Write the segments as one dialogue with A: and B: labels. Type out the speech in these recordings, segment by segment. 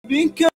A: بك.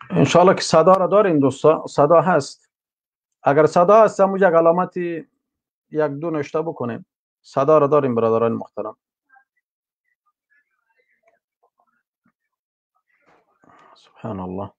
B: انشالله که صدا را دارین دوستا، صدا هست. اگر صدا هست هم یک علامتی یک دو نشته بکنیم. صدا را داریم برادران محترم. سبحان الله.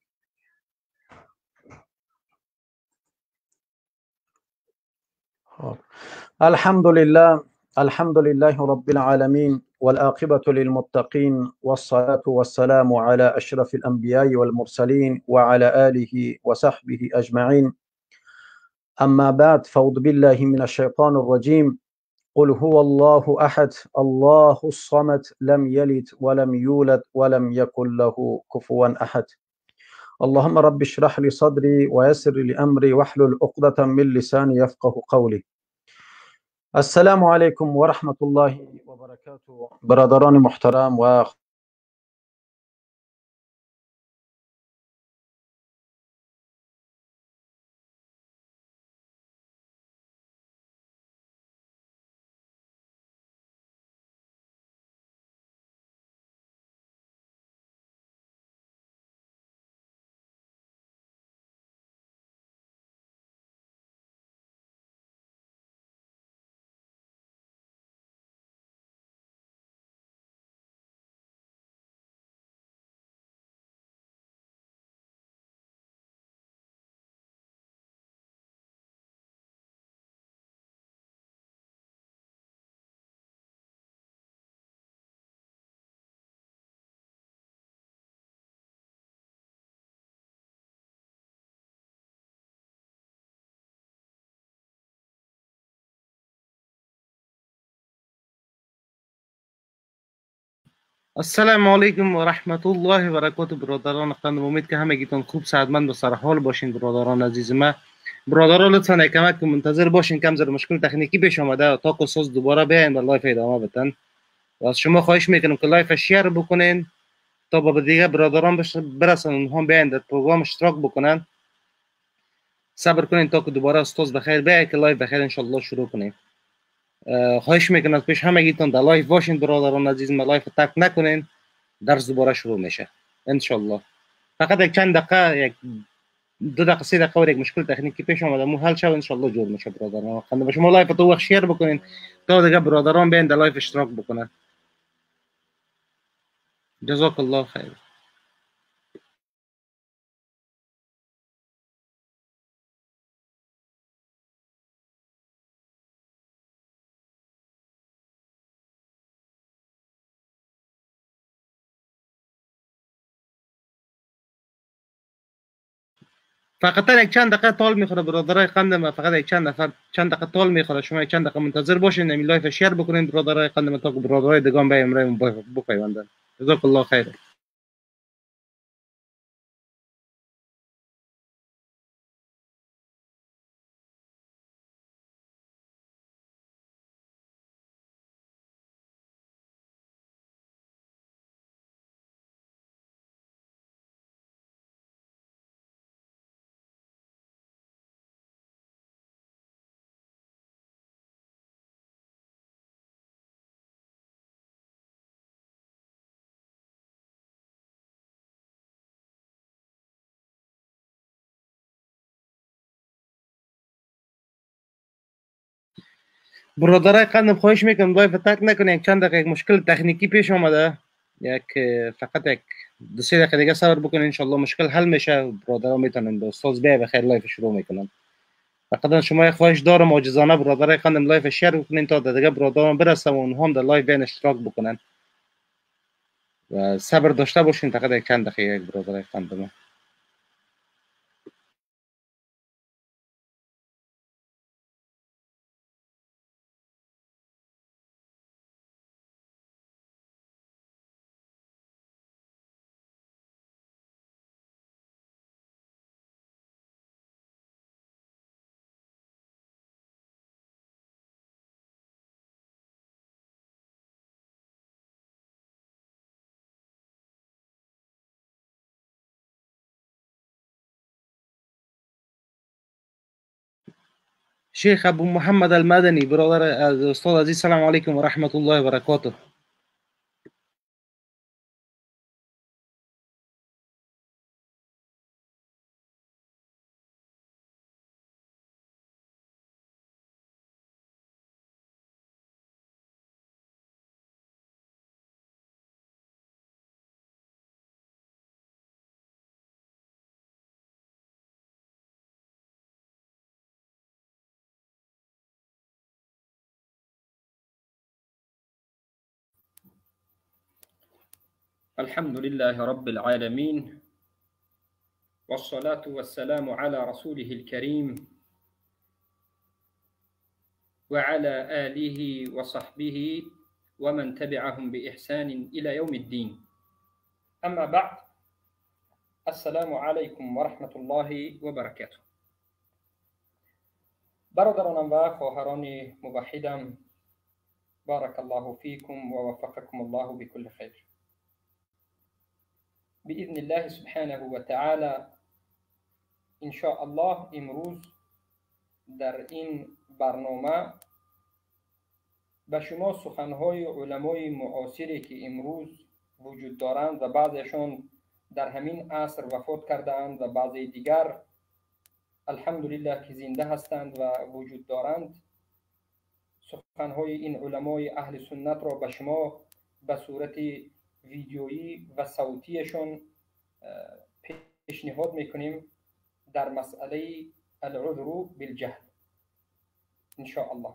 B: الحمد لله، الحمد لله رب العالمين، والعاقبة للمتقين، والصلاة والسلام على أشرف الأنبياء والمرسلين وعلى آله وصحبه أجمعين. أما بعد، فأعوذ بالله من الشيطان الرجيم. قل هو الله أحد الله الصمد لم يلد ولم يولد ولم يكن له كفوا أحد. اللهم رب اشرح لي صدري ويسر لي أمري واحلل عقدة من لساني يفقه قولي. السلام عليكم ورحمة الله وبركاته برادران محترم و
C: السلام علیکم و رحمت الله و برکاته برادران خواندم. امید که همگیتون خوب سعادتمند و سرحال باشین. برادران عزیز ما، برادران لطفا کمک منتظر باشین، کم زر مشکل تکنیکی پیش آمده تا که ساز دوباره بیاین و لایف ادامه بدن. و از شما خواهش میکنم که لایف شیر بکنین تا به دیگه برادران برسن، اونها بیاین در پروگرام اشتراک بکنن. صبر کنین تا که دوباره استاد بخیر بیاید که لایف بخیر ان شاء الله شروع کنیم. خواهش میکنم از پیش همگیتون در لایف باشین برادران عزیز ما، لایف ترک نکنین. درس دوباره شروع میشه انشالله. فقط یک چند دقیقه، یک دو دقیقه سه دقیقه و یک مشکل تکنیکی پیش آمده، مو حل شد انشالله جور میشه برادران. خنده به شما لایف تو وقت شیر بکنین تا دیگه برادران بیان در لایف اشتراک بکنن. جزاک الله خیر. فقط یک چند دقیقه طول میخوره برادرای قندم، فقط یک چند نفر چند دقیقه طول میخوره. شما یک چند دقیقه منتظر باشین، این لایف شیر بکنین برادرای قندم تا که برادرای دیگه به امرای بپیوندن. جزاک الله خیر. برادرای قندم خواهش میکنم لایف تک نکنین، چند دقیقه یک مشکل تکنیکی پیش آمده، یک فقط یک دو سه دقیقه دیگه صبر بکنین انشالله مشکل حل میشه. برادرها میتونن به استاد بیا بخیر لایف شروع میکنن. فقط شما یک خواهش دارم عاجزانه برادرای قندم لایف شیر بکنین تا دیگه برادران برسه و اونها هم در لایف بین اشتراک بکنن و صبر داشته باشین. فقط یک چند دقیقه یک برادرای قندم. شيخ أبو محمد المدني برادر الأستاذ عزيز، السلام عليكم ورحمة الله وبركاته.
A: الحمد لله رب العالمين، والصلاة والسلام على رسوله الكريم وعلى آله وصحبه ومن تبعهم بإحسان إلى يوم الدين. أما بعد، السلام عليكم ورحمة الله وبركاته. برادرانم و خواهران مبحدم، بارك الله فيكم ووفقكم الله بكل خير. بإذن الله سبحانه وتعالى إن شاء الله امروز در این برنامه به شما سخنهای علمای معاصری که امروز وجود دارند و بعضیشان در همین عصر وفات کردند و بعضی دیگر الحمدلله که زنده هستند و وجود دارند، سخنهای این علمای اهل سنت را به شما به صورت ویدیویی و صوتیشان پیشنهاد میکنیم در مسئله العذر بالجهل ان شاء الله،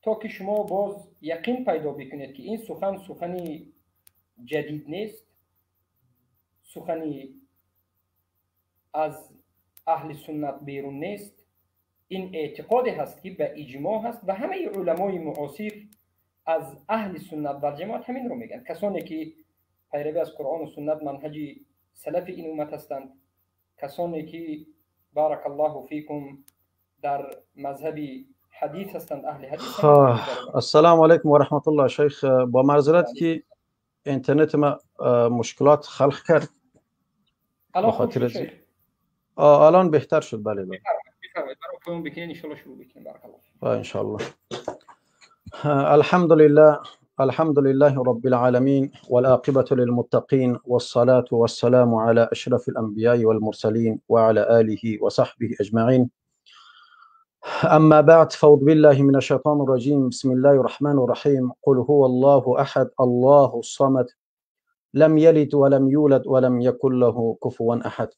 A: تا که شما باز یقین پیدا بکنید که این سخنی جدید نیست، سخنی از اهل سنت بیرون نیست. این اعتقادی هست که به اجماع هست و همه علمای معاصر از اهل سنت و جماعت همین رو میگن. کسانی که پیروی از قرآن و سنت منهج سلف این امت هستند، کسانی که بارک الله فیکم در مذهب حدیث هستند، اهل حدیث.
B: السلام علیکم و رحمت الله. شیخ با معذرت که اینترنت ما مشکلات خلق کرد. الان بهتر شد. بله بله.
A: برای بکنین ان شاء الله شروع بکنیم. بارک الله.
B: ان شاء الله. الحمد لله رب العالمين والعاقبة للمتقين والصلاة والسلام على أشرف الأنبياء والمرسلين وعلى آله وصحبه أجمعين. أما بعد، فأعوذ بالله من الشيطان الرجيم. بسم الله الرحمن الرحيم. قل هو الله أحد الله الصمد لم يلد ولم يولد ولم يكن له كفوا أحد.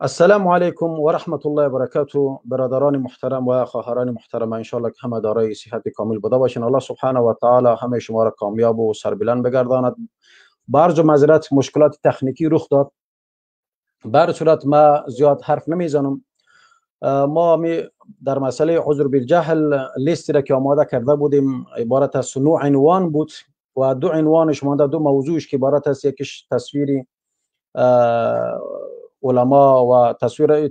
B: السلام علیکم و رحمت الله و برکاته. برادران محترم و خواهران محترم، ان شاء الله که همه دارای صحت کامل بوده باشین. الله سبحانه و تعالی همه شما را کامیاب و سربلند بگرداند. برج و معذرت مشکلات تکنیکی رخ داد. بر صورت ما زیاد حرف نمیزنم. ما در مسئله عذر بالجهل لیستی را که آماده کرده بودیم عبارت از 9 عنوان بود و 2 عنوانش مانده، 2 موضوعش که عبارت از یکیش تصویری علما و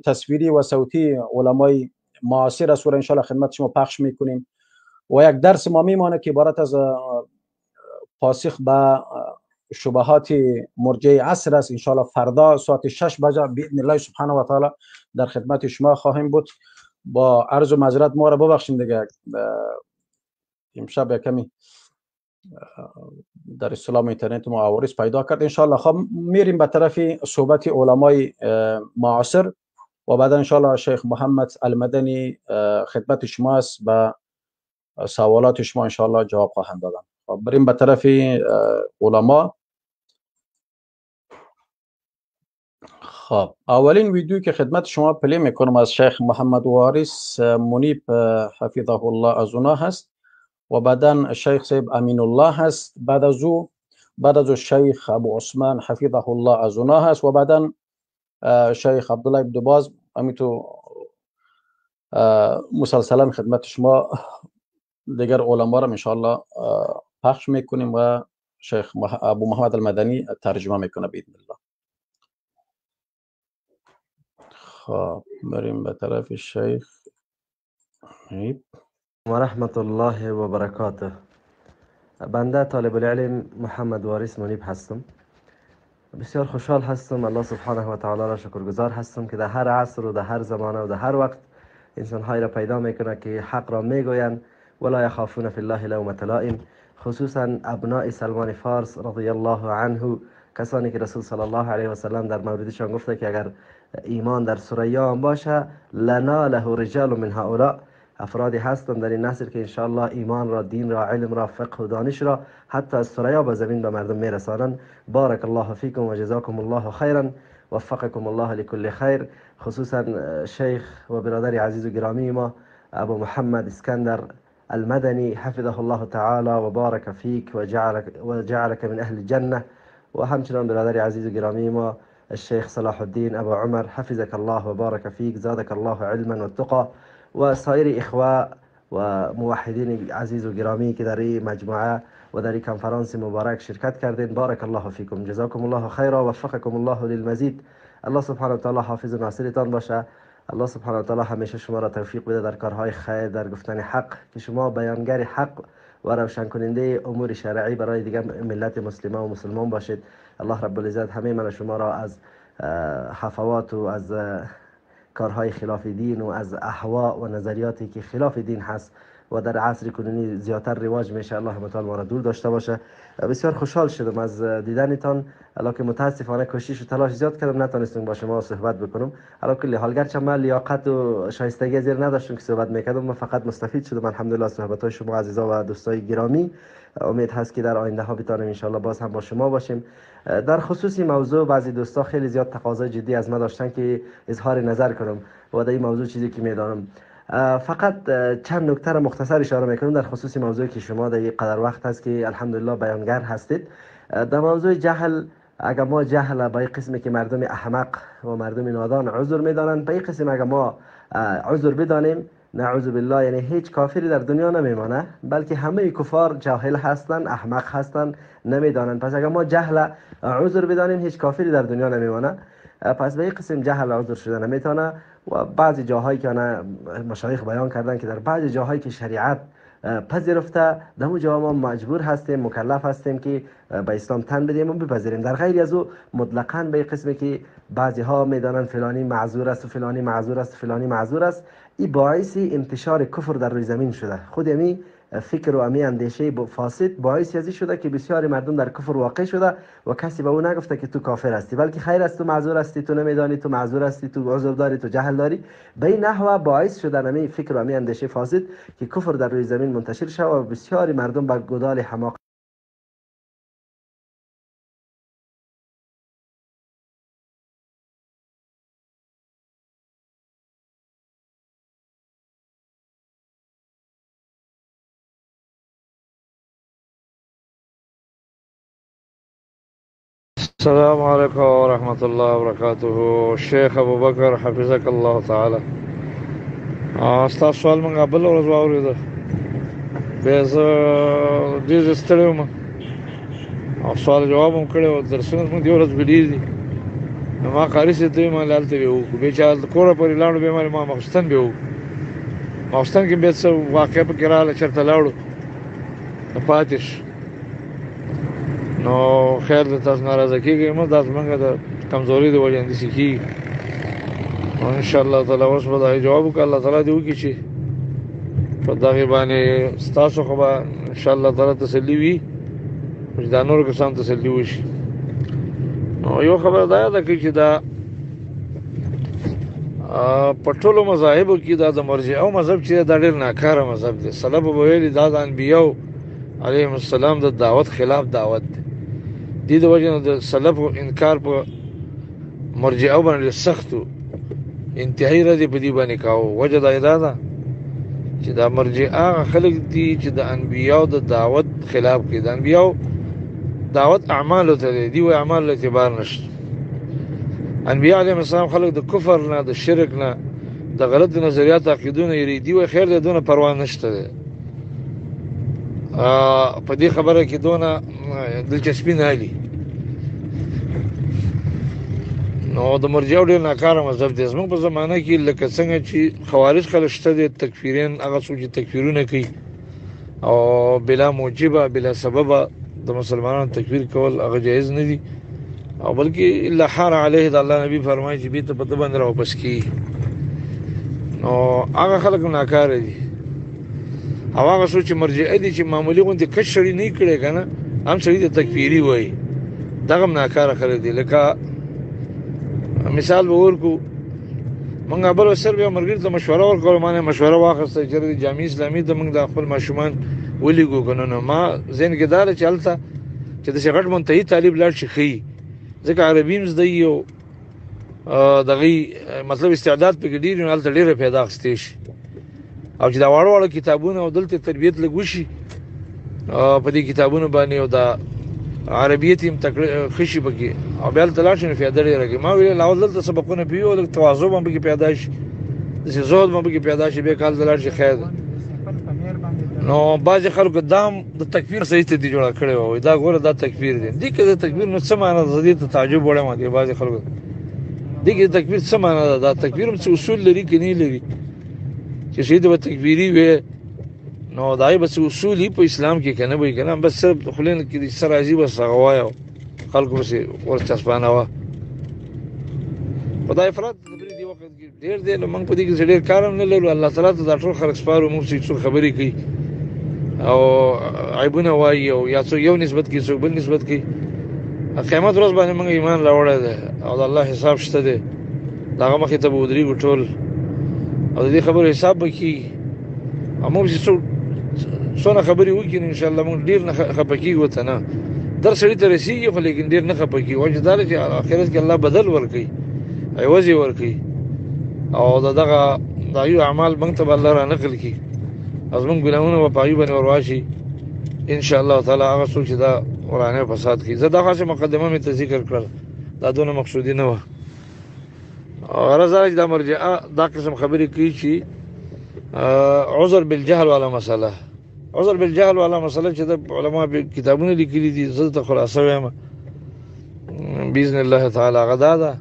B: تصویری و صوتی علمای معاصر است، ان شاء الله خدمت شما پخش میکنیم. و یک درس ما میمانه که عبارت از پاسخ به شبهات مرجع عصر است. ان شاء الله فردا ساعت 6 بجه باذن الله سبحانه و تعالی در خدمت شما خواهیم بود. با عرض و معذرت ما را ببخشید دیگه، امشب کمی در اسلام اینترنت ما عوارض پیدا کرد. ان شاء الله خب میریم به طرف صحبت علمای معاصر و بعدا انشاءالله شیخ محمد المدنی خدمت شما است، به سوالات شما انشاءالله جواب خواهند دادن. خب بریم به طرف علما. خب اولین ویدیو که خدمت شما پلی میکنم از شیخ محمد وارث منیب حفظه الله از اونا هست و بعدا شیخ صاحب امین الله هست، بعد از او شیخ ابو عثمان حفظه الله از اونا هست و بعدا شیخ عبدالله ابن باز. همینطور مسلسلا خدمت شما دیگر علما را ان شاء الله پخش میکنیم و شیخ ابو محمد المدنی ترجمه میکنه باذن الله. خب بریم به طرف شیخ
D: و رحمت الله و برکاته. بنده طالب العلم محمد وارث منیب هستم. بسیار خوشحال هستم، الله سبحانه و تعالی را شکرگزار هستم که در هر عصر و در هر زمانه و در هر وقت انسان‌هایی را پیدا میکنه که حق را میگویند ولا یخافون فی الله لومة لائم، خصوصا ابناء سلمان فارس رضی الله عنه، کسانی که رسول صلی الله علیه و سلم در موردشان گفته که اگر ایمان در ثریا باشه لناله رجال من هؤلاء، افرادی هستند در این نسل که انشاءالله ایمان را، دین را، علم را، فقه و دانش را حتی از ثریا به زمین به مردم میرسانند. بارک الله فیکم و جزاکم الله خیرا، وفقکم الله لكل خیر. خصوصا شیخ و برادر عزیز و گرامی ما ابو محمد اسکندر المدنی حفظه الله تعالی و بارک فیک و جعلك من اهل الجنه، و همچنان برادر عزیز و گرامی ما الشيخ صلاح الدين أبو عمر حفظك الله وبارك فيك، زادك الله علما والتقى، و سایر اخوه و موحدین عزیز و گرامی که در این مجموعه و در این کنفرانس مبارک شرکت کردین. بارک الله فیکم، جزاکم الله خیرا، وفقکم الله للمزید. الله سبحانه و تعالی حافظ و ناصرتان باشه. الله سبحانه و تعالی همیشه شما را توفیق بده در کارهای خیر، در گفتن حق، که شما بیانگر حق و روشن کننده امور شرعی برای دیگر ملت مسلمه و مسلمان باشید. الله رب العزت همه من شما را از حفوات و از کارهای خلاف دین و از اهوا و نظریاتی که خلاف دین هست و در عصر کنونی زیادتر رواج میشه، الله متعال ما را دور داشته باشه. بسیار خوشحال شدم از دیدنتان، که متاسفانه کوشش و تلاش زیاد کردم نتونستم با شما صحبت بکنم. علی کل حال گرچه من لیاقت و شایستگی زیر نداشتم که صحبت میکردم، من فقط مستفید شدم الحمدلله صحبت های شما عزیزا و دوستای گرامی. امید هست که در آینده ها بتونیم ان شاء الله باز هم با شما باشیم. در خصوصی موضوع بعضی دوستا خیلی زیاد تقاضای جدی از من داشتن که اظهار نظر کنم و در این موضوع چیزی که میدانم فقط چند نکته را مختصر اشاره میکنم در خصوص موضوعی که شما در این قدر وقت هست که الحمدلله بیانگر هستید. در موضوع جهل، اگر ما جهل به این قسمی که مردم احمق و مردم نادان عذر میدانند، به این قسم اگر ما عذر بدانیم، نعوذ بالله، یعنی هیچ کافری در دنیا نمیمانه، بلکه همه کفار جاهل هستند، احمق هستند، نمیدانند. پس اگر ما جهل عذر بدانیم هیچ کافری در دنیا نمیمانه. پس به این قسم جهل عذر شده نمیتونه. و بعضی جاهایی که مشایخ بیان کردن که در بعضی جاهایی که شریعت پذیرفته، در اون جاها ما مجبور هستیم، مکلف هستیم که به اسلام تن بدیم و بپذیریم. در غیر از او مطلقاً به قسمی که بعضی ها میدانن فلانی معذور است و فلانی معذور است و فلانی معذور است، این باعث انتشار کفر در روی زمین شده. خود امی فکر و امی اندیشه فاسد باعث ازی شده که بسیاری مردم در کفر واقع شده و کسی به او نگفته که تو کافر هستی، بلکه خیر است، تو معذور هستی، تو نمیدانی، تو معذور هستی، تو عذر داری، تو جهل داری. به این نحو باعث شده امی فکر و امی اندیشه فاسد که کفر در روی زمین منتشر شده و بسیاری مردم به گدال حماق
E: السلام عليكم ورحمة الله وبركاته. الشيخ أبو بكر حفظك الله تعالى. استاد سوال من قبل ورځ واورېده، بیا زه ډېر ستړی وم او سوال جواب هم کړی و. درسونه زموږ دې ورځ بلې دي، نو ما قاري صاحب ته ما هلته بیا وکړو، بیا چې هلته کوره پورې لاړو، بیا ما ماخوستن بیا وکړو. ماخوستن کې بیا څه واقعه پکې راغله، چېرته لاړو نو پاتې شو. نو خیر د تاسو ناراضه کېږئ مه، دا زموږ د کمزوري د وجې همداسې کېږي. نو انشاءالله تعالی اوس به د هغې جواب وکړه. الله تعالی دې وکړي چې په دغې باندې ستاسو خو به انشاءالله تعالی تسلي وي، چې دا نورو کسانو تسلي وشي. نو یو خبره دا یاده کړئ چې دا په ټولو مذاهبو کې دا د مرجئه مذهب چې دا ډېر ناکاره مذهب دی. سلف به ویلي دا د انبیاو علیهم السلام د دعوت خلاف دعوت دی. دې د وجې نه د سلفو انکار په مرجئه باندې سخت و، انتهایی رد په دې باندې کاوه. وجه دا ده چې دا مرجئه هغه خلک دي چې د انبیاو د دعوت خلاف کوي. د انبیاو دعوت اعمالو ته دی، دی وایي اعمالو اعتبار نشته. انبیاء علیهم السلام خلک د کفر نه، د شرک نه، د غلط نظریات عقیدونه یې دی وایي خیر دی، دونه پروا نشته دی. په دې خبره کې دونه دلچسپي نه لري. نو د مرجئه ډېر ناکاره مذهب دی. زموږ په زمانه کې لکه څنګه چې خوارج خلک شته دي، تکفیرین هغه څوک چې تکفیرونه کوي او بلا موجبه بلا سببه د مسلمانانو تکفیر کول هغه جایز نه دي، او بلکې الا حار علیه د الله نبی فرمایي چې بیرته په ده باندې راواپس کیږي. نو هغه خلک ناکاره دي. او هغه څوک چې مرجئه دي چې معمولي غوندې کش سړي نه کړی که نه، هم سړي ته تکفیري وایي، دغه هم ناکاره خلک دي. لکه مثال به ورکو، موږ بل سر بیا ملګري ته مشوره ورکوله، ما نه مشوره واخیسته چې د جامع اسلامي ته موږ د خپل ماشومان ولیږو که نه. نو ما ذهن کې دا ده چې هلته چې داسې غټ منتهي طالب لاړ شي ښه وي، ځکه عربي هم زده وي او دغه مطلب استعداد پکې ډېر وي، نو هلته ډېره پیدا اخیستی شي. او چې دا واړه واړه کتابونه او دلته تربیت لږ وشي په دې کتابونو باندې، او دا عربیت هم ښه شي پکې، او بیا هلته لاړ شي نو فایده ډېره کوي. ما ویل اول دلته سبقونه پوي او لږ تواضع به هم پکې پیدا شي، داسې زهد به هم پکې پیدا شي، بیا که هلته لاړ شي خیر دی. نو بعضې خلکو دا هم د تکفیر صحیح ته دي جوړه کړې وه، دا ګوره دا تکفیر دی. دې کې د تکفیر نو څه معنی ده؟ زه دې ته تعجب وړی یم دې بعضې خلکو. دې کې د تکفیر څه معنی ده؟ دا تکفیر هم څه اصول لري که نه لري؟ چې شهید به تکفیري وي نو د هغې به څه اصول وي په اسلام کې که نه به وي که نه، بس صرف د خولې نه کې څه راځي بس هغه وایه او خلکو پسې ورچسپانوه. خو دا افراط د خبرې دې وخت کې ډېر دی. نو موږ په دې کې څه ډېر کار هم نه لرو. الله تعالی ته دا ټول خلک سپارو، موږ چې څوک خبرې کوي او عیبونه وایي او یا څوک یو نسبت کوي څوک بل نسبت کوي. قیامت ورځ باندې موږ ایمان راوړی دی او د الله حساب شته دی، د هغه مخې ته به ودرېږو ټول او د دې خبرو حساب به کېږي. او موږ چې څونه خبرې وکړي نو انشاءالله موږ ډېر نه خفه کېږو ورته نه. در سړي ته رسېږي خو لیکن ډېر نه خفه کېږي. وجه دا ده چې آخرت کې الله بدل ورکوي، عوض یې ورکوي، او د دغه د هغوی اعمال موږ ته به الله را نقل کړي او زموږ ګناهونه به په هغوی باندې ورواچي انشاءالله تعالی. هغه څوک چې دا ورانه فساد کوي، زه دا خاصه مقدمه مې ته ذکر کړل، دا دونه مقصودي نه وه. غرض دا چې دا مرجئه دا قسم خبرې کوي چې عذر بالجهل والا مسله، عذر بالجهل والا مسله چې د علما کتابونه لیکلي دي، زه ته خلاصه وایم باذن الله تعالی. هغه دا ده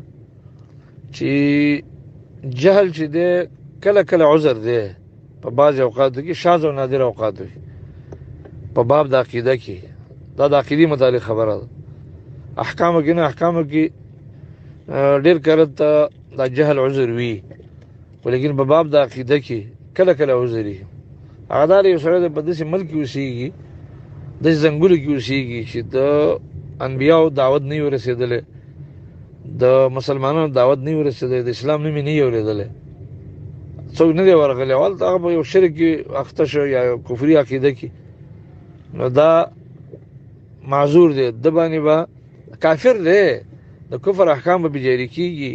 E: چې جهل چې دی کله کله عذر دی په بعضې اوقاتو کې، شاذ او نادر اوقاتو کې، په باب د عقیده کې. دا د عقیدې متعلق خبره ده. احکامو کې نه، احکامو کې ډېر کله ته دا جهل عذر وي، ولیکن په باب د عقیده کې کله کله عذر وي. هغه دا یو سړی په داسې ملک کې اوسېږي، داسې ځنګلو کې اوسېږي چې د انبیاو دعوت نه وي ورسېدلی، د مسلمانانو دعوت نه وي ورسېدلی، د اسلام نوم یې نه وي اورېدلی، څوک نه دی ورغلی، او هلته هغه په یو شرک کې اخته شو یا کفري عقیده کې. نو دا معذور دی، د باندې به کافر دی، د کفر احکام به جاري کېږي،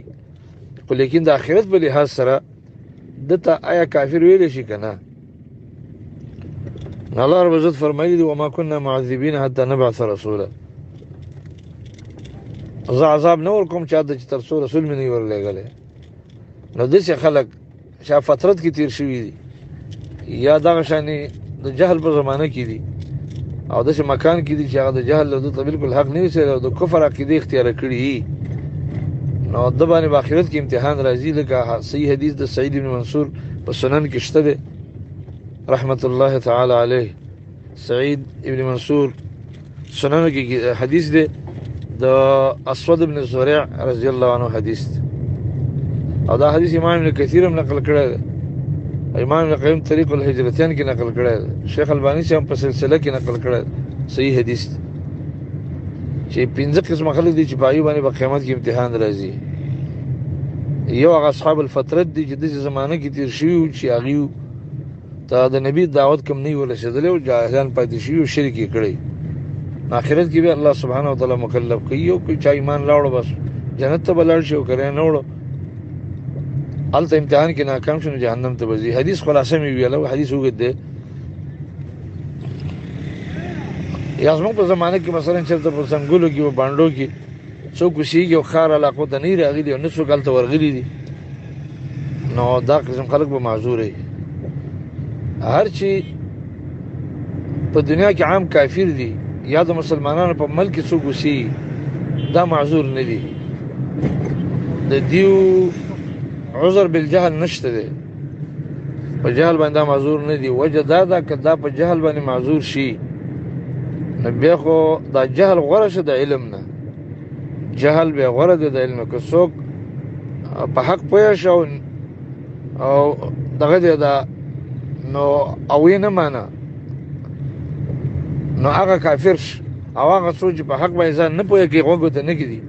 E: خو لیکن د آخرت په لحاظ سره دته آیا کافر ویلی شي که نه؟ الله رب عزت فرمایلی دی وما كنا معذبین حتی نبعث رسولا. زه عذاب نه ورکوم چا ته چې تر څو رسول مې نه وي ورلېږلی. نو داسې خلک چې فترت کې تېر شوي دي یا دغه شانې د جهل په زمانه کې دي او داسې مکان کې دي چې هغه د جهل له ده ته بلکل حق نه وي او د کفر عقیدې اختیاره کړي وي، نو د باندې په آخرت کې امتحان راځي. لکه صحیح حدیث د سعید بن منصور په سنن کې شته دی رحمت الله تعالی علیه. سعید ابن منصور سنن کې حدیث دی، د اسود بن زرع رضی الله عنه حدیث دی، او دا حدیث امام ابن کثیر هم نقل کړی دی، امام ابن قیم طریق الهجرتین کې نقل کړی دی، شیخ البانی سے هم په سلسله کې نقل کړی دی. صحیح حدیث دی چې 5 قسمه خلک دي چې په هغوی باندې په قیامت کې امتحان راځي. یو هغه اصحاب الفترت دي چې داسې زمانه کې تېر شوي وو چې هغوی ته د نبي دعوت کم نه وي ورسېدلی او جاهلان پاتې شوي او شرک یې کړی. آخرت کې بیا الله سبحانه وتعالی مکلف کوي او که چا ایمان راوړو بس جنت ته به لاړ شي او که نه وړو هلته امتحان کې ناکام شو نو جهنم ته به ځي. حدیث خلاصه مې ویله، حدیث اوږد دی. یا زموږ په زمانه کې مثلا چېرته په څنګلو کې په بانډو کې څوک اوسېږي او ښار علاقو ته نه وي راغلي او نه څوک هلته ورغلي دي، نو دا قسم خلک به معذوره وي. هر چې په دنیا کې عام کافر دي یا د مسلمانانو په ملک کې څوک اوسېږي دا معذور نه دي. د دیو عذر بالجهل نشته دی، په جهل باندې دا معذور نه دي. وجه دا ده که دا په جهل باندې معذور شي نو بیا خو دا جهل غوره شه د علم نه، جهل بیا غوره دی د علم نه. که څوک په حق پوه شه او دغه دی دا نو او یې نه مانه نو هغه کافر شه، او هغه څوک چې په حق باندې ځان نه پوهه کوي غوږو ته نه ږدي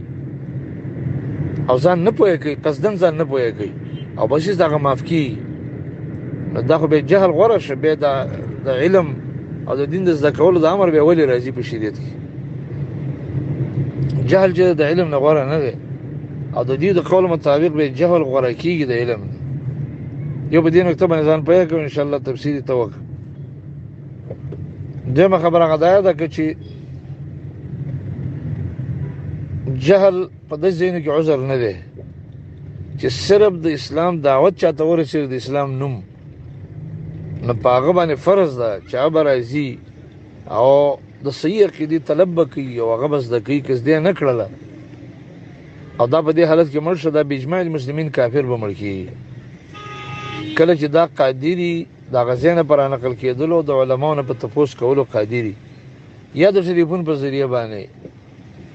E: او ځان نه پوهه کوي، قصدن ځان نه پوهه کوي او بس دغه معاف کېږي، نو دا خو بیا جهل غوره شه. بیا د علم او د دین د زده کولو د امر بیا ولې راځي په شریعت کې؟ جهل چې د علم نه غوره نه دی او د دې د قول مطابق بیا جهل غوره کېږي د علم نه. یو په دې نکته باندې ځان پوهه کوو انشاءالله تفصیلي ته وکړو. دویمه خبره هغه دا ده که چې جهل په داسې ځایونو کې عذر نه دی چې صرف د اسلام دعوت چاته ورسېږي د اسلام نوم، نو په هغه باندې فرض ده چې هغه به راځي او د صحیح عقیدې طلب به کوي او هغه به زده کوي. که زده یې نه کړله او دا په دې حالت کې مړ شه دا باجماع المسلمین کافر به مړ کېږي. کله چې دا قادري د هغه ځای نه په رانقل کېدلو د علماو نه په تپوس کولو قادري یا د ټلیفون په ذریعه باندې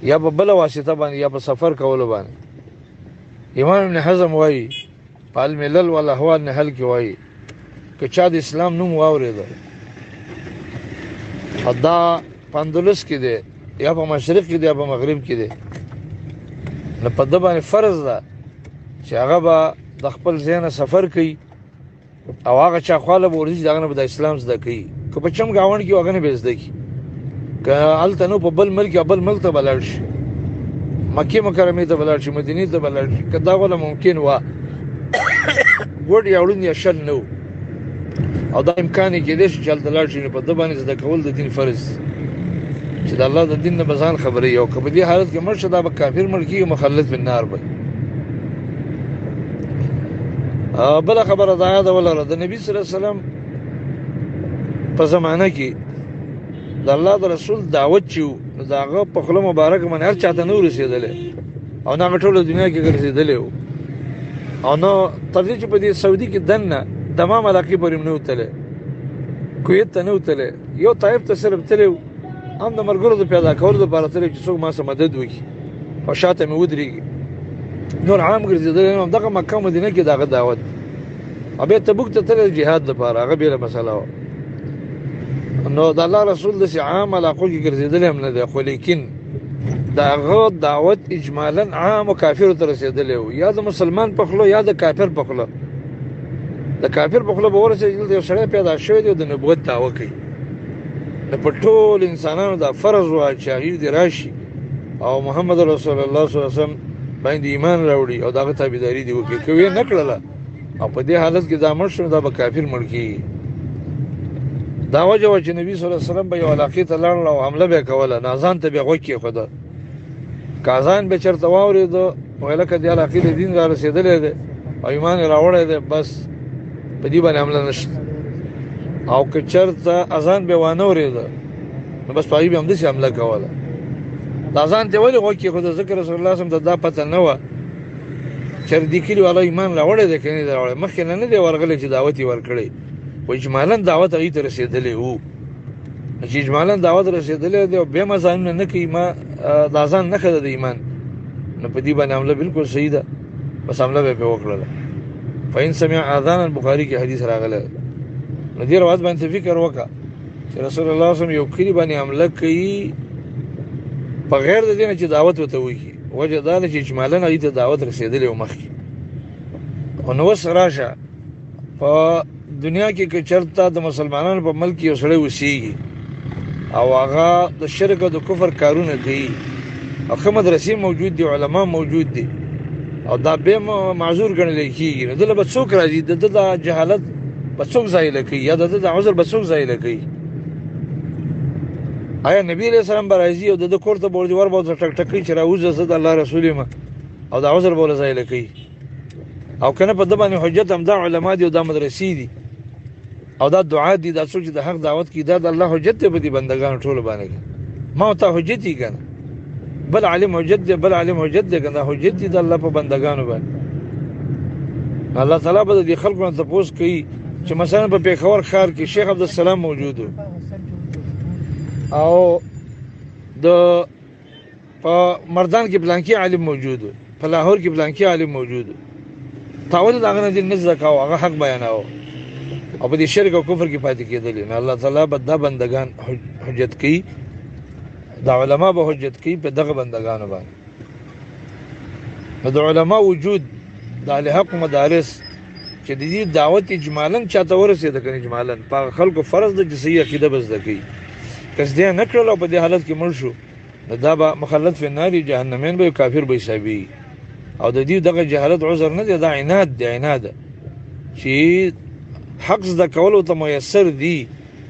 E: یا په بله واسطه باندې یا په سفر کولو باندې. امام ابن حزم وایي په الملل والاحوال نحل کې وایي که چا د اسلام نوم واورېده او دا په اندلس کې دی یا په مشرق کې دی یا په مغرب کې دی، نو په ده باندې فرض ده چې هغه به د خپل ځای نه سفر کوي او هغه چا خواله به ورځي چې هغه نه به د اسلام زده کوي. که په چم ګاونډ کې هغه نه به زده کړي، که هلته نو په بل ملک یا بل ملک ته به لاړ شي، مکې مکرمې ته به لاړ شي، مدینې ته به لاړ شي. که دا وله ممکن وه ګوډ یا وړوند یا شل نه و او دا امکان یې کېدی شي چې هلته لاړ شي، نو په ده باندې زده کول د دین فرض چې د الله د دین نه به ځان خبروي. او که په دې حالت کې مړ شه دا به کافر مړ کېږي، مخلد بالنار به. بله خبره دا یاده ولره د نبي صلی الله علیه وسلم په زمانه کې د الله د رسول دعوت چې و نو د هغه په خوله مبارکه باندې هر چا ته نه ورسېدلی او نه هغه ټوله دنیا کې ګرځېدلی و او نه تر دې چې په دې سعودي کې دننه تمام علاقې پورې هم نه وتلی، کویت ته نه وتلی، یو طایف ته صرف تلی و، هم د ملګرو د پیدا کولو دپاره تلی چې څوک ما سره مدد وکړي او شاته مې ودرېږي. نور عام ګرځېدلی نه، همدغه مکه مدینه کې د هغه دعوت. او بیا تبوک ته تللی جهاد دپاره، هغه بېله مسله وه. نو د الله رسول داسې عام علاقو کې ګرځېدلی هم نه دی، خو لیکن د هغه دعوت اجمالا عامو کافرو ته رسېدلی و، یا د مسلمان په خوله یا د کافر په خوله. د کافر په خوله به ورسېږي دلته یو سړی پیدا شوی دی او د نبوت دعوه کوي، نو په ټول انسانانو دا فرض وه چې هغوی دې راشي او محمد رسول الله صلی الله علیه وسلم باندې ایمان راوړي او د هغه تابعداري دې وکړي. که یې نه کړله او په دې حالت کې دا مړ شو دا به کافر مړ کېږي. دا وجه وه چې نبي صلی الله علیه وسلم به یو علاقې ته لاړل او حمله به یې کوله، نو اذان ته به یې غوږ کېښوده. که اذان به چېرته واورېده ویله که دې علاقې د دین را رسېدلی دی او ایمان یې راوړی دی بس په دې باندې حمله نشته. او که چېرته اذان به یې وانه اورېده نو بس په هغې به یې همداسې حمله کوله. د اذان ته ولې غوږ کېښوده؟ ځکه رسول الله صلی الله علیه وسلم ته دا پته نه وه چې دې کلي والا ایمان راوړی دی که نه دی راوړی. مخکې نه دی ورغلی چې دعوت یې ورکړی، خو اجمالا دعوت هغوی ته رسېدلی و. چې اجمالا دعوت رسېدلی دی او بیا هم اذانونه نه کوي، ما د اذان نښه ده د ایمان، نو په دې باندې حمله بلکل صحیح ده، بس حمله به یې پرې وکړله. فإن سمع اذانا بخاري کې حدیث راغلی. نو دې روایت باندې فکر وکړه چې رسول الله صلی الله علیه وسلم یو کلي باندې حمله کوي بغیر د دې نه چې دعوت ورته وکړي. وجه دا ده چې اجمالا هغوی ته دعوت رسېدلی و مخکې. خو نو اوس راشه په دنیا کې که چېرته د مسلمانانو په ملک یو سړی اوسېږي او هغه د شرک او د کفر کارونه کوي او ښه مدرسې موجود دي، علما موجود دي او دا به معذور ګڼل کېږي، نو دله به څوک راځي؟ د ده د جهالت به څوک ځایله کوي یا د ده د عذر به څوک ځایله کوي؟ آیا نبی علیہ السلام به راځي او د ده کور ته به ورځي ور به ورته ټک ټک کوي چې راوځه زه د الله رسول یم او د عذر به ورله ځایله کوي؟ او که نه په ده باندې حجت همدا علما دي او دا مدرسې دي او دا دعات دي، دا څوک چې د حق دعوت کوي دا د الله حجت دی په دې بندګانو ټولو باندې. ما او تا حجت یې که نه، بل عالم حجت دی، بل عالم حجت دی که نه، حجت دي د الله په بندګانو باندې. الله تعالی به د دې خلکو نه تپوس کوي چې مثلا په پېښور ښار کې شیخ عبدالسلام موجود و او د په مردان کې پلانکي عالم موجود و، په لاهور کې پلانکي عالم موجود و، تا ولې د هغه نه دې نه زده کاوه، هغه حق بیاناوه او په دې شرک او کفر کې پاتې کېدلې. نو الله تعالی به دا بندګان حجت کوي، دا علما به حجت کوي په دغه بندګانو باندې. نو د علما وجود د اهل حق مدارس چې د دې دعوت اجمالاً چاته ورسېده که اجمالاً په خلکو فرض ده چې صحیح عقیده به زده کوي. که زده نه کړل او په دې حالت کې مړ شو نو دا به مخلد فی النار جهنمین به کافر به حسابي. او د دې دغه جهالت عذر نه دی، دا عناد دی، عناد چې حق زده کولو ته میسر دي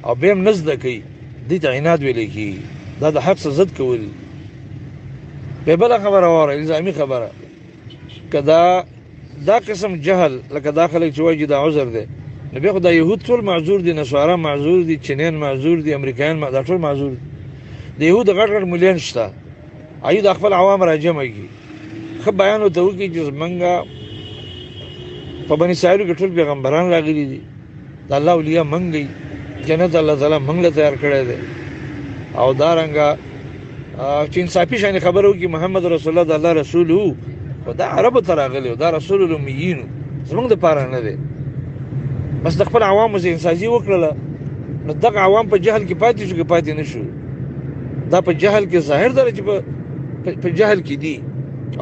E: او بیا هم نه زده کوي، دې ته عناد ویلی کېږي، دا د حق څخه ضد کول. بیا بله خبره واوره، الزامي خبره، که دا قسم جهل لکه دا خلک چې وایي دا عذر دی، نو بیا خو دا یهود ټول معذور دي، نصارا معذور دي، چینیان معذور دي، امریکایان دا ټول معذور دي. د یهودو غټ غټ مولیان شته، هغوی د خپل عوام راجمع کړي، ښه بیان ورته وکړي چې زمونږ په بني اسرائیلو کې ټول پیغمبران راغلي دي، د الله اولیاء موږ دی، جنت الله تعالی موږ له تیار کړی دی. او دارنګه چې انصافي شانې خبره وکړي محمد رسول الله د الله رسول و، خو دا عربو ته راغلی و، دا رسول الامیین و، زموږ دپاره نه دی. بس د خپل عوامو ذهنسازي وکړله، نو دغه عوام په جهل کې پاتې شو که پاتې نه شو؟ دا په جهل کې ظاهر ده چې په جهل کې دي.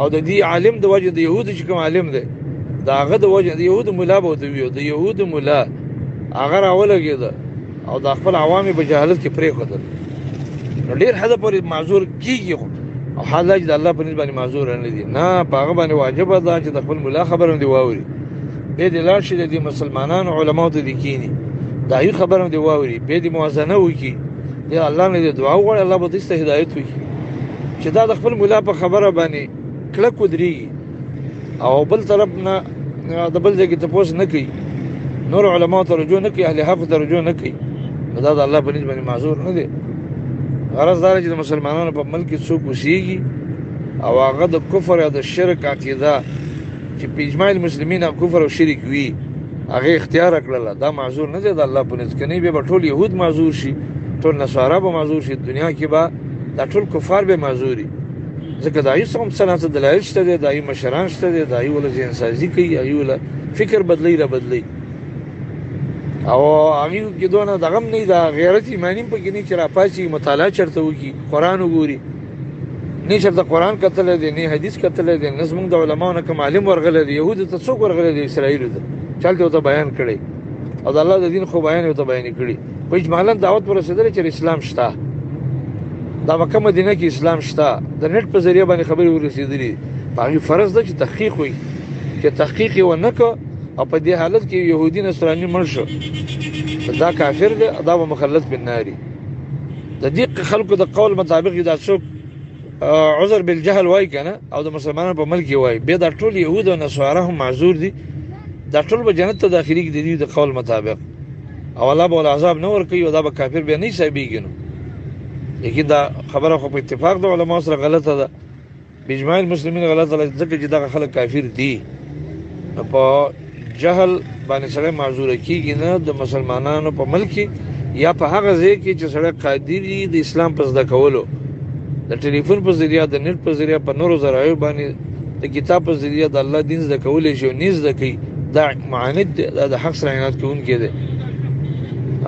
E: او د دې عالم د وجه د یهودو چې کوم عالم دی د هغه د وجه د یهودو ملا به ورته وي، د یهودو ملا هغه راولګېده او د خپل عوام یې په جهالت کې پرېښودل، نو ډېر حده پورې معذور کېږي. خو او حال دا چې د الله په نسبت باندې معذور نه دي، نه په هغه باندې واجبه ده چې د خپل ملا خبره هم دې واوري، بیا دې لاړ شي د دې مسلمانانو علماو ته دې کښېني، د هغوی خبره هم دې واوري، بیا دې موازنه وکړي، دې الله نه دې دعا وغواړي الله به دې ته هدایت وکړي چې دا د خپل ملا په خبره باندې کلک ودرېږي او بل طرف نه د بل ځای کې تپوس نه کوي، نور علماو ته رجوع نه کوي، اهل حق ته رجوع نه کوي، نو دا د الله په نسبت باندې معذور نه دی. غرض دا چې د مسلمانانو په ملک کې څوک اوسېږي او هغه د کفر یا د شرک عقیده چې په اجماع المسلمین کفر او شرک وي هغه اختیار کړله، دا معذور نه دی د الله په نسبت. کني بیا به ټول یهود معذور شي، ټول نصارا به معذور شي، دنیا کې به دا ټول کفار به معذوري، ځکه د هغوی څخه هم څه دلایل شته دی، د هغوی مشران شته دی، د هغوی وله ذهنسازي کوي، هغوی وله فکر بدلوي را بدلوي، او هغوی کې دونه دغه هم نه وي، د غیرت ایماني هم پکې نه چې راپاڅي مطالعه چېرته وکړي، قرآن وګوري، نه چېرته قرآن کتلی دی، نه حدیث کتلی دی، نه زموږ د علماو نه کوم عالم ورغلی دی، یهودو ته څوک ورغلی دی؟ اسرائیلو ته، چا هلته ورته بیان کړی او د الله د دین خو بیان یې ورته بیانې کړي. په اجمالا دعوت ورسېدلی چې اسلام شته، دا مکه مدینه کې اسلام شته، د نت په ذریعه باندې خبرې ورسېدلي، په هغوی فرض ده چې تحقیق وي، چې تحقیق یې ونه کړه او په دې حالت کې یهودي نصراني مړ شو، دا کافر دی، دا به مخلد فی النار. د دې خلکو د قول مطابق دا څوک عذر بالجهل وایي که نه او د مسلمانانو په ملک کې وایي، بیا دا ټول یهود او نصارا هم معذور دي، دا ټول به جنت ته داخلېږي د دې د قول مطابق، او الله به عذاب نه ورکوي او دا به کافر بیا نه حسابېږي. نو لیکن دا خبره خو په اتفاق د علماو سره غلطه ده، باجماع المسلمین غلطه ده، ځکه چې دغه خلک کافر دي. په جهل باندې سړی معذوره کېږي نه د مسلمانانو په ملک کې یا په هغه ځای کې چې سړی قادر وي د اسلام په زده کولو، د ټلیفون په ذریعه، د نت په ذریعه، په نورو ذرایعو باندې د کتاب په ذریعه د الله دین زده کولی شي او نه زده کوي، دا معاند دی، دا د حق سره عنایت کوونکی دی.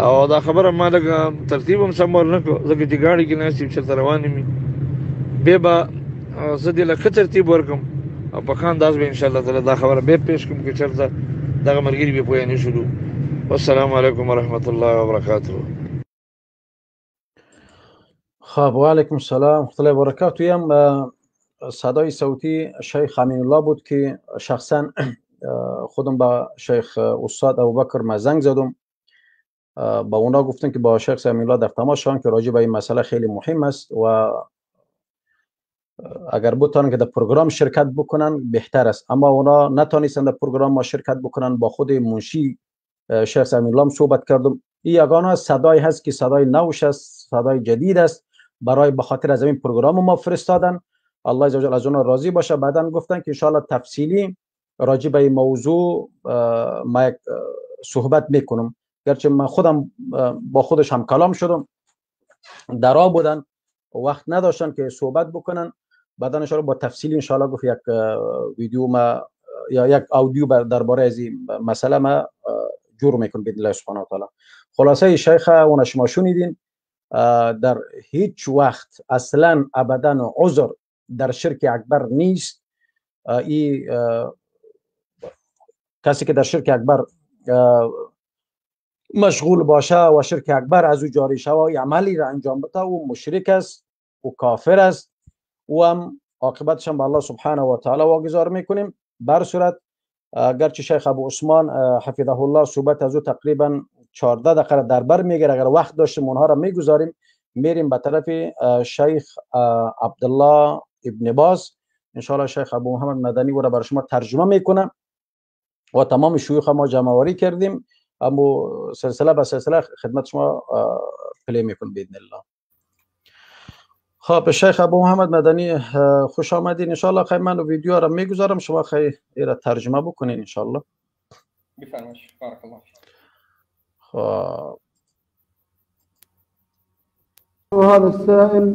E: او دا خبره ما لږ ترتیب هم سم ورنه کړو، ځکه چې ګاډي کې ناست یم چېرته روان یم، بیا به زه دې له ښه ترتیب ورکړم پخان داس به ان شاء الله تعالی دا خبره به پیش کوم کې چرته دغه مرګري به پوهه نشو. والسلام علیکم ورحمت الله وبرکاته.
B: خب و علیکم السلام ورحمت الله وبرکاته. یم صدای صوتی شیخ امین الله بود که شخصا خودم با شیخ استاد ابوبکر ما زنگ زدم، با اونا گفتن که با شیخ امین الله در تماس شدن که راجع به این مسئله خیلی مهم است و اگر بتونن که در پروگرام شرکت بکنن بهتر است. اما اونا نتونستن در پروگرام ما شرکت بکنن. با خود منشی شیخ امین الله صحبت کردم. این یگانه صدای هست که صدای نوش است، صدای جدید است، برای به خاطر از این پروگرام ما فرستادن. الله عزوجل از اونها راضی باشه. بعدن گفتن که ان شاء الله تفصیلی راجع به این موضوع ما یک صحبت میکنم. گرچه من خودم با خودش هم کلام شدم، درا بودن، وقت نداشتن که صحبت بکنن. بعدن ان شاء الله با تفصیلی ان شاء الله گفت یک ویدیو ما یا یک اودیو درباره از این مسئله ما جور میکنم باذن الله سبحانه و تعالی. خلاصه شیخ اون شما شنیدین، در هیچ وقت اصلا ابدا عذر در شرک اکبر نیست. این کسی که در شرک اکبر مشغول باشه و شرک اکبر از او جاری شود و عملی را انجام بده و مشرک است و کافر است و هم عاقبتش به الله سبحانه و تعالی واگذار میکنیم. بر صورت گرچه شیخ ابو عثمان حفظه الله صحبت از او تقریبا 14 دقیقه در بر میگیره، اگر وقت داشتیم اونها را میگذاریم، میریم به طرف شیخ عبدالله ابن باز. ان شاء الله شیخ ابو محمد مدنی و را برای شما ترجمه میکنه و تمام شیوخ ما جمع آوری کردیم، اما سلسله به سلسله خدمت شما پلی میکنم باذن الله. خب شیخ ابو محمد مدنی خوش آمدین. ان شاء الله خیلی من ویدیو را میگذارم، شما خیلی را ترجمه بکنین ان شاء الله.
A: بفرمایید. بارک الله فیک.
B: خب
F: وهذا السائل: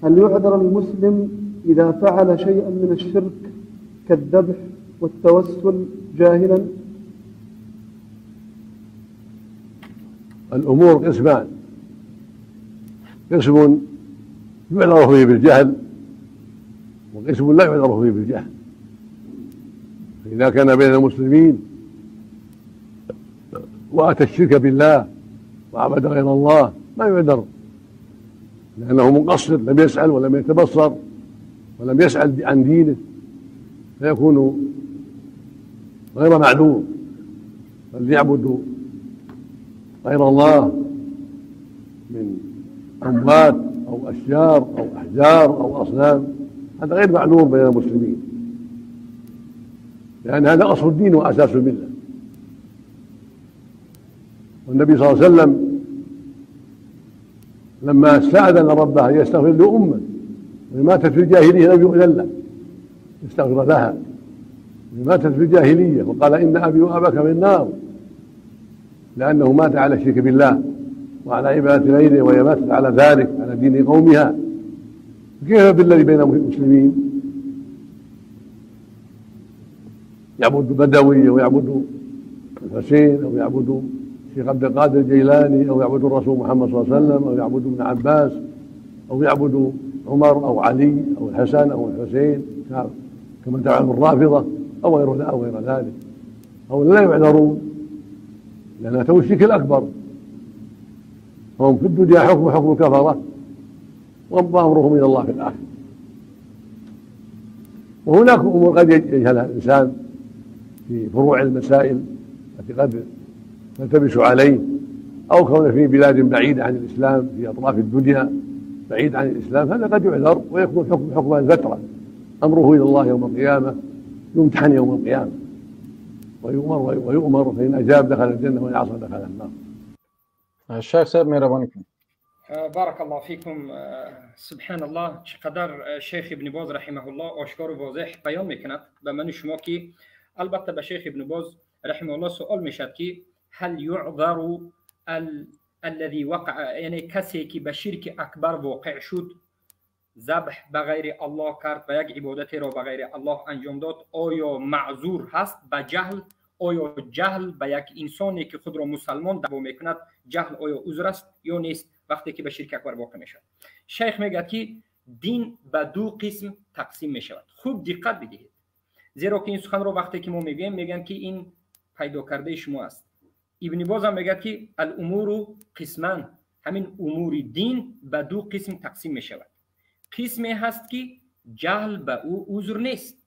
F: هل يعذر المسلم إذا فعل شيئا من الشرك كالذبح والتوسل جاهلا؟
G: الأمور قسمان: قسم يعذر فيه بالجهل وقسم لا يعذر فيه بالجهل. فإذا كان بين المسلمين وأتى الشرك بالله وعبد غير الله ما يعذر، لأنه مقصر، لم يسأل ولم يتبصر ولم يسأل عن دينه، فيكون غير معذور. بل يعبد غير الله من أموات أو أشجار أو أحجار أو أصنام، هذا غير معذور بين المسلمين، لأن هذا أصل الدين وأساس الملة. والنبي صلى الله عليه وسلم لما استأذن ربه أن يستغفر لأمه وماتت في الجاهلية لم يؤذن له يستغفر لها، ماتت في الجاهلية، وقال إن أبي وأباك في النار، لأنه مات على الشرك بالله وعلى عبادة غيره، وهي ماتت على ذلك على دين قومها. كيف بالذي بين المسلمين يعبد بدوي أو يعبد الحسين أو يعبد الشيخ عبد القادر الجيلاني أو يعبد الرسول محمد صلى الله عليه وسلم أو يعبد ابن عباس أو يعبد عمر أو علي أو الحسن أو الحسين كما تعلم الرافضة أو غير ذلك، أو لا يعذرون لأن أتوا الشرك الأكبر، هم في الدنيا حكم الكفرة وأمرهم إلى الله في الآخرة. وهناك أمور قد يجهلها الإنسان في فروع المسائل التي قد تلتبس عليه، أو كون في بلاد بعيدة عن الإسلام في أطراف الدنيا بعيد عن الإسلام، هذا قد يعذر ويكون حكما فترة، أمره إلى الله يوم القيامة، يمتحن يوم القيامة ويؤمر فإن أجاب دخل الجنة وإن عصى دخل النار.
B: الشيخ صاحب مهربانی کنید.
A: بارک الله فیکم. سبحان الله، چقدر شیخ ابن باز رحمه الله آشکار و واضح بیان میکند به من شما که البته به شیخ ابن باز رحمه الله سوال میشد که هل یعذر الذي وقع، یعنی کسی که به شرک اکبر واقع شد، ذبح به غیر الله کرد و یک عبادتی را به غیر الله انجام داد، آیا معذور هست به جهل؟ آیا جهل به یک انسانی که خود را مسلمان دعوا میکند جهل آیا عذر است یا نیست وقتی که به شرک اکبر واقع میشد؟ شیخ میگه که دین به دو قسم تقسیم می شود. خوب دقت بدهید، زیرا که این سخن رو وقتی که ما میگیم میگن که این پیدا کرده شما است. ابن باز هم میگه که الامور قسمان، همین امور دین به دو قسم تقسیم می شود. قسمی هست که جهل به او عذر نیست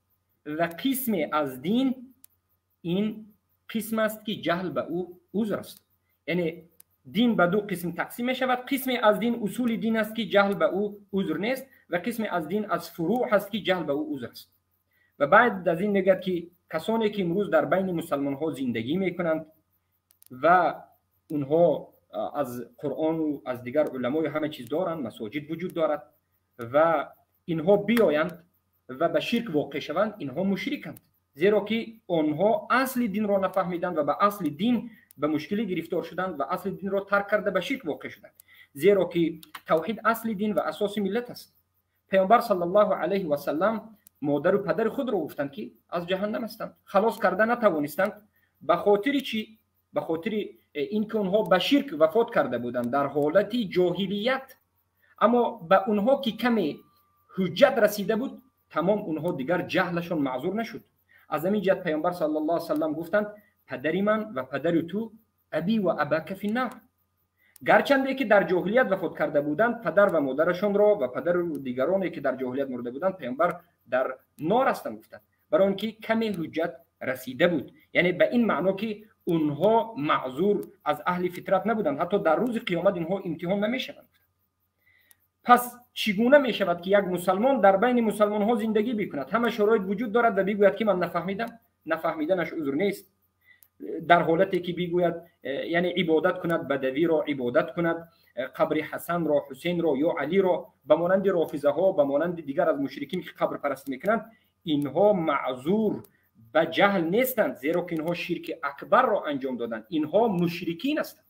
A: و قسم از دین این قسم است که جهل به او عذر است. یعنی دین به دو قسم تقسیم می شود. قسم از دین اصول دین است که جهل به او عذر نیست و قسم از دین از فروع هست که جهل به او عذر است. و بعد از این میگه که کسانی که امروز در بین مسلمان ها زندگی میکنند و اونها از قرآن و از دیگر علمای همه چیز دارند، مساجد وجود دارد و اینها بیایند و به شرک واقع شوند، اینها مشرکند، زیرا که آنها اصل دین را نفهمیدند و به اصل دین به مشکلی گرفتار شدند و اصل دین را ترک کرده به شرک واقع شدند. زیرا که توحید اصل دین و اساس ملت است. پیامبر صلی الله علیه و سلم مادر و پدر خود را گفتند که از جهنم هستند، خلاص کردن نتوانستند. به خاطر چی؟ به خاطر اینکه اونها به شرک وفات کرده بودند در حالت جاهلیت. اما به اونها که کمی حجت رسیده بود، تمام اونها دیگر جهلشون معذور نشد. از همین جهت پیامبر صلی الله علیه و سلم گفتند پدری من و پدر تو ابی و اباک فی النار. گرچنده که در جاهلیت وفات کرده بودند، پدر و مادرشون را و پدر و دیگرانی که در جاهلیت مرده بودند پیامبر در نار هستند گفتند، برای اینکه کمی حجت رسیده بود. یعنی به این معنا که اونها معذور از اهل فطرت نبودند، حتی در روز قیامت اینها امتحان نمیشوند. پس چگونه می شود که یک مسلمان در بین مسلمان ها زندگی بکند، همه شرایط وجود دارد و بگوید که من نفهمیدم؟ نفهمیدنش عذر نیست. در حالتی که بگوید یعنی عبادت کند، بدوی را عبادت کند، قبر حسن را، حسین را یا علی را، به مانند رافضه ها، به مانند دیگر از مشرکین که قبر پرست میکنند، اینها معذور به جهل نیستند، زیرا که اینها شرک اکبر را انجام دادند. اینها مشرکین هستند.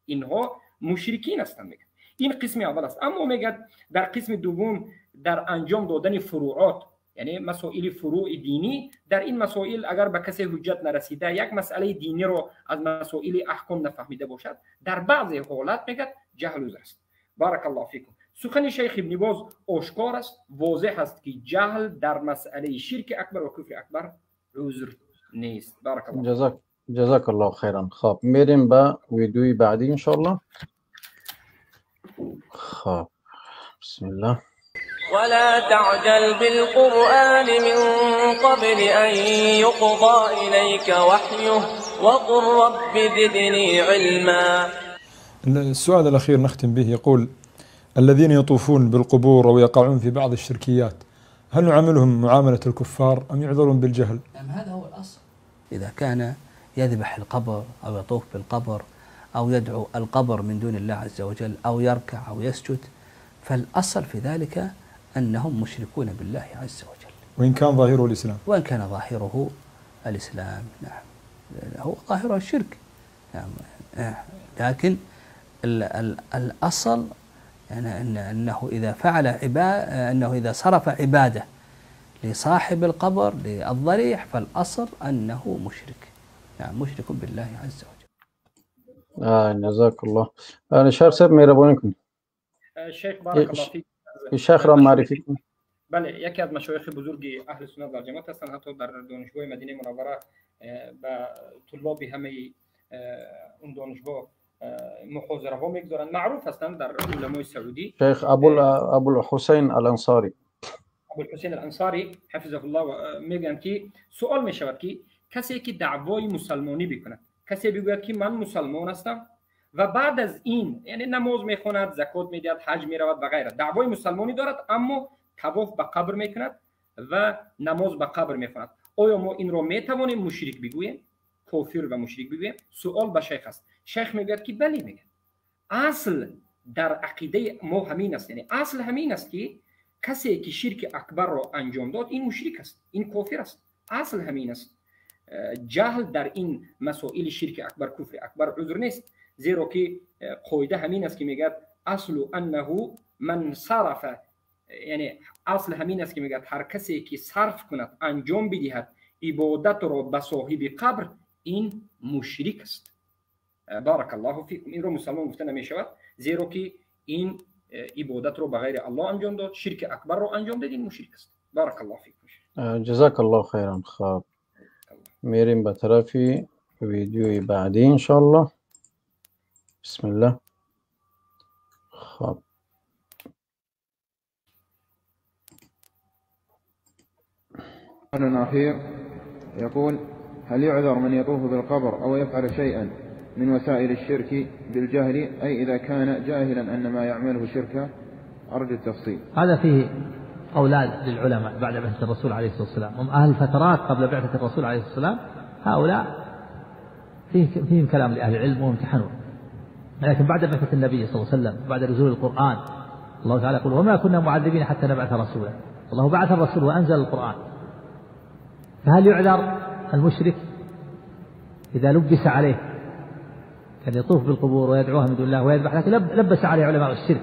A: اینها مشرکین هستند. میگن این قسم اول است. اما میگه در قسم دوم در انجام دادن فروعات، یعنی مسائل فروع دینی، در این مسائل اگر به کسی حجت نرسیده، یک مسئله دینی رو از مسائل احکام نفهمیده باشد، در بعضی حالات میگه جهل عذر است. بارک الله فیکم. سخن شیخ ابن باز آشکار است، واضح است که جهل در مسئله شرک اکبر و کفر اکبر عذر نیست. بارک الله.
B: جزاک الله خیرا. خب میریم به ویدیوی بعدی ان شاء الله. خب بسم الله.
H: ولا تعجل بالقرآن من قبل أن يقضى إليك وحيه وقل رب زدني علما.
I: السؤال الأخير نختم به، يقول الذين يطوفون بالقبور أو يقعون في بعض الشركيات هل نعاملهم معاملة الكفار أم يعذرون بالجهل؟
J: هذا هو الأصل. إذا كان يذبح القبر أو يطوف بالقبر أو يدعو القبر من دون الله عز وجل أو يركع أو يسجد، فالأصل في ذلك أنهم مشركون بالله عز وجل،
I: وإن كان ظاهره الإسلام.
J: وإن كان ظاهره الإسلام، نعم، هو ظاهره الشرك، نعم. لكن الأصل يعني أنه إذا فعل أنه إذا صرف عبادة لصاحب القبر للضريح فالأصل أنه مشرك، نعم، مشرك بالله عز وجل.
B: جزاك الله. شیخ صاحب مهربانی کنید.
A: شیخ بارک الله فیک.
B: شیخ را معرفی کنید.
A: بله، یکی از مشایخ بزرگ اهل سنت و جماعت هستند. حتی در دانشگاه مدینه منوره به طلاب همه اون دانشگاه محاضره ها میگذارند، معروف هستند در علمای سعودی.
B: شیخ ابوالحسین الانصاری.
A: ابوالحسین الانصاری حفظه الله میگن که سوال می شود که کسی که دعوای مسلمانی بکند، کسی بگوید که من مسلمان هستم و بعد از این یعنی نماز میخواند، زکات میدهد، حج میرود و غیره، دعوای مسلمانی دارد اما طواف به قبر میکند و نماز به قبر میخواند، آیا ما این را میتوانیم مشرک بگوییم، کافر و مشرک بگوییم؟ سوال به شیخ است. شیخ میگوید که بله، میگه اصل در عقیده ما همین است، یعنی اصل همین است که کسی که شرک اکبر را انجام داد این مشرک است، این کافر است. اصل همین است. جهل در این مسائل شرک اکبر، کفر اکبر عذر نیست، زیرا که قاعده همین است که میگه اصل انه من صرف، یعنی اصل همین است که میگه هر کسی که صرف کند، انجام بدهد عبادت را به صاحب قبر، این مشرک است. بارک الله فیکم. این رو مسلمان گفته نمی شود، زیرا که این عبادت رو به غیر الله انجام داد، شرک اکبر رو انجام داد، این مشرک است. بارك الله فیکم.
B: جزاک الله خیرا. خب میریم به طرف ویدیوی بعدی انشالله. بسم الله. خب
K: سؤال أخير يقول: هل يعذر من يطوف بالقبر أو يفعل شيئا من وسائل الشرك بالجهل، أي إذا كان جاهلا أن ما يعمله شركا؟ أرجو التفصيل.
L: هذا فيه أولاد للعلماء بعد بعثة الرسول عليه الصلاة والسلام، هم أهل الفترات قبل بعثة الرسول عليه الصلاة والسلام، هؤلاء فيهم كلام لأهل العلم وامتحنوا. لكن بعد بعثة النبي صلى الله عليه وسلم بعد نزول القرآن الله تعالى يقول: وما كنا معذبين حتى نبعث رسولا. الله بعث الرسول وأنزل القرآن، فهل يعذر المشرك إذا لبس عليه كان يطوف بالقبور ويدعوها من دون الله ويذبح، لكن لبس عليه علماء الشرك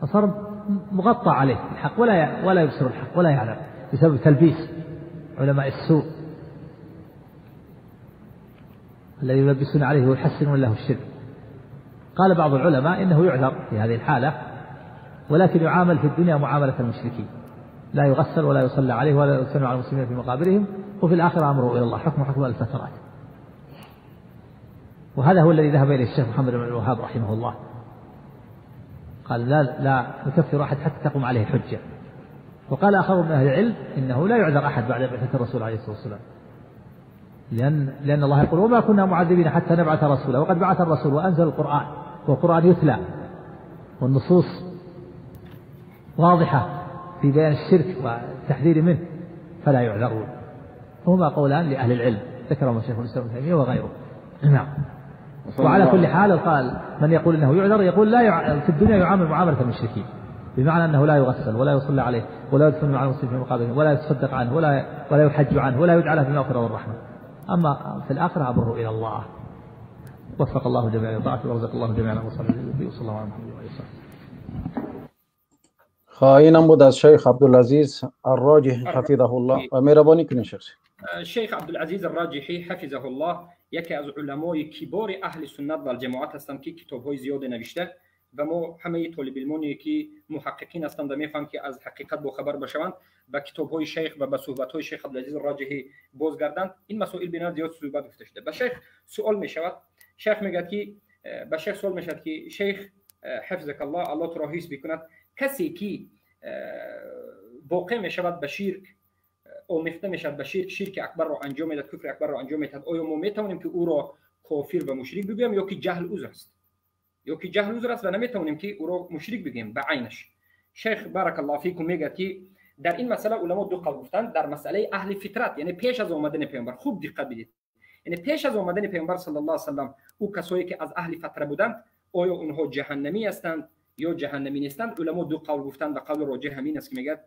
L: فصار مغطى عليه الحق ولا يبصر الحق ولا يعلم بسبب تلبيس علماء السوء الذي يلبسون عليه ويحسنون له الشرك. قال بعض العلماء إنه يعذر في هذه الحالة، ولكن يعامل في الدنيا معاملة المشركين، لا يغسل ولا يصلى عليه ولا يدفن على المسلمين في مقابرهم، وفي الآخرة أمره إلى الله، حكم الفترات. وهذا هو الذي ذهب إليه الشيخ محمد بن الوهاب رحمه الله، قال لا نكفر أحد حتى تقوم عليه حجة. وقال آخر من أهل العلم إنه لا يعذر أحد بعد بعثة الرسول عليه الصلاة والسلام، لأن الله يقول: وما كنا معذبين حتى نبعث رسولا، وقد بعث الرسول وأنزل القرآن، والقرآن يتلى والنصوص واضحة في بيان الشرك والتحذير منه، فلا يعذرون. هما قولان لأهل العلم ذكرهما شيخ الإسلام ابن تيمية وغيره. نعم. وعلى كل حال قال من يقول إنه يعذر يقول في الدنيا يعامل معاملة المشركين، بمعنى أنه لا يغسل ولا يصلى عليه ولا يدفن مع المسلمين في مقابرهم ولا يتصدق عنه ولا يحج عنه ولا يدعى له بالمغفرة والرحمة. أما في الآخرة أمره إلى الله. وفق الله جميعا لطاعته ورزق الله جميعا وصلى الله على محمد وعلى آله.
B: خائنم بود از شیخ عبدالعزیز الراجحی حفظه الله و مهربانی کنید شیخ.
A: شیخ عبدالعزیز الراجحی حفظه الله یکی از علمای کبار اهل سنت و الجماعت هستند که کتاب‌های زیاد نوشته و ما همه طالب علمانی که محققین هستند و می‌فهمند که از حقیقت با خبر بشوند به کتاب‌های شیخ و به صحبت‌های شیخ عبدالعزیز الراجحی بازگردند. این مسائل بیشتر زیاد صحبت گفته شده. به شیخ سوال می‌شود، شیخ میگه که به شیخ سوال می‌شود که شیخ حفظك الله تو را حفظ بکند، کسی که واقع می‌شود به شرک او مفته میشد به شرک اکبر را انجام میدهد، کفر اکبر را انجام میدهد، آیا ما میتوانیم که او را کافر و مشرک بگوییم یا که جهل عذر است؟ و نمیتوانیم که او را مشرک بگیم به عینش. شیخ بارک الله فیکم میگه که در این مسئله علما دو قول گفتند. در مسئله اهل فطرت یعنی پیش از آمدن پیامبر، خوب دقت بدید، یعنی پیش از آمدن پیامبر صلی الله علیه و سلم او کسایی که از اهل فطره بودند آیا اونها جهنمی هستند یا جهنمی نیستند؟ علما دو قول گفتند و قول راجح همین است که میگه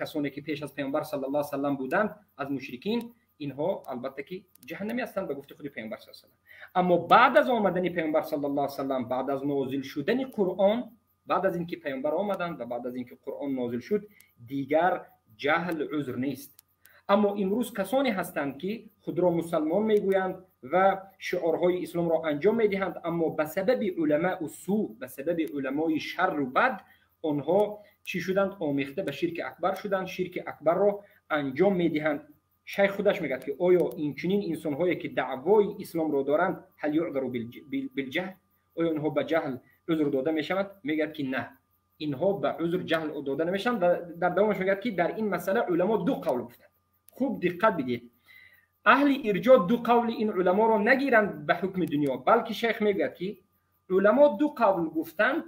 A: کسانی که پیش از پیامبر صلی الله علیه و سلم بودند از مشرکین اینها البته که جهنمی هستند به گفته خود پیامبر صلی الله علیه و سلم. اما بعد از آمدن پیامبر صلی الله علیه و سلم، بعد از نازل شدن قرآن، بعد از اینکه پیامبر آمدند و بعد از اینکه قرآن نازل شد، دیگر جهل عذر نیست. اما امروز کسانی هستند که خود را مسلمان میگویند و شعارهای اسلام را انجام میدهند، اما به سبب علماء السوء، به سبب علمای شر و بد، آنها چی شدند؟ آمیخته به شرک اکبر شدند، شرک اکبر را انجام میدهند. شیخ خودش میگه که آیا این چنین انسان هایی که دعوای اسلام را دارند هل یعذر بالجهل، آیا اینها به جهل عذر داده میشوند؟ میگه که نه، اینها به عذر جهل داده نمیشن. در دوامش میگه که در این مسئله علما دو قول گفتند. خوب دقت بدید، اهل ارجاء دو قول این علما را نگیرند به حکم دنیا، بلکه شیخ میگه که علما دو قول گفتند.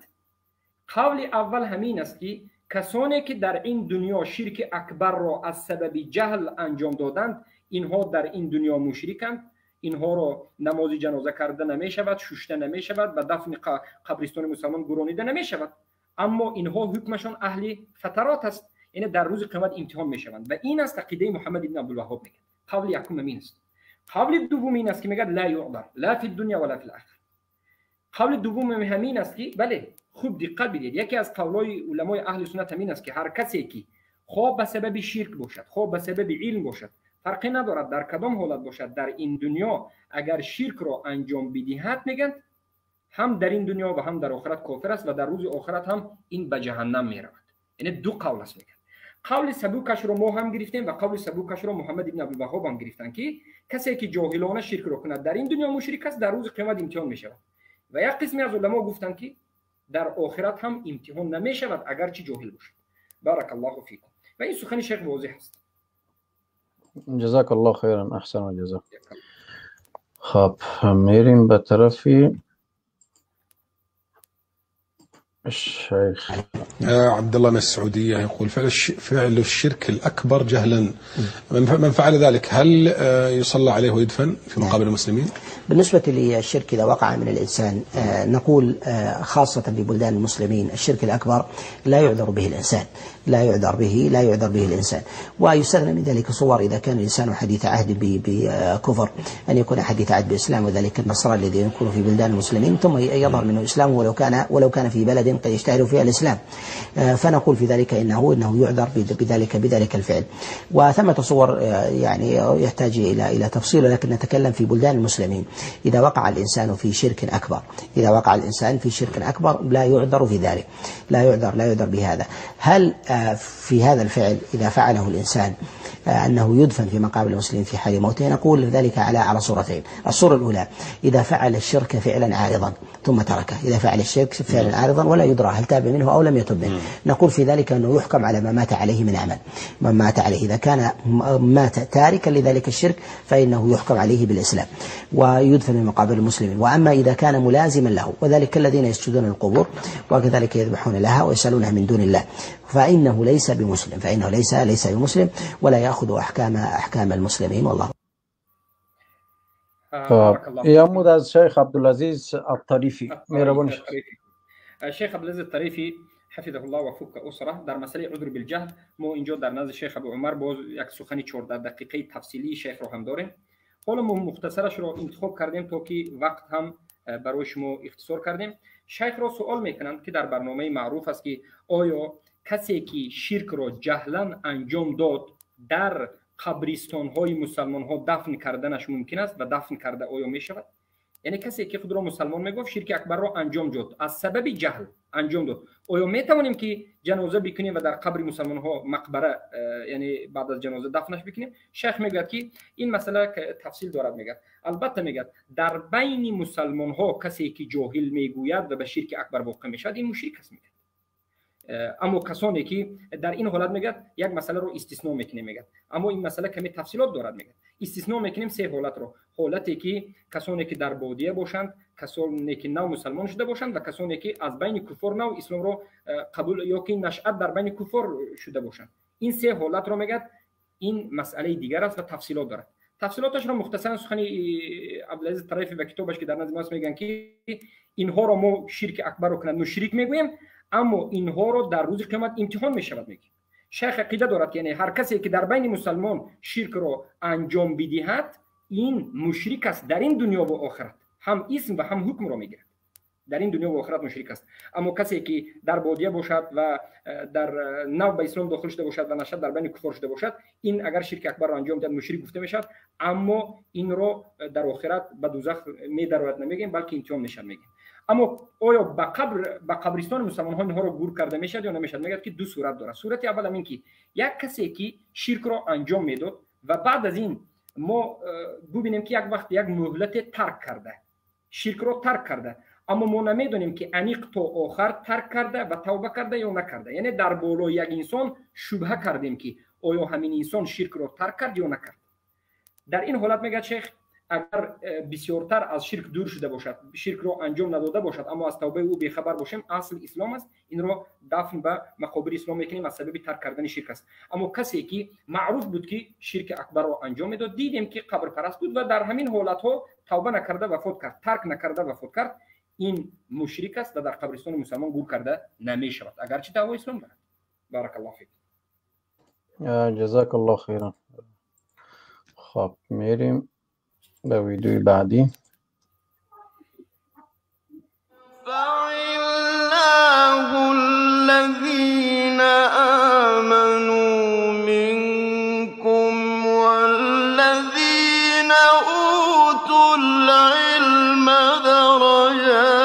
A: قول اول همین است که کسانی که در این دنیا شرک اکبر را از سبب جهل انجام دادند اینها در این دنیا مشرکند، اینها را نماز جنازه کرده نمی شود، ششته نمی شود، به دفن قبرستان مسلمان گرانیده نمی شود، اما اینها حکمشان اهل فترات است، یعنی در روز قیامت امتحان می شوند. و این است عقیده محمد بن عبدالوهاب میگه. قول یکم همین است. قول دوم این است که میگه لا یعذر لا فی الدنیا ولا فی الاخره. قول دوم همین است که بله، خوب دقت بدید، یکی از قولای علمای اهل سنت همین است که هر کسی که خواه به سبب شرک باشد، خواه به سبب علم باشد، فرقی ندارد در کدام حالت باشد، در این دنیا اگر شرک را انجام بدهد میگن هم در این دنیا و هم در آخرت کافر است و در روز آخرت هم این به جهنم میرود. یعنی دو قول است میگن. قول سبوکش رو ما هم گرفتیم و قول سبوکش رو محمد ابن عبدالوهاب هم گرفتن که کسی که جاهلانه شرک رو کند در این دنیا مشرک است، در روز قیامت امتحان می شود. و یک قسمی از علما گفتن که در آخرت هم امتحان نمی شود اگرچه جاهل باشد. بارک الله فیکم. و این سخن شیخ واضح است.
B: جزاک الله خیرا، احسن الجزا. خب میریم به طرفی الشيخ
M: عبد الله من السعودية يقول فعل الشرك الأكبر جهلا، من فعل ذلك هل يصلى عليه ويدفن في مقابر المسلمين؟
N: بالنسبة للشرك إذا وقع من الإنسان نقول خاصة في بلدان المسلمين الشرك الأكبر لا يعذر به الإنسان، لا يعذر به الإنسان. ويستثنى من ذلك صور إذا كان الإنسان حديث عهد بكفر، أن يكون حديث عهد بإسلام، وذلك النصراني الذي يكون في بلدان المسلمين ثم يظهر منه الإسلام ولو كان في بلد قد يشتهر فيها الإسلام، فنقول في ذلك إنه يعذر بذلك الفعل. وثمة صور يعني يحتاج إلى تفصيل، لكن نتكلم في بلدان المسلمين إذا وقع الإنسان في شرك أكبر لا يعذر في ذلك، لا يعذر بهذا. هل في هذا الفعل إذا فعله الإنسان أنه يدفن في مقابر المسلمين في حال موته؟ نقول ذلك على صورتين. الصورة الأولى إذا فعل الشرك فعلا عارضا ثم تركه، إذا فعل الشرك فعلا عارضا ولا يدرى هل تاب منه أو لم يتب منه، نقول في ذلك أنه يحكم على ما مات عليه من عمل، من مات عليه. إذا كان مات تاركا لذلك الشرك فإنه يحكم عليه بالإسلام ويدفن في مقابر المسلمين. وأما إذا كان ملازما له، وذلك الذين يسجدون القبور وكذلك يذبحون لها ويسألونها من دون الله، فإنه ليس بمسلم ولا يأخذ أحكام المسلمين. والله.
B: يمود از شیخ عبدالعزیز الطریفی. مهربان
A: شیخ عبدالعزیز الطریفی حفظه الله و فک اسره در مسئله عذر بالجهل ما اینجا در نزد شیخ ابو عمر باز یک سخنی 14 دقیقه تفصیلی شیخ رو هم داریم. حالا ما مختصرش رو انتخاب کردیم تا که وقت هم برای شما اختصار کردیم. شیخ را سوال میکنند که در برنامه معروف است که آیا کسی که شرک را جهلا انجام داد در قبرستان های مسلمان ها دفن کردنش ممکن است و دفن کرده آیا می شود؟ یعنی کسی که خود را مسلمان میگفت شرک اکبر را انجام داد، از سبب جهل انجام داد، آیا می توانیم که جنازه بکنیم و در قبر مسلمان ها مقبره یعنی بعد از جنازه دفنش بکنیم؟ شیخ میگه که این مسئله که تفصیل دارد. میگه البته میگه در بین مسلمان ها کسی که جاهل میگوید و به شرک اکبر واقع میشد این مشرک است. میگه اما کسانی که در این حالت میگه یک مسئله رو استثناء میکنیم. میگه اما این مسئله کمی تفصیلات دارد. میگه استثناء میکنیم سه حالت رو. حالتی که کسانی که در بادیه باشند، کسانی که نو مسلمان شده باشند و کسانی که از بین کفار نو اسلام رو قبول یا که نشأت در بین کفار شده باشند. این سه حالت رو میگه این مسئله دیگر است و تفصیلات دارد. تفصیلاتش رو مختصرا سخنی عبدالعزیز طریفی و کتابش که در نزد ما میگن که اینها رو ما شرک اکبر رو کنند مشرک میگوییم، اما اینها رو در روز قیامت امتحان می شود. میگه شیخ عقیده دارد یعنی هر کسی که در بین مسلمان شرک رو انجام بدهد این مشرک است در این دنیا و آخرت، هم اسم و هم حکم رو میگیرد. در این دنیا و آخرت مشرک است. اما کسی که در بادیه باشد و در نو به اسلام داخل شده باشد و نشد در بین کفار شده باشد، این اگر شرک اکبر را انجام داد مشرک گفته میشد، اما این رو در آخرت به دوزخ می‌درد نمیگیم بلکه امتحان میشد. میگیم اما آیا به قبرستان مسلمان ها اینها رو گور کرده میشد یا نمیشد؟ میگه که دو صورت داره. صورت اول این که یک کسی که شرک را انجام میداد و بعد از این ما ببینیم که یک وقت یک مهلت ترک کرده، شرک را ترک کرده، اما ما نمیدونیم که انیق تا آخر ترک کرده و توبه کرده یا نکرده. یعنی در بالای یک انسان شبهه کردیم که آیا همین انسان شرک را ترک کرد یا نکرد. در این حالت میگه شیخ اگر بسیارتر از شرک دور شده باشد، شرک را انجام نداده باشد، اما از توبه او بیخبر باشیم، اصل اسلام است، این را دفن به مقابر اسلام میکنیم، از سبب ترک کردن شرک است. اما کسی که معروف بود که شرک اکبر را انجام میداد، دیدیم که قبر پرست بود و در همین حالت ها توبه نکرده وفات کرد، ترک نکرده وفات کرد، این مشرک است و در قبرستان مسلمان گور کرده نمی شود اگرچه دعوی اسلام دارد. بارک الله فیک.
B: جزاک الله خیرا. خب میریم به ویدیوی بعدی.
O: فَعِلَّهُ الَّذِينَ آمَنُوا مِنكُمْ وَالَّذِينَ أُوتُوا الْعِلْمَ دَرَجَاتٍ.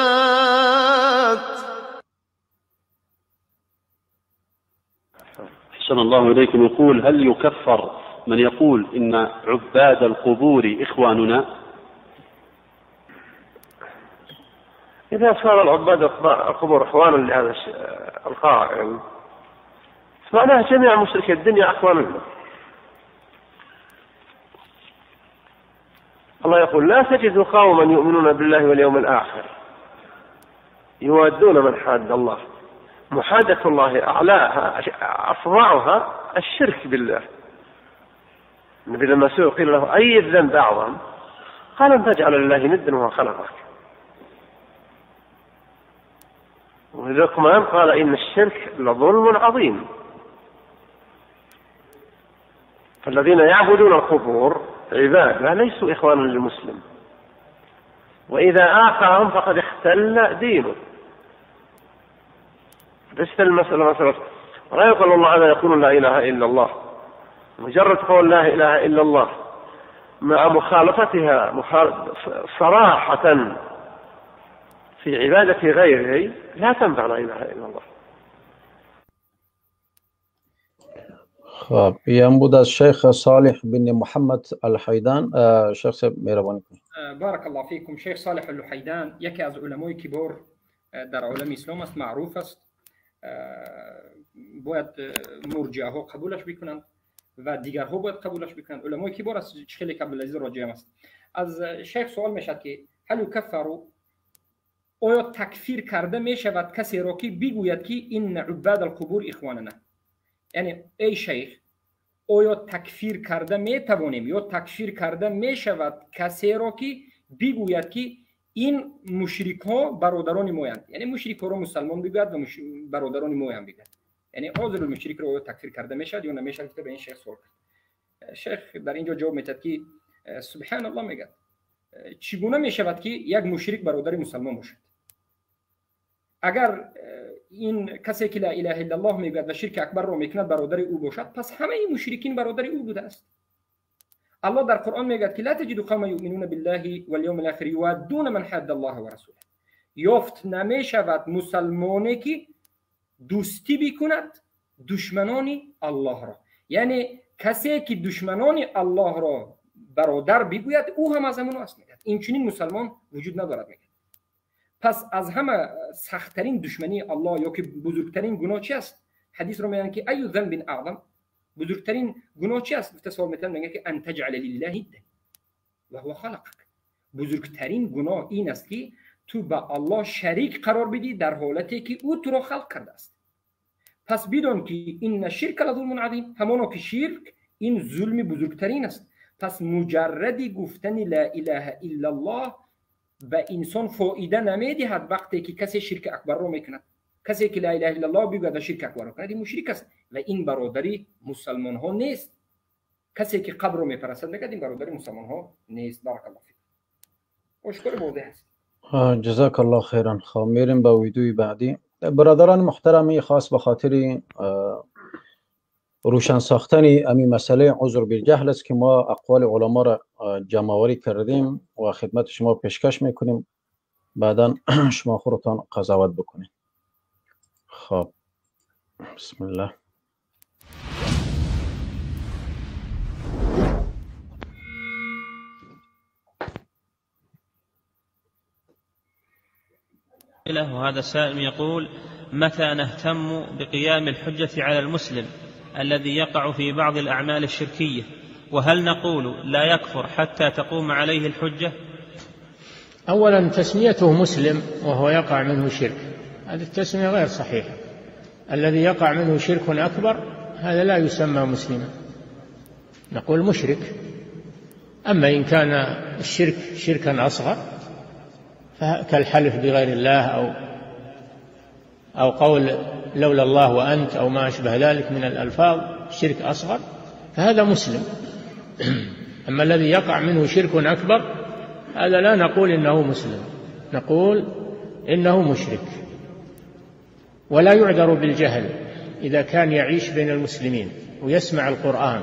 P: أحسن الله إليكم يقول: هل يكفر من يقول إن عباد القبور إخواننا؟
Q: إذا صار العباد القبور إخوانا لهذا القائل فمعناه جميع مشركي الدنيا إخواننا. الله يقول: لا تجد قوما يؤمنون بالله واليوم الآخر يوادون من حاد الله. محادة الله أعلاها أفظعها الشرك بالله. النبي لما سئل قيل له: أي الذنب أعظم؟ قال: أن تجعل لله ندا وهو خلقك. ولقمان قال: إن الشرك لظلم عظيم. فالذين يعبدون القبور عبادة ليسوا إخوانا للمسلم، وإذا آخاهم فقد اختل دينه. ليست المسألة مسألة لا يقول الله هذا يقول لا إله إلا الله، مجرد قول لا إله إلا الله مع مخالفتها صراحة في عبادة غيره لا تنفع لا إله إلا الله.
B: خب این بود از شیخ صالح بن محمد الحیدان. شیخ صاحب مهربانی کنید.
A: بارك الله فيكم. شیخ صالح الحیدان یکی از علمای کبار در عالم اسلام است، معروف است. باید مرجعه ها قبولش بکنند و دیگرها باید قبولش بکنند. علمای کبار است، خیلی عبدالعزیز راجعی است. از شیخ سوال میشد که هل یکفر، آیا تکفیر کرده می شود کسی را که بگوید که این عباد القبور اخواننا؟ یعنی ای شیخ، آیا تکفیر کرده می توانیم یا تکفیر کرده می شود کسی را که بگوید که این مشرک ها برادران مایند؟ یعنی مشرک ها را مسلمان بگوید و برادران مایند بگوید. یعنی عذر المشرک را آیا تکفیر کرده می شود یا نمی شود؟ به این شیخ سوال کرد. شیخ در اینجا جواب میداد که سبحان الله میگه چگونه می شود که یک مشرک برادر مسلمان باشد؟ اگر این کسی که لا اله الا الله میگوید و شرک اکبر را میکند برادر او باشد، پس همه این مشرکین برادر او بوده است. الله در قرآن میگه که لا تجد قوما یؤمنون بالله والیوم الاخر یوادون من حاد الله و رسوله. یافت نمی شود مسلمانی که دوستی بکند دشمنان الله را. یعنی کسی که دشمنان الله را برادر بگوید او هم از همون است. میگه این چنین مسلمان وجود ندارد. میگه پس از همه سخت‌ترین دشمنی الله یا که بزرگترین گناه چی است؟ حدیث رو میگن که ای ذنب اعظم، بزرگترین گناه چی است؟ تصور میتونن میگن که ان تجعل لله ندا و هو خلقك. بزرگترین گناه این است که تو به الله شریک قرار بدی در حالتی که او تو را خلق کرده است. پس بدون که این الشرک لظلم عظیم، همانا که شرک این ظلم بزرگترین است. پس مجرد گفتن لا اله الا الله به انسان فایده نمیدهد وقتی که کسی شرک اکبر رو میکند. کسی که لا اله الا الله بگوید شرک اکبر رو کند این مشرک است و این برادری مسلمان ها نیست. کسی که قبر رو میپرستد میگه این برادری مسلمان ها نیست. بارک الله فیک. مشکل بوده است.
B: جزاک الله خیرا. خب میریم به ویدیوی بعدی. برادران محترمی، خاص به خاطر روشن ساختن امی مسئله عذر بالجهل است که ما اقوال علما را جمع‌آوری کردیم و خدمت شما پیشکش میکنیم، بعدا شما خودتان قضاوت بکنید. خب بسم الله.
R: وهذا السائل يقول: متى نهتم بقيام الحجة على المسلم الذي يقع في بعض الأعمال الشركية، وهل نقول لا يكفر حتى تقوم عليه الحجة؟
S: أولا تسميته مسلم وهو يقع منه شرك، هذه التسمية غير صحيحة. الذي يقع منه شرك أكبر هذا لا يسمى مسلما، نقول مشرك. أما إن كان الشرك شركا أصغر كالحلف بغير الله أو قول لولا الله وأنت أو ما أشبه ذلك من الألفاظ، شرك أصغر، فهذا مسلم. أما الذي يقع منه شرك أكبر هذا لا نقول إنه مسلم، نقول إنه مشرك. ولا يعذر بالجهل إذا كان يعيش بين المسلمين ويسمع القرآن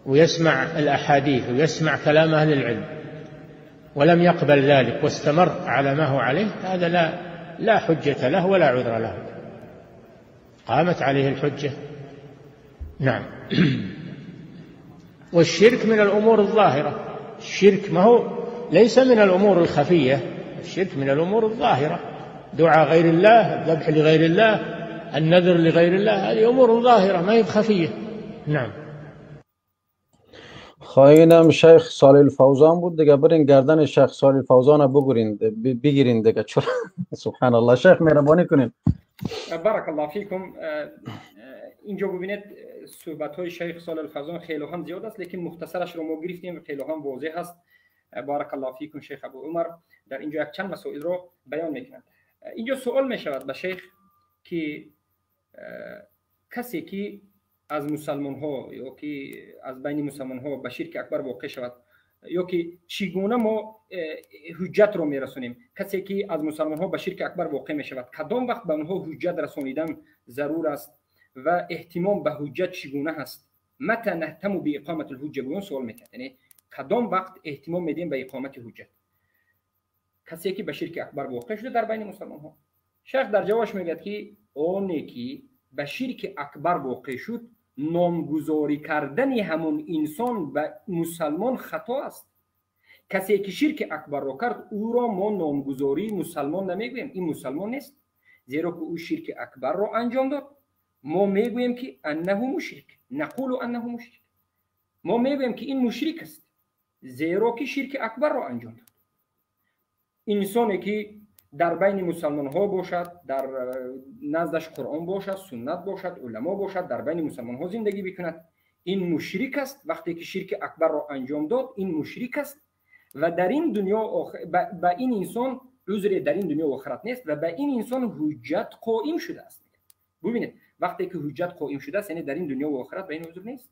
S: ويسمع الأحاديث ويسمع كلام أهل العلم ولم يقبل ذلك واستمر على ما هو عليه، هذا لا حجة له ولا عذر له. قامت عليه الحجة نعم. والشرك من الأمور الظاهرة، الشرك ما هو ليس من الأمور الخفية، الشرك من الأمور الظاهرة، دعاء غير الله، الذبح لغير الله، النذر لغير الله، هذه أمور ظاهرة ما هي خفية. نعم.
B: خواهینم شیخ صالح الفوزان بود دیگه، برین گردن شیخ صالح الفوزان بگیرین دیگه. سبحان الله. شیخ مهربانی کنین.
A: بارک الله فیکم. اینجا ببینید صحبت های شیخ صالح الفوزان خیلی هم زیاد است، لیکن مختصرش رو ما گرفتیم و خیلی هم واضح است. بارک الله فیکم شیخ ابو عمر در اینجا یک چند مسائل رو بیان میکنند. اینجا سوال می شود به شیخ که کسی که از مسلمان ها یا که از بین مسلمان ها به شرک اکبر واقع شود، یا که چگونه ما حجت رو میرسونیم، کسی که از مسلمان ها به شرک اکبر واقع می شود کدام وقت به اونها حجت رسانیدن ضرور است و اهتمام به حجت چگونه هست؟ متى نهتم به اقامت الحجه؟ بون سوال میکنه، یعنی کدام وقت اهتمام میدیم به اقامت حجت کسی که به شرک اکبر واقع شده در بین مسلمان ها؟ شیخ در جوابش میگه که اونی که به شرک اکبر واقع شد نامگذاری کردن همون انسان به مسلمان خطا است. کسی که شرک اکبر را کرد او را ما نامگذاری مسلمان نمیگوییم، این مسلمان نیست، زیرا که او شرک اکبر را انجام داد. ما میگوییم که انه مشرک، نقول انه مشرک، ما میگوییم که این مشرک است زیرا که شرک اکبر را انجام داد. انسانی که در بین مسلمان ها باشد، در نزدش قرآن باشد، سنت باشد، علما باشد، در بین مسلمان ها زندگی بکند، این مشرک است. وقتی که شرک اکبر را انجام داد این مشرک است و در این دنیا به این انسان عذر در این دنیا و آخرت نیست و به این انسان حجت قائم شده است. ببینید وقتی که حجت قائم شده است یعنی در این دنیا و آخرت به این عذر نیست.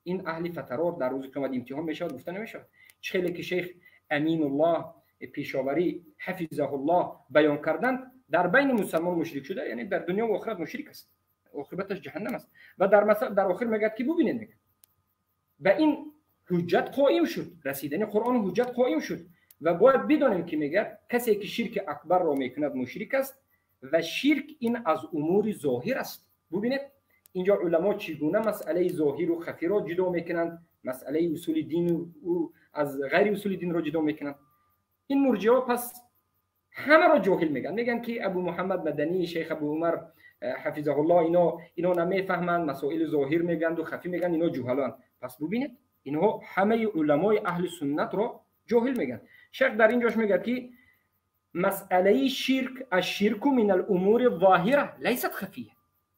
A: این اهل فترات در روز قیامت امتحان میشود، گفته نمیشود. خیلی که شیخ امین الله پیشاوری حفظه الله بیان کردند در بین مسلمان مشرک شده، یعنی در دنیا و آخرت مشرک است، عاقبتش جهنم است. و در آخر میگه که ببینید به این حجت قائم شد، رسیدن قرآن حجت قائم شد و باید بدانیم که میگه کسی که شرک اکبر را میکند مشرک است و شرک این از امور ظاهر است. ببینید اینجا علما چگونه مسئله ظاهر و خفی را جدا میکنند، مسئله اصول دین و از غیر اصول دین را جدا میکنند. این مرجئه پس همه را جاهل میگن که ابو محمد مدنی، شیخ ابو عمر حفظه الله اینا نمیفهمند، مسائل ظاهر میگن و خفی میگن، اینا جهلان. پس ببینید اینها همه علمای اهل سنت را جاهل میگن. شیخ در اینجاش میگه که مسئله شرک الشرک من الامور الظاهره لیست خفیه.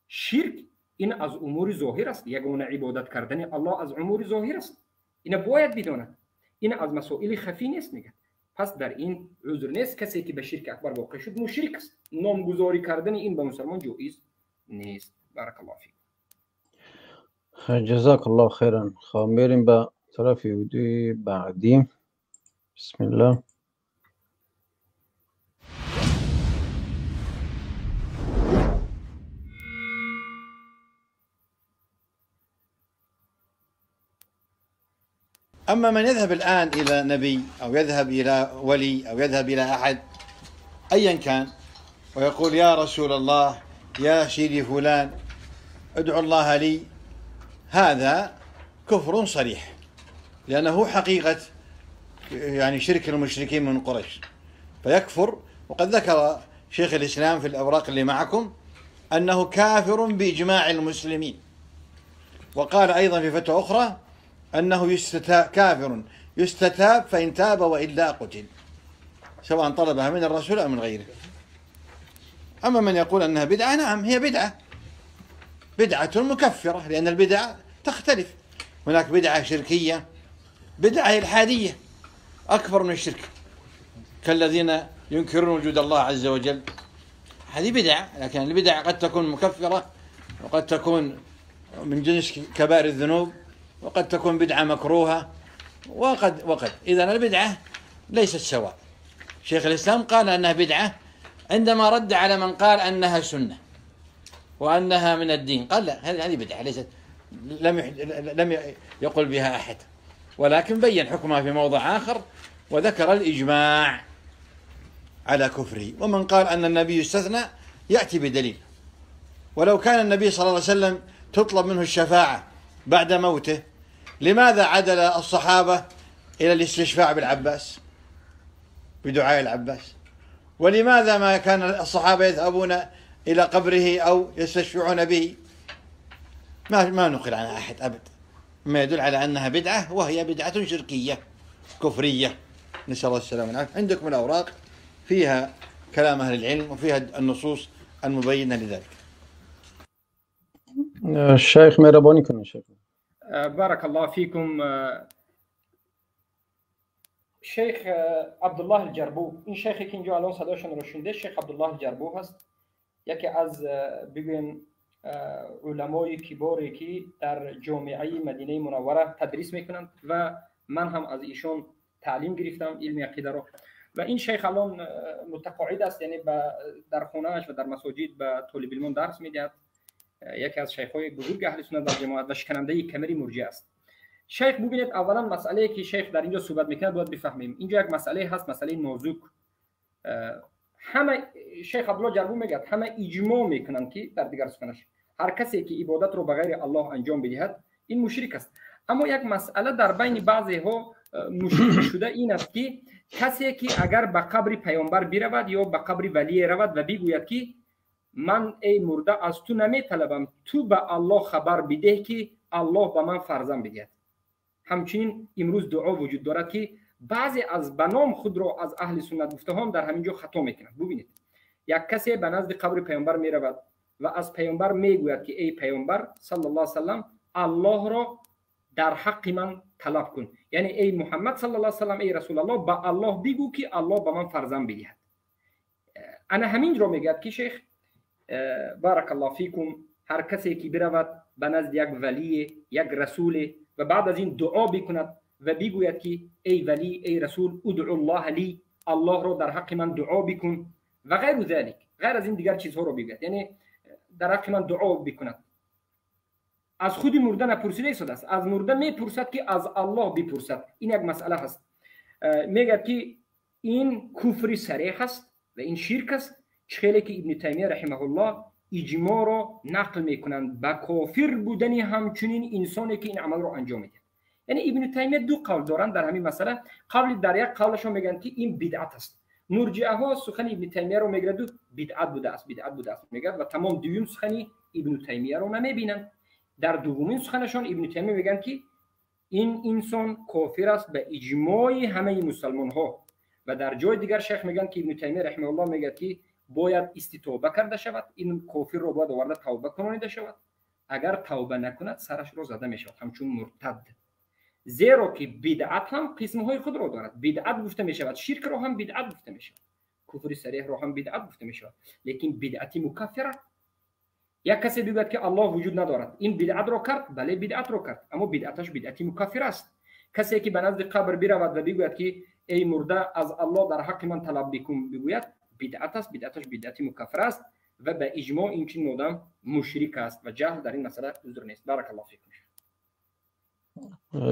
A: شرک این از امور ظاهر است، یگانه عبادت کردن الله از امور ظاهر است، اینا باید بدونن، این از مسائل خفی نیست. میگن پس در این عذر نیست، کسی که به شرک اکبر واقع شد مشرک است، نامگذاری کردن این به مسلمان جایز نیست. بارک الله فیک.
B: جزاک الله خیرا. خب میریم به طرف ویدیو بعدی. بسم الله.
T: أما من يذهب الآن إلى نبي أو يذهب إلى ولي أو يذهب إلى أحد أيا كان ويقول يا رسول الله يا سيدي فلان ادعو الله لي، هذا كفر صريح، لأنه حقيقة يعني شرك المشركين من قريش فيكفر. وقد ذكر شيخ الإسلام في الأوراق اللي معكم أنه كافر بإجماع المسلمين، وقال أيضا في فتوى أخرى أنه كافر يستتاب فإن تاب وإلا قتل، سواء طلبها من الرسول أو من غيره. أما من يقول أنها بدعة، نعم هي بدعة مكفرة، لأن البدع تختلف، هناك بدعة شركية، بدعة إلحادية أكبر من الشرك، كالذين ينكرون وجود الله عز وجل، هذه بدعة. لكن البدع قد تكون مكفرة وقد تكون من جنس كبائر الذنوب وقد تكون بدعة مكروهة وقد إذن البدعة ليست سواء. شيخ الإسلام قال أنها بدعة عندما رد على من قال أنها سنة وأنها من الدين، قال لا هذه بدعة ليست، لم يقل بها أحد، ولكن بين حكمها في موضع آخر وذكر الإجماع على كفره. ومن قال أن النبي استثنى يأتي بدليل، ولو كان النبي صلى الله عليه وسلم تطلب منه الشفاعة بعد موته، لماذا عدل الصحابة إلى الاستشفاع بالعباس بدعاء العباس؟ ولماذا ما كان الصحابة يذهبون إلى قبره أو يستشفعون به؟ ما نقل عنها أحد أبدا، ما يدل على أنها بدعة، وهي بدعة شركية كفرية، نسأل الله السلامة والعافية. عندكم الأوراق فيها كلام أهل العلم وفيها النصوص المبينة لذلك.
B: الشيخ مهربانی کنید. شیخ
A: بارك الله فيكم. شیخ عبدالله الجربو، این شیخی که اینجا الان صداشون رو شنیده شیخ عبدالله الجربو هست، یکی از بگویم علمای کباری که در جامعه مدینه منوره تدریس میکنند و من هم از ایشون تعلیم گرفتم علم عقیده رو. و این شیخ الان متقاعد است، یعنی در خونه‌اش و در مساجد به طالب علم درس میدهد. یکی از شیخ‌های بزرگ اهل سنت در جماعت و شکننده کمر مرجئه است. شیخ ببینید، اولا مسئله که شیخ در اینجا صحبت میکنه باید بفهمیم اینجا یک مسئله هست، مسئله نازک. همه شیخ عبدالله جربو میگه همه اجماع میکنن که در دیگر سخنش هر کسی که عبادت رو به غیر الله انجام بدهد این مشرک است. اما یک مسئله در بین بعضی ها مشکل شده این است که کسی که اگر به قبر پیامبر برود یا به قبر ولی رود و بگوید که من ای مرده از تو نمی طلبم، تو به الله خبر بده که الله به من فرزند بدهد. همچنین امروز دعا وجود دارد که بعضی از بنام خود را از اهل سنت گفته هم در همینجا خطا میکنند. ببینید، یک کسی به نزد قبر پیامبر می رود و از پیامبر میگوید که ای پیامبر صلی الله علیه و سلم الله را در حق من طلب کن، یعنی ای محمد صلی الله علیه و سلم ای رسول الله به الله بگو که الله به من فرزند بدهد. انا همین را میگه که شیخ بارک الله فیکم هر کسی که برود به نزد یک ولی یک رسول و بعد از این دعا بکند و بگوید که ای ولی ای رسول ادعو الله لی، الله را در حق من دعا بکن و غیر ذلك، غیر از این دیگر چیزها رو بگوید، یعنی در حق من دعا بکند. از خود مرده نپرسیده ایستاد است، از مرده میپرسد که از الله بپرسد. این یک مسئله هست. میگه که این کفر صریح است و این شرک است، خیلی که ابن تیمیه رحمه الله اجماع را نقل میکنند به کافر بودن همچنین انسانی که این عمل را انجام میده. یعنی ابن تیمیه دو قول دارند در همین مسئله. قبل در یک قولشون میگن که این بدعت است. مرجئه ها سخن ابن تیمیه رو میگردند بدعت بوده است، بدعت بوده است میگن و تمام دوم سخن ابن تیمیه رو نمیبینن. در دومین سخنشان ابن تیمیه میگن که این انسان کافر است به اجماع همه مسلمان ها. و در جای دیگر شیخ میگن که ابن تیمیه رحمه الله میگه که باید استتوبه کرده شود، این کافر رو باید آورده توبه کنانیده شود، اگر توبه نکند سرش رو زده میشود همچون مرتد. زیرا که بدعت هم قسمهای خود رو دارد، بدعت گفته میشود، شرک رو هم بدعت گفته میشود، کفر صریح رو هم بدعت گفته میشود. لیکن بدعتی مکفره، یک کسی بگوید که الله وجود ندارد، این بدعت رو کرد، بله بدعت رو کرد، اما بدعتش بدعتی مکفر است. کسی که به نزد قبر برود و بگوید که ای مرده از الله در حق من طلب بکن بگوید، بدعت است، بدعتش بدعتی مکفر است و به اجماع این چنین آدم مشرک است و جهل در این مسئله عذر نیست. بارک الله فیکم.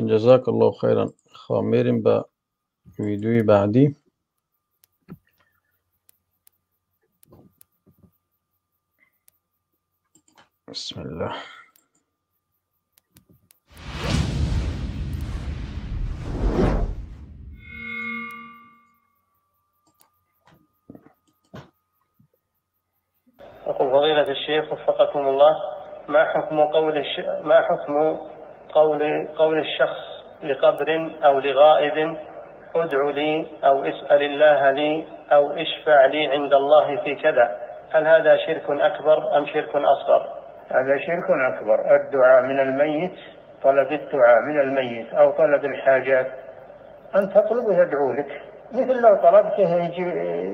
B: جزاک الله خیرا. خب میریم به ویدیوی بعدی. بسم الله.
U: يقول فضيلة الشيخ وفقكم الله، ما حكم قول الشخص لقبر أو لغائب ادع لي أو اسأل الله لي أو اشفع لي عند الله في كذا؟ هل هذا شرك أكبر أم شرك أصغر؟
V: هذا شرك أكبر. الدعاء من الميت، طلب الدعاء من الميت أو طلب الحاجات، أن تطلب يدعو لك، مثل لو طلبته يجي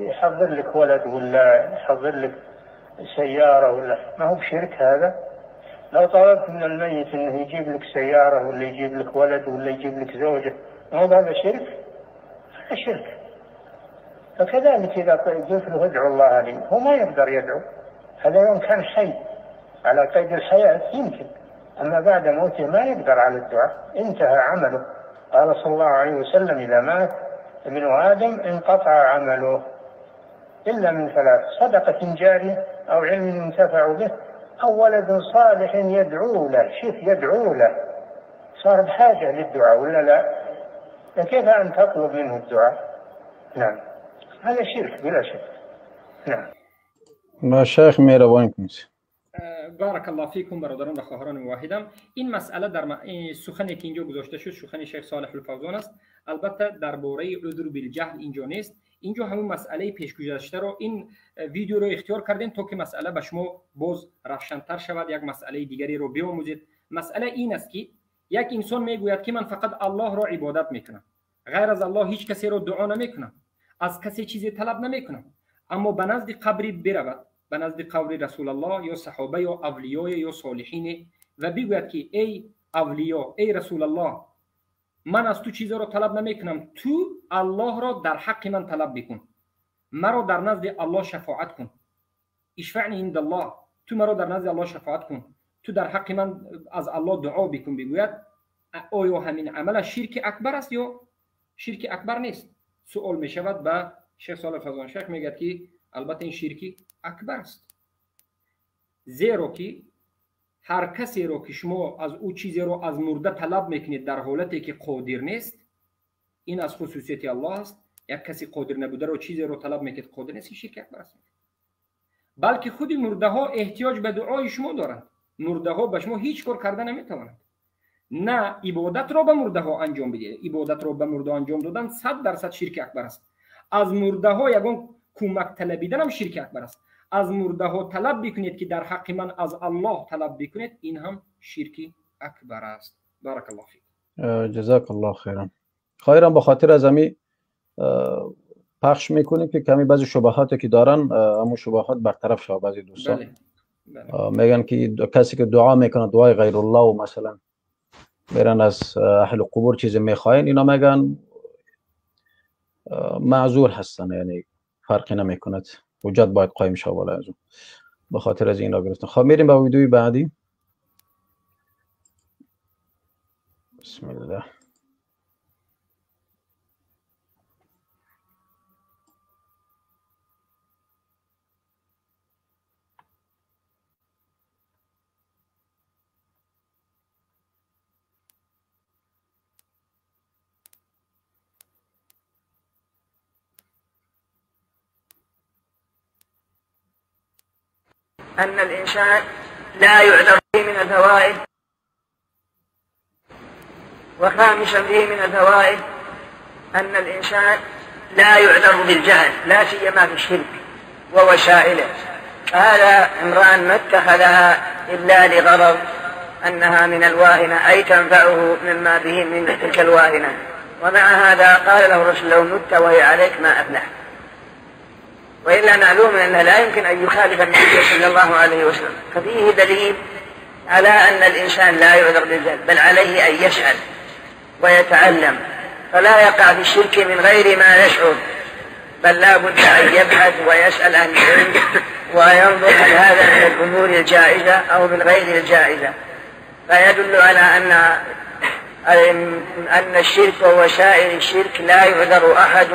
V: يحضر لك ولد ولا يحضر لك سيارة ولا، ما هو بشرك هذا؟ لو طلبت من الميت انه يجيب لك سيارة ولا يجيب لك ولد ولا يجيب لك زوجة، ما هو هذا شرك؟ هذا شرك. فكذلك إذا قلت له ادعو الله لي، هو ما يقدر يدعو، هذا يوم كان حي على قيد الحياة يمكن، أما بعد موته ما يقدر على الدعاء، انتهى عمله. قال صلى الله عليه وسلم إذا مات ابن آدم انقطع عمله إلا من ثلاث: صدقة جارية أو علم ينتفع به أو ولد صالح يدعو له، شوف يدعو له، صار بحاجة للدعاء ولا لا؟ فكيف أن تطلب منه الدعاء؟ نعم، هذا شرك بلا شك. نعم.
B: ما شیخ مهربانی کنید.
A: بارک الله فیکم برادران و خواهران واحدم. این مسئله در این سخنی که اینجا گذاشته شد سخن شیخ صالح الفوزان است. البته درباره عذر بالجهل اینجا نیست. اینجا همون مسئله پیش گذشته رو این ویدیو رو اختیار کردیم تا که مسئله به شما باز روشن‌تر شود، یک مسئله دیگری رو بیاموزید. مسئله این است که یک انسان میگوید که من فقط الله را عبادت میکنم، غیر از الله هیچ کسی رو دعا نمیکنم، از کسی چیزی طلب نمیکنم، اما به نزد قبری برود، به نزد قبر رسول الله یا صحابه یا اولیاء یا صالحین و بگوید که ای اولیا، ای رسول الله، من از تو چیزا رو طلب نمیکنم، تو الله را در حق من طلب بکن، مرا در نزد الله شفاعت کن، اشفعنی عند الله، تو مرا در نزد الله شفاعت کن، تو در حق من از الله دعا بکن. بگوید آیا همین عمل شرک اکبر است یا شرک اکبر نیست؟ سوال می شود. به شیخ صالح الفوزان شیخ میگه که البته این شرک اکبر است، زیرا که هر کسی رو که شما از او چیزی رو از مرده طلب میکنید در حالتی که قادر نیست، این از خصوصیت الله است. یک کسی قادر نبوده رو چیزی رو طلب میکنید قادر نیست، شرک اکبر است. بلکه خود مرده ها احتیاج به دعای شما دارند. مرده ها به شما هیچ کار کرده نمیتوانند. نه عبادت را به مرده ها انجام بدید. عبادت را به مرده انجام دادن 100% شرک اکبر است. از مرده ها یگان کمک طلبیدن هم شرک اکبر است. از مرده ها طلب بکنید که در حق من از الله طلب بکنید، این هم شرک اکبر است. بارک الله فیک.
B: جزاک الله خیرا. خیرا به خاطر از امی پخش میکنیم که کمی بعضی شبهاتی که دارن همون شبهات برطرف شود. بعضی دوستان میگن که کسی که دعا میکنه دعای غیر الله و مثلا میرن از اهل قبور چیز میخواین، اینا میگن معذور هستن، یعنی فرقی نمیکند، حجت باید قایم شود بالا از اون. به خاطر از این را گرفتن. خب میریم به ویدیوی بعدی. بسم الله.
C: أن الإنسان لا يعذر فيه من الفوائد. وخامسا فيه من الفوائد أن الإنسان لا يعذر بالجهل، لا سيما في الشرك ووسائله. هذا امرأ ما اتخذها إلا لغرض أنها من الواهنة، أي تنفعه مما به من تلك الواهنة، ومع هذا قال له الرسول لو مت وهي عليك ما أفلح. وإلا معلوم أنه لا يمكن أن يخالف النبي صلى الله عليه وسلم. ففيه دليل على أن الإنسان لا يعذر بالجهل، بل عليه أن يسأل ويتعلم، فلا يقع في الشرك من غير ما يشعر، بل لا بد أن يبحث ويسأل عن العلم وينظر هل هذا من الأمور الجائزة أو من غير الجائزة. فيدل على أن الشرك ووسائل الشرك لا يعذر أحد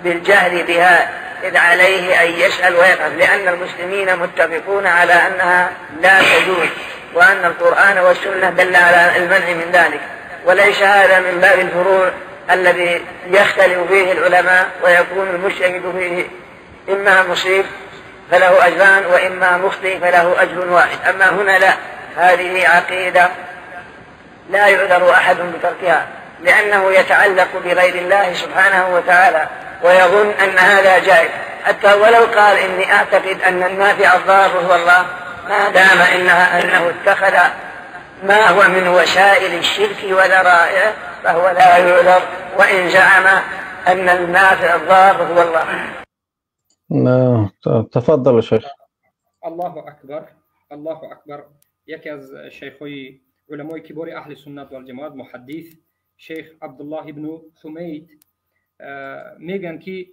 C: بالجهل بها، إذ عليه أن يسأل ويبحث، لأن المسلمين متفقون على أنها لا تجوز، وأن القرآن والسنة دل على المنع من ذلك. وليس هذا من باب الفروع الذي يختلف فيه العلماء ويكون المجتهد فيه إما مصيب فله أجران وإما مخطئ فله أجر واحد. أما هنا لا، هذه عقيدة لا يعذر أحد بتركها، لأنه يتعلق بغير الله سبحانه وتعالى ويظن أن هذا جائز، حتى ولو قال إني أعتقد أن النافع الضار هو الله، ما دام أنه اتخذ ما هو من وسائل الشرك وذرائعه فهو لا يعذر، وإن زعم أن النافع الضار هو الله.
B: تفضل شيخ.
A: الله أكبر، الله أكبر. یکی از شیخ‌های علمای کبار اهل سنت و الجماعت محدث شیخ عبدالله ابن حمید میگن که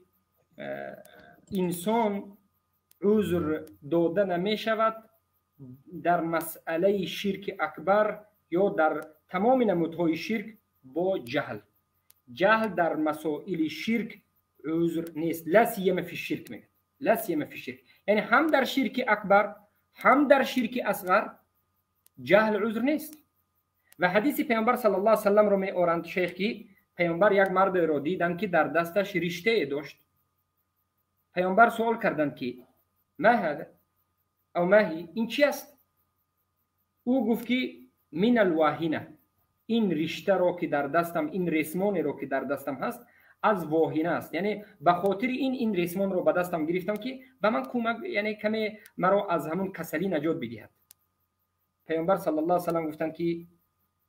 A: انسان عذر داده نمی شود در مسئله شرک اکبر یا در تمام نمودهای شرک با جهل. جهل در مسائل شرک عذر نیست، لا سیما فی الشرک میگن، لا سیما فی الشرک، یعنی هم در شرک اکبر هم در شرک اصغر جهل عذر نیست. و حدیث پیامبر صلی الله علیه و سلم رو می آورند شیخ که پیامبر یک مرد رو دیدن که در دستش رشته داشت. پیامبر سوال کردند که ما هذا او ما هی، این چی است؟ او گفت که من الواهینه، این رشته رو که در دستم، این ریسمان رو که در دستم هست از واهینه است، یعنی به خاطر این ریسمان رو به دستم گرفتم که به من کمک، یعنی کمی مرا از همون کسلی نجات بدهد. پیامبر صلی الله علیه و سلم گفتند که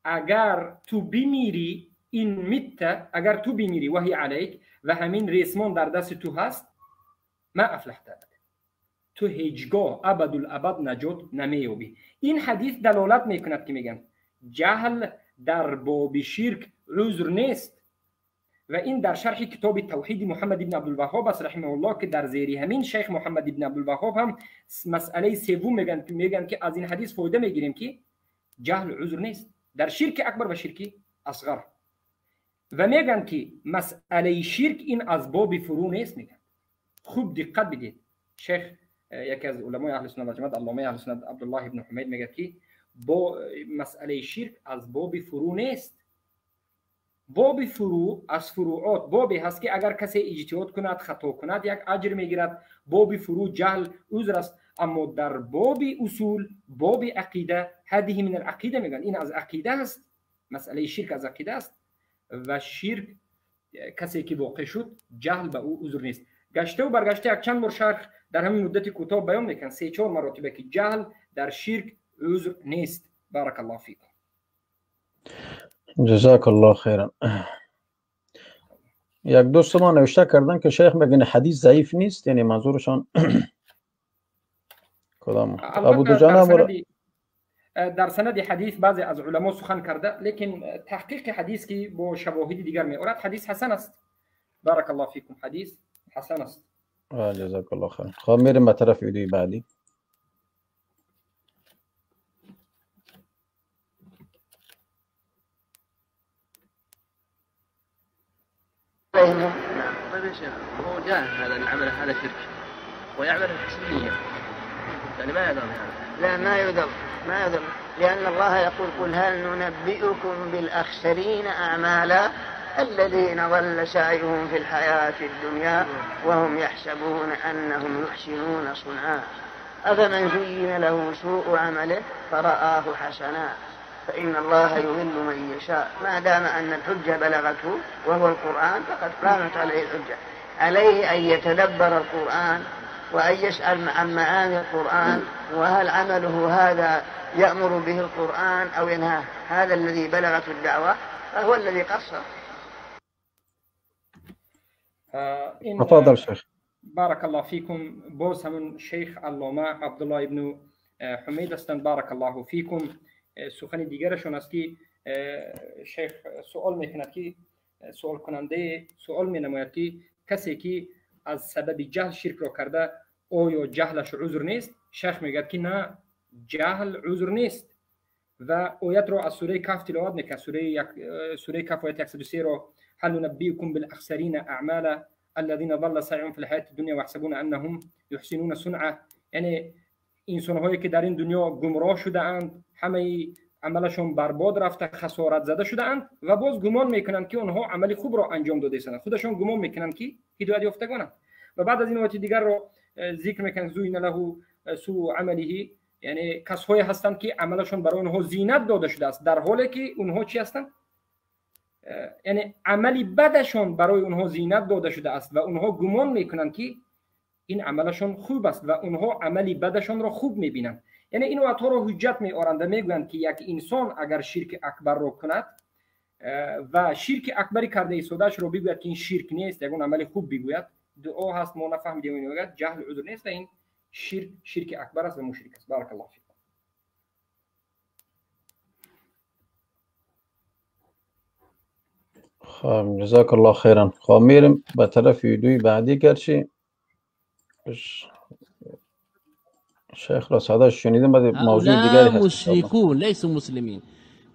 A: اگر تو بمیری این میت، اگر تو بمیری وحی علیک و همین ریسمان در دست تو هست، ما افلحت، تو هیچگاه ابدالابد نجات نمیابی. این حدیث دلالت میکند که میگن جهل در باب شرک عذر نیست و این در شرح کتاب توحید محمد ابن عبدالوهاب است رحمه الله که در زیر همین شیخ محمد ابن عبدالوهاب هم مسئله سوم میگن که از این حدیث فایده میگیریم که جهل عذر نیست در شرک اکبر و شرک اصغر. و میگن که مسئله شرک این از باب فرو نیست. میگن خوب دقت بدید، شیخ یکی از علمای اهل سنت و جماعت علامه اهل سنت عبدالله ابن حمید میگه که با مسئله شرک از باب فرو نیست. باب فرو از فروعات بابی هست که اگر کسی اجتهاد کند خطا کند یک اجر میگیرد. باب فرو جهل عذر است، اما در باب اصول باب عقیده هذه من العقیده میگن این از عقیده است. مسئله شرک از عقیده است و شرک کسی که واقع شد جهل به او عذر نیست. گشته و برگشته یک چند بار شرح در همین مدت کوتاه بیان میکنن 3-4 مراتبه که جهل در شرک عذر نیست. بارک الله فیکم.
B: جزاک الله خیرا. یک دوست ما نوشته کردن که شیخ میگن حدیث ضعیف نیست، یعنی منظورشان کدام؟ ابو دجانه
A: در سند حدیث بعضی از علما سخن کرده، لیکن تحقیق حدیث که با شواهد دیگر می آورد حدیث حسن است. بارک الله فیکم. حدیث حسن است.
B: جزاک الله خیر. خب میریم به طرف ویدیوی بعدی.
D: طيب يا شيخ هو جاهل هذا العمل هذا شرك ويعمل حسنية، يعني ما يذم هذا؟
C: لا ما يذم لأن الله يقول قل هل ننبئكم بالأخسرين أعمالا الذين ضل سعيهم في الحياة الدنيا وهم يحسبون أنهم يحسنون صنعا أفمن زين له سوء عمله فرآه حسنا فإن الله يضل من يشاء ما دام أن الحجة بلغته وهو القرآن فقد قامت عليه الحجة. عليه أن يتدبر القرآن وأن يسأل عن معاني القرآن وهل عمله هذا يأمر به القرآن أو ينهاه. هذا الذي بلغته الدعوة فهو الذي قصر.
B: تفضل شيخ.
A: بارك الله فيكم. باز همون شیخ علامه عبدالله ابن حمید هستند. بارک الله فیکم. سخن دیگرشون است که شیخ سوال میکند که سوال کننده سوال مینماید که کسی که از سبب جهل شرک را کرده آیا جهلش عذر نیست؟ شیخ میگه که نه، جهل عذر نیست و آیت را از سوره کهف تلاوت میکنه. سوره کهف آیت 103 را هل ننبئکم بالاخسرین اعمالا الذين ضل سعيهم في الحياة الدنيا ويحسبون انهم يحسنون صنعا، یعنی انسان هایی که در این دنیا گمراه شده اند، همه عملشون برباد رفته، خسارت زده شده اند و باز گمان میکنند که اونها عملی خوب را انجام داده اند. خودشون گمان میکنند که هدایت یافتگانند. و بعد از این آیات دیگر را ذکر میکنند زوین له سوء عمله، یعنی کسایی هستند که عملشون برای اونها زینت داده شده است در حالی که اونها چی هستند؟ یعنی عملی بدشون برای اونها زینت داده شده است و اونها گمان میکنند که این عملشون خوب است و اونها عملی بدشون را خوب میبینند. یعنی این آیات ها را حجت میآورند و میگویند که یک انسان اگر شرک اکبر را کند و شرک اکبری کرده ایستادهش را بگوید که این شرک نیست، یگان عمل خوب بگوید، دعا هست ما نفهمیدیم این میگوید جهل عذر نیست و این شرک اکبر است و مشرک است. بارک الله فیکم.
B: خب جزاک الله خیرا. خب میریم به طرف ویدیوی بعدی. گرچه شيخ راس هذا شنيدين بعد موجود
E: هؤلاء مشركون ليسوا مسلمين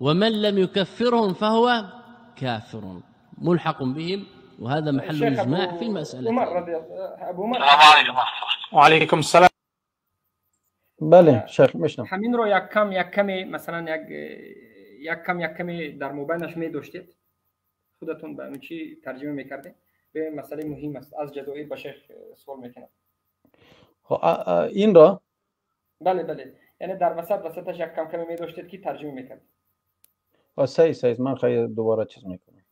E: ومن لم يكفرهم فهو كافر ملحق بهم وهذا محل الاجماع في المسألة.
A: أبو عمر.
W: وعليكم السلام.
B: بله شیخ میشنم.
A: همین رو یک کمی مثلا یک کمی در مبینش می داشتید خودتون به چی ترجمه میکرده به مسئله مهم است. از جزایر به شیخ سوال میکنم.
B: این را
A: بله یعنی در وسطش یک کمی می داشتید که ترجمه میکرد.
B: صحیح من خیلی دوباره چیز میکنم.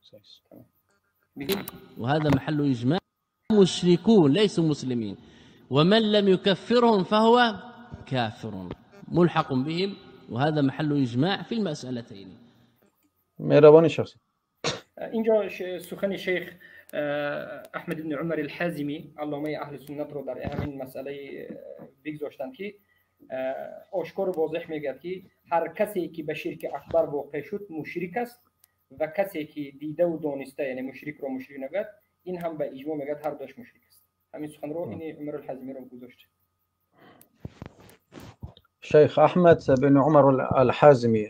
E: وهذا محل إجماع مشركون ليسوا مسلمين ومن لم يكفرهم فهو كافر ملحق بهم وهذا محل إجماع في المسألتين.
B: مهربانی شخصی.
A: اینجا سخن شیخ احمد بن عمر الحازمی علامه اهل سنت رو در همین مسئله بگذاشتن که آشکار و واضح میگه که هر کسی که به شرک اکبر واقع شد مشرک است و کسی که دیده و دانسته یعنی مشرک رو مشرک نگه این هم به اجماع میگه هر دوش مشرک است. همین سخن رو این عمر الحازمی رو گذاشته.
B: شيخ أحمد بن عمر الحازمي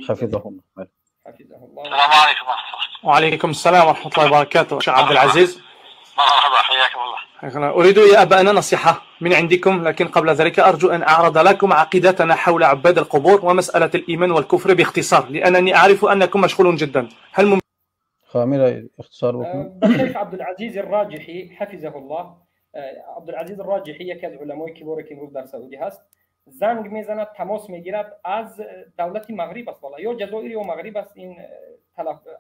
B: حفظه الله.
F: السلام عليكم وعليكم السلام ورحمة الله وبركاته. شيخ عبد العزيز مرحبا حياكم الله. أريد يا أبانا نصيحة من عندكم لكن قبل ذلك أرجو أن أعرض لكم عقيدتنا حول عباد القبور ومسألة الإيمان والكفر باختصار لأنني أعرف أنكم مشغولون جدا. هل ممكن
B: خامرة اختصار بكم؟
A: الشيخ عبد العزيز الراجحي حفظه الله. عبد العزيز الراجحي یکی از علمای کبار که امروز در سعودی هست زنگ میزند تماس میگیرد از دولت مغرب است والا یا جزایر یا مغرب است این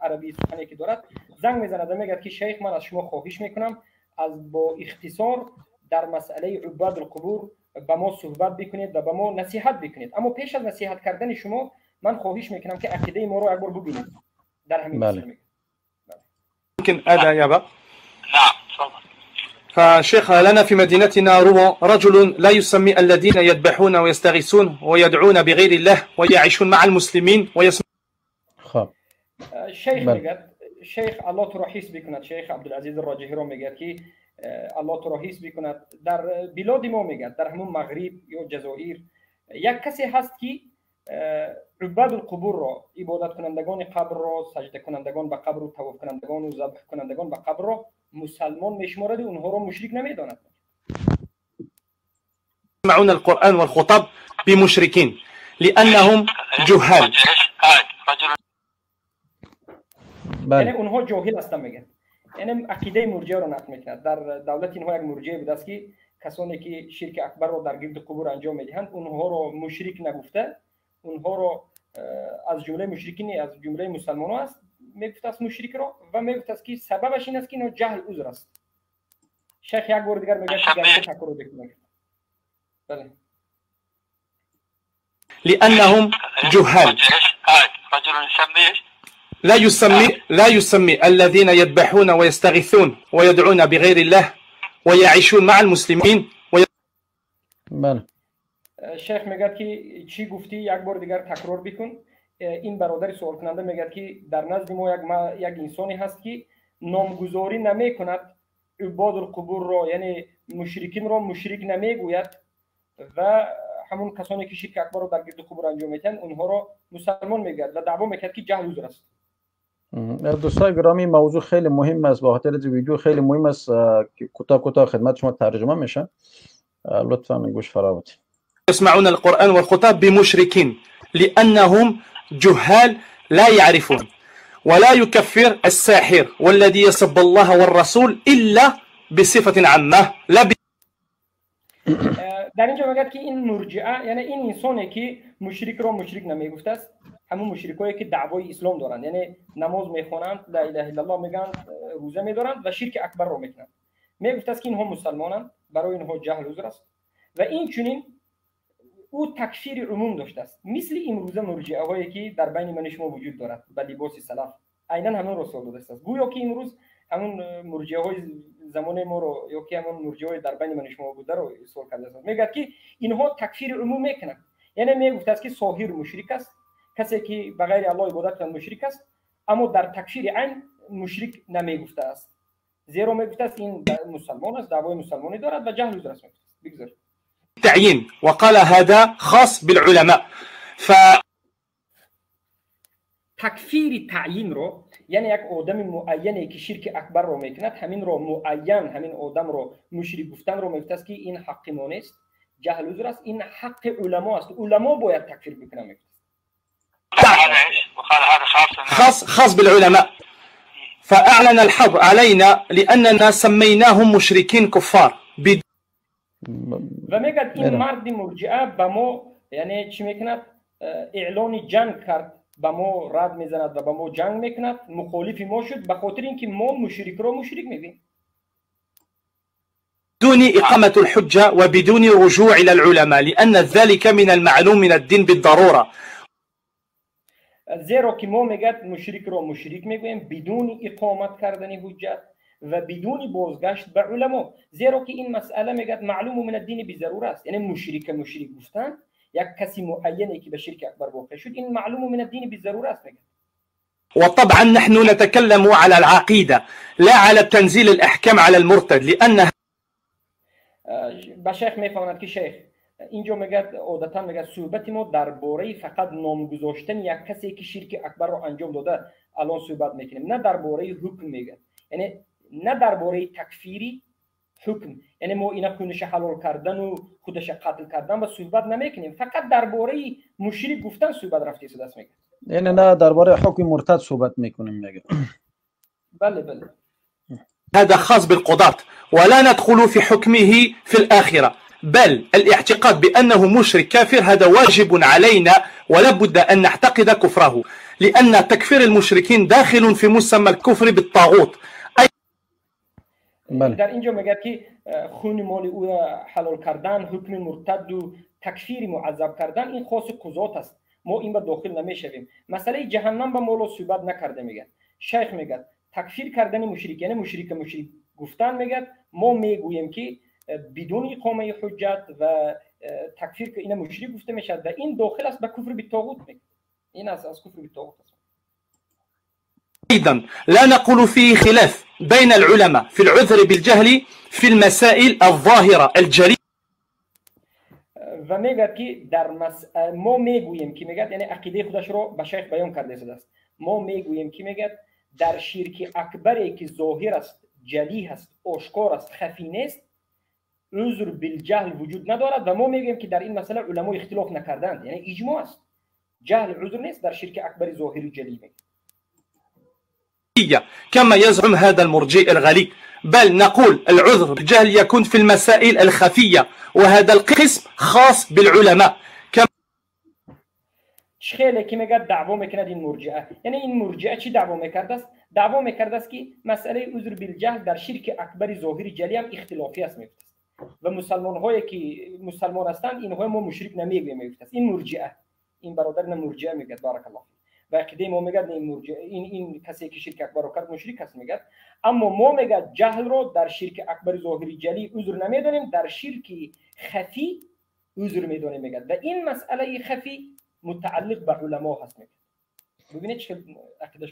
A: عربی سخنی که دارد زنگ میزند و میگه که شیخ من از شما خواهش میکنم از با اختصار در مسئله عباد القبور با ما صحبت بکنید و با ما نصیحت بکنید اما پیش از نصیحت کردن شما من خواهش میکنم که عقیده ما رو یک بار ببینید در همین مسئله.
F: ممكن أدى يا أبا؟ نعم تفضل. فشيخ لنا في مدينتنا روما رجل لا يسمي الذين يذبحون ويستغيثون ويدعون بغير الله ويعيشون مع المسلمين ويسمع.
A: شيخ میگه شیخ الله تو را حفظ بکند. شیخ عبدالعزیز الراجحی رو میگه که الله تو را حفظ بکند. در بلاد ما میگه در همون مغرب یا جزایر یک کسی هست که عباد القبور را عبادت کنندگان قبر را سجده کنندگان به قبر و طواف کنندگان و ذبح کنندگان به قبر را مسلمان میشمارد و اونها را مشرک نمیداند.
F: يسمعون القرآن والخطب بمشركين لأنهم جهال.
A: یعنی اونها جاهل هستند میگن. یعنی عقیده مرجئه را نقل میکنند. در دولت اینها یک مرجئه بوده است که کسانی که شرک اکبر را در گرد قبور انجام میدهند اونها را مشرک نگفته اونها را از جمله مشرکین از جمله مسلمانان است میگفت است مشرک را و میگفت است که سببش این است که اینا جهل عذر است. شیخ یک بار دیگر میگه که تکرار بکنید. بله.
F: لأنهم جهال. لا يسمي الذين يذبحون ويستغيثون ويدعون بغير الله ويعيشون مع المسلمين.
B: بله.
A: شیخ میگه که چی گفتی یک بار دیگر تکرار بکن. این برادر سوال کننده میگه که در نزد ما یک انسانی هست که نامگذاری نمی کند عباد القبور را یعنی مشرکین را مشرک نمیگوید و همون کسانی که شرک اکبر را در گرد قبور انجام میدن اونها را مسلمان میگوید و دعوا میکرد که جهل عذر است.
B: دوستان گرامی موضوع خیلی مهم است با خاطر ویدیو خیلی مهم است که کوتاه خدمت شما ترجمه میشه لطفا گوش فراموش.
F: يسمعون القرآن والخطاب بمشركين لأنهم جهال لا يعرفون ولا يكفر الساحر والذي يسب الله والرسول إلا بصفة عامة لا
A: در اینجا میگه که این مرجئه یعنی این انسانی که مشرک را مشرک نمیگفته است همون مشرکایی که دعوای اسلام دارند یعنی نماز میخوانند لا اله الا الله میگن روزه میدارند و شرک اکبر را میکنند میگفته است که اینها مسلمانند برای اینها جهل عذر است و این چنین او تکفیر عموم داشته است مثل امروزه مرجئه هایی که در بین من شما وجود دارد به لباس سلف عیناً همون رسول داده است گویا که امروز همون مرجئه های زمان ما رو یا که همون مرجئه های در بین من شما بوده رو سوال کرده است میگه که اینها تکفیر عموم میکنند یعنی میگفته است که ساحر مشرک است کسی که به غیر الله عبادت کند مشرک است اما در تکفیر عین مشرک نمیگفته است زیرا میگفته است این مسلمان است دعوای مسلمانی دارد و جهل عذر است. بگذار
F: تعيين وقال هذا خاص بالعلماء.
A: تکفیر تعیین رو یعنی یک آدم معینی که شرک اکبر رو میکند همین رو معین همین آدم رو مشرک گفتن رو میگفته است که این حق ما نیست جهل عذر است، این حق علما است. علما باید تکفیر بکنن.
F: خاص بالعلماء. فأعلن الحظر علينا لأننا سميناهم مشركين كفار.
A: و میگه این مرد مرجعه به ما یعنی چی میکند؟ اعلان جنگ کرد، به ما رد میزند و به ما جنگ میکند، مخالف ما شد به خاطر اینکه ما مشرک را مشرک میگیم.
F: بدون إقامة الحجة وبدون رجوع إلى العلماء لأن ذلك من المعلوم من الدين بالضرورة.
A: زیرا که ما میگد مشرک را مشرک میگویم بدون اقامت کردن حجت و بدون بازگشت به علما، زیرا که این مسئله میگد معلوم من الدین بضرور است. یعنی مشرک گفتن یک کسی معینی که به شرک اکبر واقع شد این معلوم من الدین بضرور است میگد.
F: وطبعا نحن نتكلم على العقيدة لا على تنزيل الأحكام على المرتد لأن
A: به شیخ میفهمند که شیخ اینجا میگه عادتا میگه صحبت ما درباره فقط نام گذاشتن یک کسی که شرک اکبر رو انجام داده الان صحبت میکنیم، نه درباره حکم میگه، یعنی نه درباره تکفیری حکم، یعنی ما اینا خونش حلال کردن و خودش قتل کردن و صحبت نمیکنیم، فقط درباره مشرک گفتن صحبت رفته است دست میگه.
B: یعنی نه درباره حکم مرتد صحبت میکنیم میگه.
A: بله بله.
F: هذا خاص بالقضاة ولا ندخل في حكمه في الآخرة، بل الاعتقاد بأنه مشرك كافر هذا واجب علينا ولا بد أن نعتقد كفره، لأن تكفير المشركين داخل في مسمى الكفر بالطاغوت.
A: در اینجا میگه که خون مال او حلال کردن، حکم مرتد و تکفیر معذب کردن این خاص قضات است، ما این به داخل نمیشویم. مسئله جهنم به مولا صحبت نکرده میگه. شیخ میگه تکفیر کردن مشرک یعنی مشرک گفتن میگه ما میگوییم که بدون اقامه حجت و تکفیر که این مشرک گفته میشد و این داخل است به کفر بالطاغوت میگه. این از کفر بالطاغوت است.
F: أيضا لا نقول فيه خلاف بين العلماء في العذر بالجهل في المسائل الظاهرة الجلية.
A: و میگه که در ما میگوییم که میگه یعنی عقیده خودش رو به شیخ بیان کرده است. ما میگوییم که میگه در شرک اکبری که ظاهر است، جلی است، آشکار است، خفی نیست، عذر بالجهل وجود ندارد و ما میگیم که در این مسئله علما اختلاف نکردند، یعنی اجماع است. جهل عذر نیست در شرک اکبر ظاهری جلی.
F: كما يزعم هذا المرجئ الغلي، بل نقول العذر بالجهل يكون في المسائل الخفية وهذا القسم خاص بالعلماء.
A: خیلی که میگه دعوا میکند این مرجئه، یعنی این مرجئه چی دعوا میکرده است؟ دعوا میکرده است که مسئله عذر بالجهل در شرک اکبر ظاهری جلی هم اختلافی است میگفت و مسلمان هایی که مسلمان هستند اینها ما مشرک نمیگوییم میگفت است. این مرجئه، این برادر نه مرجئه میگه بارک الله و عقیده ما میگه این مرجئه این کسی که شرک اکبر رو کرد مشرک است میگه، اما ما میگه جهل رو در شرک اکبر ظاهری جلی عذر نمیدونیم، در شرک خفی عذر میدونیم میگه و این مسئله خفی متعلق بعلماء هست.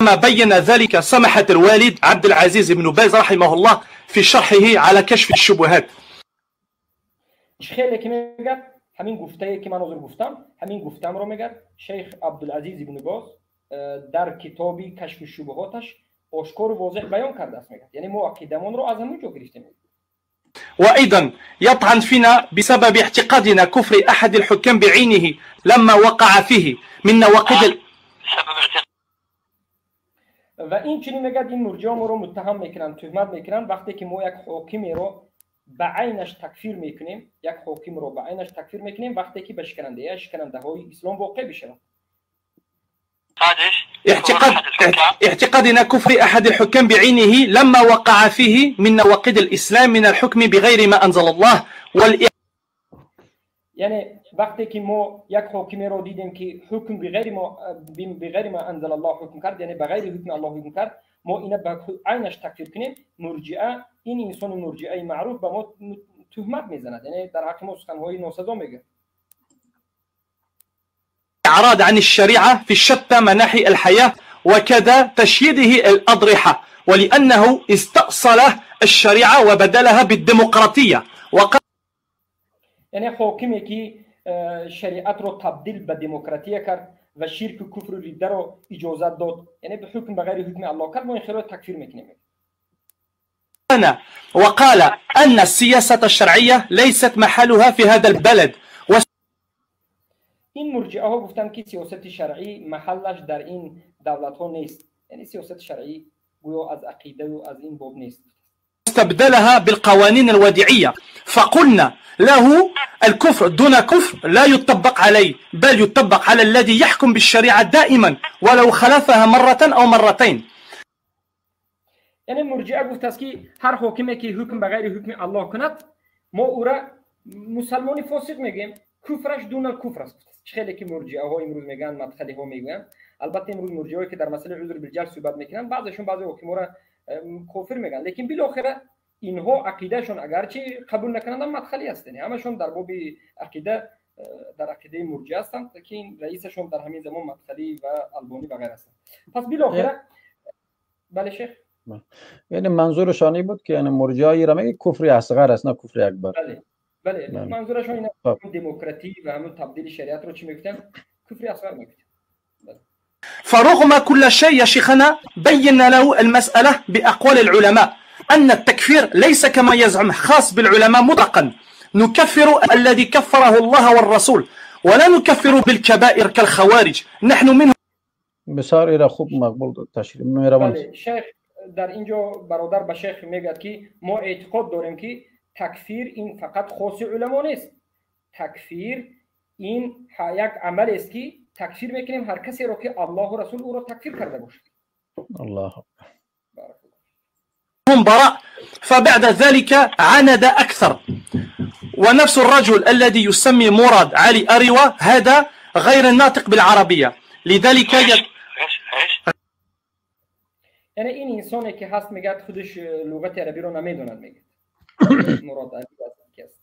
F: ما بين ذلك سمحة الوالد عبد العزيز بن باز رحمه الله في شرحه على كشف الشبهات.
A: خیلی که میگه همین گفته که من حاضر گفتم، همین گفتم رو میگه شیخ عبدالعزیز بن باز در کتابی کشف الشبهاتش آشکار و واضح بیان کرده است میگه، یعنی ما عقیدمون رو از همونجا گرفتیم.
F: وأيضا يطعن فينا بسبب اعتقادنا كفر أحد الحكام بعينه لما وقع فيه من نواقض
A: و این چنین میگه این مرجع ما رو متهم میکنن، تهمت میکنن وقتی که ما یک حاکمی رو به عینش تکفیر میکنیم، یک حاکم رو به عینش تکفیر میکنیم وقتی که به شکننده های اسلام واقع بشه.
F: اعتقادنا كفر أحد الحكام بعينه لما وقع فيه من نواقض الإسلام من الحكم بغير ما أنزل الله
A: یعنی وقتی که ما یک حاکمی رو دیدیم که حکم بغیر ما انزل الله حکم کرد، یعنی بغیر حکم الله حکم کرد، ما اینا به عینش تکفیر کنیم، مرجئه این انسان مرجئه معروف به ما تهمت میزند، یعنی در حق ما سخنهای ناسزا میگه.
F: إعراض عن الشريعة في شتى مناحي الحياة وكذا تشييده الأضرحة، ولأنه استأصل الشريعة وبدلها بالديمقراطية
A: یعنی حاکمی که شریعت رو تبدیل به دموکراتی کرد و شرک و کفر و ریده رو اجازت داد، یعنی به حکم بغیر حکم الله کرد، ما این خیلی تکفیر میکنیم.
F: وقال أن السياسة الشرعية ليست محلها في هذا البلد.
A: این مرجعه ها گفتن که سیاست شرعی محلش در این دولت ها نیست، یعنی سیاست شرعی گویا از عقیده و از این باب نیست.
F: استبدلها بالقوانين الوديعية، فقلنا له الكفر دون كفر لا يطبق عليه، بل يطبق على الذي يحكم بالشريعة دائما ولو خالفها مرة أو مرتين.
A: یعنی مرجعه گفت است که هر حاکمی که حکم به غیر حکم الله کند ما او را مسلمانی فاسق میگیم، کفرش دون کفر است. خیلی که مرجعه ها امروز میگن، مدخلی ها میگن، البته امروز مرجعه که در مسئله عذر بالجهل صحبت میکنن بعضیشون بعضی حکما را کافر میگن، لیکن بالاخره اینها عقیدهشون اگرچه قبول نکنند مدخلی هستند، همشون در باب عقیده در عقیده مرجعه هستند که این رئیسشون در همین زمان مدخلی و البانی و غیره هستند. پس بالاخره بله شیخ،
B: یعنی منظورشان این بود که یعنی مرجعه را میگه کفر اصغر است نه کفر اکبر.
A: بله منظورشون اینه دموکراتی و همون تبدیل شریعت رو چی میگفتن؟ کفر اصغر میگفتن.
F: فرغم كل شيء يا شيخنا بينا له المسألة بأقوال العلماء أن التكفير ليس كما يزعم خاص بالعلماء مطلقا، نكفر الذي كفره الله والرسول ولا نكفر بالكبائر كالخوارج، نحن منهم.
B: بسیار ایرا خوب مقبول تشریح می‌روند.
A: بله شیخ در اینجا برادر به شیخ میگه که ما اعتقاد داریم که تکفیر این فقط خاص علما نیست، تکفیر این یک عمل است که تکفیر میکنیم هر کسی رو که الله و رسول او را تکفیر کرده باشد.
B: الله
F: هم براء، فبعد ذلك عند أكثر، ونفس الرجل الذي يسمي مراد علي أريوة هذا غير الناطق بالعربية، لذلك
A: یعنی این انسانی که هست میگه خودش لغت عربی رو نمیدوند، میگه مراد علی است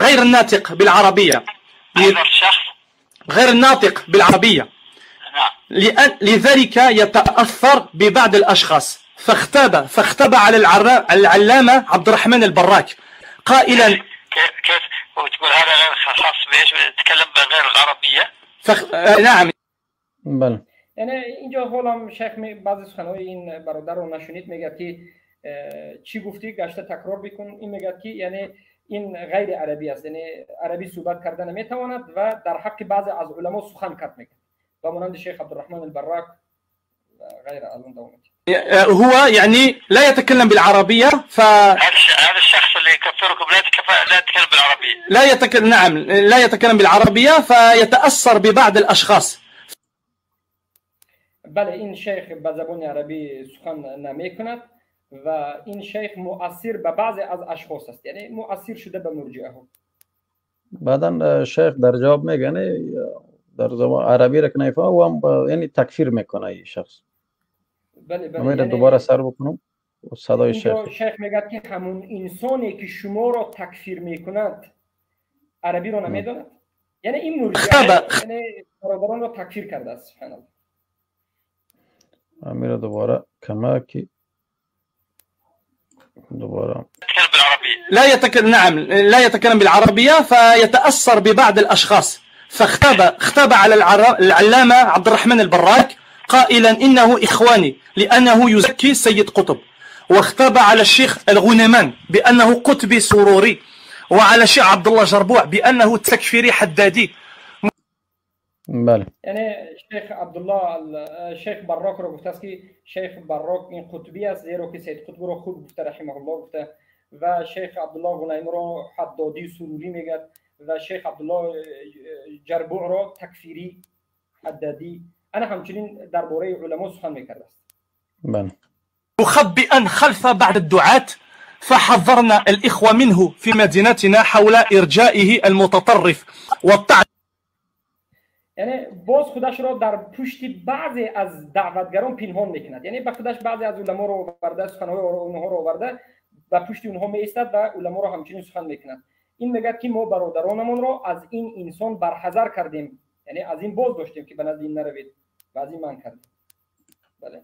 F: غير الناطق بالعربية، غير الناطق بالعربية، لذلك يتأثر ببعض الأشخاص، فاختبى على العلامة عبد الرحمن البراك قائلا
G: كيف وتقول هذا غير خاص بايش؟ تتكلم بغير العربية؟
F: نعم
B: بله.
A: یعنی اینجا حالا شیخ بعضی سخنهای این برادر رو نشونید، میگه که چی گفتی گشته تکرار بکن، این میگه که یعنی این غیر عربی است، یعنی عربی صحبت کردن نمیتواند و در حق بعضی از علما سخن کرد میگه و مانند شیخ عبد الرحمن البراك و غیره.
F: هو يعني لا يتكلم بالعربية،
G: هذا الشخص اللي يكفركم لا يتكلم بالعربية،
F: لا يتكلم، نعم لا يتكلم بالعربية، فيتأثر ببعض الأشخاص.
A: بله این شیخ به زبان عربی سخن نمیکند و این شیخ مؤثر به بعضی از اشخاص است، یعنی مؤثر شده به مرجعه ها.
B: بعدا شیخ در جواب میگه در زبان عربی را که نمیفهمه و هم یعنی تکفیر میکنه این شخص.
A: بله
B: یعنی دوباره سر بکنم و صدای
A: شیخ میگه که همون انسانی که شما را تکفیر میکند عربی رو نمیداند، یعنی این مرجعه یعنی برادران را تکفیر کرده است. سبحان الله.
B: امیر دوباره کماکی دوباره
F: لا يتكلم، نعم لا يتكلم بالعربية، فيتأثر ببعض الأشخاص، فاختبى على العلامة عبد الرحمن البراك قائلا إنه إخواني لأنه يزكي سيد قطب، واختبى على الشيخ الغنيمان بأنه قطبي سروري، وعلى الشيخ عبد الله جربوع بأنه تكفيري حدادي.
B: بله.
A: یعنی شیخ عبدالله شیخ براک رو گفته است که شیخ براک این قطبی است، زیرا که سید قطب رو خود گفته رحمه الله گفته، و شیخ عبدالله غنیمی رو حدادی سروری میگه و شیخ عبدالله جربوع رو تکفیری حدادی. انا همچنین درباره علما سخن میکرده است.
B: بله.
F: مخبئا خلف بعض الدعاة، فحذرنا الإخوة منه في مدينتنا حول إرجائه المتطرف والطعن.
A: یعنی باز خودش را در پشت بعضی از دعوتگران پنهان میکند، یعنی به خودش بعضی از علما رو آورده، سخنهای اونها رو آورده و پشت اونها میایستد و علما رو همچنین سخن میکند. این میگه که ما برادرانمون را از این انسان برحذر کردیم، یعنی از این باز داشتیم که به نزد این نروید و از این من کردیم. بله.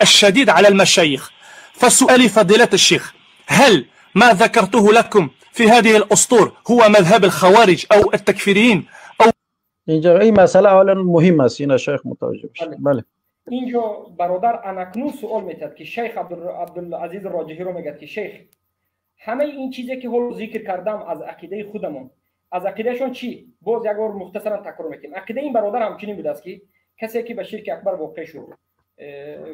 F: الشديد على المشايخ، فسؤالي فضيلة الشيخ، هل ما ذكرته لكم في هذه الأسطور هو مذهب الخوارج أو التكفيريين أو
B: اینجا این مسئله اولا مهم است، این شیخ متوجه بشه. بله.
A: اینجا برادر انکنون سوال میتد که شیخ عبدالعزیز راجحی رو میگه که شیخ همه این چیزی که حال ذکر کردم از عقیده خودمون، از عقیدهشون چی؟ باز یک بار مختصرا تکرار میکنیم. عقیده این برادر همچنین بوده است که کسی که به شرک اکبر واقع شد،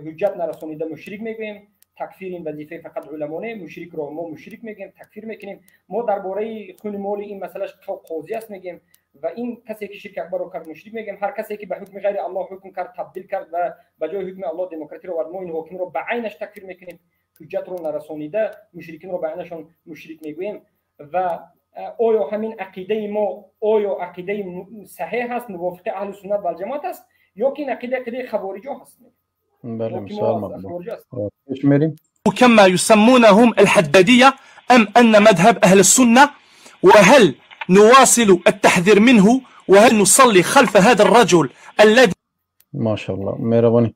A: حجت نرسونیده مشرک میگویم، تکفیر این وظیفه فقط علمانه، مشرک رو ما مشرک میگیم، تکفیر میکنیم. ما درباره خون مال این مسئله قاضی است میگیم و این کسی که شرک اکبر رو کرد مشرک میگیم. هر کسی که به حکم غیر الله حکم کرد، تبدیل کرد و به جای حکم الله دموکراسی رو ما این حاکم رو به عینش تکفیر میکنیم، حجت رو نرسونیده مشرکین رو به عینشون مشرک میگویم. و آیا همین عقیده ما آیا عقیده صحیح هست موافق اهل سنت و الجماعت است یا که این عقیده خوارج هست؟
B: بله مثال مقبول.
F: كما يسمونهم الحدادية أم أن مذهب أهل السنة؟ وهل نواصل التحذير منه وهل نصلي خلف هذا الرجل الذي
B: ما شاء الله مهربانی.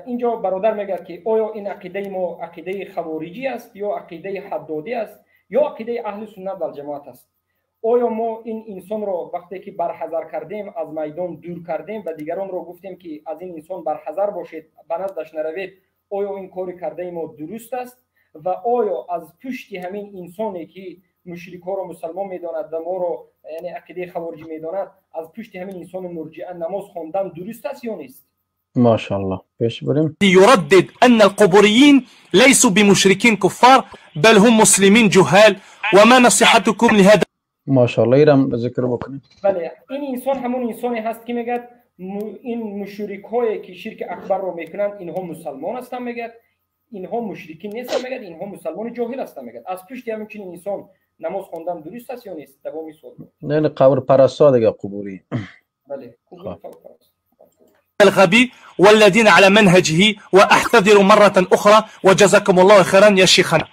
A: اینجا برادر میگه که آیا این عقیده ما عقیده خوارجی است یا عقیده حدادی است یا عقیده اهل سنت و الجماعت است؟ آیا ما این انسان رو وقتی که برحذر کردیم از میدان دور کردیم و دیگران رو گفتیم که از این انسان برحذر باشید به نزدش نروید، آیا این کاری کرده ما درست است؟ و آیا از پشت همین انسانی که مشرک ها رو مسلمان میداند و ما رو یعنی عقیده خوارجی میداند از پشت همین انسان مرجئه نماز خواندن درست است یا نیست؟
B: ما شاء الله پیش بریم.
F: يردد أن القبوريين ليسوا بمشركين كفار بل هم مسلمين جهال وما نصيحتكم لهذا؟
B: ما شاء الله ایرم ذکر بکنید.
A: بله این انسان همون انسانی هست که میگه این مشرک هایی که شرک اکبر رو میکنند اینها مسلمان هستند، میگه اینها مشرکین نیستند، میگه اینها مسلمان جاهل هستند. میگه از پشت همین چنین انسان نماز خواندن درست است یا نیست؟ دوامی سوال.
B: نه قبر پرستا دیگه قبوری.
A: بله قبور پرست.
F: الغبي والذين على منهجه واحتذر مرة أخرى وجزاكم الله خيرا يا شيخنا.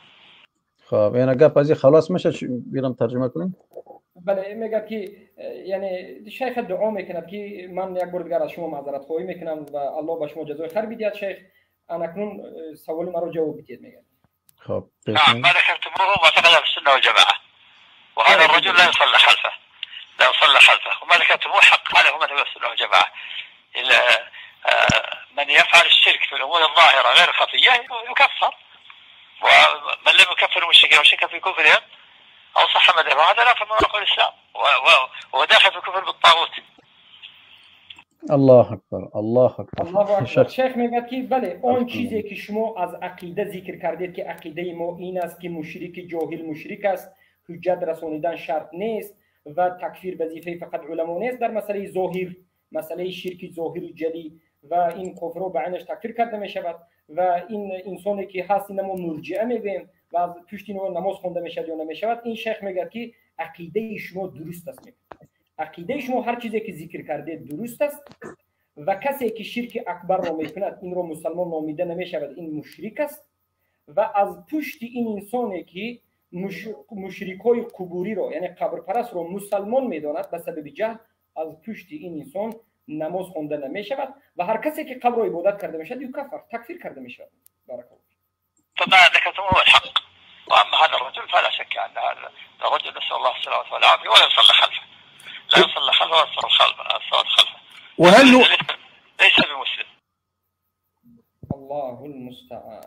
B: خب اینا گپ از خلاص میشه بیرم ترجمه کنیم.
A: بله میگه که یعنی شیخ دعا میکند که من یک بار دیگر از شما معذرت خواهی میکنم و الله به شما جزای خیر بدهد. شیخ اکنون سوال مرا جواب بدید. میگه
B: خب
G: نعم ما ذكرتموه معتقد السنة والجماعة وهذا الرجل لا يصلى خلفه وما ذكرتموه حق عليه مذهب السنة والجماعة. من يفعل الشرك في الأمور الظاهرة غير خفية يكفر، ومن لم يكفر المشركين وشك في كفرهم أو صح مذهبه هذا لا من أقوال الإسلام وهو داخل في الكفر بالطاغوت.
B: الله اکبر الله اکبر.
A: الله اکبر. شیخ میگه که بله آن چیزی که شما از عقیده ذکر کردید که عقیده ما این است که مشرک جاهل مشرک است، حجت رسانیدن شرط نیست و تکفیر وظیفه فقط علما نیست، در مسئله ظاهر مسئله شرک ظاهر جلی و این کفر رو به عینش تکفیر کرده می شود و این انسانی که هست اینما مرجئه میگیم و از پشت اینو نماز خونده می شود یا نمی شود. این شیخ میگه که عقیده شما درست است. عقیده شما هر چیزی که ذکر کرده درست است و کسی که شرک اکبر رو میکند این رو مسلمان نامیده نمی شود، این مشرک است. و از پشت این انسانی که مشرکای قبوری رو یعنی قبر پرست رو مسلمان میداند به سبب جهل، از پشت این انسان نماز خونده نمی شود و هر کسی که قبر رو عبادت کرده می شود یکفر تکفیر کرده می شود. بارک الله.
G: طبعا ذكرتموه الحق، واما هذا الرجل فلا شك ان هذا الرجل نسال الله السلامه والعافيه ولا يصلى خلفه، لا يصلى خلفه ولا الصلاه خلفه.
F: وهل
G: ليس بمسلم.
A: الله المستعان.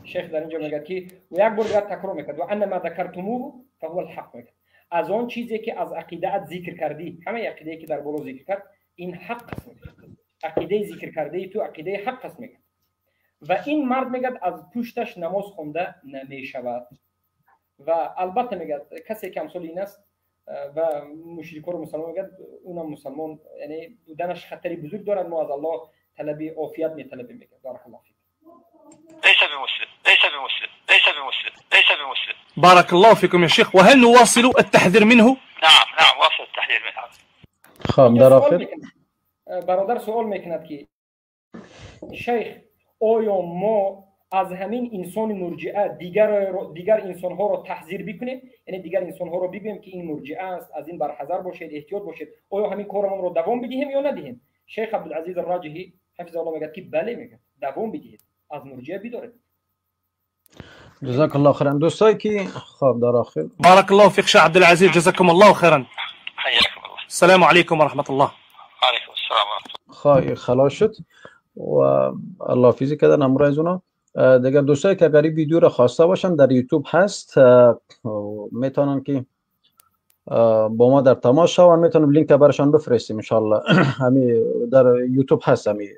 A: شیخ در اینجا میگه که و یک بار دیگر تکرار میکنه و ان ما ذکرتموه فهو الحق. میگه از آن چیزی که از عقیده ذکر کردی، همه عقیده که در بالا ذکر کرد این حق است. عقیده ذکر کرده تو عقیده حق است. میگه و این مرد میگه از پشتش نماز خونده نمی شود و البته میگه کسی که امثال این است و مشرک رو مسلمان میگه اونم مسلمان یعنی بودنش خطری بزرگ دارد. ما از الله طلب عافیت میطلبیم. میگه بارک الله فیک.
G: ليس بمسلم.
F: بارك الله فيكم يا شيخ. وهل نواصل التحذير منه؟
G: نعم واصل التحذير منه.
B: خب در آخر
A: برادر سوال میکند که شیخ آیا ما از همین انسان مرجئه دیگر انسان ها رو تحذیر بکنیم، یعنی دیگر انسان ها رو بگیم که این مرجئه است، از این برحذر باشید، احتیاط باشید، آیا همین کارمون رو دوام بدیم یا ندهیم؟ شیخ عبدالعزیز الراجحی حفظه الله میگه که بله، میگه دوام بدید، از مرجئه بدارید.
B: جزاك الله خيرا. دوستایی که خب در آخر
F: بارك الله فيك شيخ عبد العزيز جزاكم الله خيرا.
G: حياكم الله.
F: السلام عليكم ورحمة الله.
G: وعليكم السلام ورحمة الله.
B: خلاص شد. و الله حافظی کردن امروز از اونا. دیگر دوستایی که اگر این ویدیو را خواسته باشن در یوتیوب هست، میتونن که با ما در تماس شون، میتونم لینک برشان بفرستیم ان شاء الله. همین در یوتیوب هست همین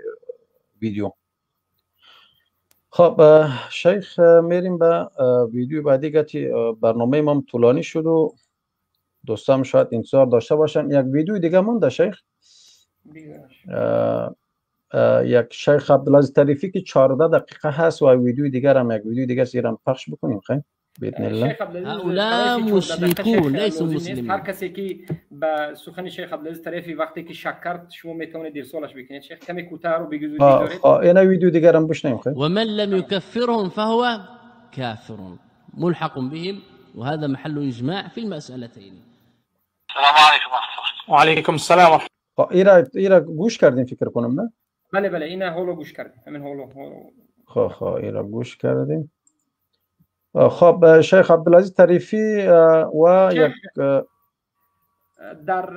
B: ویدیو. خب شیخ میریم به ویدیو بعدی که برنامه ما طولانی شد و دوستان شاید انتظار داشته باشن. یک ویدیو دیگه مونده شیخ، یک شیخ عبدالعزیز طریفی که 14 دقیقه هست و ویدیو دیگر هم یک ویدیو دیگه سیرم پخش بکنیم خیلی باذن الله.
E: هؤلاء مشركون ليسوا مسلمين.
A: هر کسی که به سخن شیخ عبدالعزیز طریفی وقتی که شک کرد شما میتونید دیر سوالش بکنید. شیخ کمی کوتاه رو بگید.
B: اینا ویدیو دیگر هم بشنویم خیلی.
E: ومن لم يكفرهم فهو كافر ملحق بهم وهذا محل اجماع في المسألتين.
G: السلام عليكم ورحمة الله.
F: وعليكم السلام ورحمة
B: الله. ایرا گوش کردیم فکر کنم نه؟
A: بله بله اینا هولو گوش کردیم. همین هولو.
B: خب ایرا گوش کردیم. خب شیخ عبدالعزیز طریفی و یک
A: در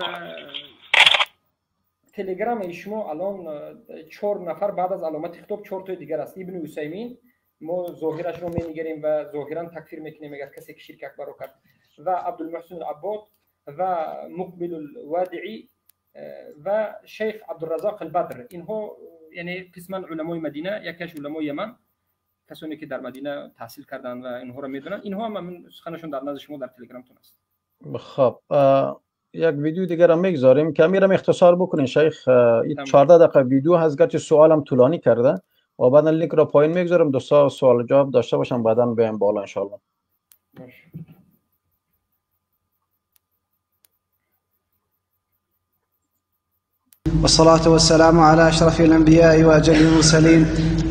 A: تلگرام شما الان 4 نفر بعد از علامت خطاب 4 تا دیگر است. ابن عثیمین ما ظاهرش رو می‌نگریم و ظاهرا تکفیر میکنیم اگر کسی که شرک اکبر رو کرد، و عبدالمحسن العباد و مقبل الوادعی و شیخ عبدالرزاق البدر. اینها یعنی قسما علمای مدینه، یکیش علمای یمن، کسانی که در مدینه تحصیل کردن و اینها رو میدونن. اینها هم من سخنشون در نزد شما در تلگرامتون است.
B: خب یک ویدیو دیگر هم میگذاریم که امیرم اختصار بکنین شیخ. این 14 دقیقه ویدیو هست، گرچه سوالم طولانی کرده و بعدا لینک رو پایین میگذارم، دوستا سوال جواب داشته باشن بعدا بیایم بالا ان شاء الله.
H: والصلاة والسلام على أشرف الأنبياء وأجل المرسلين.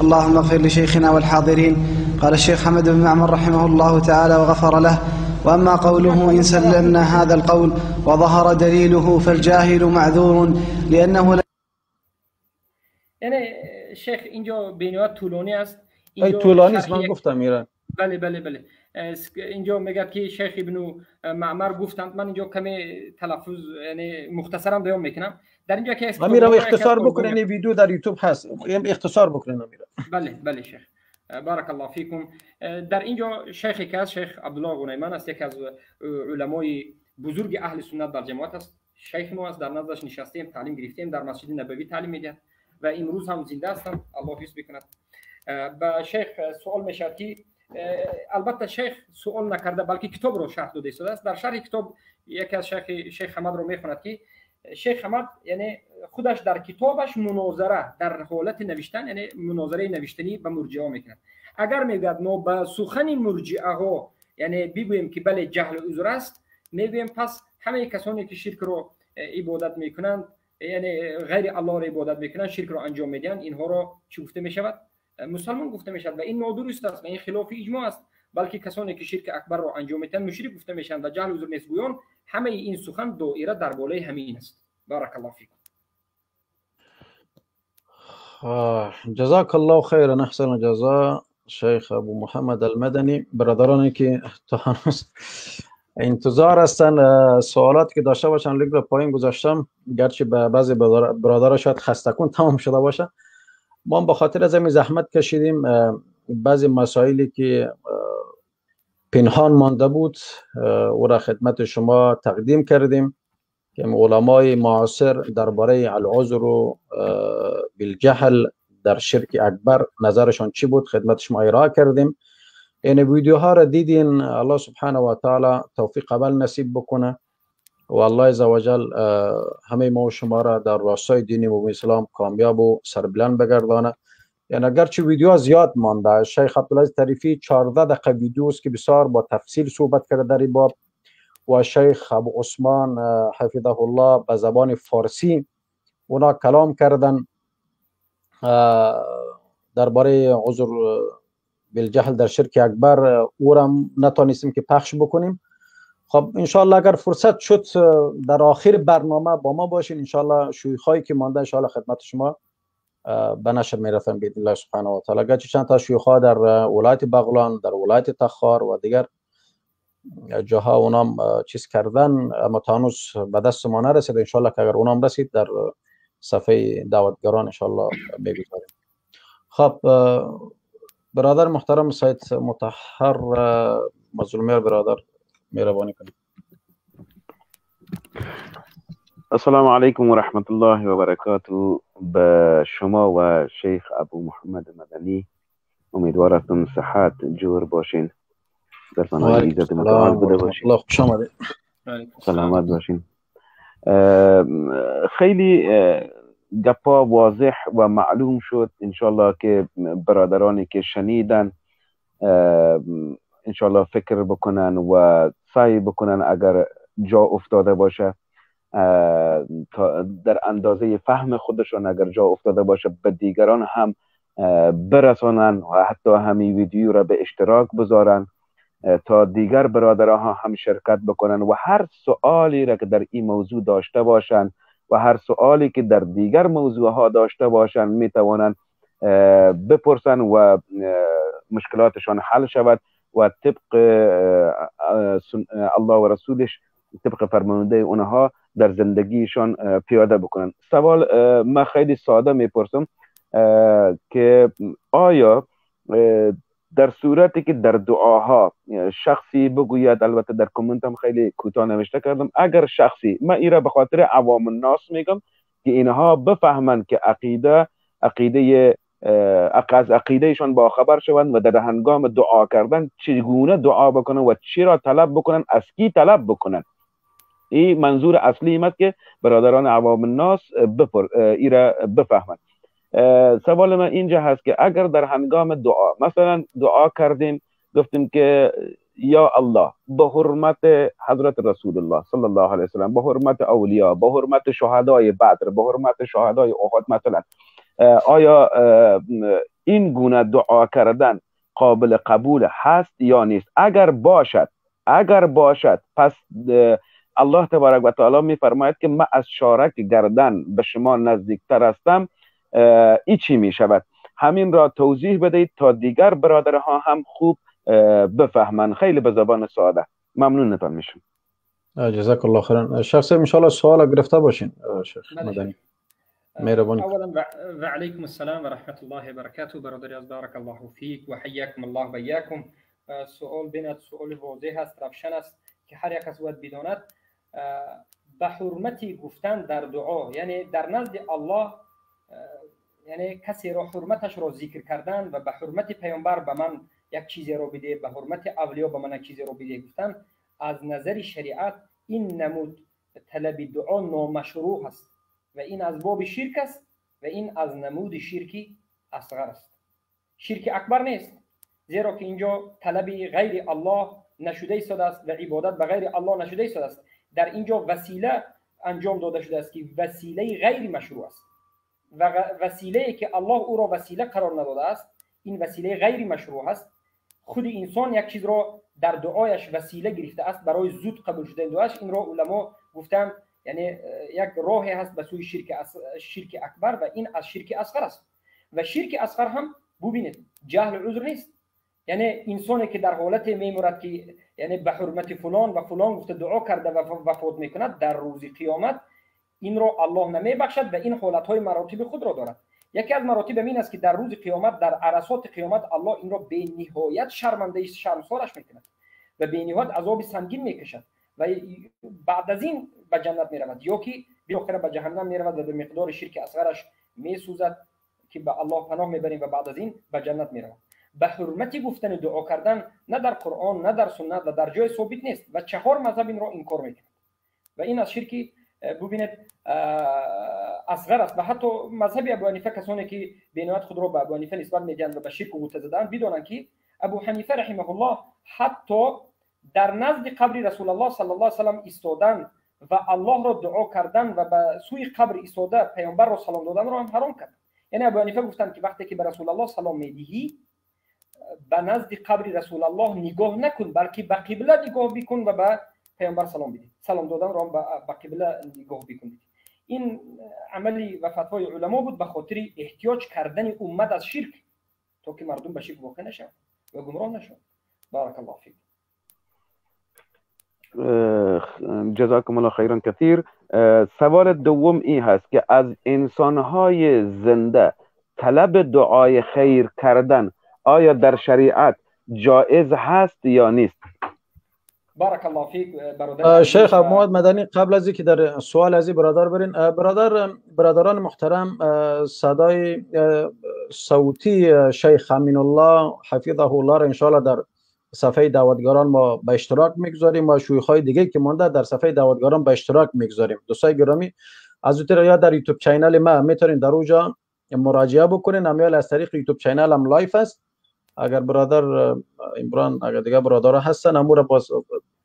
H: اللهم اغفر لشيخنا والحاضرين. قال الشيخ حمد بن معمر رحمه الله تعالى وغفر له: وأما قوله إن سلمنا هذا القول وظهر دليله فالجاهل معذور لأنه
A: یعنی شیخ اینجا بینیات طولانی است.
B: ای طولانی است، من گفتم میرن.
A: بله بله بله. اینجا میگه که شیخ ابن معمر گفتند، من اینجا کمی تلفظ یعنی مختصرا بیان میکنم. در اینجا که
B: امیرا اختصار بکنین، این ویدیو در یوتیوب هست، اختصار بکنین امیرا.
A: بله بله شیخ، بارک الله فیکم. در اینجا شیخی که است شیخ عبدالله غنیمان است، یک از علمای بزرگ اهل سنت در جماعت است. شیخ ما است، در نزدش نشستیم، تعلیم گرفتیم، در مسجد نبوی تعلیم میدهد و امروز هم زنده هستند، الله حفظ بکند. با شیخ سوال میشد که البته شیخ سوال نکرده بلکه کتاب رو شرح داده است. در شرح کتاب یکی از شیخ حمد رو میخواند که شیخ حمد یعنی خودش در کتابش مناظره در حالت نوشتن، یعنی مناظره نوشتنی به مرجئه میکند. اگر میگوید ما به سخن مرجئه ها یعنی بگوییم که بله جهل و عذر است، میگوییم پس همه کسانی که شرک رو عبادت میکنند یعنی غیر الله را عبادت میکنند، شرک رو انجام میدن، اینها رو چی گفته میشود؟ مسلمان گفته میشود و این نادرست است و این خلاف اجماع است. بلکه کسانی که شرک اکبر را انجام میدن مشرک گفته میشن و جهل و عذر نیست گویان. همه این سخن دایره در بالای همین است. بارک الله فیکم.
B: جزاک الله خیر، احسن الجزاء شیخ ابو محمد المدنی. برادرانی که تا هنوز انتظار هستن سوالات که داشته باشن لینک رو پایین گذاشتم، گرچه به بعضی برادرها شاید خسته کن تمام شده باشه. ما به خاطر از این زحمت کشیدیم بعضی مسائلی که پنهان مانده بود او را خدمت شما تقدیم کردیم که علمای معاصر درباره العذر و بالجهل در شرک اکبر نظرشان چی بود خدمت شما ارائه کردیم. این ویدیوها را دیدین، الله سبحانه و تعالی توفیق عمل نصیب بکنه و الله عزوجل همه ما و شما را در راستای دین مبین اسلام کامیاب و سربلند بگردانه. یعنی اگرچه ویدیو زیاد مانده، شیخ عبدالعزیز طریفی 14 دقیقه ویدیوست که بسیار با تفصیل صحبت کرده در این باب و شیخ ابو عثمان حفظه الله به زبان فارسی اونا کلام کردن درباره عذر بالجهل در شرک اکبر. او را نتونستیم که پخش بکنیم. خب انشالله اگر فرصت شد در آخر برنامه با ما باشین، انشالله شیوخایی که مانده انشالله خدمت شما به نشر میرسن باذن الله سبحانه و تعالی. گرچه چند تا شیوخا در ولایت بغلان، در ولایت تخار و دیگر جاها اونام چیز کردن اما تا هنوز به دست ما نرسید. انشالله که اگر اونام رسید در صفحه دعوتگران انشالله بگذاریم. خب برادر محترم سید مطهر مظلومی برادر مهربانی کنید.
I: السلام علیکم و رحمت الله و برکاته. به شما و شیخ ابو محمد مدنی امیدوار هستم صحت جور باشین، در پناه ایزد متعال بوده باشین،
B: خوش آمدید،
I: سلامت باشین. خیلی گپا واضح و معلوم شد، انشالله که برادرانی که شنیدن انشالله فکر بکنن و سعی بکنن اگر جا افتاده باشه در اندازه فهم خودشون اگر جا افتاده باشه به دیگران هم برسانن و حتی همین ویدیو را به اشتراک بذارن تا دیگر برادرها هم شرکت بکنن و هر سوالی را که در این موضوع داشته باشن و هر سوالی که در دیگر موضوع ها داشته باشن میتوانن بپرسن و مشکلاتشان حل شود و طبق الله و رسولش، طبق فرمانده اونها در زندگیشان پیاده بکنن. سوال من خیلی ساده میپرسم که آیا در صورتی که در دعاها شخصی بگوید، البته در کامنت هم خیلی کوتاه نوشته کردم، اگر شخصی، من این را به خاطر عوام الناس میگم که اینها بفهمن که از عقیدهشان باخبر شوند و در هنگام دعا کردن چگونه دعا بکنن و چی را طلب بکنن، از کی طلب بکنن. این منظور اصلی است که برادران عوام الناس این را بفهمند. سوال من اینجا هست که اگر در هنگام دعا مثلا دعا کردیم گفتیم که یا الله به حرمت حضرت رسول الله صلی الله علیه وسلم، به حرمت اولیاء، به حرمت شهدای بدر، به حرمت شهدای احد مثلا، آیا این گونه دعا کردن قابل قبول هست یا نیست؟ اگر باشد پس الله تبارک و تعالی میفرماید که من از شارک گردن به شما نزدیکتر هستم. ای چی می شود؟ همین را توضیح بدهید تا دیگر برادرها هم خوب بفهمن. خیلی به زبان ساده. ممنونتان میشم.
B: جزاک الله خیرا. شخصی ان شاء الله سوال گرفته باشین شیخ مدنی. مهربانی.
A: اولا و علیکم السلام و رحمت الله و برکاته. برادری از بارک الله فیک و حیاکم الله و ایاکم. سوال بینات سوال واضح است، روشن است که هر یک از باید بداند. به حرمتی گفتن در دعا، یعنی در نزد الله، یعنی کسی را حرمتش را ذکر کردن و به حرمت پیامبر به من یک چیزی را بده، به حرمت اولیاء به من یک چیزی را بده گفتن، از نظر شریعت این نمود طلب دعا نامشروع است و این از باب شرک است و این از نمود شرکی اصغر است. شرک اکبر نیست، زیرا که اینجا طلب غیر الله نشده ایستاده است و عبادت به غیر الله نشده ایستاده است. در اینجا وسیله انجام داده شده است که وسیله غیر مشروع است و وسیله‌ای که الله او را وسیله قرار نداده است این وسیله غیر مشروع است. خود انسان یک چیز را در دعایش وسیله گرفته است برای زود قبول شدن دعاش. این را علما گفتن یعنی یک راهی هست به سوی شرک اکبر و این از شرک اصغر است. و شرک اصغر هم ببینید جهل عذر نیست. یعنی انسانی که در حالت میمورد که یعنی به حرمت فلان و فلان گفته دعا کرده و وفات میکند، در روز قیامت این را الله نمیبخشد و این حالتهای مراتب خود را دارد. یکی از مراتب این است که در روز قیامت، در عرصات قیامت، الله این را به نهایت شرمسارش میکند و به نهایت عذاب سنگین میکشد و بعد از این به جنت میرود یا که بالاخره به جهنم میرود و به مقدار شرک اصغرش میسوزد که به الله پناه میبریم و بعد از این به جنت میرود. به حرمت گفتن دعا کردن نه در قرآن نه در سنت و در جای ثابت نیست و 4 مذهب این را انکار میکنند و این از شرک ببینید اصغر است. و حتی مذهب ابو حنیفه، کسانی که بینات خود را به ابو حنیفه نسبت میدهند و به شرک غوطه زدن، بدانند که ابو حنیفه رحمه الله حتی در نزد قبر رسول الله صلی الله علیه و سلم ایستادن و الله را دعا کردن و به سوی قبر ایستاده پیامبر را سلام دادن را هم حرام کرد. یعنی ابو حنیفه گفتند که وقتی که به رسول الله سلام میدهی به نزد قبر رسول الله نگاه نکن، بلکه به قبله نگاه بکن و به پیامبر سلام بده. سلام دادن را به قبله نگاه بکن. این عملی و فتوای علما بود به خاطر احتیاج کردن امت از شرک تا که مردم به شرک واقع نشن و گمراه نشن. بارک الله فیک.
I: جزاکم الله خیرا کثیر. سوال دوم این هست که از انسانهای زنده طلب دعای خیر کردن آیا در شریعت جایز هست یا نیست؟
A: بارک الله فیک برادر
B: شیخ ابو محمد مدنی، قبل از اینکه در سوال از این برادر برین، برادران محترم، صدای صوتی شیخ امین الله حفظه الله را ان شاء الله در صفحه دعوتگاران ما به اشتراک میگذاریم و شیوخ‌های دیگه که مونده در صفحه دعوتگاران به اشتراک میگذاریم. دوستای گرامی، از اون یا در یوتیوب چینل ما میتونین در اونجا مراجعه بکنین، امیال از طریق یوتیوب چینل هم لایف است. اگر برادر عمران، اگر دیگه برادرها هستن امور باز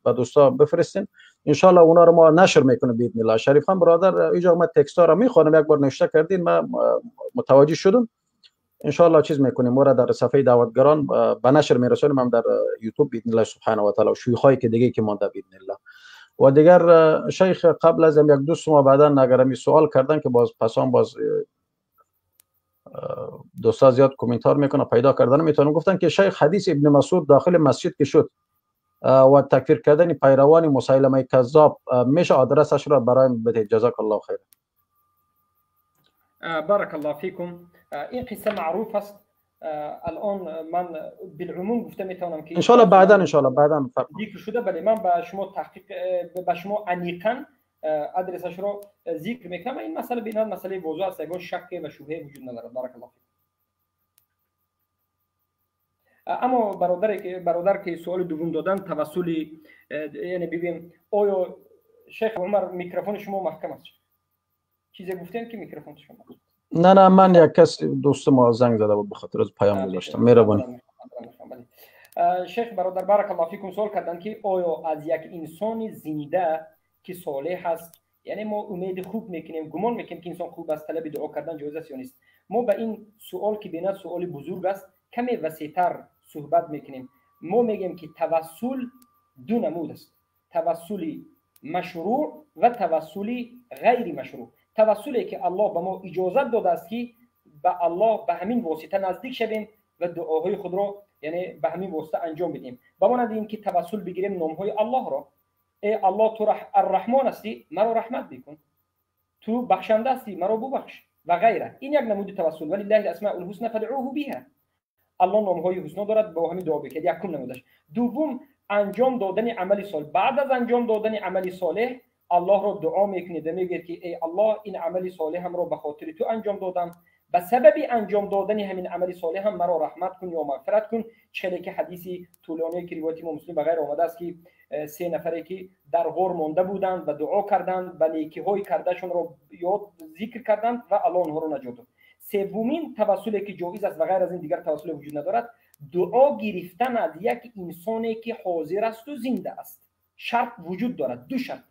B: به دوستا بفرستین، ان شاء الله اونا رو ما نشر میکنیم باذن الله. شریف خان برادر اینجا ما تکست ها رو میخونم، یک بار نوشته کردین ما متوجه شدم، ان شاء الله چیز میکنیم، ما را در صفحه دعوتگران به نشر میرسونیم، هم در یوتیوب باذن الله سبحانه و تعالی و شیوخای که دیگه که مونده باذن الله. و دیگر شیخ قبل از یک دو سوم بعدا اگر می سوال کردن که باز پسان باز دوستا زیاد کومنتار میکنه پیدا کردن میتونم، گفتن که شیخ حدیث ابن مسعود داخل مسجد که شد و تکفیر کردن پیروان مسیلمه کذاب میشه آدرسش را برای بده؟ جزاک الله خیر.
A: بارک الله فیکم. این قصه معروف است. الان من بالعموم گفته میتونم که
B: ان شاء الله بعدا
A: ذکر شده، ولی من به شما تحقیق به شما عمیقاً ادرسش رو ذکر میکنم. این مسئله بنا مسئله موضوع است، اگر شک و شبهه وجود نداره. بارک الله فیک. اما برادر که سوال دوم دادن توسل، یعنی ببین آیا شیخ عمر میکروفون شما محکم است؟ چیزی گفتین که میکروفون شما؟
B: نه من یک کس دوست ما زنگ زده بود، به خاطر از پیام گذاشتم. مهربانی.
A: شیخ برادر بارک الله فیکم سوال کردن که آیا از یک انسان زنده که صالح است، یعنی ما امید خوب میکنیم، گمان میکنیم که انسان خوب است، طلب دعا کردن جایز است یا نیست؟ ما به این سوال که بنا سوال بزرگ است کمی وسیع‌تر صحبت میکنیم. ما میگیم که توسل دو نمود است، توسل مشروع و توسل غیر مشروع. توسلی که الله به ما اجازه داده است که به الله به همین واسطه نزدیک شویم و دعاهای خود را یعنی به همین واسطه انجام بدیم. به مانند اینکه توسل بگیریم نامهای الله را، ای الله تو الرحمن هستی مرا رحمت بکن، تو بخشنده هستی مرا ببخش و غیره. این یک نمود توسل. ولله الاسماء الحسنى فادعوه بها. الله نامهای حسنا دارد، با همین دعا بکنید. یکم نمودش. دوم انجام دادن عمل صالح. بعد از انجام دادن عمل صالح الله را دعا میکنید و میگید که ای الله این عمل صالح هم را به خاطر تو انجام دادم، به سبب انجام دادن همین عمل صالح هم مرا رحمت کن یا مغفرت کن. چه که حدیثی طولانی که روایت امام مسلم بغیر آمده است که 3 نفری که در غار مانده بودند و دعا کردند و نیکی‌های کردهشون را یاد ذکر کردند و الله اونها را نجات داد. سومین توسلی که جایز است و غیر از این دیگر توسل وجود ندارد، دعا گرفتن از یک انسانی که حاضر است و زنده است. شرط وجود دارد، دو شرط: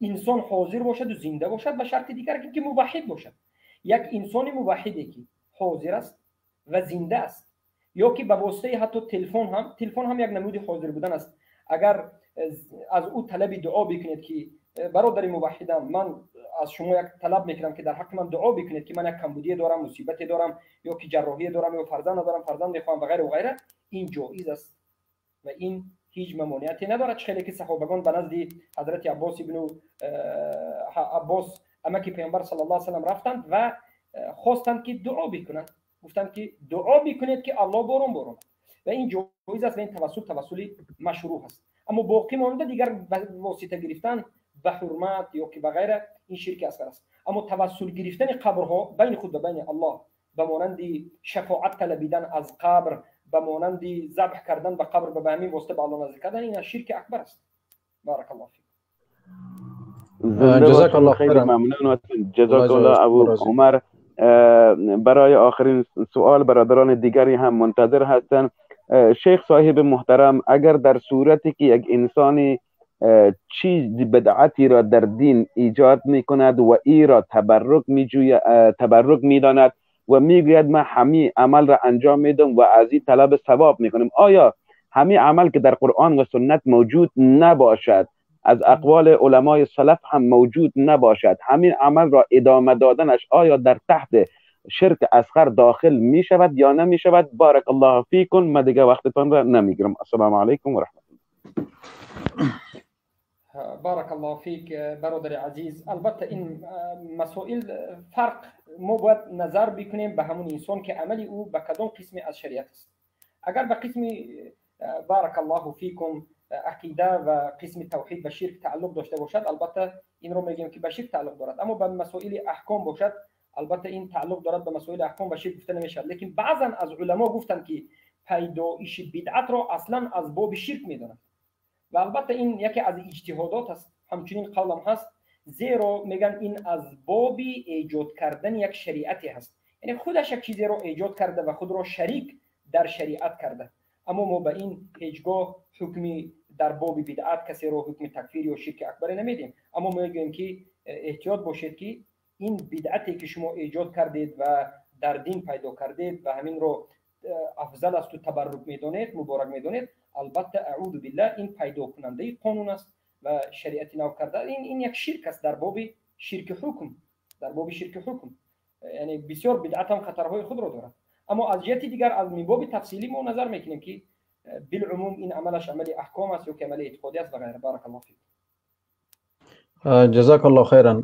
A: انسان حاضر باشد و زنده باشد و شرط دیگر که موحد باشد. یک انسان موحدی که حاضر است و زنده است، یا که به واسطه حتی تلفن هم یک نمود حاضر بودن است. اگر از او طلب دعا بکنید که برادر موحدم من از شما یک طلب میکنم که در حق من دعا بکنید که من یک کمبودی دارم، مصیبتی دارم، یا که جراحی دارم، یا فرزند ندارم، فرزند میخوام و غیره و غیره، این جایز است و این هیچ ممانعتی ندارد. خیلی که صحابگان به نزد حضرت عباس ابن عباس امکی پیامبر صلی الله علیه و سلم رفتند و خواستند که دعا بکنند، گفتند که دعا بکنید که الله بارون و این جایز است و این توسل مشروع است. اما باقی مانده دیگر واسطه گرفتن به حرمت یا که بغیره، این شرک اصغر است. اما توسل گرفتن قبرها بین خود و بین الله به مانند شفاعت طلبیدن از قبر، به مانند ذبح کردن به قبر به همین واسطه به الله نزدیک کردن، این شرک اکبر است. بارک الله فیک.
B: جزاک الله خیر.
I: ممنون. جزاک الله ابو عمر. برای آخرین سوال برادران دیگری هم منتظر هستند. شیخ صاحب محترم، اگر در صورتی که یک انسانی چیز بدعتی را در دین ایجاد می کند و ای را تبرک می داند و می گوید من همین عمل را انجام میدم و از این طلب ثواب می کنم، آیا همین عمل که در قرآن و سنت موجود نباشد، از اقوال علمای سلف هم موجود نباشد، همین عمل را ادامه دادنش آیا در تحت شرک اصغر داخل می شود یا نمی شود؟ بارک الله فیکم. من دیگه وقتتان را نمیگیرم. السلام علیکم و رحمت الله.
A: بارك الله فيك برادر عزیز. البته این مسائل فرق ما باید نظر بکنیم به همون انسان که عملی او به کدام قسمی از شریعت است. اگر به قسمی بارک الله فیکم عقیده و قسم توحید به شرک تعلق داشته باشد، البته این رو میگیم که به شرک تعلق دارد. اما به مسائل احکام باشد، البته این تعلق دارد به مسائل احکام و شرک گفته نمیشه. لیکن بعضا از علما گفتن که پیدایش بدعت را اصلا از باب شرک میدونند و البته این یکی از اجتهادات است، همچنین قولم هست، زیرا میگن این از باب ایجاد کردن یک شریعتی هست، یعنی خودش یک چیزی را ایجاد کرده و خود را شریک در شریعت کرده. اما ما به این هیچگاه حکمی در باب بدعت کسی را حکم تکفیر یا شرک اکبر نمیدیم. اما ما میگیم که احتیاط باشید که این بدعتی که شما ایجاد کردید و در دین پیدا کردید و همین رو افضل است و تبرک میدونید، مبارک میدونید، البته اعوذ بالله این پیدا کننده قانون است و شریعت نو کرده. این یک شرک است در باب شرک حکم، در باب شرک حکم، یعنی بسیار بدعت هم خطرهای خود را دارد. اما از جهت دیگر از باب تفصیلی ما نظر میکنیم که بالعموم این عملش عمل احکام است یا که عمل اعتقادی است و غیره. بارک الله فیک.
B: جزاک الله خیرا.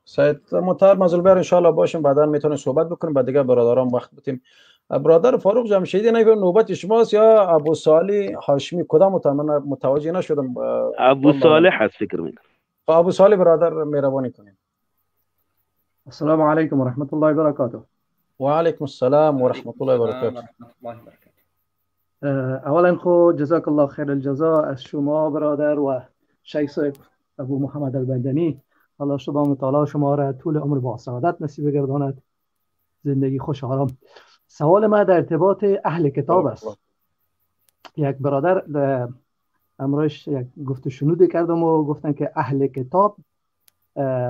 B: سید محترم از البر ان شاء الله باشیم، بعدا میتونیم صحبت بکنیم، بعد دیگه برادران وقت بدیم. برادر فاروق جمشیدی نه نوبت شماست یا ابو صالح هاشمی؟ کدام متوجه نشدم.
I: ابو صالح هست فکر میکنم.
B: ابو صالح برادر مهربانی کنید.
J: السلام علیکم و رحمت الله و برکاته.
B: و علیکم السلام و رحمت الله و برکاته.
J: اولا خود جزاک الله خیر الجزا از شما برادر و شیخ ابو محمد البندنی. الله سبحانه و تعالی شما را طول عمر با سعادت نصیب بگرداند، زندگی خوش و آرام. سوال ما در ارتباط اهل کتاب است. یک برادر امروز یک گفت و شنودی کردم و گفتن که اهل کتاب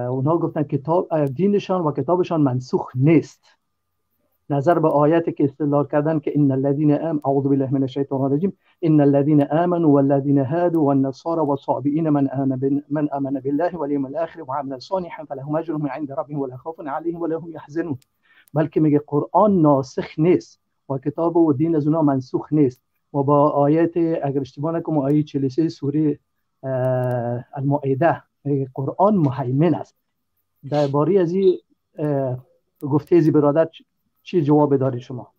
J: اونها گفتن کتاب دینشان و کتابشان منسوخ نیست، نظر به آیاتی که استدلال کردن که ان الذين اعوذ بالله من الشیطان الرجیم ان الذين آمنوا والذين هادوا والنصارى والصابئين من آمن بالله واليوم الآخر وعمل صالحا فلهم اجرهم عند ربهم ولا خوف عليهم ولا هم يحزنون. بلکه میگه قرآن ناسخ نیست و کتاب و دین از اونها منسوخ نیست و با آیات اگر اشتباه نکنم آیه 43 سوره المائده قرآن مهیمن است. درباره از این گفته ازی برادر چی جواب داری شما؟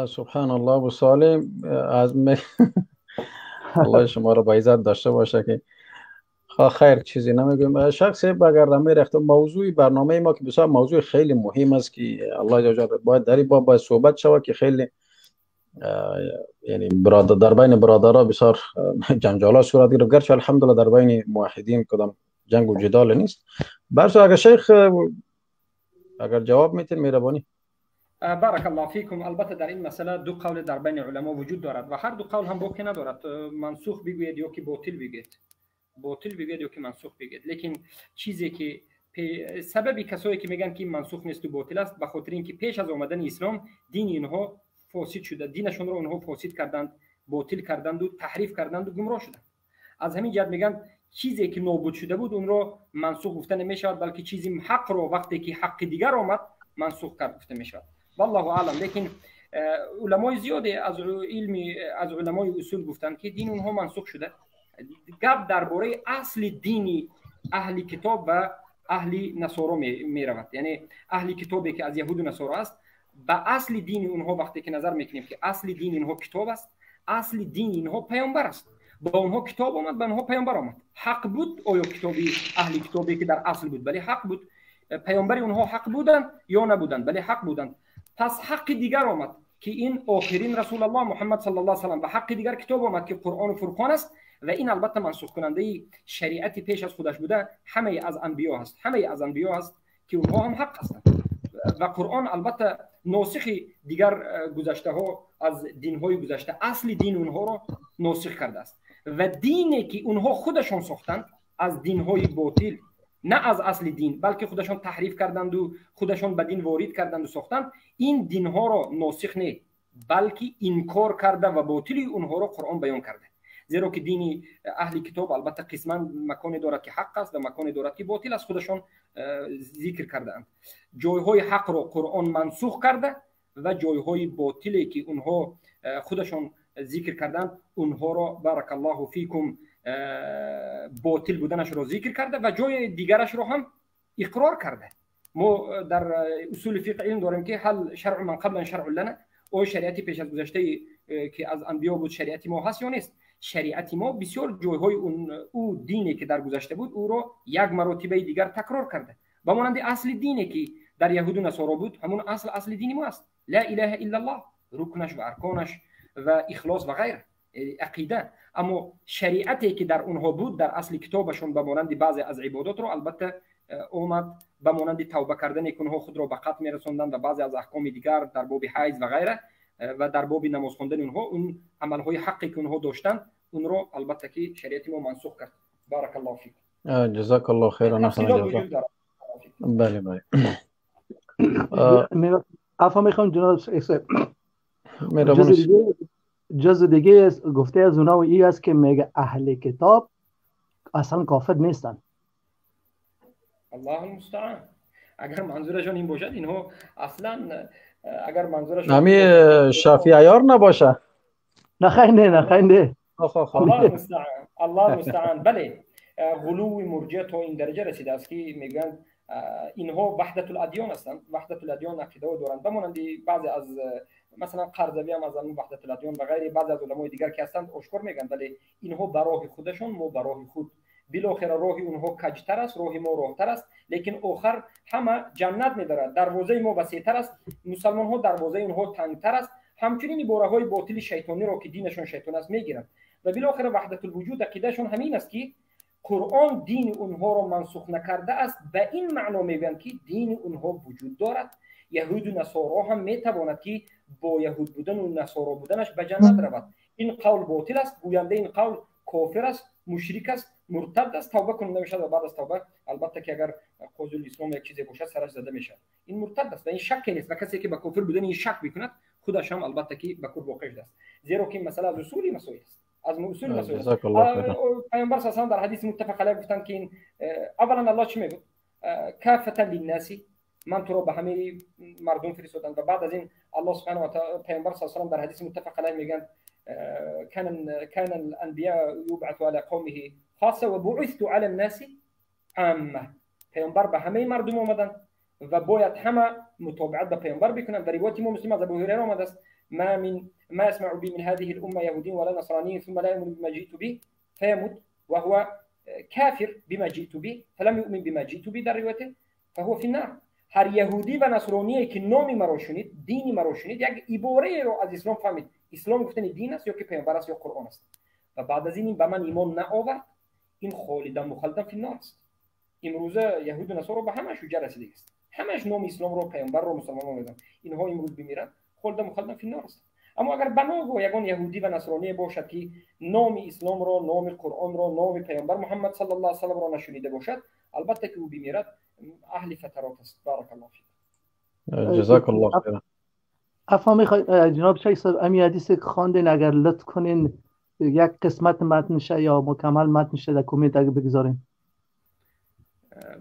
B: سبحان الله. ابو صالح از الله شما رو با عزت داشته باشه که خیر چیزی نمیگم. شخصی اگر میرفت موضوع برنامه ما که بسیار موضوع خیلی مهم است که الله جل باید در این باب باید صحبت شود که خیلی یعنی برادر در بین برادرها بسیار جنجالات صورت گرفت، گرچه الحمدلله در بین موحدین کدام جنگ و جدال نیست. برسو اگر شیخ اگر جواب میتین مهربانی.
A: بارک الله فیکم. البته در این مسئله دو قول در بین علما وجود دارد و هر دو قول هم باکی ندارد. منسوخ بگوید یا که باطل بگوید، باطل بگوید یا که منسوخ بگوید. لیکن چیزی که سببی کسایی که میگن که منسوخ نیست و باطل است به خاطر اینکه پیش از آمدن اسلام دین اینها فاسد شده، دینشون رو اونها فاسد کردند، باطل کردند و تحریف کردند و گمراه شدند. از همین جهت میگن چیزی که نابود شده بود اون رو منسوخ گفته نمیشه، بلکه چیزی حق رو وقتی که حق دیگر آمد منسوخ کرد گفته میشه. والله اعلم. لیکن علمای زیادی از علمای اصول گفتن که دین اونها منسوخ شده. گپ درباره اصل دینی اهل کتاب و اهل نصارا می رود. یعنی اهل کتابی که از یهود و نصارا است، به اصل دین اونها وقتی که نظر میکنیم که اصل دین اینها کتاب است، اصل دین اینها پیامبر است. با اونها کتاب آمد، با اونها پیامبر آمد. حق بود آیا کتابی اهل کتابی که در اصل بود؟ بله حق بود. پیامبری اونها حق بودند یا نبودند؟ بله حق بودند. پس حق دیگر آمد که این آخرین رسول الله محمد صلی الله علیه و سلم، و حق دیگر کتاب آمد که قرآن و فرقان است و این البته منسوخ کننده شریعتی پیش از خودش بوده همه از انبیا هست، همه از انبیا هست که اونها هم حق هستند و قرآن البته ناسخ دیگر گذشته ها از دین های گذشته، اصل دین اونها رو ناسخ کرده است و دینی که اونها خودشون ساختند از دین های باطل، نه از اصل دین بلکه خودشون تحریف کردند و خودشون به دین وارد کردند و ساختند، این دین ها رو ناسخ نه بلکه انکار کرده و باطلی اونها رو قرآن بیان کرده. زیرا که دین اهل کتاب البته قسما مکانی دارد که حق است و مکانی دارد که باطل است، خودشون ذکر کردند. جایهای حق رو قرآن منسوخ کرده و جایهای باطلی که اونها خودشون ذکر کردند اونها رو بارک الله فیکم باطل بودنش رو ذکر کرده و جای دیگرش رو هم اقرار کرده. ما در اصول فقه علم داریم که هل شرع من قبل شرع لنا، او شریعتی پیش از گذشته که از انبیا بود شریعتی ما هست یا نیست. شریعتی ما بسیار جایهای او دینی که در گذشته بود او رو یک مرتبه دیگر تکرار کرده. به مانند اصل دینی که در یهود و نصارا بود، همون اصل دینی ما است، لا اله الا الله، رکنش و ارکانش و اخلاص و غیره، عقیده. اما شریعتی که در اونها بود در اصل کتابشون به مانند بعضی از عبادات رو البته اومد به مانند توبه کردن که اونها خود را به قتل میرسوندند و بعضی از احکام دیگر در باب حیض و غیره و در باب نماز خواندن اونها اون عملهای حقی که اونها داشتن اون رو البته که شریعت ما منسوخ کرد. بارک الله فیک.
B: جزاک الله خیر. بله بله.
J: عفوا میخوام جناب جز دیگه گفته از اونها ای است که میگه اهل کتاب اصلا کافر نیستن.
A: الله المستعان. اگر منظورشون این باشد اینها اصلا اگر منظورشون
B: همین شافعیار نباشه.
J: نه خیر نه.
A: الله المستعان. الله المستعان. بله غلو مرجع تا این درجه رسیده است که میگن اینها وحدت الادیان هستند. وحدت الادیان عقیده دارند. بمانند بعضی از مثلا قرضوی هم از اون وحدت الادیان و غیره بعضی از علمای دیگر که هستند آشکار میگن ولی اینها برای خودشون ما برای خود بالاخره راه اونها کجتر است، راه ما راهتر است، لیکن آخر همه جنت می‌دارد. دروازه ما وسیع‌تر است، مسلمان ها دروازه اونها تنگتر است. همچنین باره‌های باطل شیطانی را که دینشون شیطان است میگیرند و بالاخره وحدت الوجود عقیدهشون همین است که قرآن دین اونها را منسوخ نکرده است. به این معنا میگن که دین اونها وجود دارد. یهود و نصارا هم میتواند که با یهود بودن و نصارا بودنش به جنت رود. این قول باطل است. گوینده این قول کافر است، مشرک است، مرتد است. توبه کننده میشد و بعد از توبه البته که اگر قاضی اسلام یک چیزی باشد سرش زده میشه. این مرتد است و این شک نیست و کسی که به کافر بودن این شک میکند خودش هم البته که به کفر واقع است، زیرا که مسئله از اصولی مسائل است. از اصول مسائل است. پیامبر صلی الله در حدیث متفق علیه گفتن که این اولا الله چی میگه؟ کافتا للناس، من تو رو به همه مردم فرستادم و بعد از این الله سبحانه و تعالی پیامبر صلی الله علیه و در حدیث متفق علیه میگن كان الانبیاء یبعث علی قومه خاصه و بعثت علی الناس عامه. پیامبر به همه مردم آمدن و باید همه متابعت به پیامبر بکنن. در روایت ما مسلم از ابو هریره آمده است ما يسمع بي من هذه الامه يهودي ولا نصراني ثم لا يؤمن بما جئت به فيموت وهو كافر بما جئت به فلم يؤمن بما جئت به در روایت فهو في النار. هر یهودی و نصرانی که نامی مرا شنید، دینی مرا شنید، یک عباره رو از اسلام فهمید اسلام گفتن دین است یا که پیامبر است یا قرآن است و بعد از این به من ایمان نآورد، این خالدا مخلدا فی النار است. امروز یهود و نصارا به همش حجت رسیده است، همش نام اسلام رو پیامبر رو مسلمان میدن، اینها امروز بمیرن خالدا مخلدا فی النار است. اما اگر بناگو یگان یهودی و نصرانی باشد که نام اسلام را، نام قرآن را، نام پیامبر محمد صلی الله علیه و آله را نشنیده باشد، البته که او بمیرد اهل فترات است. بارک الله فیک.
B: جزاک الله خیر.
J: افهم میخوای جناب شیخ صاحب امی حدیث خواندین اگر لطف کنین یک قسمت متنش یا مکمل متنش در کامنت اگه بگذارین.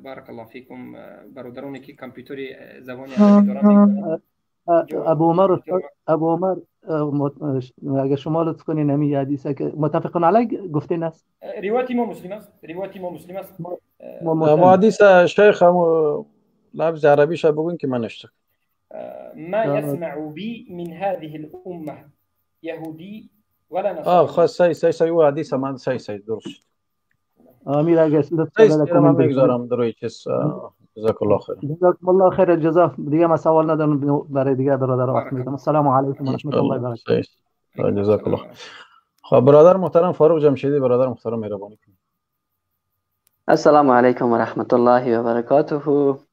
A: بارک الله فیکم. برادرانی که کامپیوتری زبانی عربی دارن
J: ابو عمر اگر شما لطف کنین امی حدیث که متفقون علیه گفتین است.
A: روایت ما مسلم است. روایت ما مسلم است.
B: ما حدیث شیخ هم لفظ عربیش بگوین که من اشتک.
A: ما يسمع بي من هذه الأمة يهودي ولا نصراني.
B: خلاص سي و حدیث من سي درست.
J: امیر اگه
B: لطف من میگذارم دروی چیز. جزاک الله خیر.
J: جزاک الله خیر الجزا. دیگه ما سوال ندارم برای دیگه برادر وقت میدم. السلام علیکم و رحمت الله و برکاته.
B: جزاک الله. خب برادر محترم فاروق جمشیدی، برادر محترم مهربانی کنید.
K: السلام علیکم و رحمت الله و برکاته.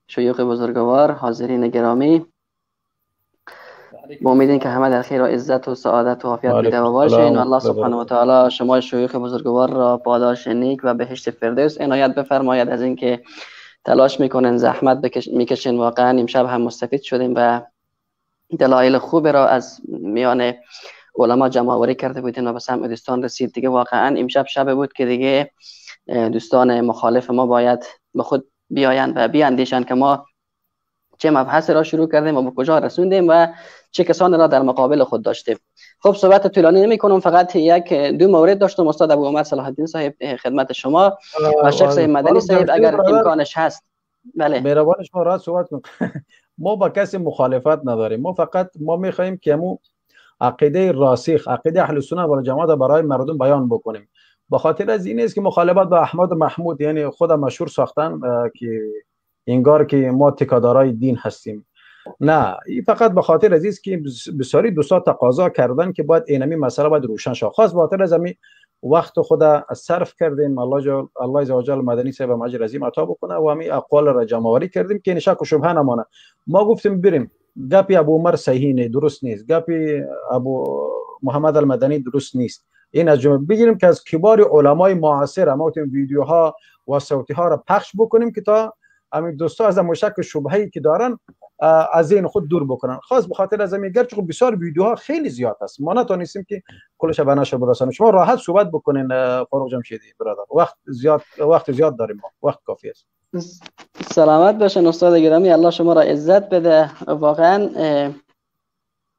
K: شیوخ بزرگوار، حاضرین گرامی، ما امیدیم که همه در خیر و عزت و سعادت و عافیت بوده باشین و الله سبحانه و تعالی شما شیوخ بزرگوار را پاداش نیک و بهشت فردوس عنایت بفرماید. از اینکه تلاش میکنین، زحمت میکشین، واقعا امشب هم مستفید شدیم و دلایل خوب را از میان علما جمع آوری کرده بودین و به سمع دوستان رسید. دیگه واقعا امشب شب بود که دیگه دوستان مخالف ما باید به خود بیاین و بیاندیشن که ما چه مبحث را شروع کردیم و به کجا رسوندیم و چه کسانی را در مقابل خود داشته. خب صحبت طولانی نمی کنم، فقط یک دو مورد داشتم استاد ابو عمر صلاح الدین صاحب خدمت شما و شیخ صاحب مدنی صاحب اگر امکانش هست. بله
B: مهربان شما راحت صحبت کن. ما با کسی مخالفت نداریم، ما فقط میخواهیم که مو عقیده راسخ، عقیده اهل سنت و جماعت برای مردم بیان بکنیم. به خاطر از این است که مخالفت با احمد محمود یعنی خود مشهور ساختن که انگار که ما تکادارای دین هستیم. نه، این فقط به خاطر از است که بسیاری دوستا تقاضا کردن که باید اینمی مسئله باید روشن شود. خاص به خاطر از همین وقت خود صرف کردیم. الله عزوجل مدنی صاحب اجر عظیم عطا بکنه و همین اقوال را جمع آوری کردیم که شک و شبهه نمانه. ما گفتیم بریم گپی ابو عمر صحیح نیست، درست نیست، گپی ابو محمد المدنی درست نیست. این از جمله بگیریم که از کبار علمای معاصر ما ویدیوها و صوتی ها را پخش بکنیم که تا همین دوستا از مشک و شبهه‌ای که دارن از این خود دور بکنن. خاص به خاطر از همین گرچه بسیار ویدیوها خیلی زیاد است، ما نتونستیم که کلش به نشر برسانیم. شما راحت صحبت بکنین فاروق جمشیدی برادر، وقت زیاد داریم، ما وقت کافی است.
K: سلامت باشین استاد گرامی، الله شما را عزت بده. واقعا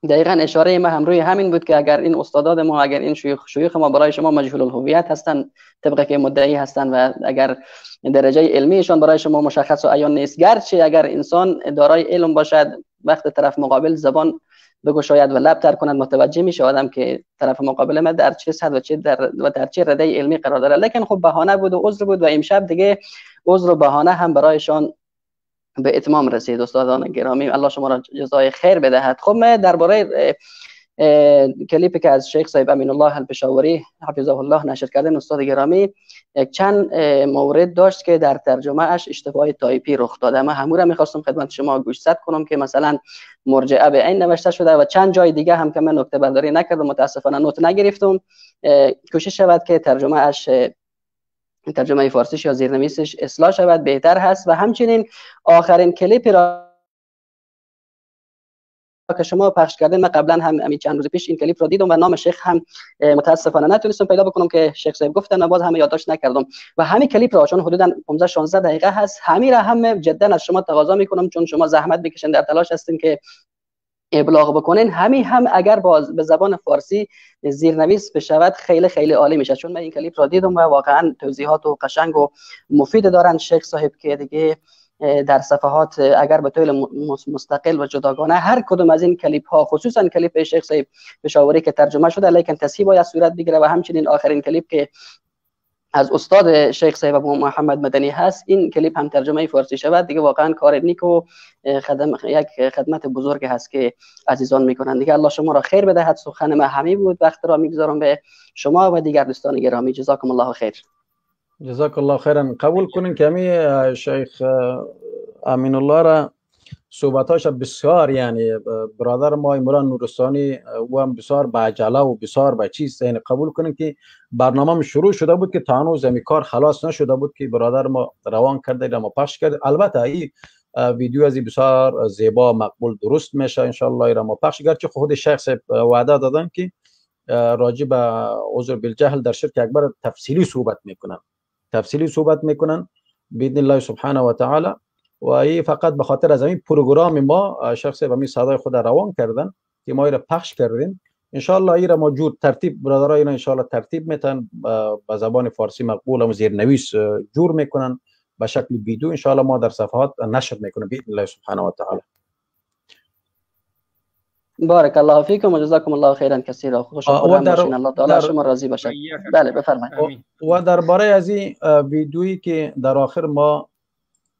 K: دقیقاً اشاره ما هم روی همین بود که اگر این استادات ما، اگر این شیوخ ما برای شما مجهول الهویت هستند طبقه که مدعی هستند و اگر درجه علمیشان برای شما مشخص و عیان نیست، گرچه اگر انسان دارای علم باشد وقت طرف مقابل زبان بگشاید و لب تر کند متوجه میشه آدم که طرف مقابل ما در چه صد و در چه رده علمی قرار داره. لیکن خب بهانه بود و عذر بود و امشب دیگه عذر و بهانه هم برایشان به اتمام رسید. استادان گرامی الله شما را جزای خیر بدهد. خب من درباره کلیپی که از شیخ صاحب امین الله الپشاوری حفظه الله نشر کردن استاد گرامی، چند مورد داشت که در ترجمه اش اشتباه تایپی رخ داده. من همون را میخواستم خدمت شما گوشزد کنم که مثلا مرجعه به عین نوشته شده و چند جای دیگه هم که من نکته برداری نکردم، متاسفانه نوت نگرفتم. کوشش شود که ترجمه اش، ترجمه فارسیش یا زیرنویسش اصلاح شود، بهتر هست. و همچنین آخرین کلیپی را که شما پخش کردین، من قبلا هم چند روز پیش این کلیپ را دیدم و نام شیخ هم متاسفانه نتونستم پیدا بکنم که شیخ صاحب گفتن و باز هم یادداشت نکردم. و همین کلیپ را چون حدودا 15 16 دقیقه هست، همین را هم جدا از شما تقاضا میکنم چون شما زحمت بکشین در تلاش هستین که ابلاغ بکنین. همین هم اگر به زبان فارسی زیرنویس بشود خیلی خیلی عالی میشه، چون من این کلیپ را دیدم و واقعا توضیحات و قشنگ و مفید دارن شیخ صاحب که دیگه در صفحات اگر به طور مستقل و جداگانه هر کدوم از این کلیپ ها، خصوصا کلیپ شیخ صاحب پشاوری که ترجمه شده لیکن تصحیح باید صورت بگیره و همچنین آخرین کلیپ که از استاد شیخ صاحب ابو محمد مدنی هست، این کلیپ هم ترجمه فارسی شود، دیگه واقعا کار نیک و یک خدمت بزرگ هست که عزیزان میکنن. دیگه الله شما را خیر بدهد. سخن ما همین بود، وقت را میگذارم به شما و دیگر دوستان گرامی. جزاکم الله خیر.
B: جزاک الله خیرا. قبول کنین که همین شیخ امین الله را صحبتاش بسیار، یعنی برادر ما عمران نورستانی و هم بسیار با عجله و بسیار با چیز، یعنی قبول کنین که برنامه شروع شده بود که تا هنوز این کار خلاص نشده بود که برادر ما روان کرده ما پخش کرده. البته این ویدیو از بسیار زیبا مقبول درست میشه ان شاء الله را ما پخش، گرچه خود شیخ صاحب وعده دادن که راجع به عذر بالجهل در شرک اکبر تفصیلی صحبت میکنن باذن الله سبحانه و تعالی. و این فقط به خاطر از این پروگرام ما شخص به می صدای خود روان کردن که ما را پخش کردیم. ان شاء الله این را موجود ترتیب برادرای اینا ان شاء الله ترتیب میتن به زبان فارسی مقبول و زیرنویس جور میکنن به شکل ویدیو، ان شاء الله ما در صفحات نشر میکنیم باذن الله سبحانه و تعالی.
K: بارک الله فیکم و جزاکم الله خیرا کثیرا. خوش باشین، الله تعالی شما راضی باشه. بله بفرمایید.
B: و درباره از این ویدیویی که در آخر ما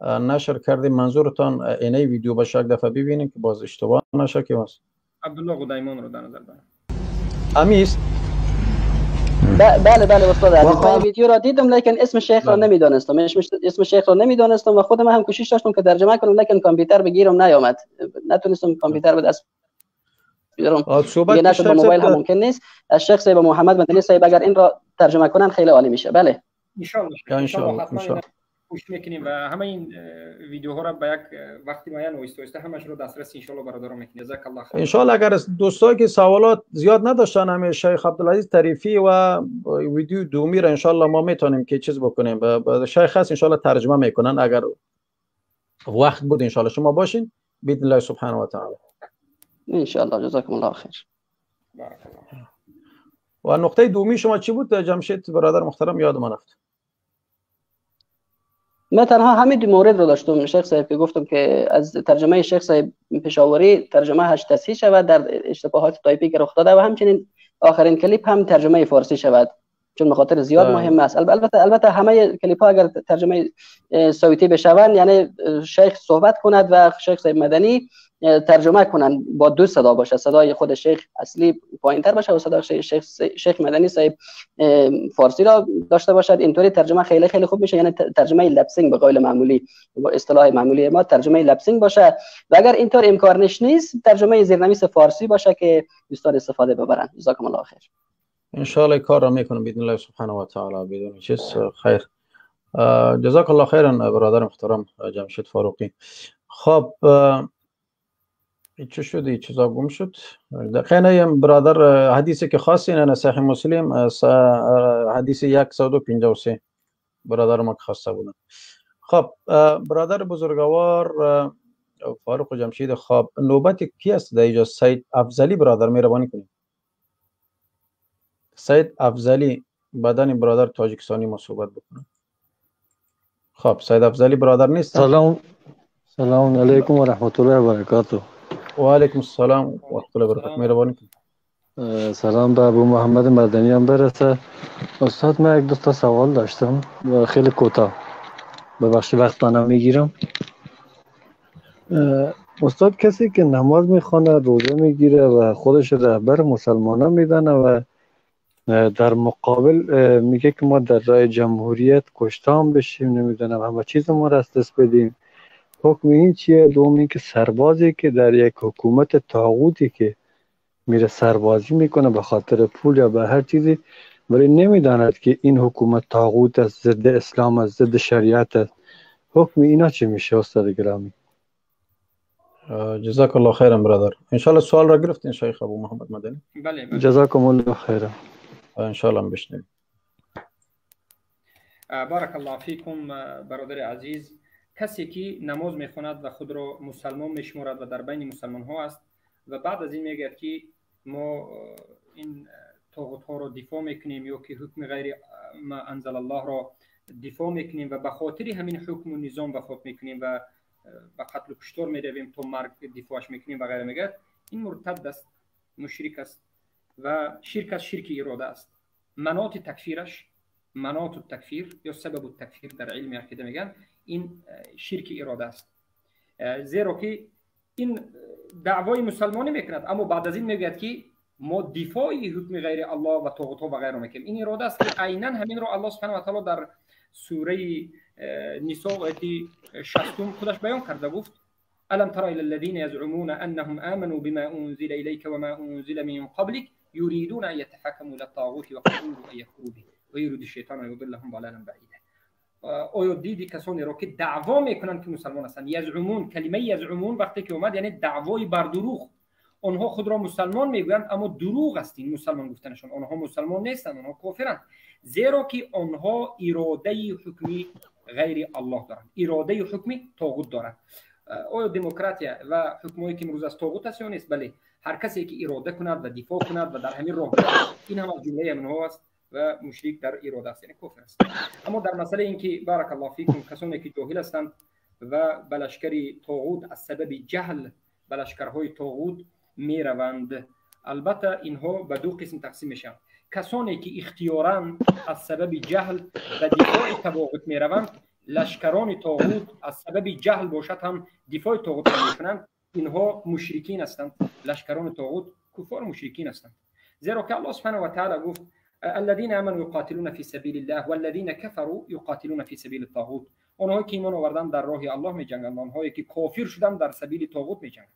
B: نشر کردیم، منظورتان اینه ویدیو باشه یک دفعه ببینیم که باز اشتباه نشه که واسه
A: عبدالله قدیمان رو در نظر دارم.
B: امیست؟
K: بله استاد عزیز، من ویدیو را دیدم لیکن اسم شیخ را نمیدانستم، اسم شیخ را نمیدانستم و خودم هم کوشش داشتم که ترجمه کنم لیکن کامپیوتر بگیرم نیامد، نتونستم کامپیوتر به دست بیارم. دیگه نشد، با موبایل هم ممکن نیست. از شیخ صاحب محمد مدنی صاحب اگر این را ترجمه کنن خیلی عالی میشه. بله
A: ان شاء الله کوشش میکنیم و همه این ویدیوها را به یک وقتی معین و ایسته همش رو دسترس ان شاء الله برادران میکنیم. جزاک الله خیر.
B: ان شاء الله اگر دوستایی که سوالات زیاد نداشتن، همه شیخ عبدالعزیز طریفی و ویدیو دومی را ان شاء الله ما میتونیم که چیز بکنیم، شیخ هست ان شاء الله ترجمه میکنن، اگر وقت بود ان شاء الله شما باشین باذن الله سبحانه و تعالی.
K: ان شاء الله. جزاكم الله خیر.
A: بارک الله.
B: و نقطه دومی شما چی بود جمشید برادر محترم؟ یاد من رفت.
K: من تنها همین دو مورد رو داشتم شیخ صاحب که گفتم که از ترجمه شیخ صاحب پشاوری ترجمه هاش تصحیح شود در اشتباهات تایپی که رخ داده و همچنین آخرین کلیپ هم ترجمه فارسی شود چون بخاطر زیاد مهم است. البته همه کلیپ ها اگر ترجمه صوتی بشوند یعنی شیخ صحبت کند و شیخ صاحب مدنی ترجمه کنن با دو صدا باشه، صدای خود شیخ اصلی پایینتر باشه و صدای شیخ مدنی صاحب فارسی را داشته باشد. اینطوری ترجمه خیلی خیلی خوب میشه، یعنی ترجمه لپسینگ به قول معمولی با اصطلاح معمولی ما ترجمه لپسینگ باشه و اگر اینطور امکانش نیست ترجمه زیرنویس فارسی باشه که دوستان استفاده ببرن. جزاکم الله خیر.
B: ان شاء الله کار را میکنم باذن الله سبحانه و تعالی بدون چیز خیر. جزاک الله خیرا برادر محترم جمشید فاروقی. خب چه شد؟ این چیزا گم شد. دقیقاً برادر حدیثی که خاصی نه صحیح مسلم حدیث 153 برادر ما که خواسته بودن. خب برادر بزرگوار فاروق جمشید، خب نوبت کی است در اینجا؟ سید افضلی برادر مهربانی کنید. سید افضلی بدن برادر تاجیکستانی ما صحبت بکنه. خب سید افضلی برادر نیست.
L: سلام علیکم و رحمت الله و برکاته.
B: و علیکم السلام و رحمت الله و برکاته. مهربانی کنید.
L: سلام به ابو محمد مدنی هم برسه. استاد من یک دو تا سوال داشتم و خیلی کوتاه، ببخشید وقتانه میگیرم. استاد کسی که نماز میخونه، روزه میگیره و خودش رهبر مسلمانان میدانه و در مقابل میگه که ما در راه جمهوریت کشتام بشیم، نمیدونم همه چیز ما را از دست بدیم، حکم این چیه؟ دومی که سربازی که در یک حکومت طاغوتی که میره سربازی میکنه به خاطر پول یا به هر چیزی، ولی نمیداند که این حکومت طاغوت است، ضد اسلام است، ضد شریعت است، حکم اینا چی میشه استاد گرامی؟
B: جزاک الله خیرا برادر. ان شاء الله سوال را گرفتین شیخ ابو محمد مدنی؟
A: بله.
L: جزاکم الله خیرا.
B: ان شاء الله بشنویم.
A: بارک الله فیکم برادر عزیز. کسی که نماز میخواند و خود را مسلمان میشمارد و در بین مسلمان ها است و بعد از این میگه که ما این طاغوت ها را دفاع میکنیم یا که حکم غیر ما انزل الله را دفاع میکنیم و به خاطر همین حکم و نظام وفات میکنیم و به قتل و کشتار میرویم تا مرگ دفاعش میکنیم و غیره، میگه این مرتد است، مشرک است و شرک اراده است. مناط تکفیرش، مناط التکفیر یا سبب التکفیر در علم عقیده میگن این شرک اراده است، زیرا که این دعوای مسلمانی میکند اما بعد از این میگوید که ما دفاع حکم غیر الله و طاغوت ها و غیره میکنیم. این اراده است که عیناً همین رو الله سبحانه و تعالی در سوره نساء آیه 60 خودش بیان کرده، گفت الم تر الى الذين يزعمون انهم امنوا بما انزل اليك وما انزل من قبلك يريدون ان يتحكموا الى الطاغوت وقد امروا ان يكفروا به ويريد الشيطان ان يضلهم ضلالا بعيدا. آیا دیدی کسانی را که دعوا میکنند که مسلمان هستند؟ یزعمون، کلمه یزعمون وقتی که اومد یعنی دعوای بر دروغ. آنها خود را مسلمان میگویند اما دروغ است این مسلمان گفتنشان. آنها مسلمان نیستند، آنها کافرند، زیرا که آنها اراده حکمی غیر الله دارند، اراده حکمی طاغوت دارند. آیا دموکراتیا و حکمایی که امروز از طاغوت است یا نیست؟ بله. هر کسی که اراده کند و دفاع کند و در همین راه این هم از جمله آنها است و مشرک در اراده است، یعنی کافر است. اما در مسئله اینکه بارک الله فیکم کسانی که جاهل هستند و به لشکر طاغوت از سبب جهل به لشکرهای طاغوت میروند، البته اینها به دو قسم تقسیم میشن. کسانی که اختیاراً از سبب جهل به دفاع طاغوت میروند، لشکران طاغوت از سبب جهل باشد هم دفاع طاغوت میکنند، اینها مشرکین هستند. لشکران طاغوت کفار مشرکین هستند، زیرا که الله سبحانه و تعالی گفت الذين امنوا يقاتلون في سبيل الله والذين كفروا يقاتلون في سبيل الطاغوت. اونهایی که ایمان آوردن در راه الله میجنگند، اونهایی که کافر شدن در سبیل طاغوت میجنگند،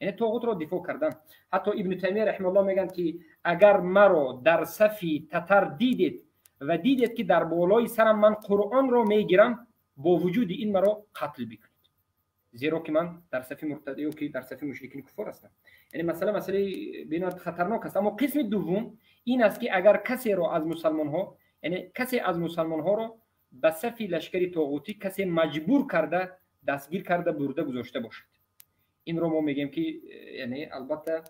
A: یعنی طاغوت را دفاع کردن. حتی ابن تیمیه رحمه الله میگن که اگر مرا در صفی تتر دیدید و دیدید که در بالای سرم من قرآن را میگیرم، با وجود این مرا قتل بکنید، زیرا که من در صف مرتدی و که در صف مشرکین کفار هستم. یعنی مسئله بینات خطرناک است. اما قسم دوم این است که اگر کسی را از مسلمان ها، یعنی کسی از مسلمان ها را به صف لشکری طاغوتی کسی مجبور کرده، دستگیر کرده، برده گذاشته باشد، این رو ما میگیم که یعنی البته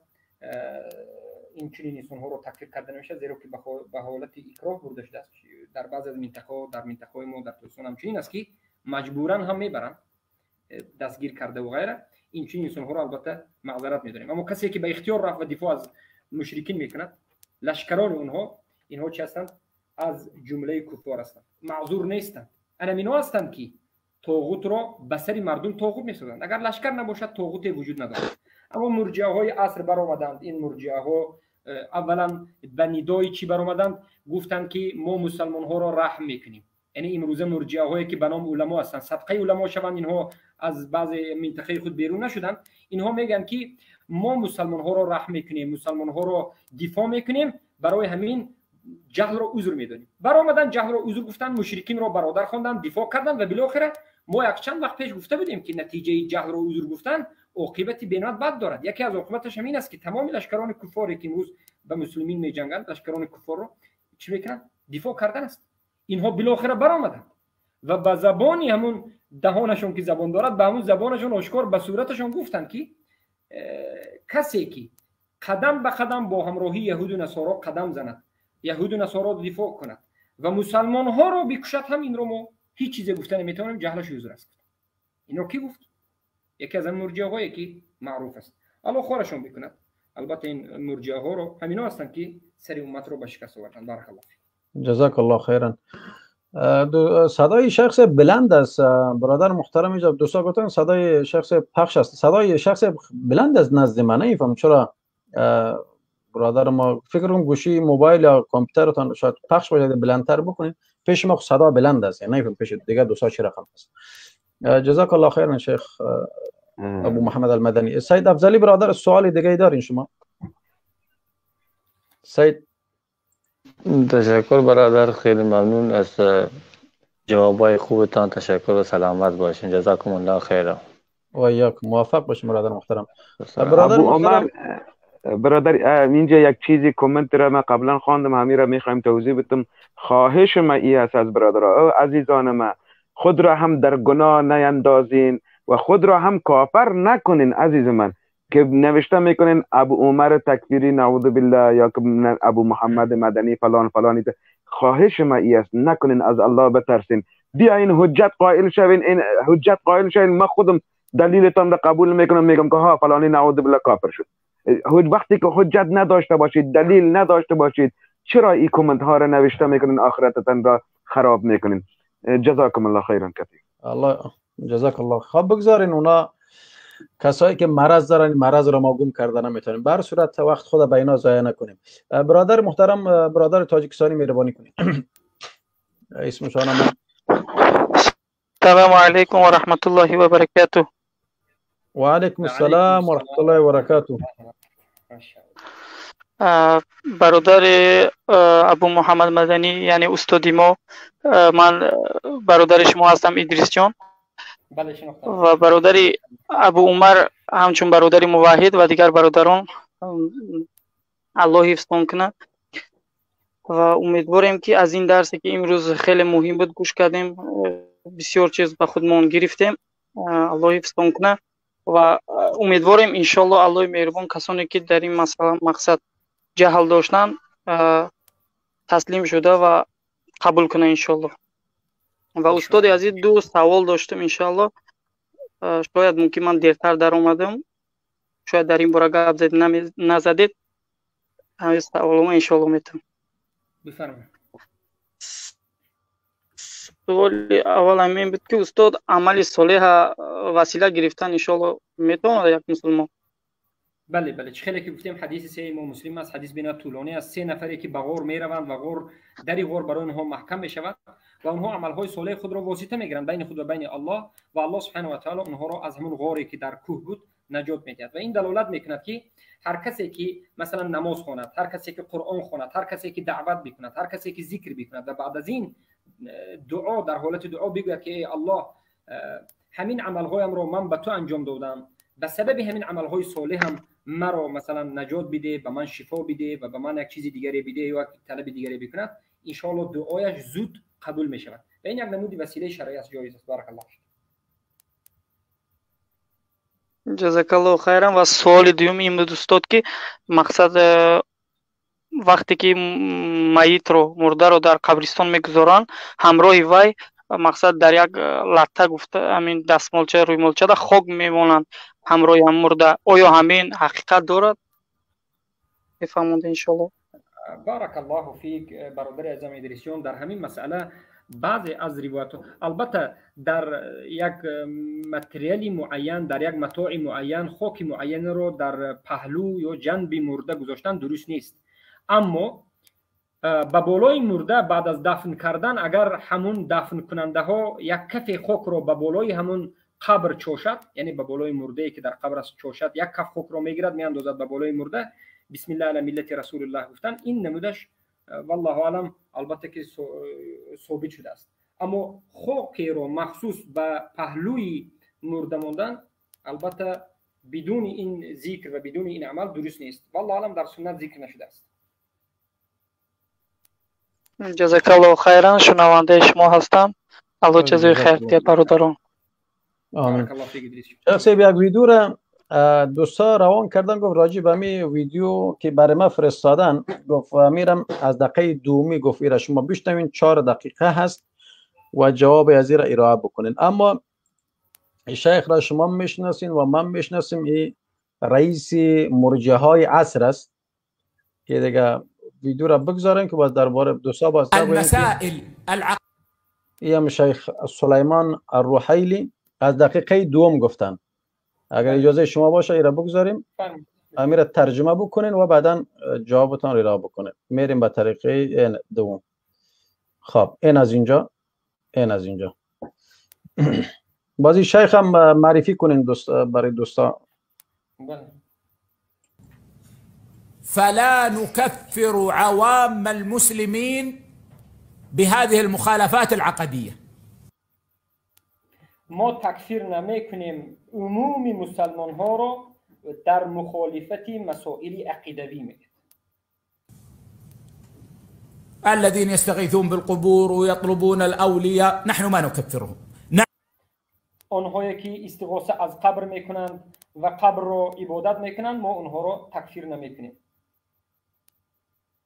A: این چنین انسان‌ها رو تکفیر کرده نمیشه، زیرا که به حالت اکراه برده شده است. در بعضی از منطقه‌های ما در ترکستان همچنین است که مجبوراً هم میبرن دستگیر کرده و غیره. این چنین انسان‌ها رو البته معذرت می‌داریم. اما کسی که به اختیار رفت و دفاع از مشرکین میکند، لشکران اینها چی هستند؟ از جمله کفار هستند، معذور نیستند. اینا هستند که طاغوت را به سر مردم طاغوت می‌سازند. اگر لشکر نباشد طاغوتی وجود ندارد. اما مرجعه‌های عصر برآمدند. این مرجعه‌ها اولا به ندای چی برآمدند؟ گفتند که ما مسلمان‌ها را رحم میکنیم. یعنی امروزه مرجعه‌هایی که به نام علما هستند، صدقه علما شوند، اینها از بعض منطقه خود بیرون نشدند، اینها میگن که ما مسلمان‌ها را رحم میکنیم، مسلمان‌ها را دفاع میکنیم، برای همین جهل را عذر میدانیم. برآمدن جهل را عذر گفتن، مشرکین را برادر خواندن، دفاع کردن و بالاخره ما یک چند وقت پیش گفته بودیم که نتیجه جهل را عذر گفتن عاقبت بینات بد دارد. یکی از عاقبتش همین است که تمام لشکران کفاری که امروز به مسلمین میجنگند، لشکران کفار رو چی میکنن؟ دفاع کردن است. اینها بالاخره برآمدند و به زبانی همون دهانشون که زبان دارد، به همون زبانشون آشکار به صورتشون گفتند که کسی که قدم به قدم با همراهی یهود و نصارا قدم زند، یهود و نصارا دفاع کند و مسلمان ها رو بکشد، هم این رو ما هیچ چیزی گفتن نمیتونیم، جهلش عذر است. این رو کی گفت؟ یکی از مرجعهایی که معروف است، الله خورشون بکند. البته این مرجعه رو همینا هستن که سری امت رو به شکست آوردن. بارک الله فیک.
B: جزاک الله خیرا. صدای شخص بلند است برادر محترم. اینجا دوستا گفتن صدای شخص پخش است. صدای شخص بلند از نزد من نمیفهم چرا برادر ما فکر کنم گوشی موبایل یا کامپیوترتان شاید پخش باشه، بلندتر بکنید. پیش ما صدا بلند است، یعنی نمیفهم پیش دیگه دوستا چی رقم است. جزاک الله خیرا شیخ ابو محمد المدنی. سید افضلی برادر سوال دیگه دارین شما؟ سید.
L: تشکر برادر، خیلی ممنون از جوابای خوبتان. تشکر و سلامت باشین. جزاکم الله خیر.
B: و یک موفق باشین برادر محترم.
I: برادر محترم، برادر اینجا یک چیزی کامنت را من قبلا خواندم، همین را میخوایم توضیح بدم. خواهش ما ای است از برادرها عزیزان ما، خود را هم در گناه نیندازین و خود را هم کافر نکنین. عزیز من که نوشته میکنین ابو عمر تکفیری نعوذ بالله یا ابو محمد مدنی فلان فلانی، خواهش ما ای است نکنین، از الله بترسین، بیاین حجت قائل شوین. این حجت قائل شوین، ما خودم دلیلتان را قبول میکنم، میگم که ها فلانی نعوذ بالله کافر شد. وقتی که حجت نداشته باشید، دلیل نداشته باشید، چرا این کامنت ها را نوشته میکنین، آخرتتان را خراب میکنین؟ جزاکم الله خیرا کثیر.
B: الله جزاک الله. خب بگذارین اونا کسایی که مرض دارن مرض را ما گم کردن نمیتونیم. بر صورت وقت خود به اینا ضایع نکنیم. برادر محترم، برادر تاجیکستانی مهربانی کنید. اسم شما من.
M: السلام علیکم و رحمت الله و برکاته.
B: و علیکم السلام و رحمت الله و برکاته.
M: برادر ابو محمد مدنی یعنی استادی ما، من برادر شما هستم ادریس جان، و برادر ابو عمر همچون برادر موحد و دیگر برادران الله حفظتون کنه. و امیدواریم که از این درسی که امروز خیلی مهم بود گوش کردیم، بسیار چیز به خودمون گرفتیم. الله حفظتون کنه و امیدواریم انشالله الله مهربان کسانی که در این مسئله مقصد جهل داشتن تسلیم شده و قبول کنه انشالله. و استاد عزیز دو سوال داشتم انشالله، شاید ممکن من دیرتر در اومدم، شاید در این باره گپ زد نزدید، همین سوالم انشالله میتونم
A: بفرمایید.
M: سوال اول همین بود که استاد عمل صالح وسیله گرفتن انشالله میتونه یک مسلمان؟
A: بله خیلی که گفتیم حدیث سه امام مسلم است، حدیث بنا طولانی است. سه نفری که به غار میروند و غار دری غار برای اونها محکم میشود و اونها عملهای صالح خود را واسطه میگیرند بین خود و بین الله و الله سبحانه و تعالی اونها را از همون غاری که در کوه بود نجات میدهد. و این دلالت میکند که هر کسی که مثلا نماز خواند، هر کسی که قرآن خواند، هر کسی که دعوت بکند، هر کسی که ذکر بکند و بعد از این دعا در حالت دعا بگوید که ای الله همین عملهایم را من به تو انجام دادم، به سبب همین عملهای صالحم مرا مثلا نجات بده، به من شفا بده و به من یک چیز دیگری بده یا طلب دیگری بکند، ان شاء الله دعایش زود قبول می شود. و این یک نمودی وسیله شرعی است، جایز است. بارک الله فیک.
M: جزاکالله خیرم. و سوال دوم این بود استاد که مقصد وقتی که میت رو مرده رو در قبرستان میگذارن همراه وی مقصد در یک لطه گفته همین دستمالچه روی مالچه در خاک میمونن همراه هم مرده، آیا همین حقیقت دارد؟ بفرمایید انشالله.
A: بارک الله فیک برادر اعظم ادریسیان. در همین مسئله بعضی از روایات البته در یک متریالی معین، در یک متاع معین خاک معین رو در پهلو یا جنب مرده گذاشتن درست نیست، اما به بالای مرده بعد از دفن کردن اگر همون دفن کننده ها یک کف خاک رو به بالای همون قبر چوشد، یعنی به بالای مرده که در قبر است چوشد، یک کف خاک رو میگیرد میاندازد به بالای مرده، بسم الله علی ملت رسول الله گفتن، این نمودش والله اعلم البته که ثابت شده است. اما خاکی رو مخصوص به پهلوی مرده موندن البته بدون این ذکر و بدون این عمل درست نیست. والله اعلم در سنت ذکر نشده است.
M: جزاکالله خیرا. شنونده شما هستم. الله جزای خیر ده برادران.
B: آمین. شخصی یک ویدیو را دوستا روان کردن، گفت راجع به می ویدیو که برای ما فرستادن، گفت میرم از دقیقه دومی، گفت ایرا شما بشنوین 4 دقیقه هست و جواب از این را ارائه بکنین. اما شیخ را شما میشناسین و من میشناسیم، این رئیس مرجع های عصر است که دیگه ویدیو را بگذارن که باز درباره دوستا باز
N: المسائل
B: این شیخ سلیمان الروحیلی از دقیقه دوم گفتن. اگر اجازه شما باشه ایرا بگذاریم، امیر ترجمه بکنین و بعدا جوابتان ارائه بکنین. میریم به طریقه دوم. خب این از اینجا، این از اینجا. بازی شیخ هم معرفی کنین برای دوستا.
N: فلا نكفر عوام المسلمين بهذه المخالفات العقدية.
A: ما تکفیر نمیکنیم عموم مسلمان ها رو در مخالفت مسائل عقیدوی میگه.
N: الذين يستغيثون بالقبور ويطلبون الاولياء نحن ما نكفرهم.
A: آنهایی که استغاثه از قبر میکنند و قبر رو عبادت میکنند ما اونها رو تکفیر نمیکنیم.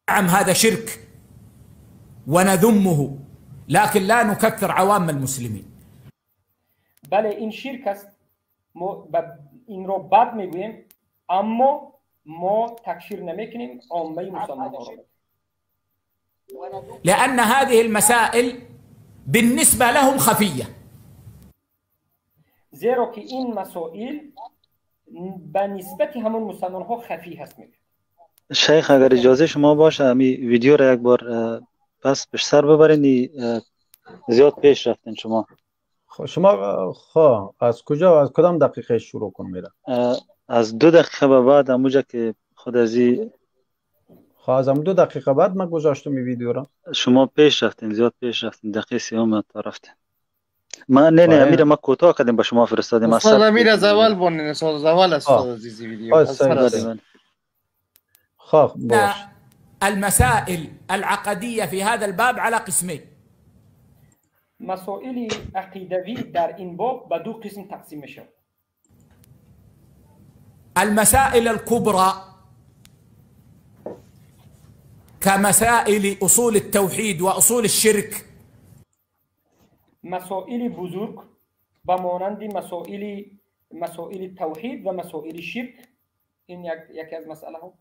N: نعم هذا شرك ونذمه لكن لا نكفر عوام المسلمين.
A: بله این شرک است، ما این رو بد میگوییم اما ما تکفیر نمیکنیم عامه مسلمان ها رو.
N: لأن هذه المسائل بالنسبة لهم خفية.
A: زیرا که این مسائل به نسبت همون مسلمان ها خفی هست. میگه
O: شیخ اگر اجازه شما باشه امی ویدیو را یک بار پس به سر ببرین، زیاد پیش رفتین شما.
B: شما از کجا، از کدام دقیقه شروع کن میره؟
O: از 2 دقیقه به بعد اموجا که خود ازی
B: از 2 دقیقه بعد من گذاشتم این ویدیو را.
O: شما پیش رفتین، زیاد پیش رفتین، دقیقه 30 تا رفتین. من نه امیر ما کوتاه کردیم به شما فرستادیم.
F: استاد امیر از اول بونین، از اول استاد عزیز ویدیو.
B: خب باش.
N: المسائل العقدية في هذا الباب على قسمين.
A: مسائل عقیدوی در این باب به 2 قسم تقسیم میشه.
N: المسائل الكبرى كمسائل أصول التوحيد وأصول الشرك.
A: مسائل بزرگ به مانند مسائل توحید و مسائل شرک، این یکی از مسئله ها.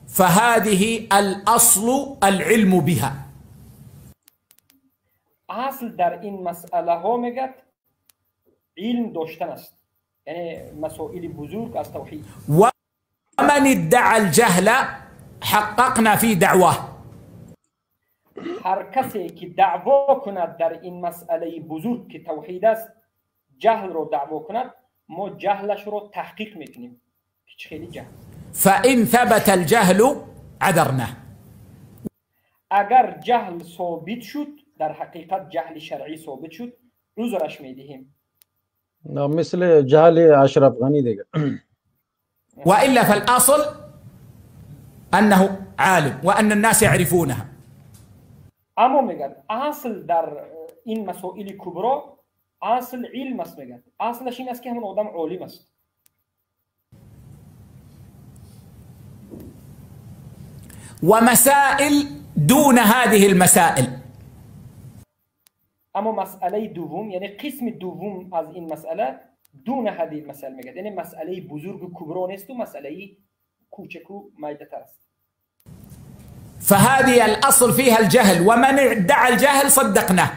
N: فهذه الأصل العلم بها.
A: اصل در این مسئله ها میگه علم داشتن است، یعنی مسائل بزرگ از توحید.
N: و من ادعى الجهل حققنا في دعواه.
A: هر کسی که دعوا کند در این مسئله بزرگ که توحید است، جهل رو دعوا کند، ما جهلش رو تحقیق میکنیم که خیلی جهل.
N: فإن ثبت الجهل عذرناه.
A: اگر جهل ثابت شد، در حقیقت جهل شرعی ثابت شد، عذرش میدهیم.
B: مثل جهل اشرف غنی دیگه.
N: وإلا فالأصل أنه عالم وأن الناس يعرفونها.
A: اما میگن اصل در این مسائل کبرا اصل علم است میگن. اصلش این است که همون آدم عالم است.
N: ومسائل دون هذه المسائل.
A: اما مسئله دوم یعنی قسم دوم از این مسئله دون هذه المسائل میگه، یعنی مسئله بزرگ کبرا نیست و مسئله کوچک و میده‌تر است.
N: فهذه الاصل فيها الجهل ومن ادعى الجهل صدقناه.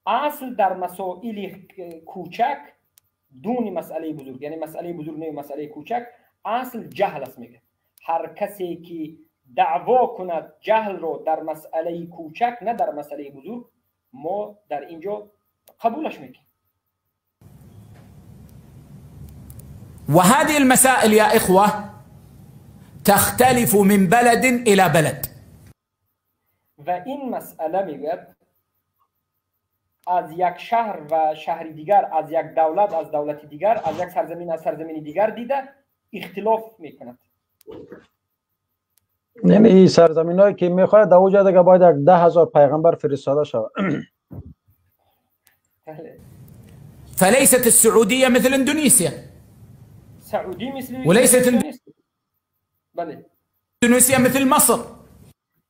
A: اصل در مسائل کوچک دون مسئله بزرگ، یعنی مسئله بزرگ نه مسئله کوچک، اصل جهل است میگه. هر کسی که دعوا کند جهل رو در مسئله کوچک نه در مسئله بزرگ، ما در اینجا قبولش میکنیم.
N: وهذه المسائل يا إخوة تختلف من بلد إلى بلد.
A: و این مسئله میگه از یک شهر و شهر دیگر، از یک دولت از دولت دیگر، از یک سرزمین از سرزمین دیگر دیده اختلاف میکند.
B: یعنی این سرزمین هایی که میخواد در اوجه دیگه باید 10,000 پیغمبر فرستاده شود.
N: فليست السعودية مثل اندونيسيا.
A: سعودي مثل
N: وليست
A: بله.
N: اندونيسيا مثل مصر.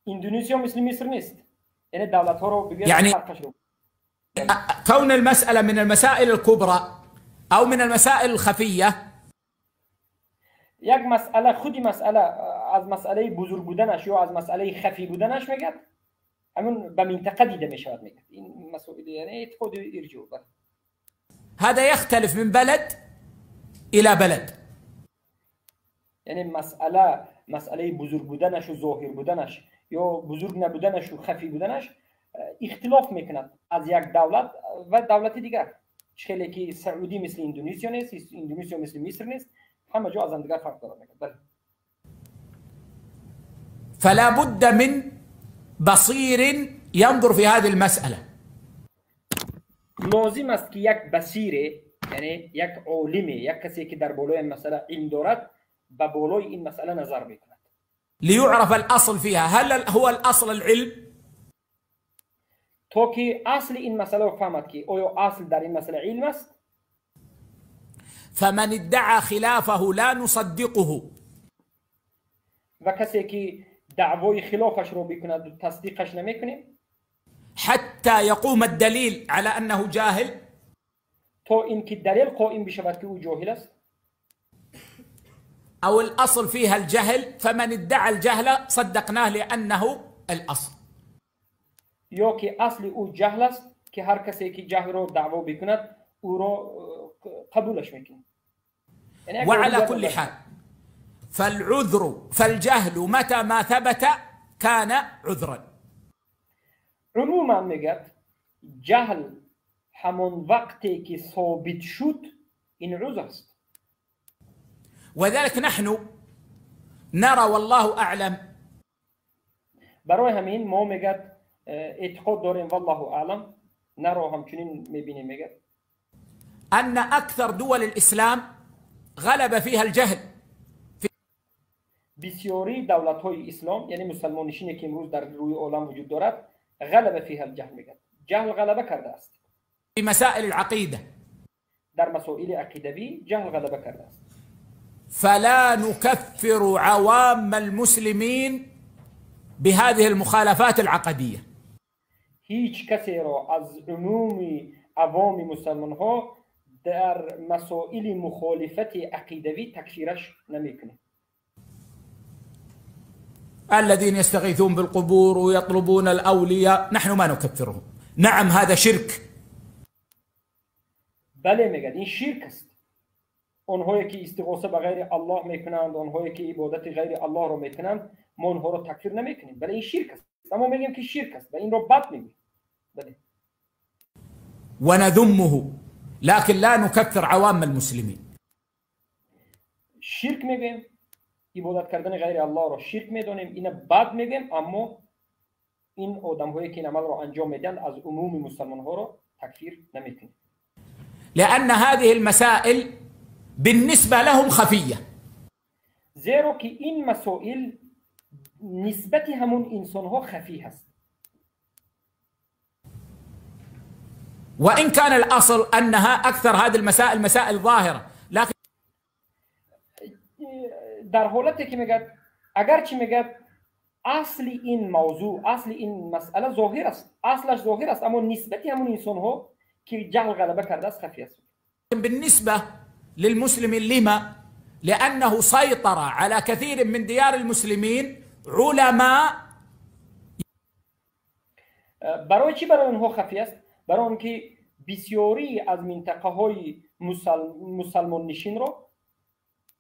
A: اندونيسيا مثل مصر نیست. يعني دولت ها رو
N: يعني كون المسألة من المسائل الكبرى أو من المسائل الخفية،
A: یک مسئله خودی مسئله از مسئله بزرگ بودنش یا از مسئله خفی بودنش میگه همون به منطقه دیده میشود میگه. این مسئله یعنی اعتقاد ارجاع.
N: هذا يختلف من بلد إلى بلد.
A: یعنی مسئله بزرگ بودنش و ظاهر بودنش یا بزرگ نبودنش و خفی بودنش اختلاف میکند از یک دولت و دولت دیگر. خیلی که سعودی مثل اندونزیا نیست، اندونزیا مثل مصر نیست، همه جا از هم دیگر فرق داره میگه. بله.
N: فلا بد من بصير ينظر في هذه المسألة.
A: لازم است که یک بصیره، یعنی یک عالم، یک کسی که در بالای مسئله علم دارد به بالای این مسئله نظر میکند.
N: ليعرف الأصل فيها. هل هو الأصل العلم؟
A: تا که اصل این مسئله رو فهمد که آیا اصل در این مسئله علم است.
N: فمن ادعى خلافه لا نصدقه.
A: و کسی که دعوای خلافش رو بکند تصدیقش نمیکنیم.
N: حتى يقوم الدليل على أنه جاهل.
A: تا اینکه دلیل قائم بشود که او جاهل است.
N: أو الأصل فيها الجهل، فمن ادعى الجهل صدقناه لأنه الأصل.
A: یا که اصل او جهل است که هر کسی که جهل رو دعوا بکند او رو قبولش میکنیم.
N: وعلى كل حال فالعذر فالجهل متى ما ثبت كان عذرا.
A: عموما میگه جهل همون وقتی که ثابت شد این عذر است.
N: وذلك نحن نرى والله أعلم.
A: برای همین ما میگه اعتقاد داریم والله اعلم، نرى همچنین میبینیم میگه
N: أن أكثر دول الإسلام غلب فيها الجهل.
A: بسیاری دولت های اسلام یعنی مسلمانشینی که امروز در روی عالم وجود دارد غلب فيها الجهل میگه. جهل غلبه کرده است.
N: في مسائل العقيدة.
A: در مسائل عقیدوی جهل غلبه کرده است.
N: فلا نكفر عوام المسلمين بهذه المخالفات العقدية.
A: هیچ کسی را از عموم عوام مسلمان ها در مسائل مخالفت عقیدوی تکفیرش نمیکنه.
N: الذين يستغيثون بالقبور ويطلبون الأولياء نحن ما نكفرهم. نعم هذا شرك.
A: بله میگه این شرک است. اونهایی که استغاثه به غیر الله میکنند، اونهایی که عبادت غیر الله رو میکنند، ما اونها رو تکفیر نمیکنیم. بله این شرک است. اما میگیم که شرک است و این رو بد میگیم. بله.
N: ونذمه لكن لا نكفر عوام المسلمين.
A: شرک میگیم، عبادت کردن غیر الله رو شرک میدونیم، این بد میگیم، اما این آدم‌هایی که این عمل رو انجام میدن از عموم مسلمان ها رو تکفیر نمیکنیم.
N: لأن هذه المسائل بالنسبة لهم خفية.
A: زیرا که این مسائل نسبت همون انسان ها خفی هست.
N: وإن كان الأصل أنها أكثر هذه المسائل مسائل ظاهرة، لكن
A: در حالتی که میگه اگرچه میگه اصلی این موضوع، اصلی این مسئله ظاهر است، اصلش ظاهر است، اما نسبتی همون انسان ها که جهل غلبه کرده است خفی است.
N: بالنسبة للمسلم لما؟ لأنه سيطر على كثير من ديار المسلمين علماء.
A: برای چی برای اونها خفی است؟ برای اینکه بسیاری از منطقه های مسلمان نشین را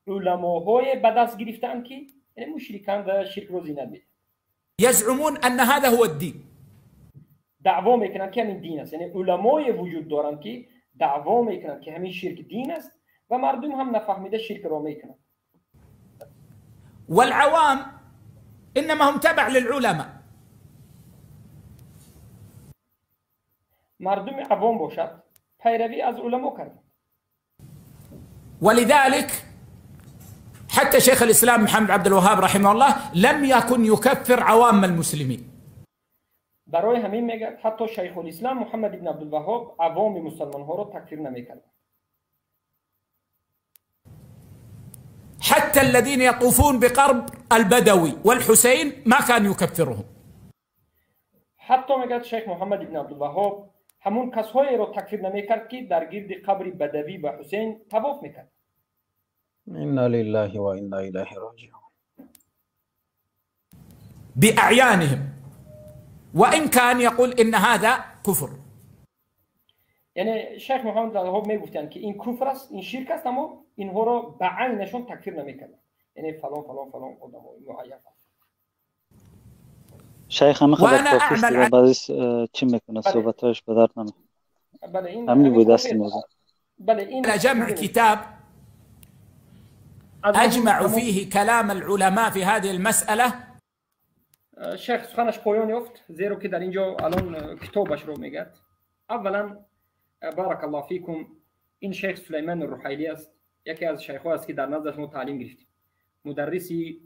A: علماهای به دست گرفتند که یعنی مشرکان و شرک رو زینت میدن.
N: يزعمون أن هذا هو الدين.
A: دعوا میکنند که همین دین است. یعنی علمای وجود دارند که دعوا میکنند که همین شرک دین است و مردم هم نفهمیده شرک را میکنند.
N: والعوام انما هم تبع للعلماء.
A: مردم عوام باشد پیروی از علما کرد.
N: ولذلك حتى شيخ الإسلام محمد عبد الوهاب رحمه الله لم يكن يكفر عوام المسلمين.
A: برای همین میگه حتی شیخ الاسلام محمد ابن عبد الوهاب عوام مسلمان ها رو تکفیر نمیکرد.
N: حتى الذين يطوفون بقرب البدوي والحسين ما كان يكفرهم.
A: حتی میگه شیخ محمد ابن عبد الوهاب همون کسایی رو تکفیر نمیکرد که در گرد قبر بدوی و حسین طواف میکرد.
B: انا لله و انا الیه راجعون.
N: بأعيانهم وإن كان يقول إن هذا كفر.
A: یعنی شیخ محمد الوهاب میگفتند که این کفر است، این شرک است، اما اینها رو به عینشون تکفیر نمیکردند. یعنی فلان فلان فلان آدمای معین.
O: شیخ هم خود توفیق دیگه بعضی چی میکنه صحبتاش به درد نمیخوره.
A: بله این
O: همین بود اصل موضوع.
A: بله این
N: جمع كتاب أجمع فيه كلام العلماء في هذه المسألة.
A: شیخ سخنش پایان یافت زیرا که در اینجا الان کتابش رو میگه. اولا بارک الله فیکم، این شیخ سلیمان الرحیلی است، یکی از شیخ‌ها است که در نزدش ما تعلیم گرفتیم. مدرسی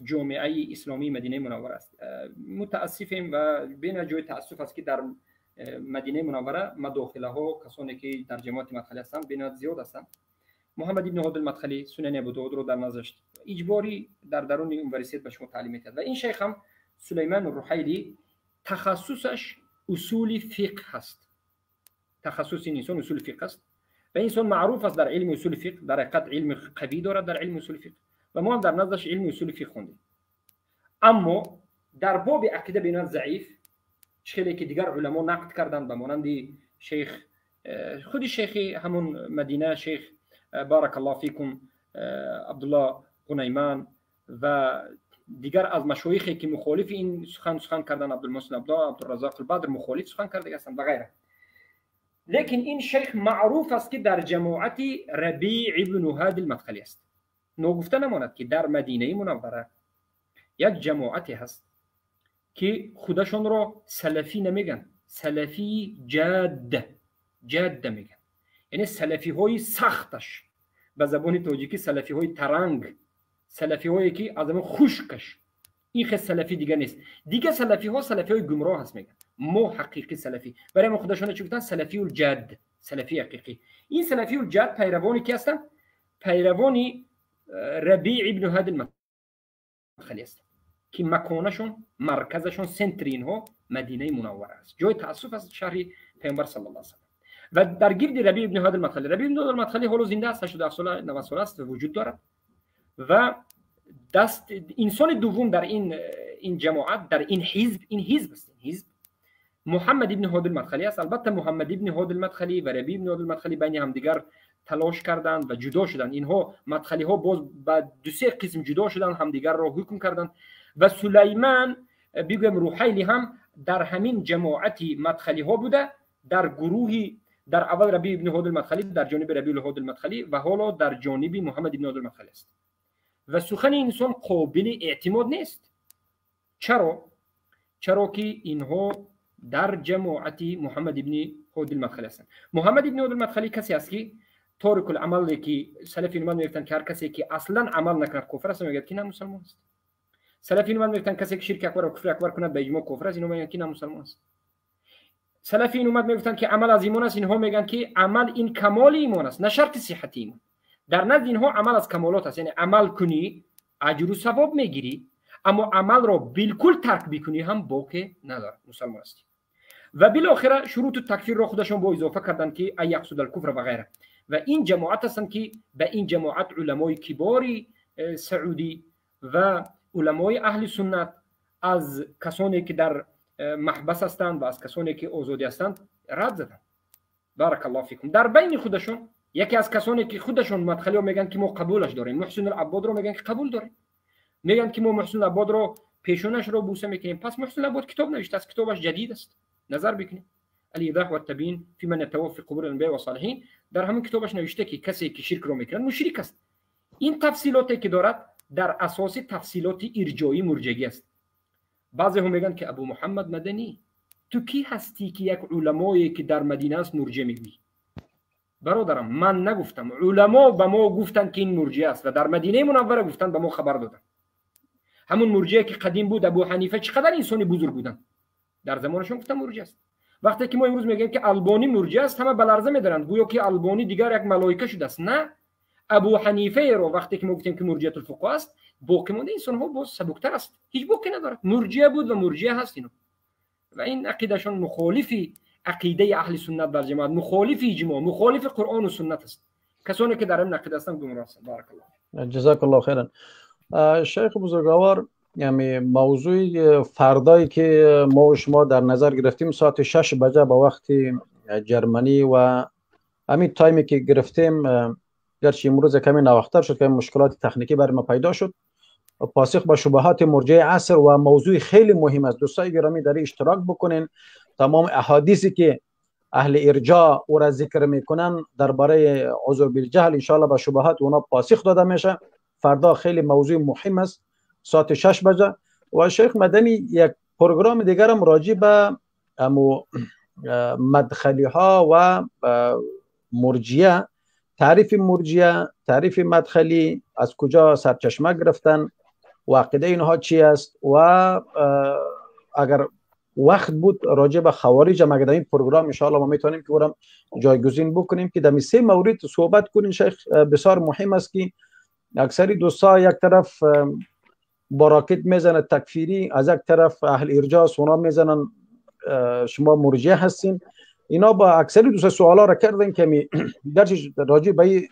A: جامعه اسلامی مدینه منوره است. متاسفیم و بین جای تاسف است که در مدینه منوره مداخله ها کسانی که در جماعت مدخلی هستند بین زیاد هستند. محمد ابن هادی المدخلی سنن ابو داود رو در نزدش اجباری در درون یونیورسیته به شما تعلیم میداد و این شیخ هم سلیمان الرحیلی تخصصش اصول فقه هست. تخصص این انسان اصول فقه است و این انسان معروف است در علم اصول فقه، در حقیقت علم قوی دارد در علم اصول فقه و ما هم در نزدش علم اصول فقه خوندیم. اما در باب عقیده بنا ضعیف چیزی که دیگر علما نقد کردند به مانند شیخ خود شیخ همون مدینه شیخ بارک الله فیکم عبدالله غنیمان و دیگر از مشایخی که مخالف این سخن کردن، عبدالمحسن عبدالله، عبدالرزاق البدر مخالف سخن کرده هستند و غیره. لیکن این شیخ معروف است که در جماعت ربیع ابن هادی المدخلی است. نگفته نماند که در مدینه منوره یک جماعتی هست که خودشون را سلفی نمیگن، سلفی جاده میگن. یعنی سلفی های سختش، به زبان تاجیکی سلفی های ترنگ، سلفی هایی که از همون خشکش. این خیلی سلفی دیگه نیست. دیگه سلفی ها سلفی های گمراه هست میگن. ما حقیقی سلفی برای ما خودشون چی گفتن؟ سلفی الجاد، سلفی حقیقی. این سلفی الجاد پیروانی کی هستن؟ پیروانی ربیع ابن هادی المدخلی است که مکانشون مرکزشون سنترین ها مدینه منوره است، جای تاسف است شهر پیامبر صلی الله علیه و و در گرد ربیع ابن هادی المدخلی. ربیع ابن هادی المدخلی حالا زنده است، 80 ساله 90 ساله است، وجود دارد و دست انسان دوم در این جماعت، در این حزب است. حزب محمد ابن هادی المدخلی است. البته محمد ابن هادی المدخلی و ربیع ابن هادی المدخلی بین هم دیگر تلاش کردند و جدا شدند. اینها مدخلی ها باز به دو سه قسم جدا شدند، همدیگر را حکم کردند و سلیمان بگم روحیلی هم در همین جماعتی مدخلی ها بوده، در گروهی در اول ربیع ابن هادی المدخلی در جانب ربیع هادی المدخلی و حالا در جانب محمد ابن هادی المدخلی است و سخن انسان قابل اعتماد نیست. چرا که اینها در جماعت محمد ابن هادی المدخلی هستند. محمد ابن هادی المدخلی کسی است که تارک العمل که سلفی نمان میگفتند که هر کسی که اصلا عمل نکند کافر است، میگه که نه مسلمان است. سلفی نمان میگفتند کسی که شرک اکبر و کفر اکبر کند به اجماع کافر است، اینو میگن که نه مسلمان است. سلفین اومد میگفتن که عمل از ایمان است، اینها میگن که عمل این کمال ایمان است، نه شرط صحت ایمان. در نزد اینها عمل از کمالات است، یعنی عمل کنی اجر و ثواب میگیری، اما عمل را بالکل ترک بکنی هم باکی نداره، مسلمان هستی. و بالاخره شروط تکفیر را خودشون با اضافه کردن که ای یقصد الکفر و غیره. و این جماعت هستند که به این جماعت علمای کباری سعودی و علمای اهل سنت از کسانی که در محبس هستند و از کسانی که آزادی هستند رد زدن. بارک الله فیکم. در بین خودشون یکی از کسانی که خودشون مدخلی ها میگن که ما قبولش داریم، محسن العباد رو میگن که قبول داریم، میگن که ما محسن العباد رو پیشونش رو بوسه میکنیم. پس محسن العباد کتاب نوشته است، کتابش جدید است، نظر بکنید. الایضاح و التبیین فی من یتوفی قبور الانبیاء و الصالحین، در همین کتابش نوشته که کسی که شرک رو میکنه مشرک است. این تفصیلاتی که دارد در اساس تفصیلات ارجائی مرجعی است. بعضی هم میگن که ابو محمد مدنی تو کی هستی که یک علمایی که در مدینه است مرجع میگی؟ برادرم من نگفتم، علما به ما گفتن که این مرجع است و در مدینه منوره گفتن، به ما خبر دادن. همون مرجعی که قدیم بود ابو حنیفه چقدر انسانی بزرگ بودن، در زمانشون گفتن مرجع است. وقتی که ما امروز میگیم که البانی مرجع است، همه بلرزه میدارن گویا که البانی دیگر یک ملائکه شده است. نه، ابو حنیفه رو وقتی که ما گفتیم که مرجعیت الفقه است، باقی مونده انسان ها باز سبکتر است، هیچ باقی نداره، مرجع بود و مرجع هست اینو. و این عقیدهشون مخالفی عقیده اهل سنت و جماعت، مخالف اجماع، مخالف قرآن و سنت است. کسانی که در این عقیده هستند گمراه هستند. بارک الله.
B: جزاک الله خیرا. شیخ بزرگوار، یعنی موضوع فردایی که ما و شما در نظر گرفتیم ساعت 6 بجه به وقت جرمنی و همین تایمی که گرفتیم، گرچه امروز کمی نوختر شد که مشکلات تکنیکی برای ما پیدا شد، پاسخ به شبهات مرجع عصر و موضوع خیلی مهم است. دوستای گرامی در اشتراک بکنین. تمام احادیثی که اهل ارجاء او را ذکر میکنن درباره عذر بالجهل ان شاء الله به شبهات اونا پاسخ داده میشه. فردا خیلی موضوع مهم است ساعت 6 بجه. و شیخ مدنی یک پروگرام دیگر هم راجع به مدخلی ها و مرجیه، تعریف مرجیه، تعریف مدخلی، از کجا سرچشمه گرفتن و عقیده اینها چی است، و اگر وقت بود راجع به خوارج هم اگر در این پروگرام ان شاء الله ما میتونیم که اونم جایگزین بکنیم که در سه مورد صحبت کنیم. شیخ بسیار مهم است که اکثری دوستا یک طرف با راکت میزنه تکفیری، از یک طرف اهل ارجاء اونا میزنن شما مرجع هستین. اینا با اکثری دوستا سوالا را کردن که درش راجع به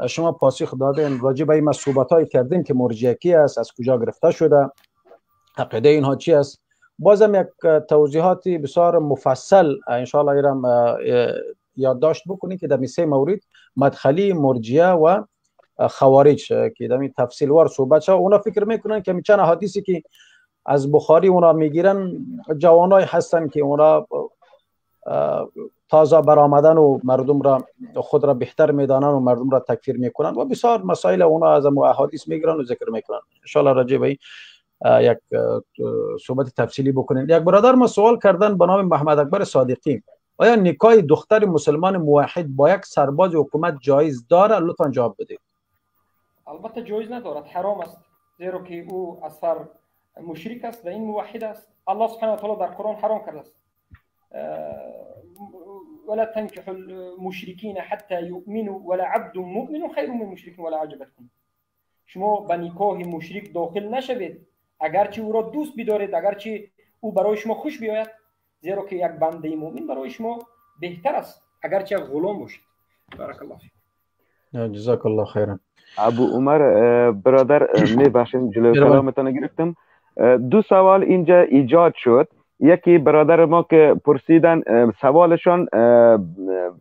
B: شما پاسخ دادین، راجع به این صحبت‌های کردیم که مرجع کی است، از کجا گرفته شده، عقیده اینها چی است. بازم یک توضیحاتی بسیار مفصل ان شاء الله ایرام یادداشت بکنید که در سه مورد مدخلی، مرجعه و خوارج که در این تفصیل وار صحبت شد. اونا فکر میکنن که چند حدیثی که از بخاری اونا میگیرن جوانای هستن که اونا تازه برآمدن و مردم را خود را بهتر میدانن و مردم را تکفیر میکنن و بسیار مسائل اونا از احادیث میگیرن و ذکر میکنن. ان شاء الله راجع به یک صحبت تفصیلی بکنین. یک برادر ما سوال کردن به نام محمد اکبر صادقی، آیا نکاح دختر مسلمان موحد با یک سرباز حکومت جایز داره؟ لطفا جواب بدید.
A: البته جایز ندارد، حرام است، زیرا که او اصلا مشرک است و این موحد است. الله سبحانه و تعالی در قرآن حرام کرده است ولا تنكحوا المشركين حتى يؤمنوا ولا عبد مؤمن خير من مشرك ولا عجبتكم. شما به نکاح مشرک داخل نشوید اگرچه او را دوست بدارید، اگرچه او برای شما خوش بیاید، زیرا که یک بنده مؤمن برای شما بهتر است اگرچه غلام باشید. بارک الله فیک.
B: جزاک الله خیرا.
I: ابو عمر برادر میبخشید جلوی کلامتان گرفتم. دو سوال اینجا ایجاد شد. یکی برادر ما که پرسیدن سوالشان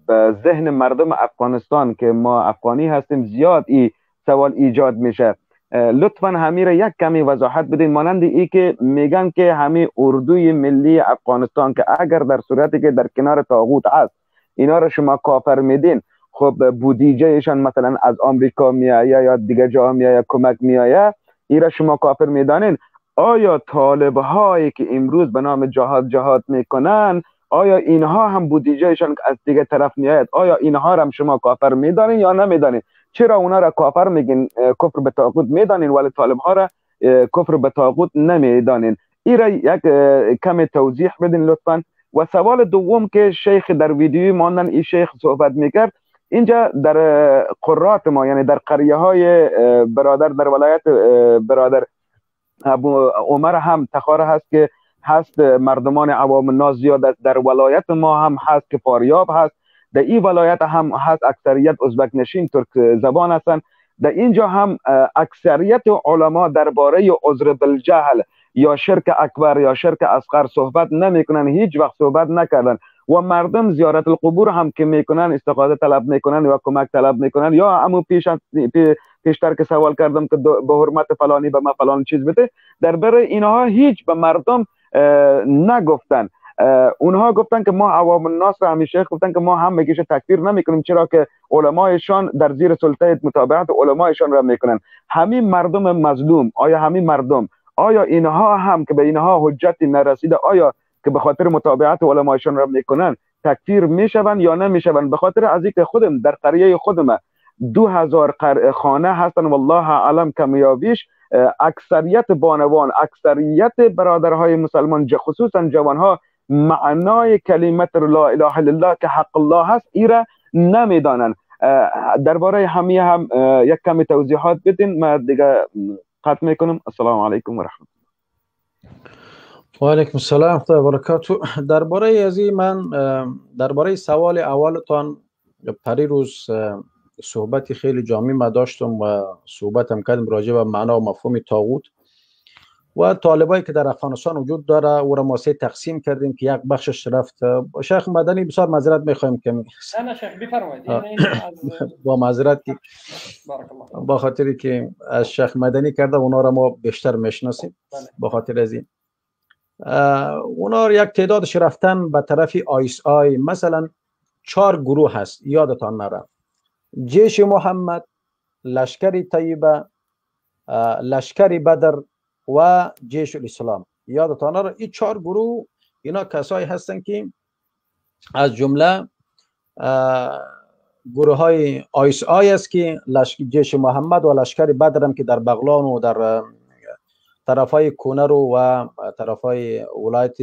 I: به ذهن مردم افغانستان که ما افغانی هستیم زیاد این سوال ایجاد میشه، لطفا همین را یک کمی وضاحت بدین. مانند ای که میگن که همین اردوی ملی افغانستان که اگر در صورتی که در کنار طاغوت هست اینا را شما کافر میدین، خب بودجه ایشان مثلا از آمریکا میآید یا دیگه جا میآید کمک میآید، این را شما کافر میدانین. آیا طالب هایی که امروز به نام جهاد میکنن، آیا اینها هم بودجهشان از دیگه طرف میآید، آیا اینها را هم شما کافر میدانین یا نمیدانین؟ چرا اونا را کافر میگین، کفر به طاغوت میدانین، ولی طالب ها را کفر به طاغوت نمیدانین؟ این را یک کمی توضیح بدین لطفا. و سوال دوم که شیخ در ویدیوی ماندن این شیخ صحبت میکرد، اینجا در قرات ما یعنی در قریه های برادر در ولایت برادر ابو عمر هم تخاره هست که هست مردمان عوام الناس زیاد، در ولایت ما هم هست که فاریاب هست، در این ولایت هم هست اکثریت ازبک نشین ترک زبان هستند. در اینجا هم اکثریت علما درباره عذر بالجهل یا شرک اکبر یا شرک اصغر صحبت نمیکنن، هیچ وقت صحبت نکردن. و مردم زیارت القبور هم که میکنن استغاثه طلب میکنن و کمک طلب میکنن، یا همون پیشتر که سوال کردم که به حرمت فلانی به ما فلان چیز بده، درباره اینها هیچ به مردم نگفتن. اونها گفتن که ما عوام الناس را همیشه گفتن که ما هم میگیش تکفیر نمیکنیم، چرا که علمایشان در زیر سلطه متابعت علمایشان را میکنن. همین مردم مظلوم، آیا همین مردم، آیا اینها هم که به اینها حجتی نرسیده، آیا که به خاطر متابعت علمایشان را میکنن تکفیر میشون یا نمیشون؟ به خاطر از اینکه خودم در قریه خودم 2000 خانه هستن والله اعلم کمیابیش، اکثریت بانوان، اکثریت برادرهای مسلمان خصوصا جوانها معنای کلمت لا اله الا الله که حق الله هست ایره نمیدانن. درباره همه هم یک کمی توضیحات بدین، من دیگه قطع میکنم. السلام علیکم و رحمت
B: و علیکم السلام و رحمت الله و برکاته. درباره ازی من درباره سوال اولتان پریروز صحبتی خیلی جامع ما داشتم و صحبتم کردم راجع به معنا و مفهوم طاغوت و طالبایی که در افغانستان وجود داره او را ما سه تقسیم کردیم که یک بخشش رفت. شیخ مدنی بسیار معذرت میخوایم که
A: نه شیخ بفرمایید،
B: با معذرت که با خاطری که از شیخ مدنی کرده اونا را ما بیشتر میشناسیم، با خاطر از این اونا یک تعدادش رفتن به طرف ISI. مثلا 4 گروه هست یادتان نره: جیش محمد، لشکر طیبه، لشکر بدر و جیش الاسلام. یادتان نره این 4 گروه اینا کسایی هستن که از جمله گروه های ISI است که جیش محمد و لشکر بدر هم که در بغلان و در طرف های کونر و طرف های ولایت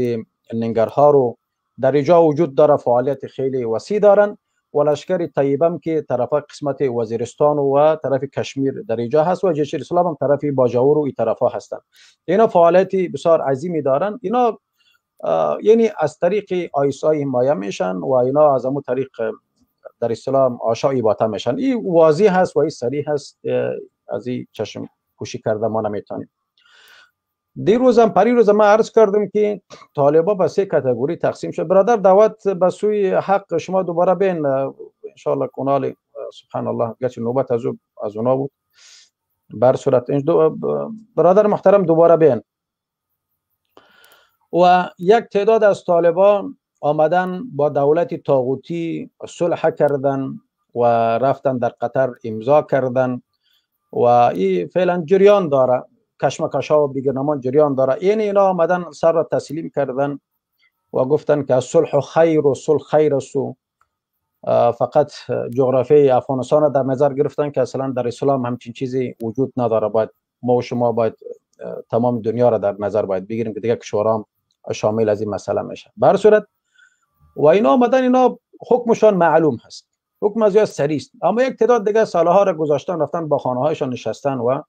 B: ننگرهار و در اینجا وجود داره، فعالیت خیلی وسیع دارن. و لشکر طیبه که طرف قسمت وزیرستان و طرف کشمیر در اینجا هست و جیش الاسلام هم طرف باجاور و این طرف ها هستن. اینا فعالیتی بسیار عظیمی دارن. اینا یعنی از طریق ISI حمایه میشن و اینا از همون طریق در اسلام آشایی باطن میشن. این واضح هست و این صریح هست، از این چشم پوشی کرده ما نمیتونیم. دیروزم پریروز ما عرض کردم که طالبا به 3 کاتگوری تقسیم شد. برادر دعوت به سوی حق شما دوباره بین ان شاء الله کنال سبحان الله گرچه نوبت از اونا بود، بر صورت این برادر محترم دوباره بین. و یک تعداد از طالبان آمدن با دولت طاغوتی صلح کردن و رفتن در قطر امضا کردن و این فعلا جریان داره، کشمکش ها و بیگنامان جریان داره. اینا آمدن سر را تسلیم کردن و گفتن که صلح خیر و صلح خیر است و فقط جغرافی افغانستان در نظر گرفتن که اصلا در اسلام همچین چیزی وجود نداره. باید ما و شما باید تمام دنیا را در نظر باید بگیریم که دیگه کشورام شامل از این مسئله میشه. به هر صورت و اینا آمدن، اینا حکمشان معلوم هست، حکم از یا سریع است. اما یک تعداد دیگه سالها را گذاشتن رفتن با خانه هایشان نشستن و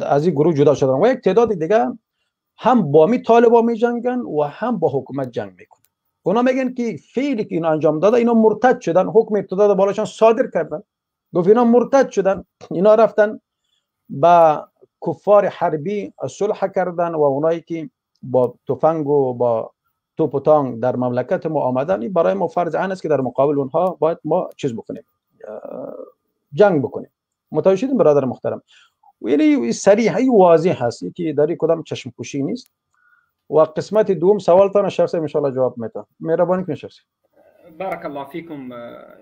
B: از این گروه جدا شدن. و یک تعداد دیگه هم با می طالبا می جنگن و هم با حکومت جنگ میکنن. اونا میگن که فعلی که اینا انجام داده اینا مرتد شدن، حکم ارتداد بالاشان صادر کردن. گفت اینا مرتد شدن، اینا رفتن با کفار حربی صلح کردن و اونایی که با تفنگ و با توپ و تانک در مملکت ما آمدن، این برای ما فرض عین است که در مقابل اونها باید ما چیز بکنیم، جنگ بکنیم. متوجه شدین برادر محترم؟ یعنی صریح واضح هست که در کدام چشم پوشی نیست. و قسمت دوم سوالتان شخصی ان شاء الله جواب میدم. مهربانی کنید شخصی.
A: بارک الله فیکم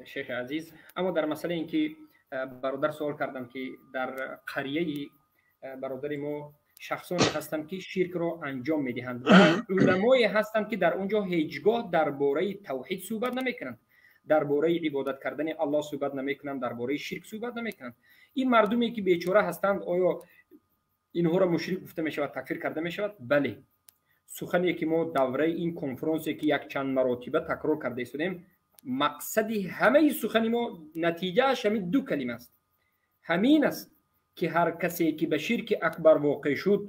A: شیخ عزیز. اما در مسئله اینکه برادر سوال کردم که در قریه برادر ما شخصانی هستند که شرک رو انجام میدهند و علمایی هستند که در اونجا هیچگاه درباره توحید صحبت نمیکنند، درباره عبادت کردن الله صحبت نمیکنند، درباره شرک صحبت نمیکنند. این مردمی که بیچاره هستند آیا اینها را مشرک گفته می شود، تکفیر کرده می شود؟ بله. سخنی که ما دوره این کنفرانسی که یک چند مراتبه تکرار کرده استیم، مقصدی همه سخنی ما نتیجهش همین دو کلمه است. همین است که هر کسی که به شرک اکبر واقع شد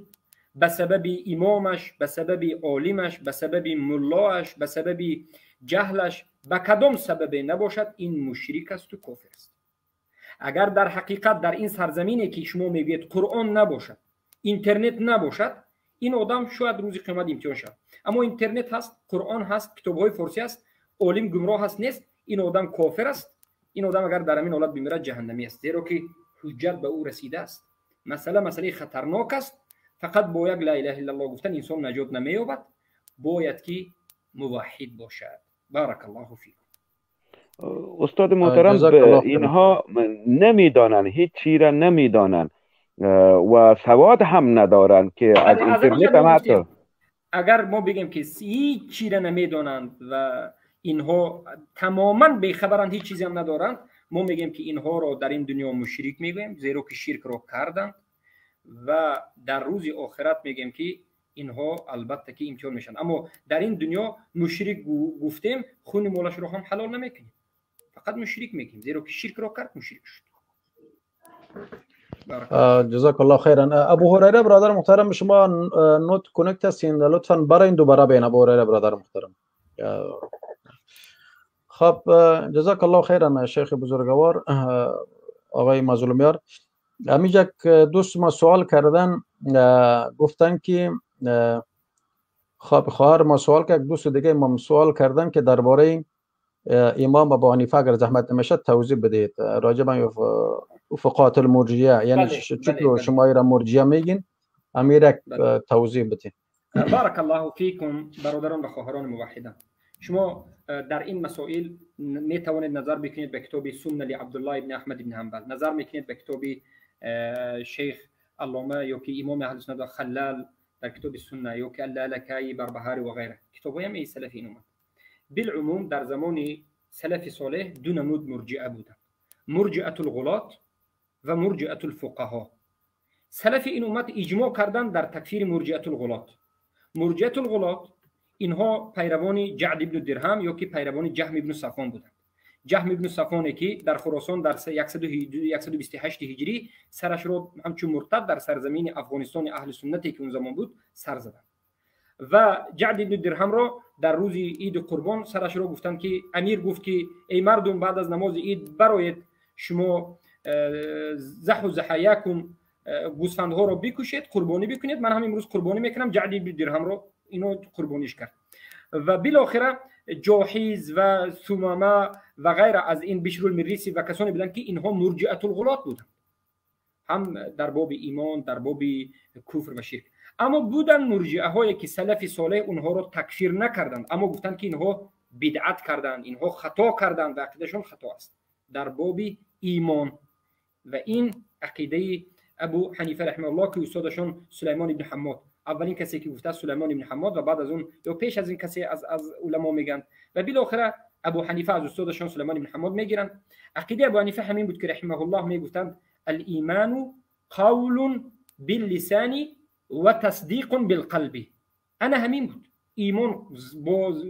A: به سبب امامش، به سبب عالمش، به سبب ملاش، به سبب جهلش، به کدام سبب نباشد، این مشرک است و کافر است. اگر در حقیقت در این سرزمینی که شما میگید قرآن نباشد، اینترنت نباشد، این آدم شاید روز قیامت امتحان شود. اما اینترنت هست، قرآن هست، کتاب‌های فارسی هست، عالم گمراه هست نیست، این آدم کافر است. این آدم اگر در همین حالت بمیرد جهنمی است، زیرا که حجت به او رسیده است. مسئله خطرناک است. فقط با یک لا اله الا الله گفتن انسان نجات نمییابد، باید که موحد باشد. بارک الله فیکم.
I: استاد محترم، اینها نمیدانن، هیچ چیزی را نمیدانن و سواد هم ندارن که از اینترنت هم حتی
A: اگر ما بگیم که هیچ چیزی را نمیدانند و اینها تماما بیخبرند، هیچ چیزی هم ندارند، ما میگیم که اینها را در این دنیا مشرک میگویم، زیرا که شرک را کردند، و در روز آخرت میگیم که اینها البته که امتحان میشن. اما در این دنیا مشرک گفتیم، خون مولش رو هم حلال نمیکنیم، فقط مشرک میگیم، زیرا که شرک را کرد مشرک شد.
B: جزاک الله خیرا. ابو هریره برادر محترم، شما نوت کانکت هستین، لطفا برین دوباره بین ابو هریره برادر محترم. خب جزاک الله خیرا شیخ بزرگوار. آقای مظلومیار، همینجا دوست ما سوال کردن، گفتن که خب خواهر ما سوال کرد، دوست دیگه ما سوال کردن که درباره امام ابو حنیفه اگر زحمت نمیشه توضیح بدید راجع به فقهاء المرجئه، یعنی چطور شما را مرجئه میگین، امیر توضیح بدید.
A: بارک الله فیکم برادران و خواهران موحدان. شما در این مسائل می توانید نظر بکنید به کتاب سنن لعبدالله ابن احمد ابن حنبل، نظر میکنید به کتاب شیخ علامه یا که امام اهل سنت خلال در کتاب سنن، یا که اللالکایی بربهاری و غیره، کتابای همه سلفی این اومد. بالعموم در زمان سلف صالح دو نمود مرجئه بودند، مرجئه الغلاة و مرجئه الفقها. سلف این امت اجماع کردن در تکفیر مرجئه الغلاة. مرجئه الغلاة اینها پیروان جعد ابن درهم یا که پیروان جهم ابن صفوان بودند. جهم ابن صفوان که در خراسان در 128 هجری سرش را همچون مرتد در سرزمین افغانستان اهل سنتی که اون زمان بود سر زدند، و جعد ابن درهم را در روز عید قربان سرش را گفتند که امیر گفت که ای مردم بعد از نماز عید برایید شما ذبح و ضحایاکم گوسفندها را بکشید، قربانی بکنید، من هم امروز قربانی میکنم. جعد ابن درهم را اینو قربانیش کرد و بالاخره جاحیز و ثمامه و غیره از این بشر المریسی و کسانی بودند که اینها مرجئه الغلاة بودند، هم در باب ایمان، در باب کفر و شرک. اما بودن مرجئه هایی که سلف صالح اونها را تکفیر نکردند، اما گفتند که اینها بدعت کردند، اینها خطا کردند و عقیدهشون خطا است در باب ایمان. و این عقیده ابو حنیفه رحمه الله که استادشون سلیمان ابن حماد، اولین کسی که گفته سلیمان ابن حماد و بعد از اون یا پیش از این کسی از علما میگن، و بالاخره ابو حنیفه از استادشون سلیمان ابن حماد میگیرن. عقیده ابو حنیفه همین بود که رحمه الله میگفتند الایمان قول باللسان و تصدیق بالقلب. انا همین بود، ایمان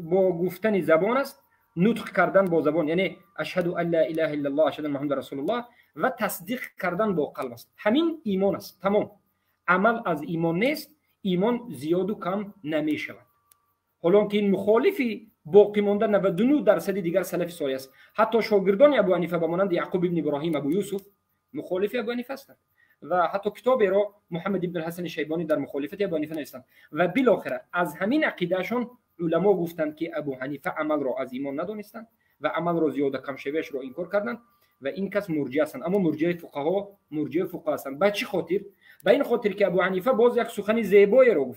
A: با گفتن زبان است، نطق کردن با زبان، یعنی اشهد ان لا اله الا الله اشهد ان محمد رسول الله، و تصدیق کردن با قلب است. همین ایمان است، تمام. عمل از ایمان نیست، ایمان زیاد و کم نمی شود. حالا که این مخالفی باقی مانده 99% دیگر سلف صالح است. حتی شاگردان ابو حنیفه بمانند یعقوب ابن ابراهیم، ابو یوسف مخالف ابو حنیفه هستند و حتی کتابی را محمد ابن الحسن شیبانی در مخالفت ابو حنیفه نوشتند. و بالاخره از همین عقیدهشون علما گفتند که ابو حنیفه عمل را از ایمان ندانستند و عمل را زیاد کم شویش را انکار کردند و این کس مرجئه هستند. اما مرجئه فقها هستند. به چه خاطر؟ به این خاطر که ابو حنیفه باز یک سخن زیبایی را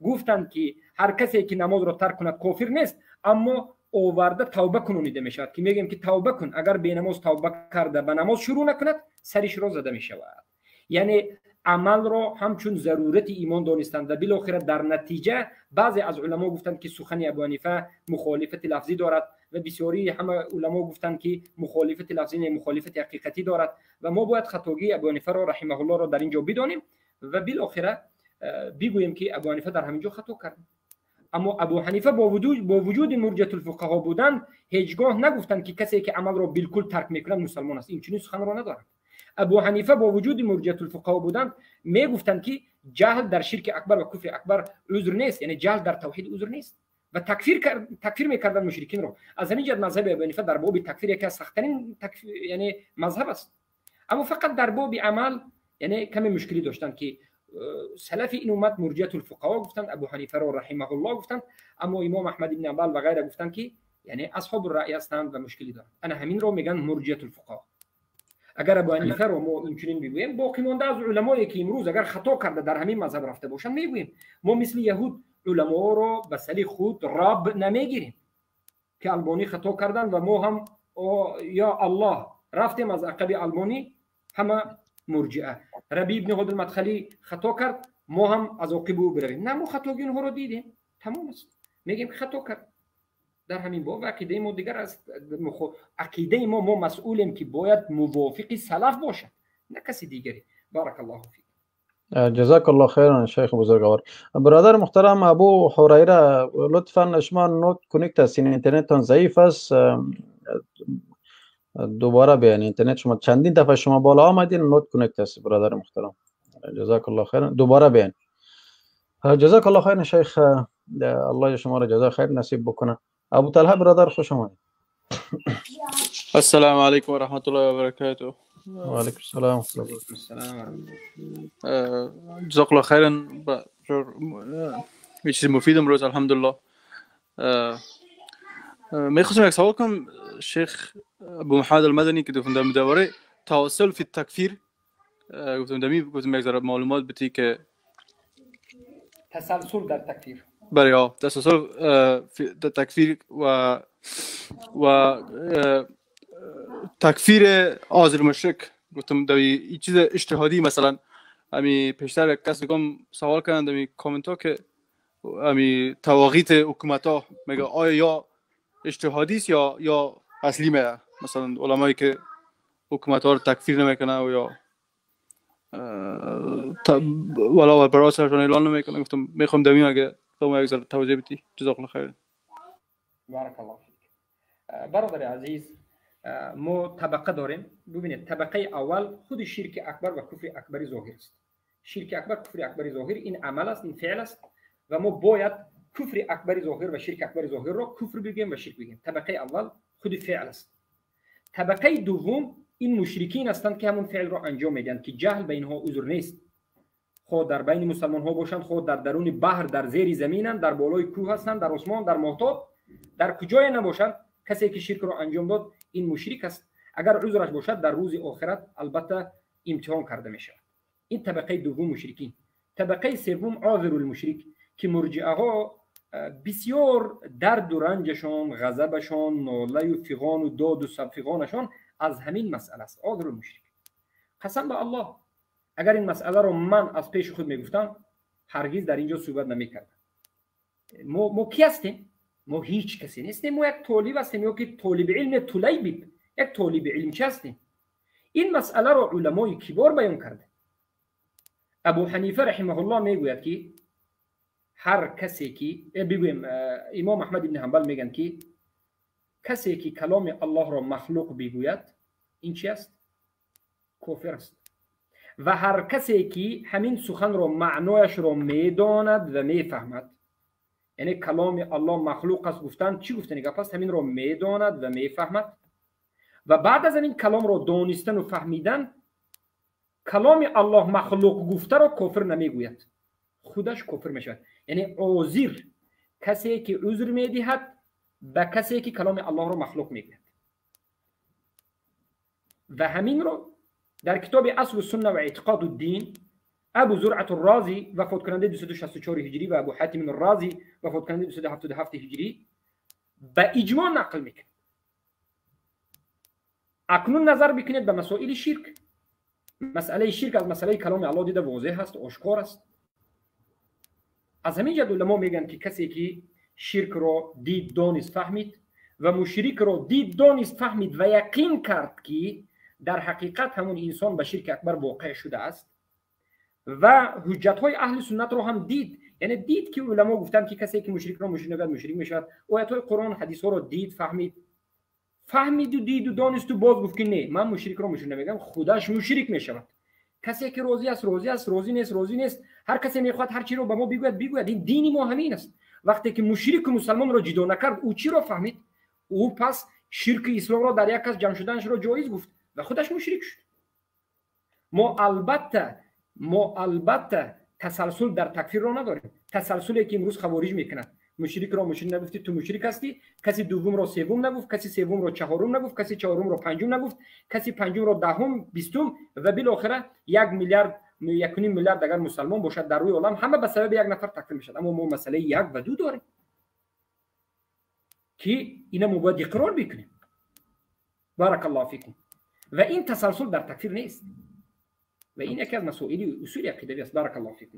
A: گفتند که هر کسی که نماز را ترک کند کافر نیست، اما آورده توبه کنونیده می شود، که میگیم که توبه کن، اگر به نماز توبه کرده به نماز شروع نکند سرش را زده می شود. یعنی عمل را همچون ضرورت ایمان دانستند و بالاخره در نتیجه بعضی از علما گفتند که سخن ابو حنیفه مخالفت لفظی دارد و بسیاری همه علما گفتند که مخالفت لفظی نه، مخالفت حقیقتی دارد و ما باید خطاگی ابو حنیفه را رحمه الله را در اینجا بدانیم و بالاخره بگوییم که ابو حنیفه در همینجا خطا کرد. اما ابو حنیفه با وجود مرجئه الفقها بودند هیچگاه نگفتند که کسی که عمل را بالکل ترک میکنه مسلمان است. این چنین سخن را ندارند. ابو حنیفه با وجود مرجئه الفقها بودند میگفتند که جهل در شرک اکبر و کفر اکبر عذر نیست، یعنی جهل در توحید عذر نیست و تکفیر میکردن مشرکین رو. از همین جهت مذهب ابو حنیفه در باب تکفیر یکی از سخت‌ترین یعنی مذهب است. اما فقط در باب عمل یعنی کمی مشکلی داشتن که سلف این امت مرجئه الفقها گفتند، ابو حنیفه رو رحمه الله گفتند، اما امام احمد بن حنبل و غیره گفتند که یعنی اصحاب الرأی هستند و مشکلی دارند. انا همین رو میگن مرجئه الفقها. اگر ابو حنیفه رو ما اینچنین بگوییم، باقی مانده از علمایی که امروز اگر خطا کرده در همین مذهب رفته باشن میگوییم. ما مثل یهود علما رو به سلی خود رب نمیگیریم که البانی خطا کردن و ما هم یا الله رفتیم از عقب البانی همه مرجئه. ربیع ابن هادی المدخلی خطا کرد، ما هم از عقب او برویم. نه، ما خطاگی اونها رو دیدیم، تمام است، میگیم که خطا کرد. در همین باب عقیده ما دیگر است. عقیده ما مسئولیم که باید موافق سلف باشد، نه کسی دیگری. بارک الله فیک.
B: جزاک الله خیرا شیخ بزرگوار. برادر محترم ابو هریره، لطفا شما نوت کنیکت هستین، اینترنتتان ضعیف است، دوباره بیان. اینترنت شما چندین دفعه شما بالا آمدین، نوت کنیکت است برادر محترم. جزاک الله خیرا، دوباره بیان. جزاک الله خیرا شیخ، الله شما را جزای خیر نصیب بکنه. ابو طلحه برادر خوش آمدید.
P: السلام علیکم و رحمت الله و برکاته.
B: و علیکم السلام و
P: جزاک الله خیرا. یه چیز مفید امروز الحمدلله. میخواستم یک سوال کنم شیخ ابو محمد المدنی که در مدوره توسل فی التکفیر گفتم یک ذره معلومات بدی که
A: تسلسل در تکفیر.
P: بله، تسلسل فی تکفیر و تکفیر عاذر مشرک. گفتم این چیز اجتهادی، مثلا امی پیشتر کسی کم سوال کردند امی کامنت ها که امی تواقیت حکومت ها میگه آیا یا اجتهادی است یا اصلی میه. مثلا علمایی که حکومت ها رو تکفیر نمیکنه و یا ولا برای سرشان اعلان نمیکنه. گفتم میخوام دمیم اگه تو یک ذره توضیح بدی. جزاک الله خیر.
A: بارک الله فیک. برادر عزیز، ما طبقه داریم. ببینید، طبقه اول خود شرک اکبر و کفر اکبر ظاهر است. شرک اکبر، کفر اکبر ظاهر، این عمل است، این فعل است و ما باید کفر اکبر ظاهر و شرک اکبر ظاهر را کفر بگیم و شرک بگیم. طبقه اول خود فعل است. طبقه دوم این مشرکین هستند که همون فعل را انجام میدن که جهل به اینها عذر نیست. خود در بین مسلمان ها باشند، خود در درون بحر، در زیر زمینند، در بالای کوه هستند، در آسمان، در ماهتاب، در کجای نباشند، کسی که شرک را انجام داد این مشرک است. اگر عذرش باشد در روز آخرت البته امتحان کرده می شود. این طبقه دوم مشرکین. طبقه سوم عاذر المشرک که مرجئه ها بسیار درد و رنجشان، غضبشان، ناله و فغان و داد و فغانشان از همین مسئله است. عاذر المشرک. قسم به الله اگر این مسئله رو من از پیش خود میگفتم هرگز در اینجا صحبت نمیکردم. ما کی هستیم؟ ما هیچ کسی نیستیم. ما یک طالب هستیم، یا که طالب علم طلیبی، یک طالب علم چی هستیم. این مسئله رو علمای کبار بیان کرده. ابو حنیفه رحمه الله میگوید که هر کسی که بگویم امام احمد بن حنبل میگن که کسی که کلام الله را مخلوق بگوید این چی است؟ کافر است. و هر کسی که همین سخن را معنایش را میداند و میفهمد، یعنی کلام الله مخلوق است گفتن چی گفتن؟ پس همین را میداند و میفهمد و بعد از این کلام را دانستن و فهمیدن کلام الله مخلوق گفته را کافر نمیگوید، خودش کافر میشود. یعنی عاذر کسی که عذر میدهد به کسی که کلام الله را مخلوق میگوید. و همین رو در کتاب اصل السنه و اعتقاد الدین ابو زرعة الرازی وفات کننده 264 هجری و ابو حاتم الرازی وفات کننده 277 هجری به اجماع نقل میکنه. اکنون نظر بکنید به مسائل شرک. مسئله شرک از مسئله کلام الله دیده واضح است، آشکار است. از همین جد علما میگن که کسی که شرک را دید، دانست، فهمید و مشرک را دید، دانست، فهمید و یقین کرد که در حقیقت همون انسان به شرک اکبر واقع شده است و حجت های اهل سنت رو هم دید. یعنی دید که علما گفتن که کسی که مشرک را مشرک نگه مشرک میشود. آیات های قرآن حدیث ها رو دید، فهمید و دید و دانست و باز گفت که نه، من مشرک را مشرک نمیگم، خودش مشرک میشود. کسی که راضی است راضی است، راضی نیست راضی نیست. هر کسی میخواد هر چی رو به ما بگوید. این دینی ما همین است. وقتی که مشرک مسلمان را جدا نکرد، او چی را فهمید؟ او پس شرک اسلام را در یک کس جمع شدنش را جایز گفت و خودش مشرک شد. ما البته تسلسل در تکفیر را نداریم. تسلسلی که امروز خوارج میکنند، مشرک را مشرک نگفتی تو مشرک هستی، کسی دوم را سوم نگفت، کسی سوم را چهارم نگفت، کسی چهارم را پنجم نگفت، کسی پنجم را دهم، بیستم و بالاخره 1 میلیارد 1.5 میلیارد اگر مسلمان باشد در روی عالم همه به سبب یک نفر تکفیر میشد. اما ما مسئله 1 و 2 داریم که اینا ما باید اقرار بکنیم. بارک الله فیکم. و این تسلسل در تکفیر نیست و این یکی از مسائل اصول عقیدوی است. بارک الله فیکم.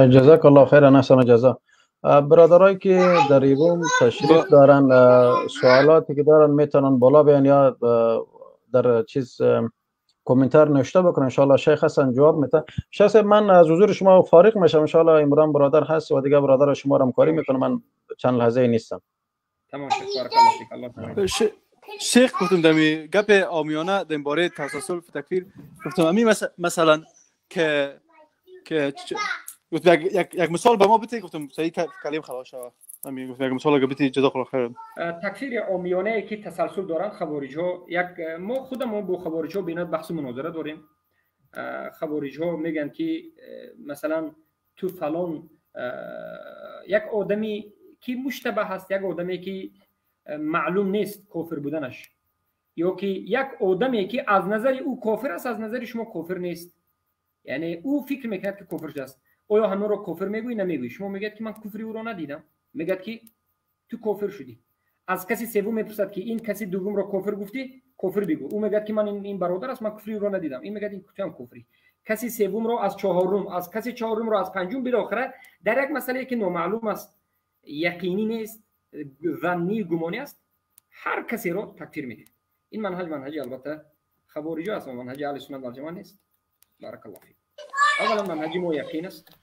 B: جزاک الله خیر، احسن جزا. برادرایی که در روم تشریف دارن سوالاتی که دارن میتونن بالا بیان یا در چیز کامنتار نوشته بکنن. ان شاء الله شیخ حسن جواب میده. شخص من از حضور شما فارغ میشم. ان شاء الله عمران برادر هست و دیگه برادر شما رو همکاری میکنه. من چند لحظه نیستم.
A: تمام شد. بارک الله فیک. الله
P: شیخ گفتم دمی گپ عامیانه درباره تسلسل و تکفیر گفتم امی مثلا که یک مثال به ما بده. گفتم صحیح کلیم خلاص شد. امی گفتم یک مثال گبتی جزاک الله خیر.
A: تکفیر عامیانه که تسلسل دارن خوارج ها، ما خودمون با خوارج ها بینات بحث مناظره داریم. خوارج ها میگن که مثلا تو فلان یک آدمی که مشتبه هست، یک آدمی که معلوم نیست کافر بودنش، یا که یک آدمی که از نظر او کافر است از نظر شما کافر نیست، یعنی او فکر میکند که کافر است. آیا همون رو کافر میگویی نمیگویی؟ شما میگید که من کفری او رو ندیدم، میگید که تو کافر شدی. از کسی سوم میپرسد که این کسی دوم رو کافر گفتی، کافر بگو. او میگه که من این برادر است، من کفری او رو ندیدم. این میگه این تو هم کفری. کسی سوم رو از چهارم، از کسی چهارم رو از پنجم، بالاخره در یک مسئله که نامعلوم است، یقینی نیست، ظنی گمانی است، هر کسی رو تکفیر میکنه. این منهج البته خوارج است، منهج اهل سنت و جماعت نیست. بارک الله فیک. اولا منهج ما یقین است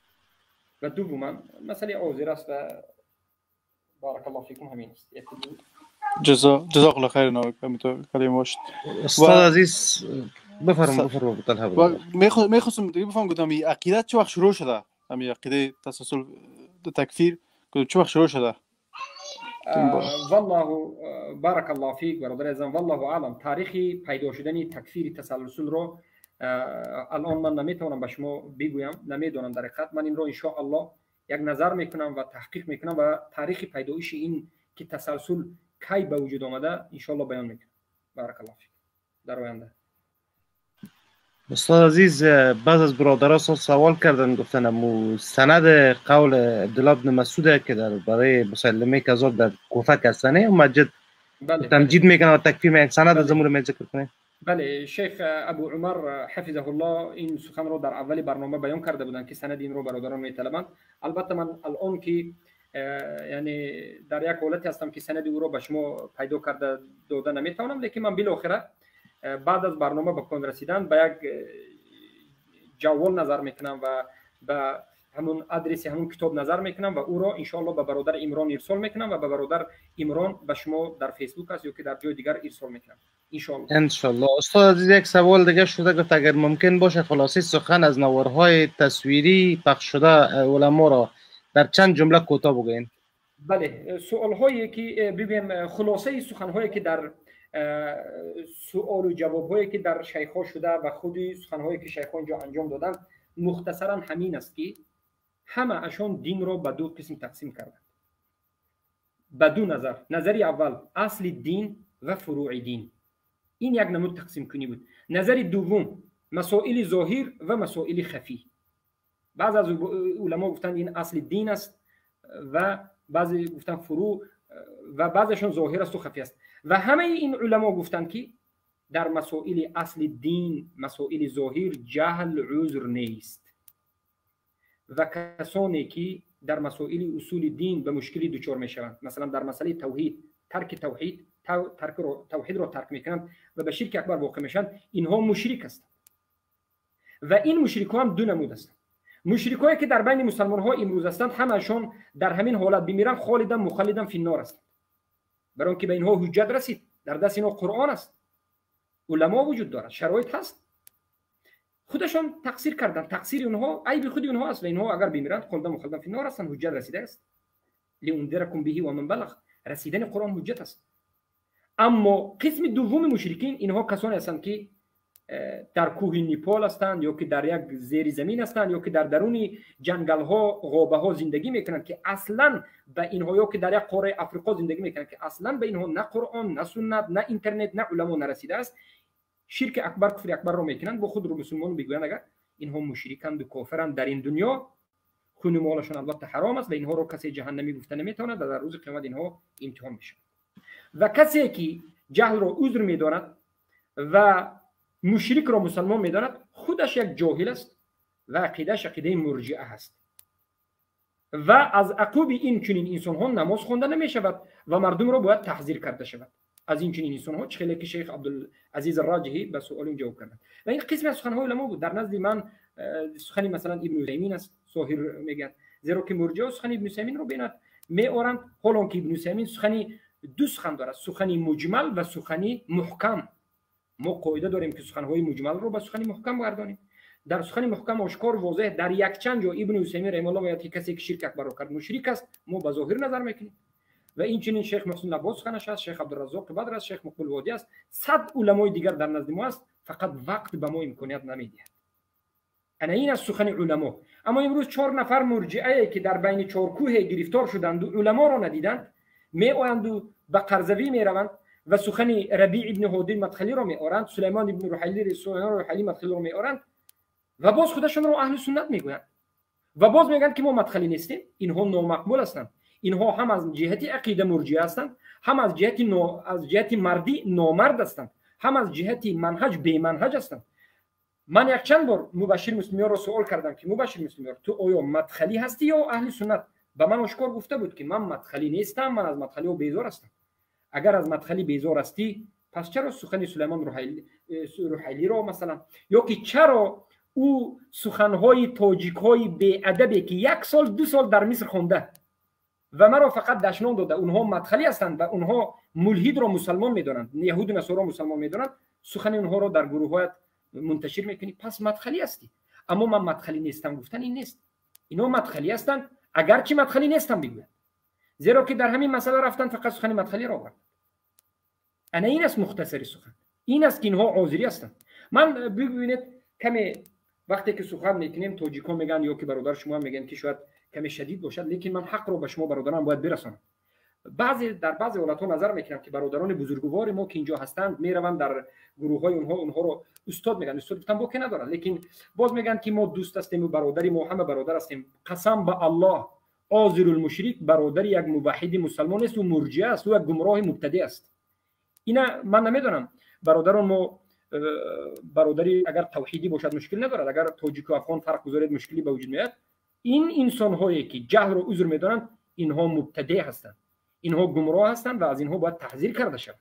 A: و دوما مسئله عذر است و بارک الله فیکم همین است.
P: جزاک الله خیر. همینطور کلمه باشد.
Q: استاد عزیز بفرمایید. طلب
P: میخواستم دیگه بفهم گفتم این عقیده چه وقت شروع شده؟ همین عقیده تسلسل تکفیر چه وقت شروع شده؟
A: والله بارک الله فیک برادر عزیزم. والله اعلم تاریخی پیدا شدن تکفیر تسلسل رو الان من نمیتونم به شما بگویم، نمیدونم در حقیقت. من این رو ان شاء الله یک نظر میکنم و تحقیق میکنم و تاریخ پیدایش این که تسلسل کی به وجود آمده ان شاء الله بیان میکنم. بارک الله فیک. در آینده
Q: استاد عزیز، بعض از برادران سوال کردن، گفتن امو سند قول عبدالله بن مسعود که در برای مسلمه کذاب در کوفه کسانه مسجد تمجید میکنه و تکفیر میکنه، سند از امور می ذکر کنه.
A: بله، شیخ ابو عمر حفظه الله این سخن رو در اول برنامه بیان کرده بودن که سند این رو برادران میطلبند. البته من الان که یعنی در یک حالتی هستم که سند او رو به شما پیدا کرده داده نمیتونم، لیکن من بالاخره بعد از برنامه به پایان رسیدن به یک جوال نظر میکنم و به همون آدرس همون کتاب نظر میکنم و او را ان شاء الله به برادر عمران ارسال میکنم و به برادر عمران به شما در فیسبوک است یا که در جای دیگر ارسال میکنم ان شاء الله.
Q: استاد عزیز، یک سوال دیگه شده، گفت اگر ممکن باشه خلاصه سخن از نوارهای تصویری پخش شده علما را در چند جمله کوتاه بگوین.
A: بله، سوال هایی که ببینیم خلاصه سخن هایی که در سوال و جواب هایی که در شیخ ها شده و خودی سخن هایی که شیخ ها اینجا انجام دادن مختصرا همین است که همه اشون دین رو به دو قسم تقسیم کردن. به دو نظر. نظری اول اصل دین و فروع دین، این یک نمود تقسیم کنی بود. نظری دوم مسائل ظاهر و مسائل خفی. بعض از علما گفتن این اصل دین است و بعضی گفتن فروع و بعضشون ظاهر است و خفی است. و همه این علما گفتن که در مسائل اصل دین، مسائل ظاهر، جهل عذر نیست و کسانی که در مسائل اصول دین به مشکلی دچار میشوند، مثلا در مسئله توحید توحید را ترک میکنند و به شرک اکبر واقع میشن، اینها مشرک هستند. و این مشرکان هم دو نمود هستند. مشرکایی که در بین مسلمان ها امروز هستند همشون در همین حالت بمیرن خالدن مخلدن فی النار هستند، برای اینکه به اینها حجت رسید، در دست اینها قرآن است، علما وجود دارد، شرایط هست، خودشون تقصیر کردن، تقصیر اونها عیب خود اونها است و اینها اگر بمیرند خالدن مخلدن فی النار هستند، حجت رسیده است. لانذرکم به و من بلغ، رسیدن قرآن حجت است. اما قسم دوم مشرکین اینها کسانی هستند که در کوه نیپال هستند یا که در یک زیر زمین هستند یا که در درون جنگل ها غابه ها زندگی میکنند که اصلا به اینها، یا که در یک قاره افریقا زندگی میکنند که اصلا به اینها نه قرآن نه سنت نه اینترنت نه علما نرسیده است، شرک اکبر کفر اکبر رو میکنند، با خود رو مسلمان میگویند اگر اینها مشرکند و کافرند در این دنیا، خون مالشون البته حرام است و اینها رو کسی جهنمی گفته نمیتواند و در روز قیامت اینها امتحان میشن. و کسی که جهل رو عذر میداند و مشرک را مسلمان میداند خودش یک جاهل است و عقیدهش عقیده مرجئه است و از عقوب این چنین انسان ها نماز خوانده نمی شود و مردم را باید تحذیر کرده شود از این چنین انسان ها. چخیلی که شیخ عبدالعزیز الراجحی به سوال جواب کرد و این قسم از سخن های علما بود. در نزد من سخن مثلا ابن عثیمین است، ظاهر میگن، زیرا که مرجئه سخن ابن عثیمین رو بینند میآورند، حالان که ابن عثیمین سخنی دو سخن دارد، سخنی مجمل و سخنی محکم. ما قاعده داریم که سخنهای مجمل رو به سخن محکم گردانیم. در سخن محکم آشکار واضح در یک چند جا ابن عثیمین رحمه الله میگه که کسی که شرک اکبر رو کرد مشرک است، ما به ظاهر نظر میکنیم و این چنین شیخ محسن عباس سخنش است، شیخ عبدالرزاق بدر است، شیخ مقبل وادی است، 100 علمای دیگر در نزد ما است، فقط وقت به ما امکانیت نمیدهد. انا این از سخن علما. اما امروز 4 نفر مرجئه که در بین 4 کوه گرفتار شدند و علما را ندیدند، میآیند و به قرضوی میروند و سخن ربیع ابن هادی مدخلی را میآورند، سلیمان ابن رحیلی مدخلی را میآورند و باز خودشون رو اهل سنت میگویند و باز میگن که ما مدخلی نیستیم. اینها نامقبول هستند. اینها هم از جهت عقیده مرجئه هستند، هم از جهت مردی نامرد هستند، هم از جهت منهج بی منهج هستند. من یک چند بار مبشر مسلمیان را سوال کردم که مبشر مسلمیان تو آیا مدخلی هستی یا اهل سنت؟ به من آشکار گفته بود که من مدخلی نیستم، من از مدخلی و بیزار هستم. اگر از مدخلی بیزار هستی پس چرا سخن سلیمان رحیلی را مثلا، یا که چرا او سخنهای تاجیک‌های بی ادبی که 1 سال 2 سال در مصر خونده و مرا فقط دشنام داده اونها مدخلی هستند و اونها ملحد را مسلمان میدانند، یهود و نصارا مسلمان میدانند، سخن اونها را در گروهات منتشر میکنی، پس مدخلی هستی. اما من مدخلی نیستم گفتن این نیست. اینا مدخلی هستند اگرچه مدخلی نیستم بگوید، زیرا که در همین مسئله رفتن فقط سخن مدخلی را آورد. انا این است مختصر سخن، این است که اینها عذری هستند. من ببینید کمی وقتی که سخن میکنیم توجیکان میگن یا که برادر شما میگن که شاید کمی شدید باشد، لیکن من حق رو به شما برادران باید برسانم. در بعضی حالت ها نظر میکنم که برادران بزرگوار ما که اینجا هستند میروند در گروه های اونها رو استاد میگن، استاد گفتن با که ندارن، لیکن باز میگن که ما دوست هستیم و برادری ما همه برادر هستیم. قسم به الله عازر المشرک برادر یک موحد مسلمان است و مرجئه است و یک گمراه مبتدی است. اینا من نمیدونم برادران ما برادری اگر توحیدی باشد مشکل ندارد، اگر تاجیک و افغان فرق گذارید مشکلی به وجود میاد. این انسان هایی که جهل رو عذر میدانند اینها مبتدی هستند، اینها گمراه هستند و از اینها باید تحذیر کرده شود.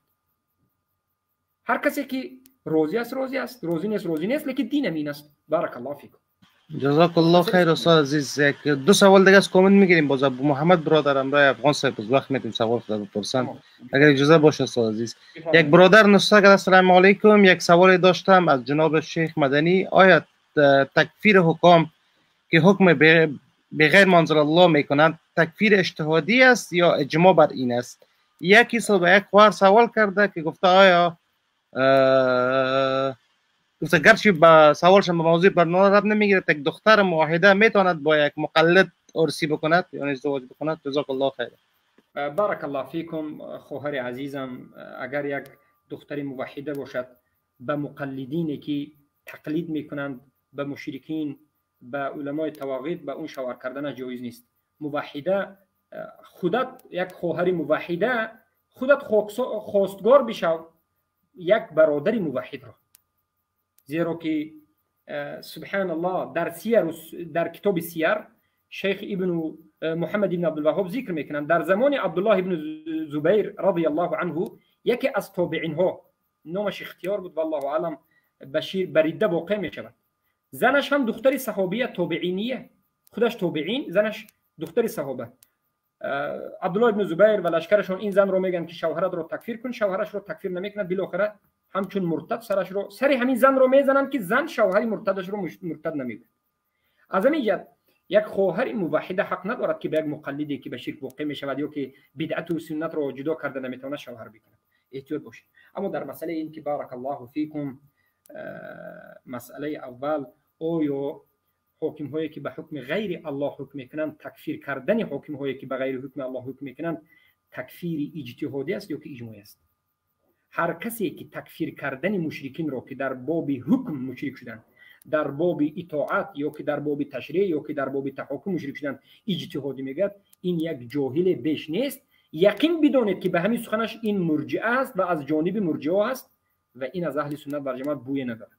A: هر کسی که راضی است راضی است، راضی نیست راضی نیست، لیکن دین امین است. بارک الله فیکم.
Q: جزاک الله خیر استاد عزیز. یک 2 سوال دیگه از کامنت میگیریم. باز ابو محمد برادر امرای افغان صاحب از وقت میتونیم سوال خود بپرسن اگر اجازه باشه استاد عزیز. یک برادر نوشته کرد السلام علیکم، یک سوال داشتم از جناب شیخ مدنی، آیا تکفیر حکام که حکم بغیر منزل الله میکنند تکفیر اجتهادی است یا اجماع بر این است؟ یکی سال به یک خواهر سوال کرده که گفته آیا گفته گرچه با سوالش به موضوع برنامه رب نمیگیره، یک دختر موحده میتواند با یک مقلد عرسی بکند یعنی ازدواج بکند؟ جزاک الله خیر.
A: بارک الله فیکم خواهر عزیزم. اگر یک دختر موحده باشد به مقلدینی که تقلید میکنند به مشرکین به علمای تواغیت به اون شوهر کردن جایز نیست. موحده خودت یک خواهر موحده خودت خواستگار بشو یک برادر موحد را، زیرا که سبحان الله در کتاب سیر شیخ ابن محمد ابن عبدالوهاب ذکر میکنند در زمان عبدالله ابن زبیر رضی الله عنه یکی از تابعین ها نامش اختیار بود والله اعلم بشیر بریده واقع میشود زنش هم دختر صحابیه تابعینیه، خودش تابعین، زنش دختر صحابه. عبدالله ابن زبیر و لشکرشون این زن رو میگن که شوهرت رو تکفیر کن، شوهرش رو تکفیر نمیکنه، بالاخره همچون مرتد سر همین زن رو میزنن که زن شوهری مرتدش رو مرتد نمیگه. از همین جهت یک خواهر موحده حق ندارد که به یک مقلدی که به شرک واقع میشود یا که بدعت و سنت رو جدا کرده نمیتونه شوهر بکنه. احتیاط باشید. اما در مسئله این که بارک الله فیکم، مسئله اول آیا حاکم هایی که به حکم غیر الله حکم میکنند تکفیر کردن حاکم هایی که به غیر حکم الله حکم میکنند تکفیر اجتهادی است یا که اجماعی است؟ هر کسی که تکفیر کردن مشرکین را که در باب حکم مشرک شدند، در باب اطاعت یا که در باب تشریع یا که در باب تحاکم مشرک شدند اجتهادی میگه، این یک جاهل بیش نیست. یقین بدانید که به همین سخنش این مرجئه است و از جانب مرجئه است و این از اهل سنت و جماعت بوی ندارد.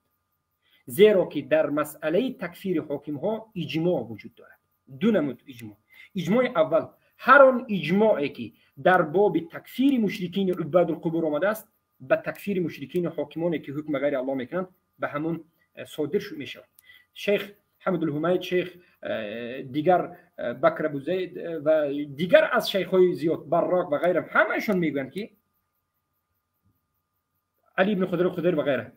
A: زیرا که در مسئله تکفیر حاکم ها اجماع وجود دارد. دو نمود اجماع. اجماع اول، هر آن اجماعی که در باب تکفیر مشرکین عباد القبور آمده است به تکفیر مشرکین حاکمانی که حکم غیر الله میکنند به همون صادر میشود. شیخ حمد الحمید، شیخ دیگر بکر ابو زید و دیگر از شیخ‌های زیاد براق و غیره همه‌شون میگن که علی ابن خضر و غیره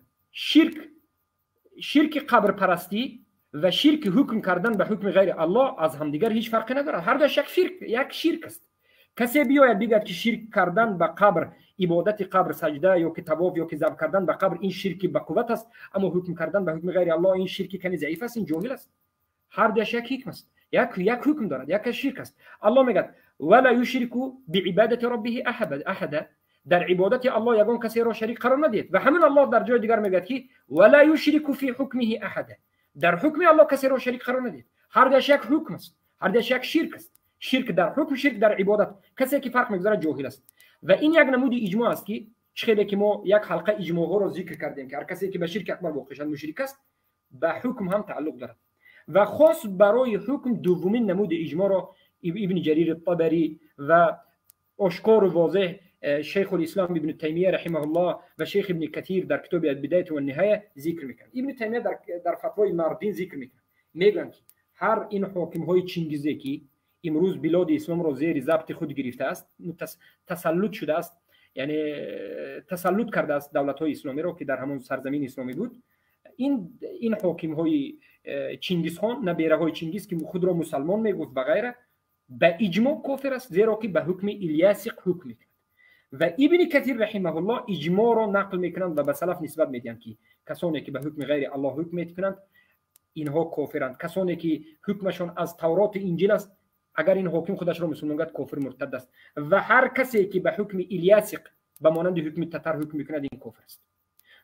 A: شرک قبر پرستی و شرک حکم کردن به حکم غیر الله از همدیگر هیچ فرقی ندارد. هر دوش یک شرک است. کسی بیاید بگوید که شرک کردن به قبر، عبادت قبر، سجده یا که طواف یا که ذبح کردن به قبر این شرک به قوت است، اما حکم کردن به حکم غیر الله این شرک کنی ضعیف است، این جاهل است. هر دوش یک حکم است، یک حکم دارد، یک شرک است. الله میگه ولا یشرکو بعبادت ربه احد، در عبادت الله یگان کسی را شریک قرار ندید. و همین الله در جای دیگر میگه که ولا یشرک فی حکمه احد، در حکم الله کسی را شریک قرار ندید. هر دوش یک حکم است، هر دوش یک شرک است. شرک در حکم، شرک در عبادت. کسی که فرق میگذاره جاهل است. و این یک نمود اجماع است که خیلی که ما یک حلقه اجماع ها رو ذکر کردیم که هر کسی که به شرک اکبر واقع شد مشرک است، به حکم هم تعلق دارد. و خاص برای حکم دومین نمود اجماع را ابن جریر الطبری و آشکار و واضح شیخ الاسلام ابن تیمیه رحمه الله و شیخ ابن کثیر در کتاب البدایه و النهایه ذکر میکنند. ابن تیمیه در فتوای مردین ذکر میگن که هر این حاکم های چنگیزی که امروز بلاد اسلام را زیر ضبط خود گرفته است، تسلط شده است، یعنی تسلط کرده است دولت های اسلامی را که در همون سرزمین اسلامی بود، این حاکم های چنگیز خان، نبیره های چنگیز که خود را مسلمان میگفت و غیره، به اجماع کافر است، زیرا که به حکم الیاس حکم میکند. و ابن کثیر رحمه الله اجماع را نقل میکنند و به سلف نسبت میدن که کسانی که به حکم غیر الله حکم میکنند اینها کافرند. کسانی که حکمشون از تورات انجیل است، اگر این حاکم خودش را مسلمان گفت کافر مرتد است. و هر کسی که به حکم الیاس به مانند حکم تتر حکم میکند این کافر است.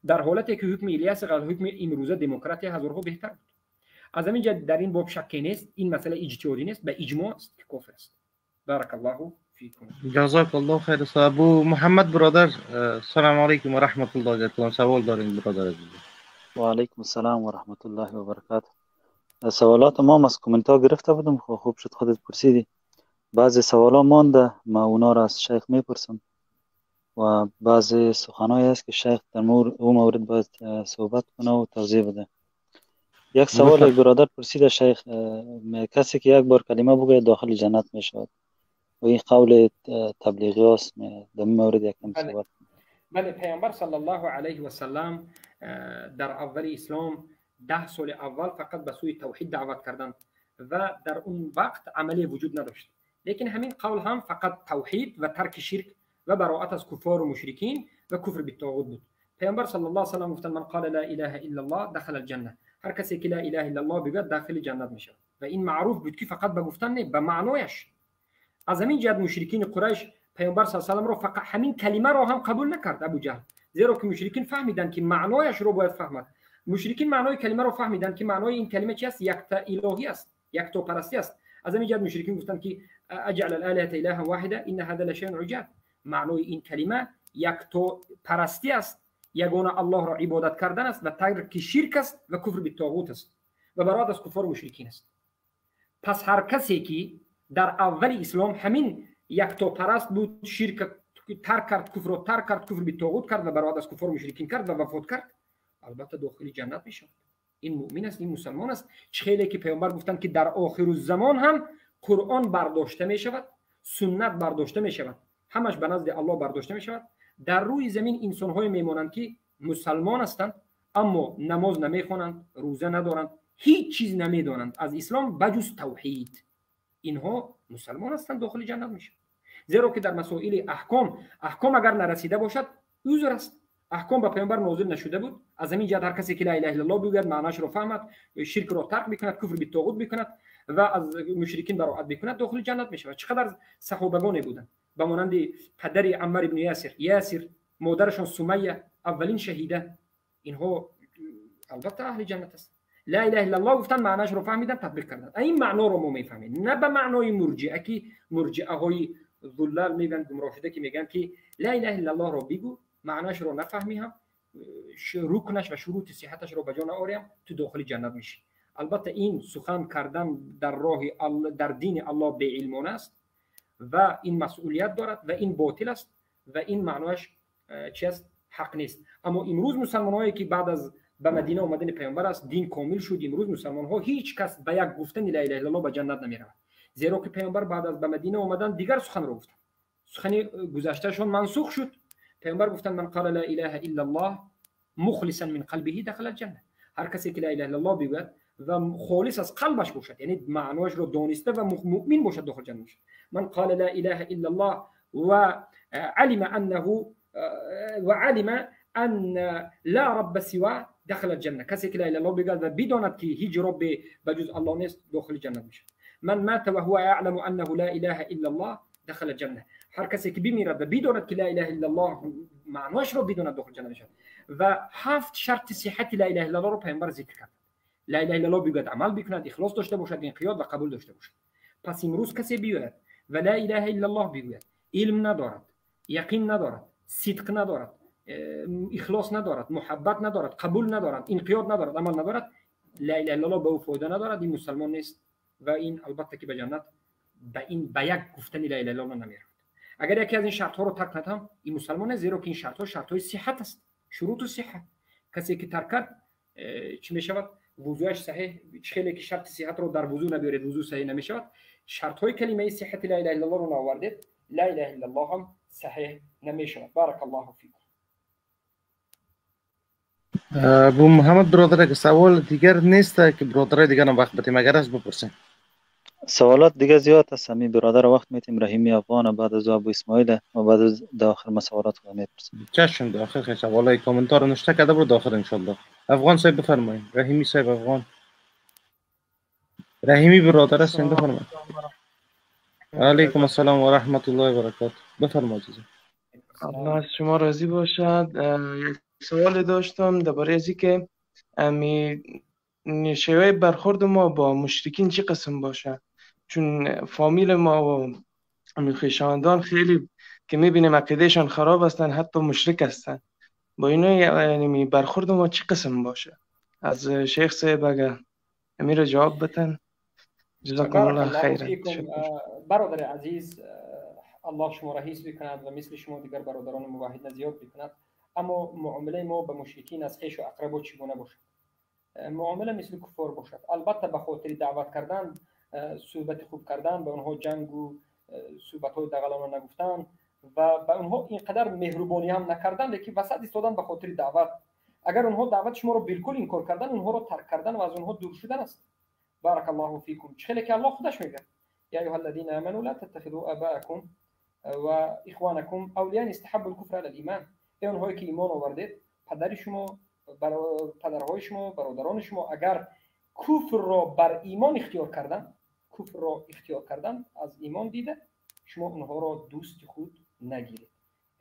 A: در حالتی که حکم الیاس از حکم امروزه دموکراتی هزارها بهتر بود. از همین جهت در این باب شکی نیست، این مسئله اجتهادی نیست، به اجماع است که کافر است. بارک الله فیکم.
Q: جزاک الله خیر. ابو محمد برادر، السلام علیکم و رحمت الله وبرکاته. سوال داریم برادر عزیز.
O: و علیکم السلام و رحمت الله و برکاته. سوالات ما از کامنت ها گرفته بودم، خوب شد خودت پرسیدی. بعضی سوالا مانده، ما اونا را از شیخ میپرسم و بعضی سخنایی است که شیخ در اون مورد باید صحبت کنه و توضیح بده. یک سوال یک برادر پرسیده شیخ، کسی که یک بار کلمه بگه داخل جنت میشود و این قول تبلیغی است، در این مورد یکم صحبت.
A: بله، پیامبر صلی الله علیه و سلم در اول اسلام 10 سال اول فقط به سوی توحید دعوت کردند و در اون وقت عملی وجود نداشت. لیکن همین قول هم فقط توحید و ترک شرک و براءت از کفار و مشرکین و کفر بالطاغوت بود. پیامبر صلی الله علیه و سلم گفتند من قال لا اله الا الله دخل الجنه. هر کسی که لا اله الا الله بگه داخل جنت میشه. و این معروف بود که فقط به گفتن نه، به معنایش. از همین جهت مشرکین قریش پیامبر صلی الله علیه و سلم رو فقط همین کلمه رو هم قبول نکرد ابو جهل، زیرا که مشرکین فهمیدن که معنایش رو باید فهمد. مشرکین معنای کلمه رو فهمیدن که معنای این کلمه چی است؟ یکتا الهی است، یکتا پرستی است. از همین جهت مشرکین گفتن که اجعل الالهه اله واحده ان هذا لشیء عجاب. معنای این کلمه یکتا پرستی است، یگانه الله را عبادت کردن است و ترک شرک است و کفر بالطاغوت است و برات از کفار و مشرکین است. پس هر کسی که در اول اسلام همین یکتا پرست بود، شرک ترک کرد، کفر و ترک کرد، کفر بالطاغوت کرد و برات از کفار و مشرکین کرد و وفات کرد، البته داخل جنت میشه. این مؤمن است، این مسلمان است. خیلی که پیامبر گفتند که در آخر الزمان هم قرآن برداشته می شود، سنت برداشته می شود، همش به نزد الله برداشته می شود. در روی زمین انسان های میمانند که مسلمان هستند اما نماز نمی خوانند، روزه ندارند، هیچ چیز نمی دانند از اسلام بجز توحید. اینها مسلمان هستند، داخل جنت میشه. زیرا که در مسائل احکام اگر نرسیده باشد عذر است. احکام به پیامبر نازل نشده بود. از همین جهت هر کسی که لا اله الا الله بگوید، معناش را فهمد، شرک را ترک بکند، کفر بالطاغوت بکند و از مشرکین براءت بکند، داخل جنت میشه. چقدر صحابگان بودند به مانند پدر عمر ابن یاسر، مادرشان سمیه، اولین شهیده. اینها البته اهل جنت است. لا اله الا الله گفتن، معناش رو فهمیدن، تطبیق کردن. این معنا رو ما میفهمیم، نه به معنای مرجئه که مرجئه های ضلال میگن، گمراه شده، که میگن که لا اله الا الله رو بگو، معناش رو نفهمیم، رکنش و شروط صحتش رو به جا نآوریم، تو داخل جنت میشی. البته این سخن کردن در راه در دین الله به علمانه است و این مسئولیت دارد و این باطل است و این معناش چی است؟ حق نیست. اما امروز مسلمانایی که بعد از به مدینه آمدن پیامبر است، دین کامل شد، امروز مسلمان ها هیچ کس به یک گفتن لا اله الا الله به جنت نمی رود. زیرا که پیامبر بعد از به مدینه آمدن دیگر سخن را گفتن، سخن گذشتهشون منسوخ شد. پیامبر گفتن من قال لا اله الا الله مخلصا من قلبه دخل الجنه. هر کسی که لا اله الا الله بگوید و خالص از قلبش باشد، یعنی معناش رو دانسته و مؤمن باشد، داخل جنت میشه. من قال لا اله الا الله و علم ان لا رب سواه دخل الجنه. کسی که لا اله الا الله بگوید و بداند که هیچ رب بجز الله نیست، داخل جنت میشه. من مات و هو يعلم انه لا اله الا الله دخل الجنه. هر کسی که بمیرد و بداند که لا اله الا الله معناش رو بداند، داخل جنت میشه. و 7 شرط صحت لا اله الا الله رو پیامبر ذکر کرد. لا اله الا الله بگوید، عمل بکند، اخلاص داشته باشد، انقیاد و قبول داشته باشد. پس امروز کسی بیاید و لا اله الا الله بگوید، علم ندارد، یقین ندارد، صدق ندارد، اخلاص ندارد، محبت ندارد، قبول ندارد، انقیاد ندارد، عمل ندارد، لا اله الا الله به او فایده ندارد، این مسلمان نیست و این البته که به جنت به یک گفتن لا اله الا الله نمیرود. اگر یکی از این شرط ها رو ترک نکنه، این مسلمان است، زیرا که این شرط های صحت است، شروط صحت. کسی که ترک کرد چی می شود؟ وضوءش صحیح. خیلی که شرط صحت رو در وضو نبیارید، وضو صحیح نمی شود. شرط های کلمه صحت لا اله الا الله رو نآوردید، لا اله الا الله هم صحیح نمی شود. بارک الله فیکم.
Q: ابو محمد برادر، که سوال دیگر نیست که برادرای دیگر هم وقت بتیم اگر است بپرسیم.
O: سوالات دیگه زیاد هست. می برادر وقت میتیم رحیمی افغان بعد از ابو اسماعیل و بعد از داخل ما سوالات رو میپرسیم.
Q: چشم، داخل خیلی سوالای کامنتار نوشته کرده برو داخل ان شاء الله. افغان صاحب بفرمایید. رحیمی صاحب افغان. رحیمی برادر هستین، بفرمایید. علیکم السلام و رحمت الله و برکاته. بفرمایید.
R: الله از شما راضی باشد. یک سوال داشتم درباره ازی که شیوه برخورد ما با مشرکین چه قسم باشه، چون فامیل ما و خویشاوندان خیلی که میبینیم عقیدهشان خراب هستن، حتی مشرک هستن. با اینا یعنی برخورد ما چه قسم باشه؟ از شیخ صاحب اگر امیر جواب بتن جزاکم الله خیر.
A: برادر عزیز، الله شما را حفظ بکند و مثل شما دیگر برادران موحد زیاد بکند. اما معامله ما به مشرکین از خویش و اقربا چگونه باشد؟ معامله مثل کفار باشد. البته به خاطر دعوت کردن، صحبت خوب کردن، به اونها جنگ و صحبت های دغلانه نگفتن و به اونها اینقدر مهربانی هم نکردن، لیکن وسط ایستادن به خاطر دعوت. اگر اونها دعوت شما رو بالکل انکار کردن، اونها رو ترک کردن و از اونها دور شدن است. بارک الله فیکم. خیلی که الله خودش میگه یا ایها الذین آمنوا لا تتخذوا آباءکم و اخوانکم اولیاء استحبوا الكفر علی الایمان. اونهایی که ایمان آوردید، پدر شما، پدرهای شما، برادران شما اگر کفر را بر ایمان اختیار کردن، از ایمان دیده، شما اونها را دوست خود نگیرید،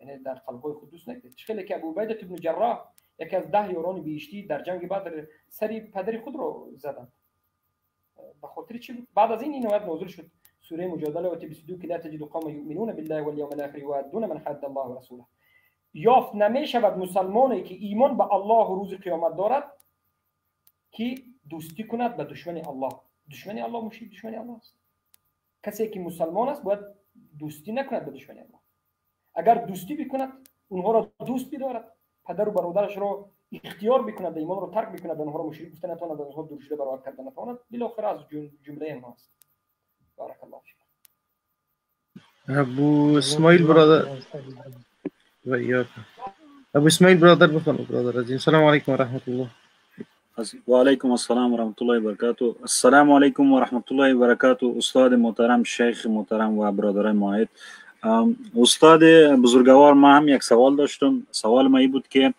A: یعنی در قلبهای خود دوست نگیرید. خیلی که ابو عبیده بن جراح یکی از 10 یاران بیشتی در جنگ بدر سری پدر خود را زدند. به خاطر چی؟ بعد از این آیت نازل شد، سوره مجادله آیه 22 که لا تجد قوم یؤمنون بالله والیوم الاخر یوادون من حد الله و رسوله. یافت نمی شود مسلمانی که ایمان به الله و روز قیامت دارد که دوستی کند به دشمن الله. دشمن الله مشرک دشمن الله است. کسی که مسلمان است باید دوستی نکند به دشمن الله. اگر دوستی بکند، اونها را دوست بدارد، پدر و برادرش را اختیار بکند و ایمان رو ترک بکند و اونها رو مشرک گفته نتواند، اونها دور شده برآورد کردن نتواند، بالاخره از جمله اینها است. بارک الله فیک.
Q: ابو اسماعیل برادر و یا ابو اسماعیل برادر بخونو برادر عزیز. السلام علیکم و رحمت الله.
S: و علیکم السلام و رحمت الله و برکاته. السلام علیکم و رحمت الله و برکاته. استاد محترم، شیخ محترم و برادران معاهد. استاد بزرگوار، ما هم یک سوال داشتم. سوال ما این بود که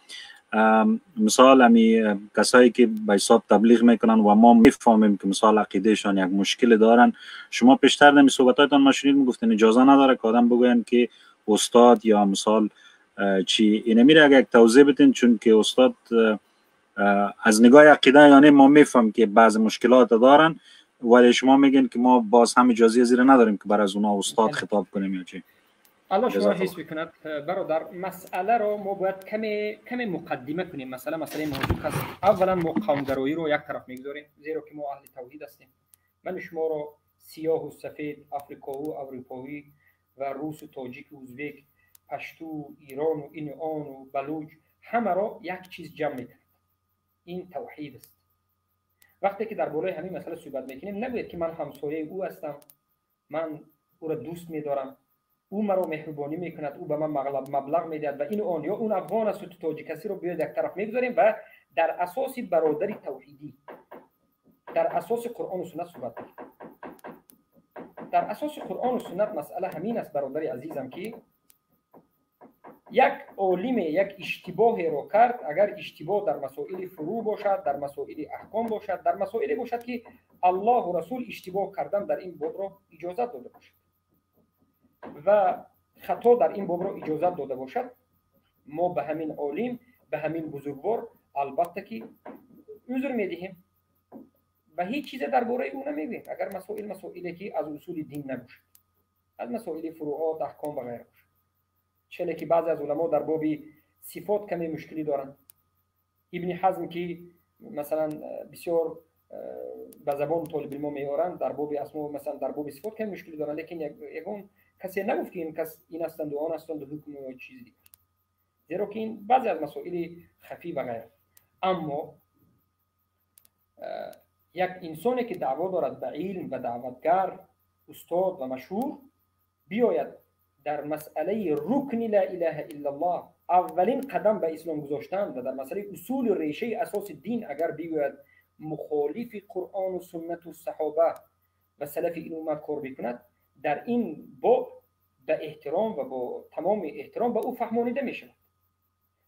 S: مثال همی کسایی که به حساب تبلیغ میکنن و ما میفهمیم که مثال عقیدهشان یک مشکل دارن، شما پیشتر در صحبتاتون ما شنیدیم گفتن اجازه نداره که آدم بگوین که استاد یا مثال چی، اینه میره اگه یک توضیح بدین، چون که استاد از نگاه عقیده یعنی ما میفهم که بعض مشکلات دارن ولی شما میگین که ما باز هم اجازه زیر نداریم که بر از اونا استاد خطاب کنیم یا چی.
A: الله شما حس بکند برادر، مسئله رو ما باید کمی مقدمه کنیم. مثلا موضوع هست. اولا ما قومگرایی رو یک طرف میگذاریم زیرا که ما اهل توحید هستیم. من شما رو سیاه و سفید، افریقایی و اروپایی و روس و تاجیک و ازبک، پشتو، ایران و این آن و بلوچ، همه رو یک چیز جمع میکنیم. این توحید است. وقتی که در بالای همین مسئله صحبت میکنیم نگوید که من همسایه او هستم، من او را دوست میدارم، او مرا مهربانی میکند، او به من مبلغ میدهد و این آن، یا اون افغان است و تاجیک رو بیاید یک طرف میگذاریم و در اساس برادری توحیدی، در اساس قرآن و سنت صحبت میکنیم. در اساس قرآن و سنت مسئله همین است برادری عزیزم که یک عالم یک اشتباهی رو کرد، اگر اشتباه در مسائل فروع باشد، در مسائل احکام باشد، در مسائل باشد که الله و رسول اشتباه کردن در این باب رو اجازت داده باشد و خطا در این باب رو اجازت داده باشد، ما به همین عالم، به همین بزرگوار البته که عذر میدهیم و هیچ چیز درباره او نمیگیم اگر مسائلی که از اصول دین نباشد، از مسائل فروعات، احکام و غیره باشد. چه که بعضی از علما در باب صفات کمی مشکلی دارند. ابن حزم که مثلا بسیار به زبان طالب علم میارند در باب اسماء، مثلا در باب صفات کمی مشکلی دارند، لیکن یکون کسی نگفت که این کس این هستند و آن هستند و حکم و چیزی دیگر، زیرا که این بعضی از مسائل خفی و غیره. اما یک انسانی که دعوا دارد به علم و دعوتگر، استاد و مشهور، بیاید در مسئله رکن لا اله الا الله اولین قدم به اسلام گذاشتن و در مسئله اصول ریشه اساس دین اگر بیاید مخالف قرآن و سنت و صحابه و سلف این امت کار بکند، در این باب به احترام و با تمام احترام به او فهمانیده می شود.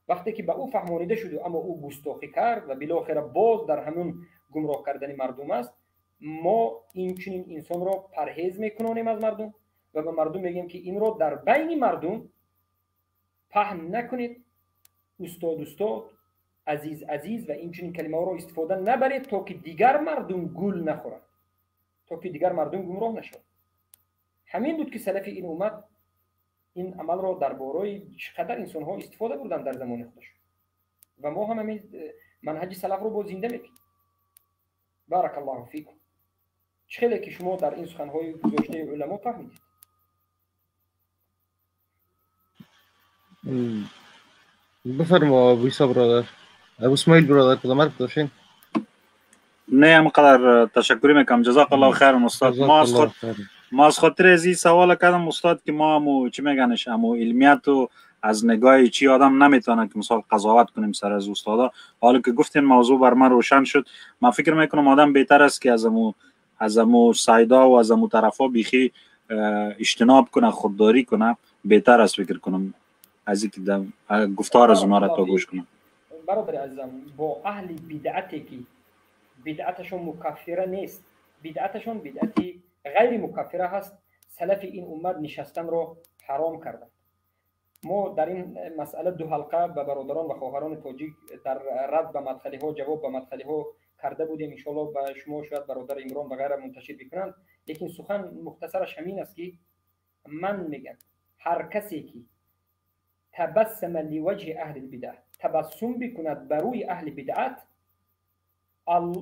A: وقتی که به او فهمانیده شد اما او گستاخی کرد و بالاخره باز در همون گمراه کردن مردم است، ما این چنین انسان را پرهیز میکنیم از مردم و به مردم میگیم که این رو در بین مردم پهن نکنید، استاد عزیز و این چنین کلمه ها رو استفاده نبرید تا که دیگر مردم گول نخورند، تا که دیگر مردم گمراه نشوند. همین بود که سلف این امت این عمل را درباره چقدر انسان ها استفاده بردن در زمان خودشون و ما هم همین منهج سلف رو با زنده میکنیم. بارک الله فیکم. چه که شما در این سخنهای گذاشته علما فهمیدید.
Q: بفرما ابو عیسی برادر. ابو اسماعیل برادر کدام حرف داشتین؟
S: نه همقدر تشکر میکنم. جزاک الله خیر استاد. ما از خاطر از این سوال کردم استاد که ما چی میگنش علمیت و از نگاه چی آدم نمیتونه که مثلا قضاوت کنیم سر از استادا. حالا که گفتین موضوع بر من روشن شد، من فکر میکنم آدم بهتر است که از امو سایدا و از امو طرفا بیخی اجتناب کنه، خودداری کنه، بهتر است فکر کنم از اینکه گفتار از اونها را تا گوش کنم.
A: برادر عزیزم، با اهل بدعتی که بدعتشون مکفره نیست، بدعتشون بدعتی غیر مکفره هست، سلف این امت نشستن رو حرام کردن. ما در این مسئله دو حلقه به برادران و خواهران تاجیک در رد به مدخلی ها، جواب به مدخلی ها کرده بودیم. ان شاء الله به شما شاید برادر عمران و غیره منتشر بکنند، لیکن سخن مختصرش همین است که من میگم هر کسی که تبسم لوجه اهل البدع، تبسم بکند بر روی اهل بدعت،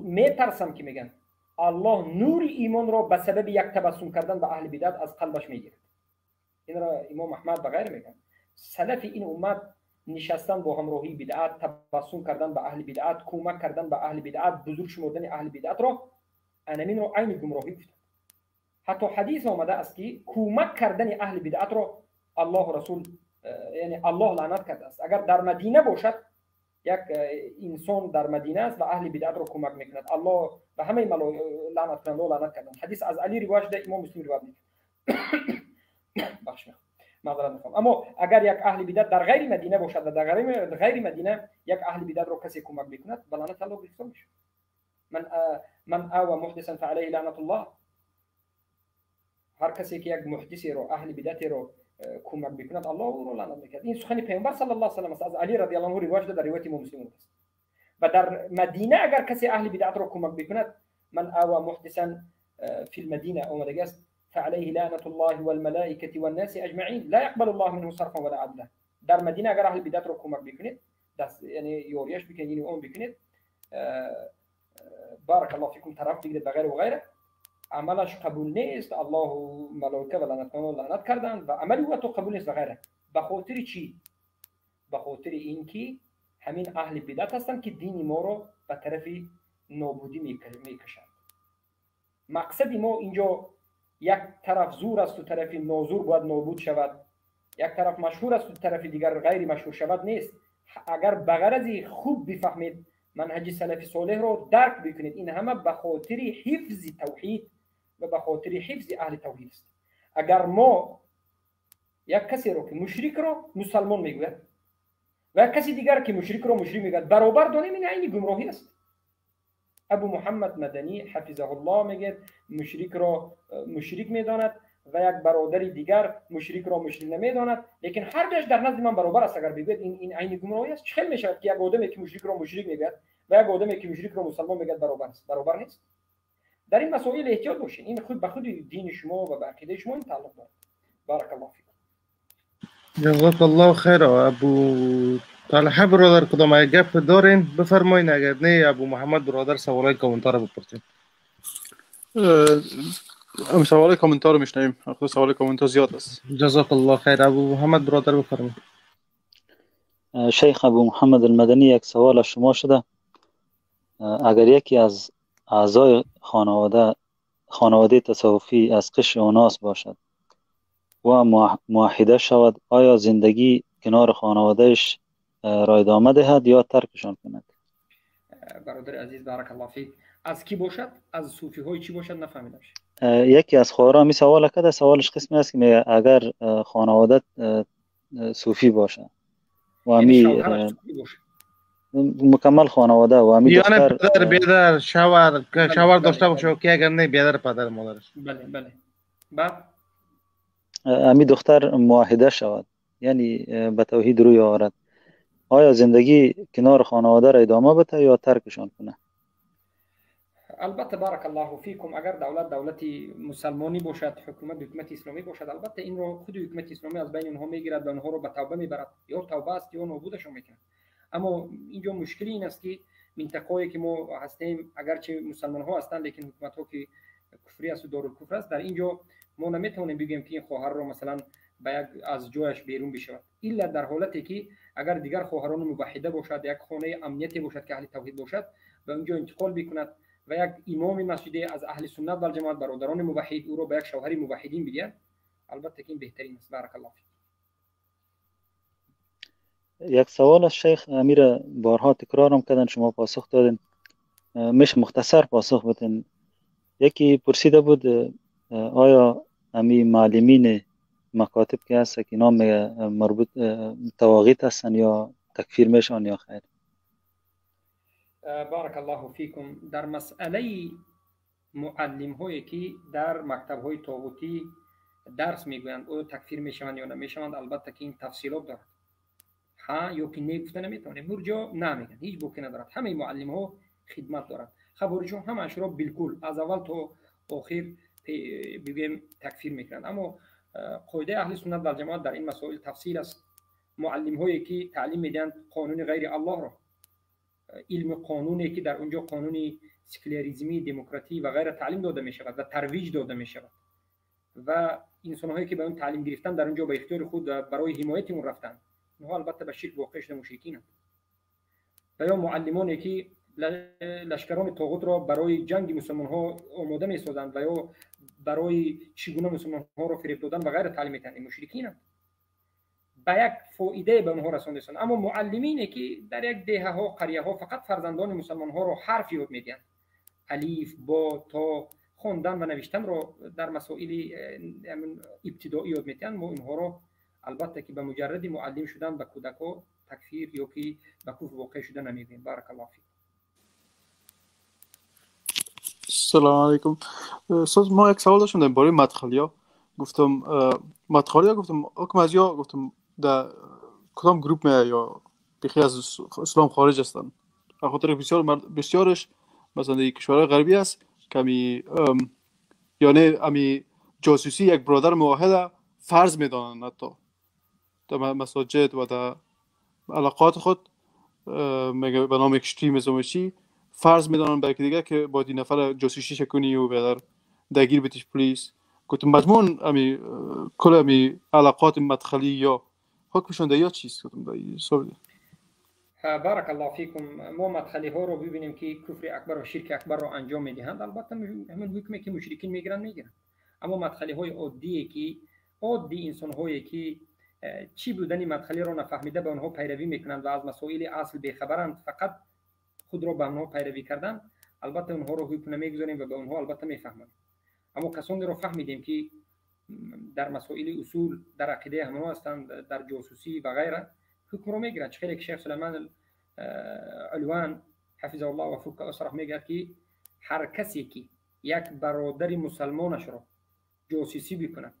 A: میترسم که میگن الله نور ایمان را به سبب یک تبسم کردن به اهل بدعت از قلبش میگیرد. این را امام احمد و غیره میگن. سلف این امت نشستن با همراهی بدعت، تبسم کردن به اهل بدعت، کمک کردن به اهل بدعت، بزرگ شمردن اهل بدعت را انمین رو عین گمراهی گفتند. حتی حدیث آمده است که کمک کردن اهل بدعت را الله و رسول یعنی الله لعنت کرده است. اگر در مدینه باشد یک انسان در مدینه است و اهل بدعت را کمک میکند، الله به همه لعنت کننده لعنت کردند. حدیث از علی روایت شده، امام مسلم روایت میکنه. بخش معذرت میخوام. اما اگر یک اهل بدعت در غیر مدینه باشد و در غیر مدینه یک اهل بدعت را کسی کمک میکند، به لعنت الله گرفتار میشه. من او محدثا فعليه لعنت الله. هر کسی که یک محدثی رو اهل بدعت رو کمک میکند الله او رو لعنت میکند. این سخن پیامبر صلی الله علیه و سلم از علی رضی الله عنه روایت در روایت امام مسلم است. و در مدینه اگر کسی اهل بدعت رو کمک میکند، من او محدثا فی المدینه اومده است فعليه لعنت الله والملائکه والناس اجمعین لا يقبل الله منه صرفا ولا عدلا. در مدینه اگر اهل بدعت رو کمک میکنید، دست یعنی یوریش بکنید و اون بکنید، بارک الله فیکم طرف بگیرید و غیره و غیره، عملش قبول نیست، الله و ملائکه و لعنت کردن و عملی او تو قبول نیست و غیره. به خاطر چی؟ به خاطر اینکه همین اهل بدعت هستند که دین ما رو به طرف نابودی میکشند. مقصد ما اینجا یک طرف زور است و طرف نازور باید نابود شود، یک طرف مشهور است و طرف دیگر غیر مشهور شود نیست. اگر به غرض خوب بفهمید منهج سلف صالح رو درک بکنید، این همه به خاطر حفظ توحید و به خاطر حفظ اهل توحید است. اگر ما یک کسی رو که مشرک رو مسلمان میگوید و یک کسی دیگر که مشرک رو مشرک میگوید، برابر دانیم این عین گمراهی است. ابو محمد مدنی حفظه الله میگه مشرک را مشرک میداند و یک برادر دیگر مشرک را مشرک نمیداند، لیکن هر دوش در نزد من برابر است. اگر بگید این عین گمراهی است، چه میشه که یک آدمی که مشرک را مشرک میگه و یک آدمی که مشرک را مسلمان میگه برابر است؟ برابر نیست. در این مسائل احتیاط باشین. این خود به خود دین شما و به عقیده شما این تعلق دارد. بارک الله فیکم.
Q: جزاک الله خیر. ابو طلحه برادر کدام گپ دارین بفرمایین، اگر نه ابو محمد برادر سوالای کامنتار رو بپرسین.
P: سوال کامنتار رو میشنویم. خود سوال کامنتار زیاد است.
Q: جزاک الله خیر. ابو محمد برادر بفرمایید.
O: شیخ ابو محمد المدنی، یک سوال از شما شده. اگر یکی از اعضای خانواده تصوفی از قشر اوناس باشد و موحده شود، آیا زندگی کنار خانوادهش را ادامه دهد یا ترکشان کند؟
A: برادر عزیز بارک الله فیک، از کی باشد؟ از صوفی های چی باشد؟ نفهمیدم.
O: یکی از خواهران می سوال کرده. سوالش قسمی است که اگر خانواده صوفی باشه و امی مکمل خانواده و امی
Q: دختر بیادر شوهر داشته باشه که اگر نه بیادر پدر مادرش.
A: بله. بعد
O: امی دختر موحده شود، یعنی به توحید روی آورد، آیا زندگی کنار خانواده را ادامه بده یا ترکشان کنه؟
A: البته بارک الله فیکم، اگر دولت مسلمانی باشد، حکومت اسلامی باشد، البته این رو خود حکومت اسلامی از بین اونها میگیرد و اونها رو به توبه میبرد، یا توبه است یا نابودشون میکنه. اما اینجا مشکلی این است که منطقه‌ای که ما هستیم اگرچه مسلمان ها هستند، لیکن حکومت ها که کفری است و دارالکفر است، در اینجا ما نمیتونیم بگیم که این خواهر رو مثلا از جایش بیرون بشود، الا در حالتی که اگر دیگر خواهران موحده باشد، یک خانه امنیتی باشد که اهل توحید باشد و اونجا انتقال بکند و یک امام مسجدی از اهل سنت و الجماعت برادران موحد او را به یک شوهر موحدین بگیرد، البته که این بهترین است. بارک الله فیک.
O: یک سوال از شیخ امیر بارها تکرارم کردن، شما پاسخ دادین، میشه مختصر پاسخ بدین. یکی پرسیده بود آیا امی معلمین مکاتب که هست که نام مربوط تواغیت هستن یا تکفیر میشن یا خیر؟
A: بارک الله فیکم. در مسئله معلم هایی که در مکتب های طاغوتی درس میگویند او تکفیر میشوند یا نمیشوند، البته که این تفصیلات دارد، ها یا که نگفته نمیتونه، مرجع نمیگن، هیچ بوکی ندارد. همه معلم ها خدمت دارند، خبرشون همه اشرا بالکل از اول تا آخر بگیم تکفیر میکنند. اما قاعده اهل سنت و الجماعت در این مسائل تفصیل است. معلم هایی که تعلیم میدن قانون غیر الله را، علم قانونی که در اونجا قانون سکولاریسمی، دموکراتی و غیره تعلیم داده می شود و ترویج داده می شود و انسان هایی که به اون تعلیم گرفتن در اونجا به اختیار خود برای حمایت اون رفتن، اینها البته به شرک واقع شده مشرکین و یا معلمانی که لشکران طاغوت را برای جنگ مسلمان ها آماده می سازند و یا برای چگونه مسلمان ها را فریب دادن و غیره تعلیم میدن، مشرکین هم به یک فایده به اونها رسانده است. اما معلمینی که در یک دهه ها قریه ها فقط فرزندان مسلمان ها را حرف یاد میدن، الف با تا خواندن و نوشتن را در مسائل ابتدایی یاد میدن، ما اینها را البته که به مجرد معلم شدن به کودکان تکفیر یا که به کفر واقع شدن نمیگیم. بارک الله فیک.
P: سلام علیکم. استاد ما یک سوال داشتم درباره مدخلیا. گفتم مدخلیا، گفتم حکم از یا گفتم در کدام گروپ می یا بخی از اسلام خارج هستند. به خاطر بسیارش مثلا در کشورهای غربی است که یعنی امی جاسوسی یک برادر موحد فرض میدانند، حتی در مساجد و در علاقات خود میگه به نام اکستریمیسم چی فرض میدانن به دیگه که با این نفر جاسوسی شکنی و بدر درگیر بتیش پلیس. گفتم مضمون امی کل امی علاقات مدخلی یا حکمشون در یا چیست؟ گفتم در سوال.
A: بارک الله فیکم. ما مدخلی ها رو ببینیم که کفر اکبر و شرک اکبر رو انجام میدهند، البته همین حکمی که مشرکین میگیرن. اما مدخلی های عادی که عادی انسان هایی که چی بودن مدخلی رو نفهمیده به اونها پیروی میکنند و از مسائل اصل بیخبرند، فقط خود رو به اونها پیروی کردن، البته اونها رو حکم نمیگذاریم و به اونها البته میفهمند. اما کسانی رو فهمیدیم که در مسائل اصول در عقیده همه هستند، در جاسوسی و غیره، حکم رو میگیرند. خیلی که شیخ سلیمان علوان حفظه الله و فک اسره میگه که هر کسی که یک برادر مسلمانش رو جاسوسی بکند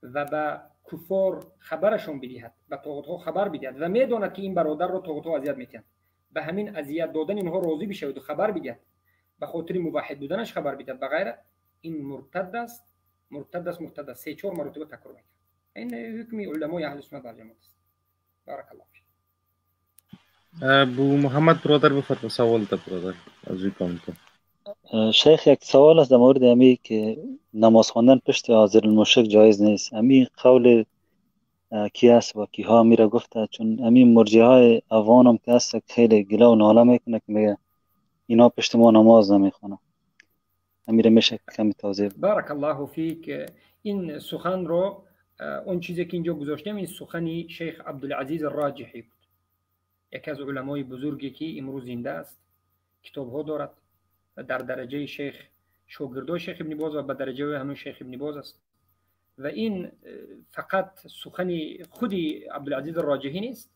A: و به کفار خبرشون بدهد، به طاغوت ها خبر بدهد و میداند که این برادر رو طاغوت ها اذیت میکنند، به همین اذیت دادن اینها راضی بشه و خبر بدهد، به خاطر موحد بودنش خبر بدهد و غیره، این مرتد است. 3-4 مرتبه تکرار میکنه. این حکم علمای اهل سنت و جماعت است. بارک الله فیک.
Q: ابو محمد برادر بفرمایید سوال تا برادر از این کامنت.
O: شیخ یک سوال است در مورد امی که نماز خواندن پشت حاضر المشرک جایز نیست. امی قول کی است و کی ها میره گفته؟ چون امی مرجئه های افغان هم که هست خیلی گله و ناله میکنه که میگه اینا پشت ما نماز نمیخونه. امیر میشه کمی توضیح؟
A: بارک الله فیک. این سخن رو اون چیزی که اینجا گذاشتم این سخنی شیخ عبدالعزیز الراجحی بود، یکی از علمای بزرگی که امروز زنده است، کتاب ها دارد در درجه شیخ شاگردای شیخ ابن باز و به درجه همون شیخ ابن باز است. و این فقط سخنی خودی عبدالعزیز الراجحی نیست،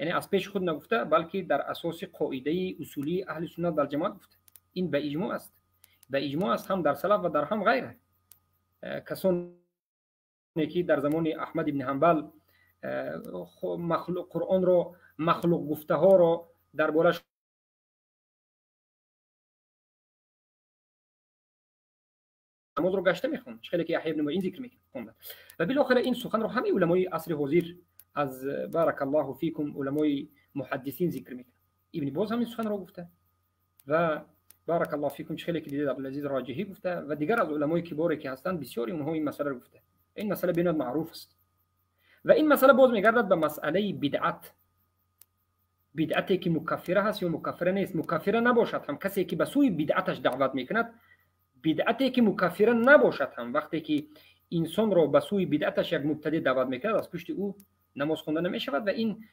A: یعنی از پیش خود نگفته، بلکه در اساس قاعده اصولی اهل سنت و جماعت گفته. این به اجماع است، به اجماع است، هم در سلف و در هم غیره. کسانی که در زمان احمد ابن حنبل قرآن رو مخلوق گفته ها رو در بارش نماز رو گشته میخوند، خیلی که یحیی ابن معین ذکر میکنه. و بالاخره این سخن رو همه علمای عصر حاضر از بارک الله فیکم علمای محدثین ذکر میکنه. ابن باز همین سخن رو گفته و بارک الله فیکم خیلی که دیدید عبدالعزیز راجحی گفته و دیگر از علمای کباری که هستند بسیاری اونها این مسئله رو گفته. این مسئله بینات معروف است و این مسئله باز میگردد به مسئله بدعت. بدعتی که مکفره هست یا مکفره نیست. مکفره نباشد هم کسی که به سوی بدعتش دعوت میکند، بدعتی که مکفره نباشد هم وقتی که انسان را به سوی بدعتش یک مبتدی دعوت میکند، از پشت او نماز خوانده نمیشود و این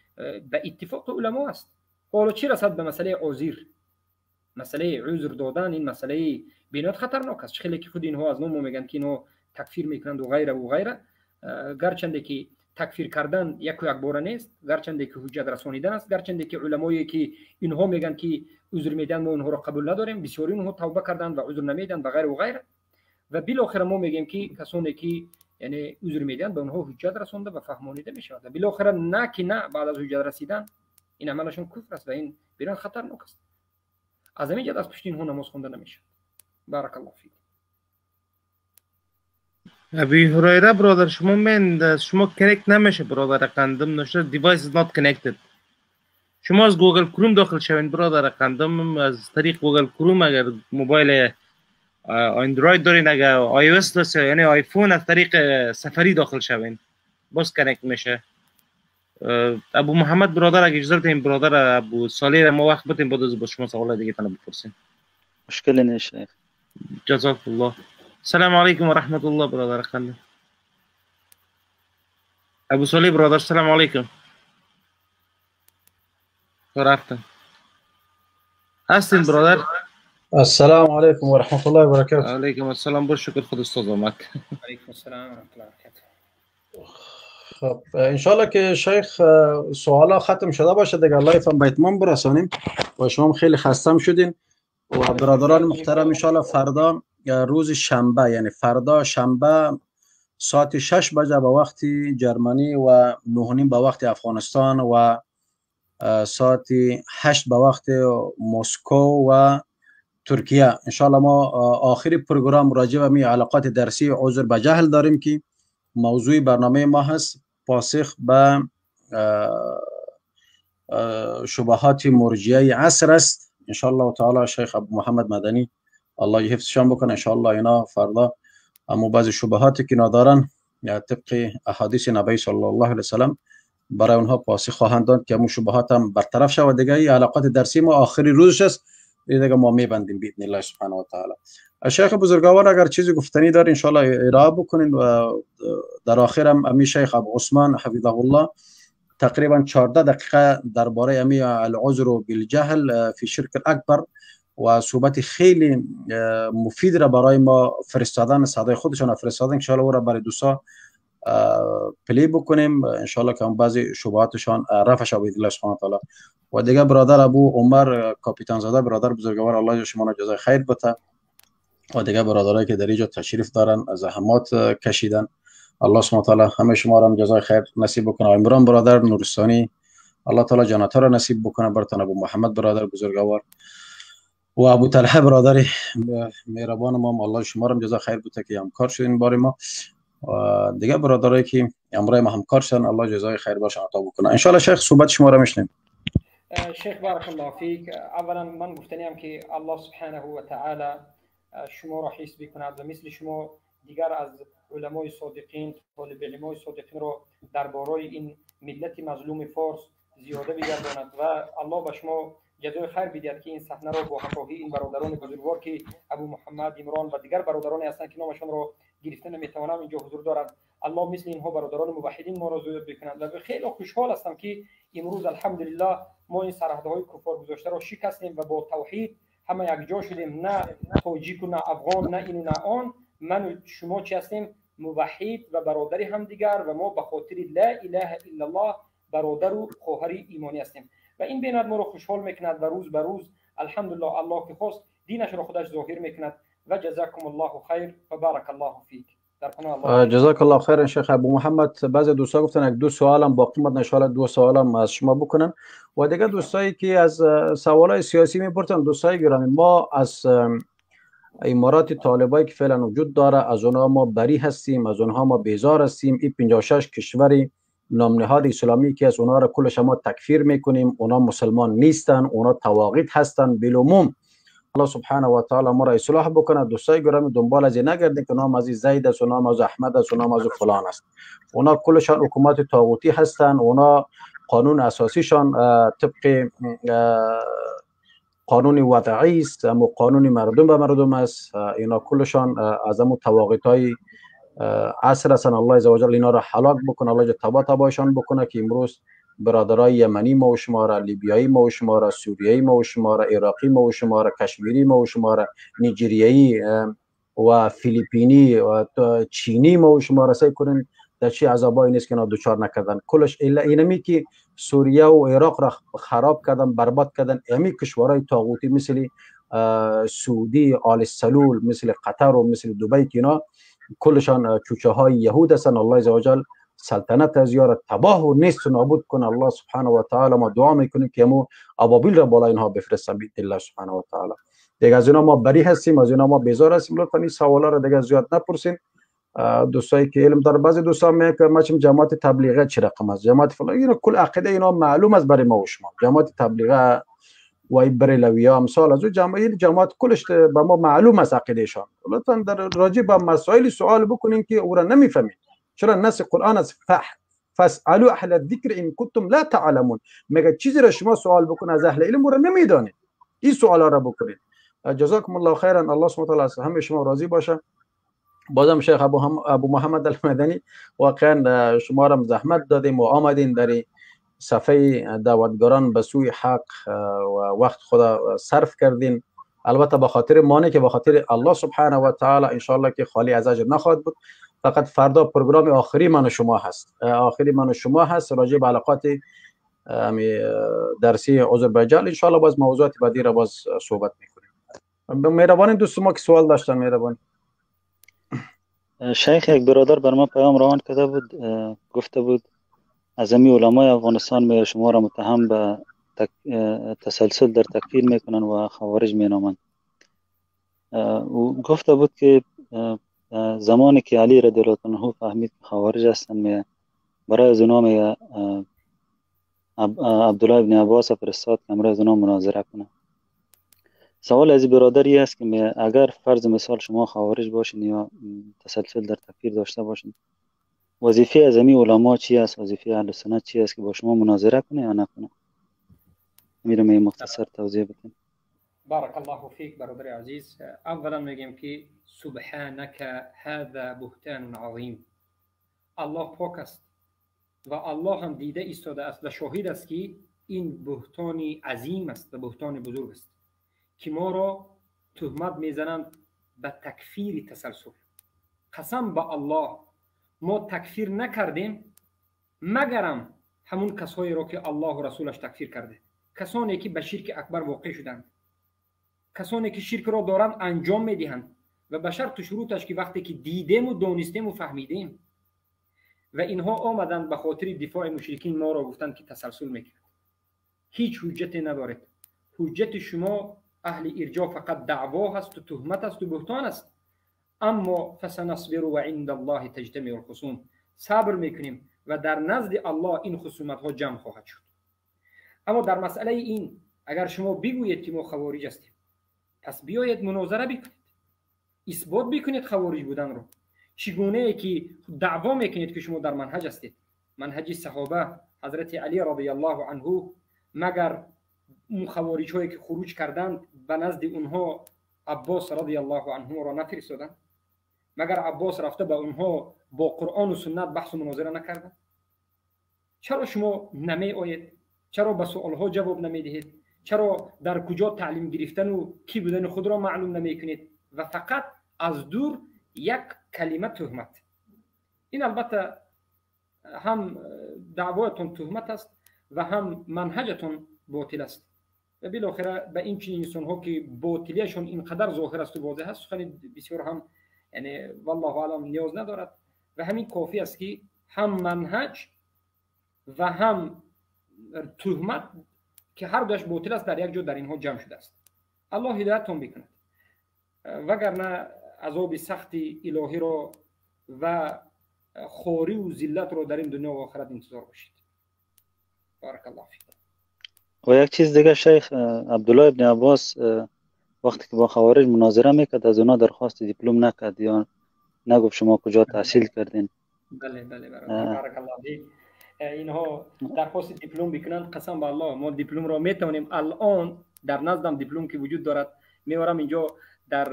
A: به اتفاق علما است. حالا چی رسد به مسئله عذر، مسئله عذر دادن، این مسئله بینات خطرناک است. خیلی که خود اینها از نام میگن که اینها تکفیر میکنند و غیره و غیره، گرچنده که تکفیر کردن یک بار نیست، گرچنده که حجت رسانیدن است، گرچنده که علمایی که اینها میگن که عذر میدن ما اونها را قبول نداریم، بسیاری اونها توبه کردند و عذر نمیدن و غیره و غیره. و بالاخره ما میگیم که کسانی که یعنی عذر میدن به اونها حجت رسانده و فهمانیده میشود و بالاخره نه که نه بعد از حجت رسیدن این عملشون کفر است و این بیرون خطرناک است. از همین جهت از پشت اینها نماز خوانده نمیشه. بارک الله فیک.
Q: ابی هریره برادر شما من شما کنکت نمیشه برادر قندم نشه دیوایس is not connected. شما از گوگل کروم داخل شوین برادر قندم، از طریق گوگل کروم اگر موبایل اندروید دارین، اگر آی او اس داشته یعنی آیفون، از طریق سفری داخل شوین باز کنکت میشه. ابو محمد برادر اگه اجازه بدین برادر ابو صالح ما وقت بدین بعد از با شما سوال دیگه تنو بپرسیم.
O: مشکل نیست شیخ.
Q: جزاک الله. السلام علیکم و رحمت الله برادر خالد. ابو صالح برادر السلام علیکم. رفتن. هستین برادر؟
B: السلام علیکم و رحمت الله و برکاته.
Q: علیکم السلام. بر شکر خود استاد اومد.
A: علیکم السلام و رحمت الله و برکاته.
B: خب انشالله که شیخ سوالا ختم شده باشه دیگه، لایف هم به اتمام برسانیم و شما خیلی خستم شدین و برادران محترم انشالله فردا روز شنبه، یعنی فردا شنبه ساعت 6 بجه به وقت جرمنی و 9:30 به وقت افغانستان و ساعت 8 به وقت مسکو و ترکیه انشالله ما آخری پروگرام راجع به می علاقات درسی عذر به جهل داریم که موضوع برنامه ما هست پاسخ به شبهات مرجعه عصر است. انشالله تعالی شیخ ابو محمد مدنی الله حفظشان بکنه انشالله اینا فردا اما بعضی شبهاتی که ندارن طبق احادیث نبی صلی الله علیه وسلم برای اونها پاسخ خواهند داد که همون شبهات هم برطرف شود دیگه. علاقات درسی ما آخری روزش است دیگه ما میبندیم باذن الله سبحانه و تعالی. شیخ بزرگوار اگر چیزی گفتنی دار انشالله ارائه بکنین و در آخر هم امی شیخ ابو عثمان حفظه الله تقریبا 14 دقیقه درباره امی العذر بالجهل فی شرک اکبر و صحبت خیلی مفید را برای ما فرستادن، صدای خودشان فرستادن ان شاء الله او را برای دوستا پلی بکنیم ان شاء الله که بعضی شبهاتشان رفع شود باذن الله سبحانه و تعالی. و دیگه برادر ابو عمر کاپیتان زاده برادر بزرگوار الله شما را جزای خیر بده و دیگه برادرایی که در اینجا تشریف دارن زحمات کشیدن الله سبحانه و تعالی همه شما را جزای خیر نصیب بکنه. و عمران برادر نورستانی الله تعالی جنت را نصیب بکنه برتون. ابو محمد برادر بزرگوار و ابو طلحه برادر مهربان ما الله شما را جزای خیر بده که همکار شدین بار ما و دیگه برادرایی که امروز ما همکار شدن الله جزای خیر باشه عطا بکنه. ان شاء الله شیخ صحبت شما را میشنیم.
A: شیخ بارک الله فیک. اولا من گفتنیم که الله سبحانه و تعالی شما را حفظ بکند و مثل شما دیگر از علمای صادقین طالب علمای صادقین را درباره این ملت مظلوم فارس زیاده بگرداند و الله به شما جزای خیر بدهد که این صحنه را با همراهی این برادران بزرگوار که ابو محمد عمران و دیگر برادرانی هستند که نامشان را گرفتن نمیتوانم اینجا حضور دارد الله مثل اینها برادران موحدین ما را زیاد بکند. و خیلی خوشحال هستم که امروز الحمدلله ما این سرحدهای کفار گذاشته را شکستیم و با توحید همه یک جا شدیم، نه تاجیک و نه افغان نه این و نه آن. من و شما چی هستیم؟ موحد و برادری هم دیگر و ما به خاطر لا اله الا الله برادر و خواهر ایمانی هستیم و این بیناد ما رو خوشحال میکند و روز به روز الحمدلله الله که خواست دینش را خودش ظاهر میکند و جزاکم الله خیر و بارک الله فیک.
B: جزاک الله خیر شیخ ابو محمد. بعضی دوستا گفتن یک دو سوالم باقی ماند ان شاء الله دو سوالم از شما بکنن و دیگه دوستایی که از سوالای سیاسی میپرسن دوستای گرامی ما از امارات طالبایی که فعلا وجود داره از اونها ما بری هستیم، از اونها ما بیزار هستیم. این 56 کشوری نام نهاد اسلامی که از اونها را کلش ما تکفیر میکنیم، اونها مسلمان نیستن، اونها طواغیت هستن. بالعموم الله سبحانه و تعالی ما را اصلاح بکنه. دوستای گرامی دنبال از این نگردید که نام از زید است، نام از احمد است، نام از فلان است. اونا کلشان حکومت طاغوتی هستن. اونا قانون اساسیشان طبق قانون وضعی است، اما قانون مردم به مردم است. اینا کلشان از همون طواغیت‌های عصر هستن. الله عزوجل اینا را هلاک بکنه، الله تبایشان بکنه که امروز برادرای یمنی ما و شما را، لیبیایی ما و شما را، سوریایی ما و شما را، عراقی ما و شما را، کشمیری ما و شما را، نیجریایی و فیلیپینی و چینی ما و شما را سعی کنین در چی عذابایی نیست که اینا دوچار نکردن. کلش اینمی که سوریه و عراق را خراب کردن، برباد کردن، امی کشورهای طاغوتی مثل سعودی، آل سلول، مثل قطر و مثل دبی که اینا کلشان چوچه های یهود هستن. الله عزوجل سلطنت از یار تباه و نیست و نابود کنه. الله سبحانه و تعالی ما دعا میکنیم که مو ابابیل را بالا اینها بفرستن باذن الله سبحانه و تعالی. دیگه از اینا ما بری هستیم، از اینا ما بیزار هستیم. لطفا این سوالا را دیگه زیاد نپرسین. دوستایی که علم داره، بعضی دوستا میگن که ما جماعت تبلیغه چه رقم است، جماعت فلان، اینا کل عقیده اینا معلوم است برای ما و شما. جماعت تبلیغه و بریلویه امثال از جماعت کلش به ما معلوم است عقیدهشان. لطفا در راجع به مسائل سوال بکنین که او را نمیفهمید. چرا نص قرآن از فاسالوا اهل الذکر ان کنتم لا تعلمون. میگه چیزی را شما سوال بکنید از اهل علم رو نمیدانید، این سوالا را بکنید. جزاکم الله خیرا. الله سبحانه و تعالی از همه شما راضی باشه. بازم شیخ ابو محمد المدنی واقعا شما را زحمت دادیم و آمدین در صفحه دعوتگران به سوی حق و وقت خدا صرف کردین. البته به خاطر مانه که به خاطر الله سبحانه و تعالی ان شاء الله که خالی از اجر نخواهد بود. فقط فردا پروگرام آخری من و شما هست، راجع به علاقات درسی آذربایجان. ان شاء الله باز موضوعات بعدی را باز صحبت میکنیم. مهربانی دوست ما که سوال داشتن، مهربانی.
O: شیخ یک برادر بر ما پیام روان کرده بود، گفته بود از امی علمای افغانستان می شما را متهم به تسلسل در تکفیر میکنن و خوارج مینامند. و گفته بود که زمانی که علی رضی الله عنه فهمید خوارج هستند برای از اونا می عبدالله ابن عباس فرستاد که امروز اونا مناظره کنه. سوال از برادری است که اگر فرض مثال شما خوارج باشین یا تسلسل در تکفیر داشته باشین، وظیفه از امی علما چی است؟ وظیفه اهل سنت چی است که با شما مناظره کنه یا نکنه؟ میرم مختصر توضیح بدین.
A: بارك الله فيك برادر عزیز. اولا میگم که سبحانك هذا بهتان عظیم. الله پاک است و الله هم دیده ایستاده است و شاهد است که این بهتان عظیم است و بهتان بزرگ است که ما را تهمت میزنند به تکفیر تسلسل. قسم به الله ما تکفیر نکردیم مگرم همون کسایی را که الله و رسولش تکفیر کرده، کسانی که به شرک اکبر واقع شدند، کسانی که شرک را دارند انجام میدهند و به شرط و شروطش که وقتی که دیدیم و دانستیم و فهمیدیم و اینها آمدند به خاطر دفاع مشرکین ما را گفتند که تسلسل میکنند. هیچ حجتی ندارید. حجت شما اهل ارجاء فقط دعوا هست و تهمت است و بهتان است. اما فسنصبر و عند الله تجتمع الخصوم. صبر میکنیم و در نزد الله این خصومت ها جمع خواهد شد. اما در مسئله این اگر شما بگویید که ما خوارج هستیم، پس بیایید مناظره بکنید، اثبات بکنید خوارج بودن رو. چگونه ای که دعوا میکنید که شما در منهج هستید، منهج صحابه حضرت علی رضی الله عنه، مگر اون خوارج هایی که خروج کردند به نزد اونها عباس رضی الله عنه را نفرستادند؟ مگر عباس رفته به اونها با قرآن و سنت بحث و مناظره نکردند؟ چرا شما نمی آیید؟ چرا به سوال ها جواب نمی دهید؟ چرا در کجا تعلیم گرفتن و کی بودن خود را معلوم نمی کنید و فقط از دور یک کلمه تهمت؟ این البته هم دعوایتون تهمت است و هم منهجتون باطل است و بالاخره به این چنین انسان ها که باطلیشون اینقدر ظاهر است و واضح است سخن بسیار هم یعنی والله اعلم نیاز ندارد و همین کافی است که هم منهج و هم تهمت که هر دوش باطل است در یک جا در اینها جمع شده است. الله هدایتتون بکند وگرنه عذاب سخت الهی را و خواری و ذلت را در این دنیا و آخرت انتظار باشید. بارک الله فیک.
O: و یک چیز دیگه شیخ، عبدالله ابن عباس وقتی که با خوارج مناظره میکرد از اونا درخواست دیپلم نکرد یا نگفت شما کجا تحصیل کردین؟
A: بله بارک الله فیک. اینها درخواست دیپلم بکنند، قسم به الله ما دیپلم را میتونیم الان در نزدم دیپلم که وجود دارد میارم اینجا در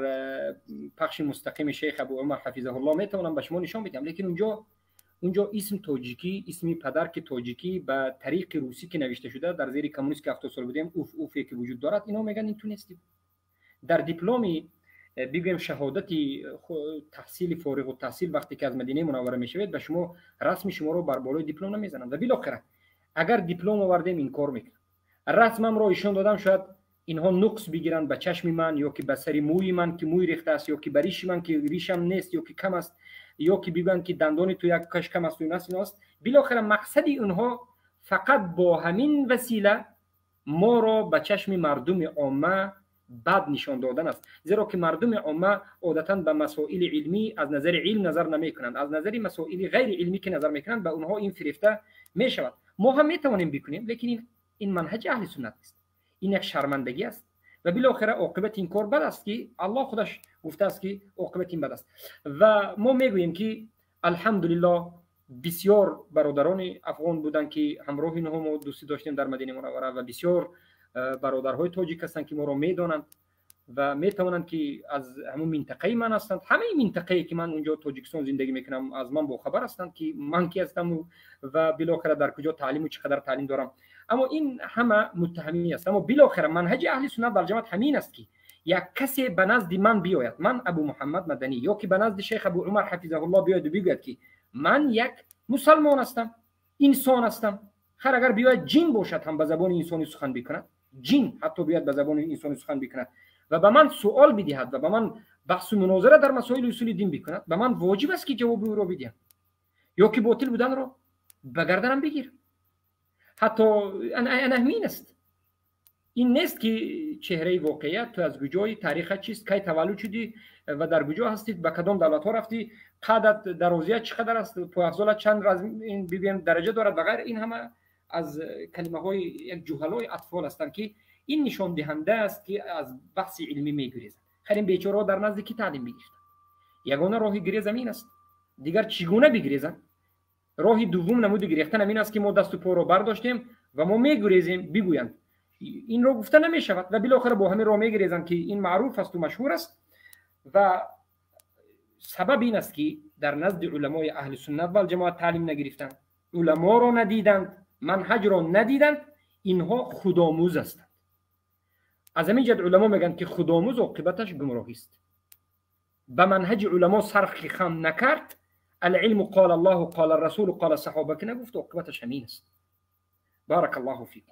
A: پخش مستقیم شیخ ابو عمر حفظه الله میتونم به شما نشان بدم، لیکن اونجا اسم تاجیکی، اسم پدر که تاجیکی به طریق روسی که نوشته شده در زیر کمونیست که 70 سال بودیم اوفی که وجود دارد، اینا میگن این تو نیست. در دیپلمی بگویم شهادتی تحصیل فارغ التحصیل وقتی که از مدینه منوره میشوید به شما رسم شما رو بر بالای دیپلم نمیزنند و بالاخره اگر دیپلم آوردیم این کار میکنم، رسمم رو ایشون دادم شاید اینها نقص بگیرن به چشم من یا که به سری موی من که موی ریخته است یا که به ریش من که ریشم نیست یا که کم است یا که بگن که دندان تو یک کش کم است و ایناست. بالاخره مقصدی اونها فقط با همین وسیله ما را به چشم مردم عامه بد نشان دادن است، زیرا که مردم عامه عادتا به مسائل علمی از نظر علم نظر نمی کنند، از نظر مسائل غیر علمی که نظر میکنند به اونها این فریفته می شود. ما هم میتوانیم بکنیم لیکن این منهج اهل سنت است، این یک شرمندگی است و بالاخره عاقبت این کار بد است که الله خودش گفته است که عاقبت این بد است و ما میگوییم که الحمدلله بسیار برادران افغان بودند که همراه اینها ما دوستی داشتیم در مدینه منوره و بسیار برادرهای تاجیک هستند که ما را میدانند و میتوانند که از همون منطقه من هستند. همه منطقه‌ای که من اونجا تاجیکستان زندگی میکنم از من با خبر هستند که من کی هستم و بالاخره در کجا تعلیم و چقدر تعلیم دارم. اما این همه متهمی است. اما بالاخره منهج اهل سنت و جماعت همین است که یک کسی به نزد من بیاید، من ابو محمد مدنی، یا که به نزد شیخ ابو عمر حفظه الله بیاید و بگوید که من یک مسلمان هستم، انسان هستم. خیر اگر بیاید جن باشد هم به زبان انسانی سخن بکند، جن حتی بیاید به زبان انسانی سخن بکند و به من سوال بدهد و به من بحث و مناظره در مسائل اصول دین بکند، به من واجب است که جواب او را بدهم، یا که باطل بودن را به گردنم بگیر. حتی همین است. این نیست که چهره واقعیت تو از کجای تاریخ چیست، کی تولد شدی و در کجا هستید، به کدام دولت ها رفتی، قدرت درازیت چقدر است، تو افضل چند این ببین درجه دارد و غیر. این همه از کلمه های یک جهلای اطفال هستند که این نشان دهنده است که از بحث علمی میگریزند. خیر این بیچاره در نزد کی تعلیم میگیرند؟ یگانه راه گریز این است. دیگر چگونه بگریزند؟ راه دوم نمود گریختن همین است که ما دست و پا رو برداشتیم و ما میگریزیم بگویند. این رو گفته نمی شود و بالاخره با همین راه میگریزند که این معروف است و مشهور است. و سبب این است که در نزد علمای اهل سنت و جماعت تعلیم نگرفتند، علما را ندیدند، منهج را ندیدند. اینها خودآموز هستند. از همین جد علما میگن که خودآموز عاقبتش گمراهی است. به منهج علما سرخی خم نکرد، العلم قال الله و قال الرسول و قال الصحابه که نگفت، عاقبتش همین است. بارک الله فیک.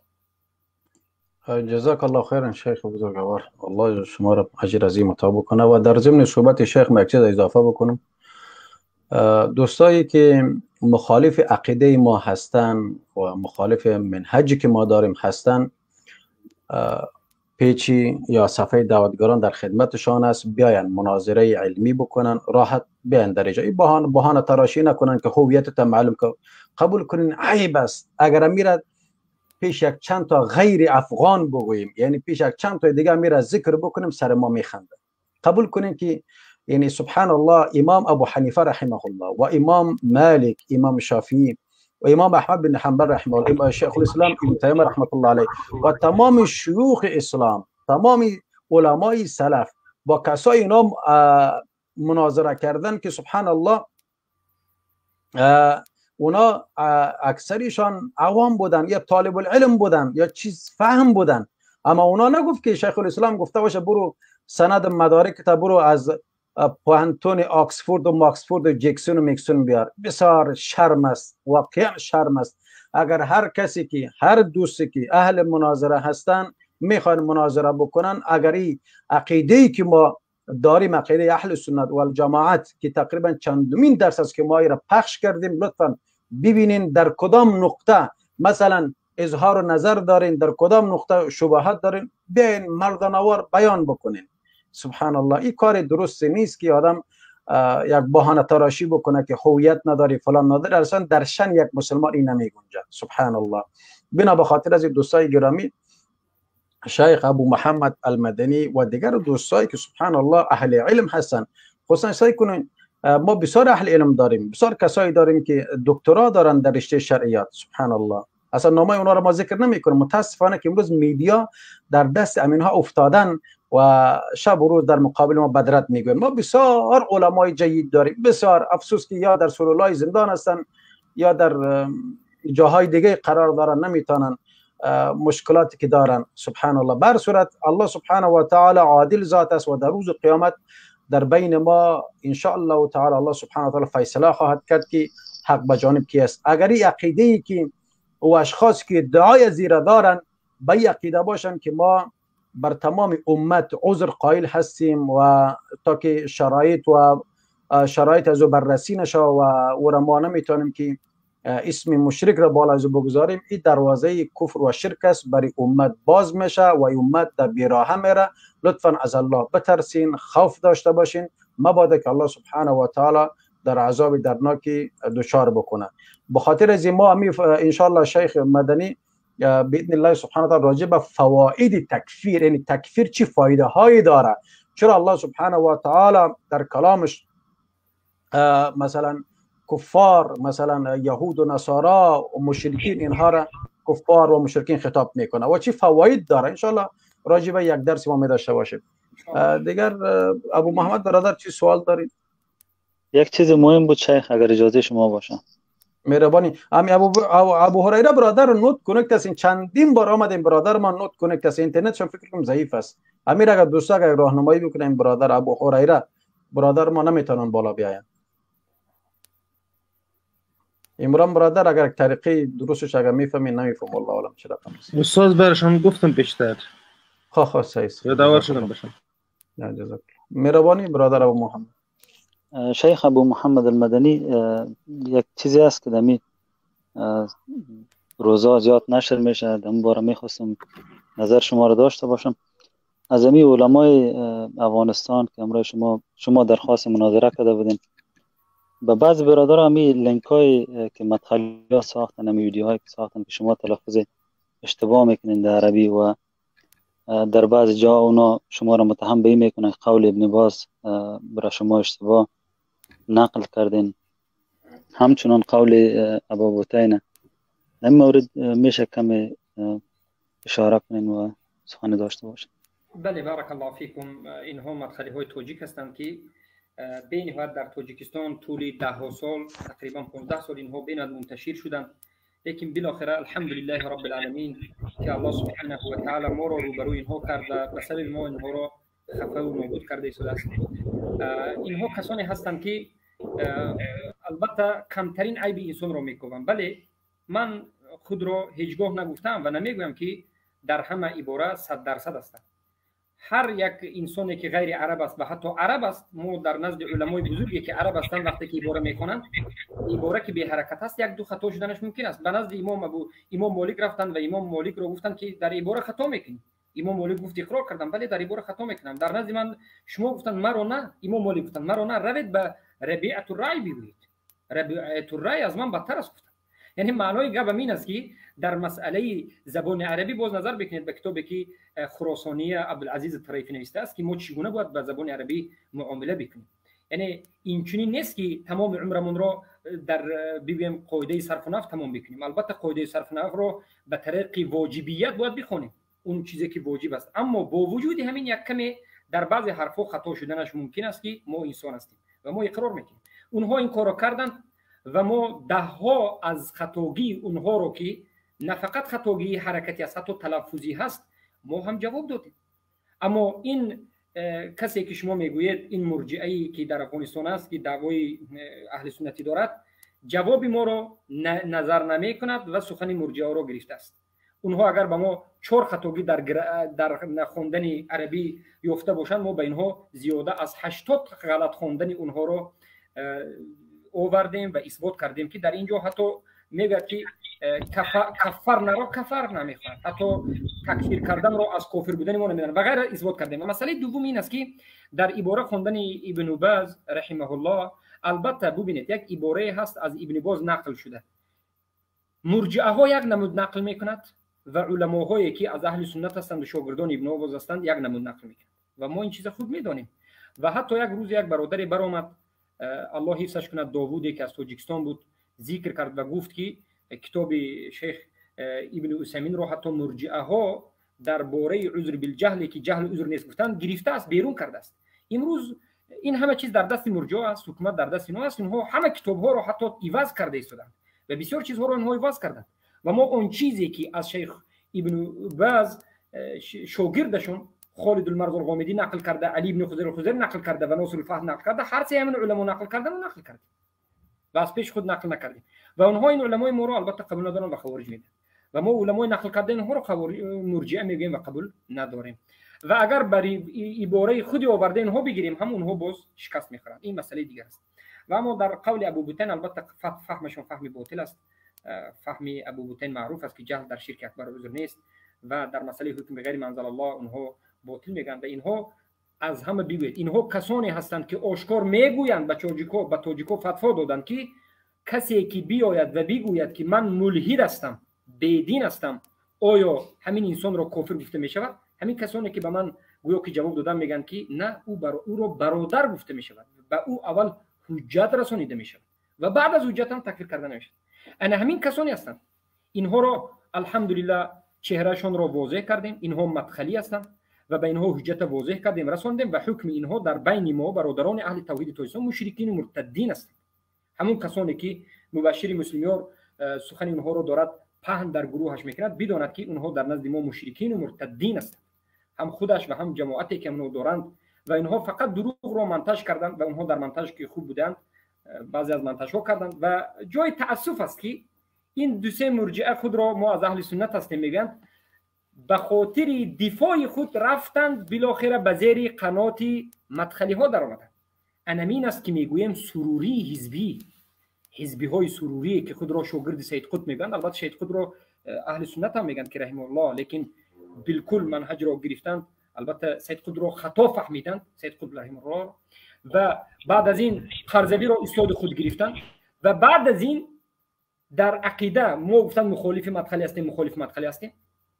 B: جزاک الله خیرا شیخ بزرگوار، الله شما را اجر عظیم عطا بکنه. و در ضمن صحبت شیخ یک چیز اضافه بکنم. دوستایی که مخالف عقیده ما هستند و مخالف منهجی که ما داریم هستند، پیچی یا صفحه دعوتگران در خدمتشان است، بیاین مناظره علمی بکنن، راحت بیاین درجه ای بهانه تراشی نکنن که هویتت معلوم که قبول کنین عیب است. اگر میرد پیش یک چند تا غیر افغان بگوییم، یعنی پیش یک چند تا دیگه میره ذکر بکنیم، سر ما میخنده. قبول کنین که یعنی سبحان الله امام ابو حنیفه رحمه الله و امام مالک، امام شافعی و امام احمد بن حنبل رحمه الله، شیخ الاسلام ابن تیمیه رحمه الله علیه و تمام شیوخ اسلام، تمام علمای سلف با کسای اینا مناظره کردن که سبحان الله اونا اکثریشان عوام بودن یا طالب العلم بودن یا چیز فهم بودن، اما اونا نگفت که شیخ الاسلام گفته باشه برو سند مدارک تا برو از پوهنتون آکسفورد و ماکسفورد و جکسون و میکسون بیار. بسیار شرم است، واقعا شرم است. اگر هر کسی که هر دوستی که اهل مناظره هستن میخوان مناظره بکنن، اگر این عقیده‌ای که ما داریم، عقیده اهل سنت و الجماعت که تقریبا چندمین درس است که ما را پخش کردیم، لطفا ببینین در کدام نقطه مثلا اظهار نظر دارین، در کدام نقطه شبهات دارین، بیاین مردانوار بیان بکنین. سبحان الله این کار درست نیست که آدم یک بهانه تراشی بکنه که هویت نداری فلان نداری. اصلا در شان یک مسلمان این نمیگنجه. سبحان الله. بنا به خاطر از دوستای گرامی شیخ ابو محمد المدنی و دیگر دوستایی که سبحان الله اهل علم هستن، خصوصا سعی کنین، ما بسیار اهل علم داریم، بسیار کسایی داریم که دکترا دارن در رشته شرعیات. سبحان الله. اصلا نامه اونا رو ما ذکر نمیکنیم. متاسفانه که امروز میدیا در دست امینها افتادن و شب و روز در مقابل ما بدرت میگوین. ما بسیار علمای جید داریم، بسیار. افسوس که یا در سلولای زندان هستن یا در جاهای دیگه قرار دارن، نمیتونن، مشکلاتی که دارن. سبحان الله. بر صورت الله سبحانه و تعالی عادل ذات است و در روز قیامت در بین ما ان شاء الله تعالی الله سبحانه و تعالی فیصله خواهد کرد که حق به جانب کی است. اگر این عقیده ای که و اشخاص که ادعای زیرا دارن به عقیده باشن که ما بر تمام امت عذر قائل هستیم و تا که شرایط از او بررسی نشه و او را ما نمیتونیم که اسم مشرک را بالا از بگذاریم، این دروازه کفر و شرک است، برای امت باز میشه و امت در بیراه میره. لطفا از الله بترسین، خوف داشته باشین، مبادا که الله سبحانه و تعالی در عذاب درناکی دچار بکنه. بخاطر از ما ان شاء الله شیخ مدنی باذن الله سبحانه و تعالی راجع به فواید تکفیر، یعنی تکفیر چی فایده هایی داره، چرا الله سبحانه و تعالی در کلامش مثلا کفار مثلا یهود و نصارا و مشرکین اینها را کفار و مشرکین خطاب میکنه و چی فواید داره. انشالله راجع به یک درس ما می داشته باشیم. دیگر ابو محمد برادر چی سوال دارید؟
O: یک چیز مهم بود شیخ اگر اجازه شما باشه.
B: مهربانی. ابو هریره برادر نوت کنکت است، چندین بار آمدیم برادر ما نوت کنکت است، اینترنتشون فکر کنم ضعیف است. امیر اگر دوستا اگر راهنمایی بکنیم برادر ابو هریره برادر ما نمیتونن بالا بیاین. عمران برادر اگر طریقی درستش اگر میفهمین نمیفهم والله عالم چه رقم است.
Q: استاد برشان گفتم بیشتر.
B: خواه صحیح.
Q: یادآور شدم باشم.
B: نه جزاک. مهربانی برادر ابو محمد.
O: شیخ ابو محمد المدنی یک چیزی است که دمی روزا زیاد نشر میشه، دم باره میخواستم نظر شما رو داشته باشم. از امی علمای افغانستان که امروز شما درخواست مناظره کرده بودین، به بعض برادر امی لینک های که مدخلی ساختن، امی ویدیو های که ساختن که شما تلفظ اشتباه میکنین در عربی و در بعض جا اونا شما را متهم به این میکنن قول ابن باز برای شما اشتباه نقل کردین، همچنان قول ابو بطینه. این مورد میشه کم اشاره کنین و سخن داشته باشین.
A: بله بارک الله فیکم. اینها مدخلی های توجیک هستند که به نهایت در تاجیکستان طول 10 سال تقریبا 15 سال اینها به نهایت منتشر شدند، لیکن بالاخره الحمدلله رب العالمین که الله سبحانه و تعالی ما را روبروی اینها کرده، به سبب ما اینها را خفه و نابود کرده شده است. اینها کسانی هستند که البته کمترین عیب انسان را میگویم، بله من خود را هیچگاه نگفتم و نمیگویم که در همه عباره 100% است. هر یک انسانی که غیر عرب است و حتی عرب است، ما در نزد علمای بزرگی که عرب هستند وقتی که عباره میخوانند، عباره که به حرکت است یک دو خطا شدنش ممکن است. به نزد امام مالک رفتند و امام مالک را گفتند که در عباره خطا میکنی. امام مالک گفت اقرار کردم بله در عباره خطا میکنم. در نزد من شما گفتند مرا نه، امام مالک گفتند مرا نه، روید به ربیعه الرای بگویید. ربیعه الرای از من بدتر است. یعنی معنای گپ این است که در مسئله زبان عربی باز نظر بکنید به کتابی که خراسانی عبدالعزیز طریفی نوشته است که ما چگونه باید با زبان عربی معامله بکنیم. یعنی این چنین نیست که تمام عمرمون را در بگویم قاعده صرف و نحو تمام بکنیم. البته قاعده صرف و نحو را به طریق واجبیت باید بخونیم، اون چیزی که واجب است، اما با وجود همین یک کمی در بعضی حرفا خطا شدنش ممکن است که ما انسان هستیم و ما اقرار میکنیم. اونها این کارو کردن و ما ده ها از خطاگی اونها رو که نه فقط خطاگی حرکتی است حتی تلفظی هست ما هم جواب دادیم. اما این کسی که شما میگویید این مرجعی که در افغانستان است که دعوای اهل سنتی دارد، جواب ما رو نظر نمی کند و سخن مرجعه رو گرفته است. اونها اگر به ما 4 خطاگی در نخوندن عربی یافته باشند، ما به اینها زیاده از 80 غلط خواندن اونها رو آوردیم و اثبات کردیم که در اینجا حتی میگه که کفر نرو کفر نمیخواد، حتی تکفیر کردن رو از کافر بودن ما نمیدونن و غیره اثبات کردیم. و مسئله دوم این است که در عباره خواندن ابن باز رحمه الله، البته ببینید یک عباره هست از ابن باز نقل شده، مرجعه ها یک نمود نقل میکند و علماهایی که از اهل سنت هستند و شاگردان ابن باز هستند یک نمود نقل میکنند و ما این چیز خوب میدانیم. و حتی یک روز یک برادری برآمد، الله حفظش کند، داوودی که از تاجیکستان بود، ذکر کرد و گفت که کتاب شیخ ابن عثیمین رو حتی مرجعه ها درباره عذر بالجهل که جهل عذر نیست گفتن گرفته است، بیرون کرده است. امروز این همه چیز در دست مرجعه است، حکومت در دست اینها است. اونها همه کتاب ها رو حتی عوض کرده ایستادند و بسیار چیزها رو اونها عوض کردند و ما اون چیزی که از شیخ ابن باز شاگردشون خالد المرض الغامدی نقل کرده، علی ابن خضر الخضر نقل کرده و ناصر الفهم نقل کرده، هر سه همین علما نقل کردن و نقل کردیم و از پیش خود نقل نکردیم و اونها این علمای ما رو البته قبول ندارن و خوارج میدن و ما علمای نقل کردن اونها رو مرجعه میگیم و قبول نداریم و اگر برای عباره خودی آورده اینها بگیریم هم اونها باز شکست میخورن. این مسئله دیگه است. و اما در قول ابو بطین البته فهمشون فهم باطل است. فهم ابو بطین معروف است که جهل در شرک اکبر عذر نیست و در مسئله حکم بغیر منزل الله اونها باطل میگن و اینها از همه بگوید اینها کسانی هستند که آشکار میگویند به تاجیکو فتوا دادند که کسی که بیاید و بگوید که من ملحد هستم، بیدین هستم، آیا همین انسان را کافر گفته می شود؟ همین کسانی که به من گویا که جواب دادن میگن که نه، او را برادر گفته می شود، به او اول حجت رسانیده می شود و بعد از حجت هم تکفیر کرده نمیشه. انا همین کسانی هستند اینها را الحمدلله چهرهشون را واضح کردیم، اینها مدخلی هستند و به اینها حجت واضح کردیم رساندیم و حکم اینها در بین ما برادران اهل توحید توسعه مشرکین و مرتدین است. همون کسانی که مبشر مسلمیان سخن اینها را دارد پهن در گروهش میکند بداند که اونها در نزد ما مشرکین و مرتدین است، هم خودش و هم جماعتی که اونها دارند و اینها فقط دروغ را منتج کردند و اونها در منتج که خوب بودند بعضی از منتج ها کردند و جای تاسف است که این دو سه مرجئه خود را ما از اهل سنت هستیم میگن به خاطر دفاع خود رفتند بالاخره به زیر قنات مدخلی ها در آمدند. انمین است که میگویم سروری حزبی های سروری که خود را شاگرد سید قطب میگن، البته سید قطب را اهل سنت هم میگن که رحمه الله، لیکن بالکل منهج را گرفتند، البته سید قطب را خطا فهمیدند سید قطب رحمه الله و بعد از این خرزوی را استاد خود گرفتند و بعد از این در عقیده ما گفتن مخالف مدخلی هستیم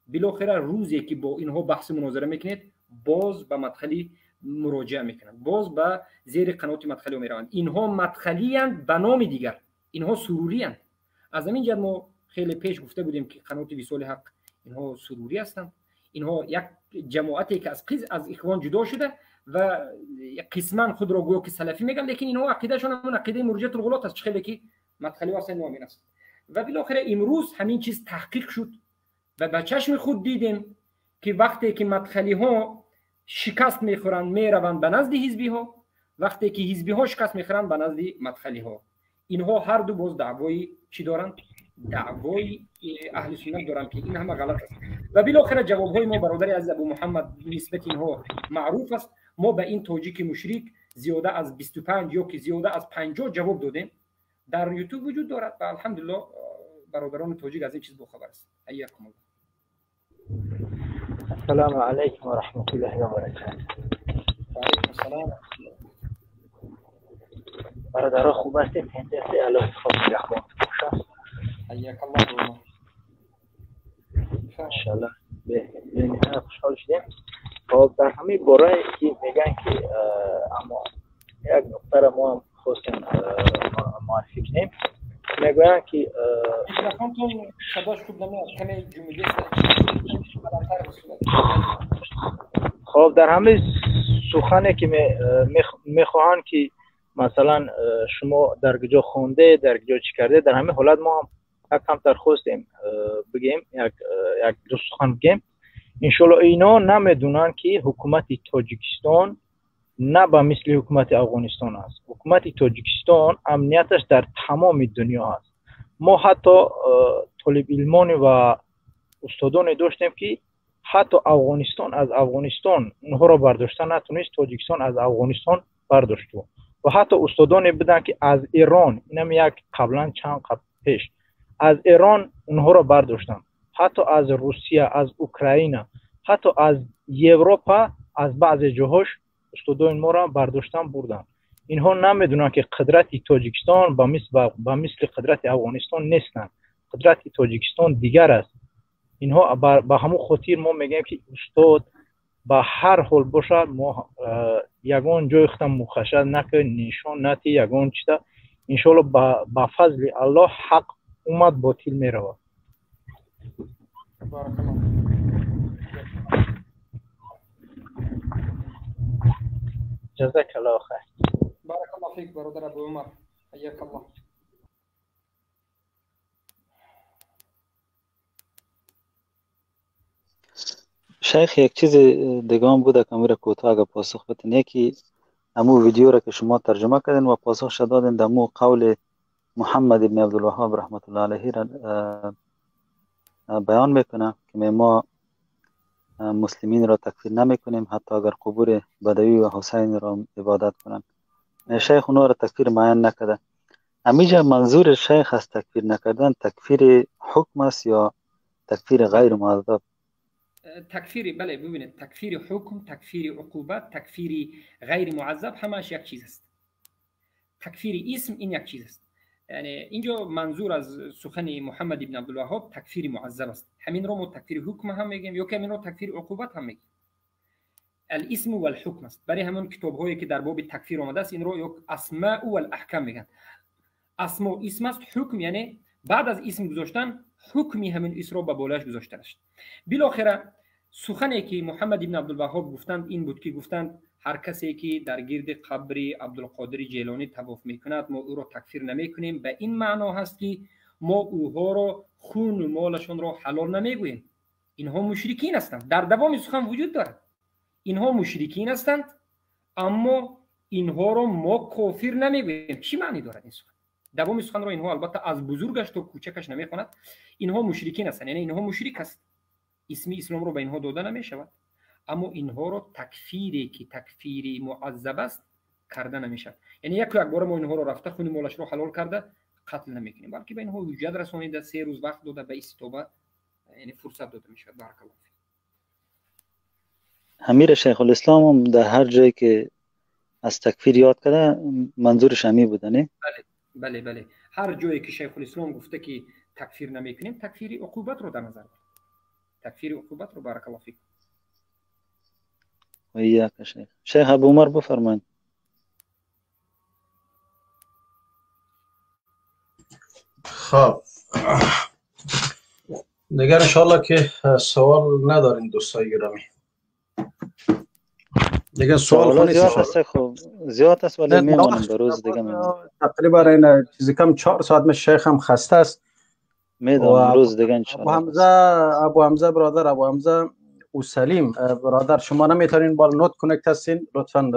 A: بالاخره روزی که با اینها بحث مناظره میکنید باز به مدخلی مراجعه میکنند، باز به زیر قنات مدخلی میروند. اینها مدخلی اند به نام دیگر، اینها سروری اند. از همین جهت ما خیلی پیش گفته بودیم که قنات وصال حق اینها سروری هستند، اینها یک جماعتی که از اخوان جدا شده و قسما خود را گویا که سلفی میگن، لیکن اینها عقیدهشون همون عقیده مرجئه الغلات است، خیلی که مدخلی واسه مؤمن است. و بالاخره امروز همین چیز تحقیق شد و به چشم خود دیدیم که وقتی که مدخلی ها شکست میخورند میروند به نزد حزبی ها، وقتی که حزبی ها شکست میخورند به نزد مدخلی ها. اینها هر دو باز دعوای چی دارند؟ دعوای اهل سنت دارند که این همه غلط است. و بالاخره جواب های ما برادر عزیز ابو محمد نسبت اینها معروف است. ما به این تاجیک مشرک زیاده از 25 یا که زیاده از 50 جواب دادیم، در یوتیوب وجود دارد و الحمدلله برادران تاجیک از این چیز بخبر است. حیاکم الله.
T: السلام علیکم و رحمت الله و برکاته.
A: و علیکم السلام.
T: برادران خوب هستید؟ هندسه الله خواهد اخوان خوش.
A: حیاک الله.
T: انشاءالله به نهایت خوشحال شدیم. خب در همین باره که میگن که اما یک نقطه را ما خواستیم معرفی کنیم، میگویند که خب در همه سخنی که میخواهند که مثلا شما در کجا خونده، در کجا چی کرده، در همه حالت ما هم یک کم درخواستیم بگیم، یک دو سخن بگیم. انشالله اینا نمیدونن که حکومت تاجیکستان نه به مثل حکومت افغانستان است. حکومت تاجیکستان امنیتش در تمام دنیا است. ما حتی طالب علمان و استادان داشتیم که حتی افغانستان از افغانستان اونها را برداشتن نتونست، تاجیکستان از افغانستان برداشت و حتی استادان بدن که از ایران، اینم یک قبلا چند قبل پیش از ایران اونها را برداشتن، حتی از روسیه، از اوکراین، حتی از اروپا، از بعض جاهاش استادان ما را برداشتن بردن. اینها نمیدونن که قدرت تاجیکستان با مثل قدرت افغانستان نیستن. قدرت تاجیکستان دیگر است. اینها با همون خاطر ما میگیم که استاد با هر حال باشه ما یگان جای ختم مخشد نکن، نشان نتی یگان چیتا. انشالله با فضل الله حق اومد باطل میرود.
A: بارك الله.
T: جزاك الله خير.
A: بارك الله فيك برادر ابو عمر. حياك الله.
O: شیخ یک چیز دیگه هم بوده که میره کوتاه اگه پاسخ بتین. یکی همو ویدیو را که شما ترجمه کردین و پاسخ دادین دمو قول محمد ابن عبدالوهاب رحمت الله علیه را بیان میکنه که ما مسلمین را تکفیر نمی کنیم حتی اگر قبور بدوی و حسین را عبادت کنند. شیخ اونها را تکفیر معین نکرده. امیجا منظور شیخ از تکفیر نکردن تکفیر حکم است یا تکفیر غیر معذب؟
A: تکفیر، بله ببینید، تکفیر حکم، تکفیر عقوبت، تکفیر غیر معذب همش یک چیز است. تکفیر اسم این یک چیز است. یعنی اینجا منظور از سخن محمد ابن عبدالوهاب تکفیر معذب است. همین رو ما تکفیر حکم هم میگیم یا که همین رو تکفیر عقوبت هم میگیم. الاسم و الحکم است. برای همون کتاب هایی که در باب تکفیر آمده است این رو یک اسماء و الاحکام میگن. اسما اسم است، حکم یعنی بعد از اسم گذاشتن حکمی همین اسم را به بالایش گذاشته است. بالاخره سخنی که محمد ابن عبدالوهاب گفتند این بود که گفتند هر کسی که در گرد قبر عبدالقادر جیلانی طواف میکند ما او را تکفیر نمیکنیم. به این معنا هست که ما اوها را خون و مالشان را حلال نمیگوییم. اینها مشرکین هستند. در دوام سخن وجود دارد اینها مشرکین هستند، اما اینها را ما کافر نمیگوییم. چی معنی دارد این سخن؟ دوام سخن را اینها البته از بزرگش تا کوچکش نمیخواند. اینها مشرکین هستند، یعنی اینها مشرک است، اسم اسلام رو به اینها داده نمیشود، اما اینها رو تکفیری که تکفیری معذب است کرده نمیشود. یعنی یک بار ما اینها رو رفته خون مالش رو حلال کرده قتل نمیکنیم، بلکه به اینها حجت رسانیده 3 روز وقت داده به استوبه، یعنی فرصت داده میشود. بارک الله فیک.
O: امیر شیخ الاسلام هم در هر جایی که از تکفیر یاد کرده منظورش همی بوده نه؟
A: بله بله، هر جایی که شیخ الاسلام گفته که تکفیر نمیکنیم تکفیر عقوبت رو در نظر داریم. تکفیر عقوبت رو. بارک الله فیک.
O: و ایاک شیخ. شیخ ابو عمر بفرمایید.
B: خب دیگر انشاءالله که سوال ندارین دوستای گرامی. دیگه سوال
O: زیاد است. خب زیاد است ولی میمونم به روز دیگه میمونم.
B: تقریبا این چیزی کم 4 ساعت من شیخ هم خسته است.
O: میدونم روز دیگه ان شاء الله.
B: ابو حمزه برادر، ابو حمزه و سلیم برادر، شما نمیتونین با نوت کانکت هستین، لطفا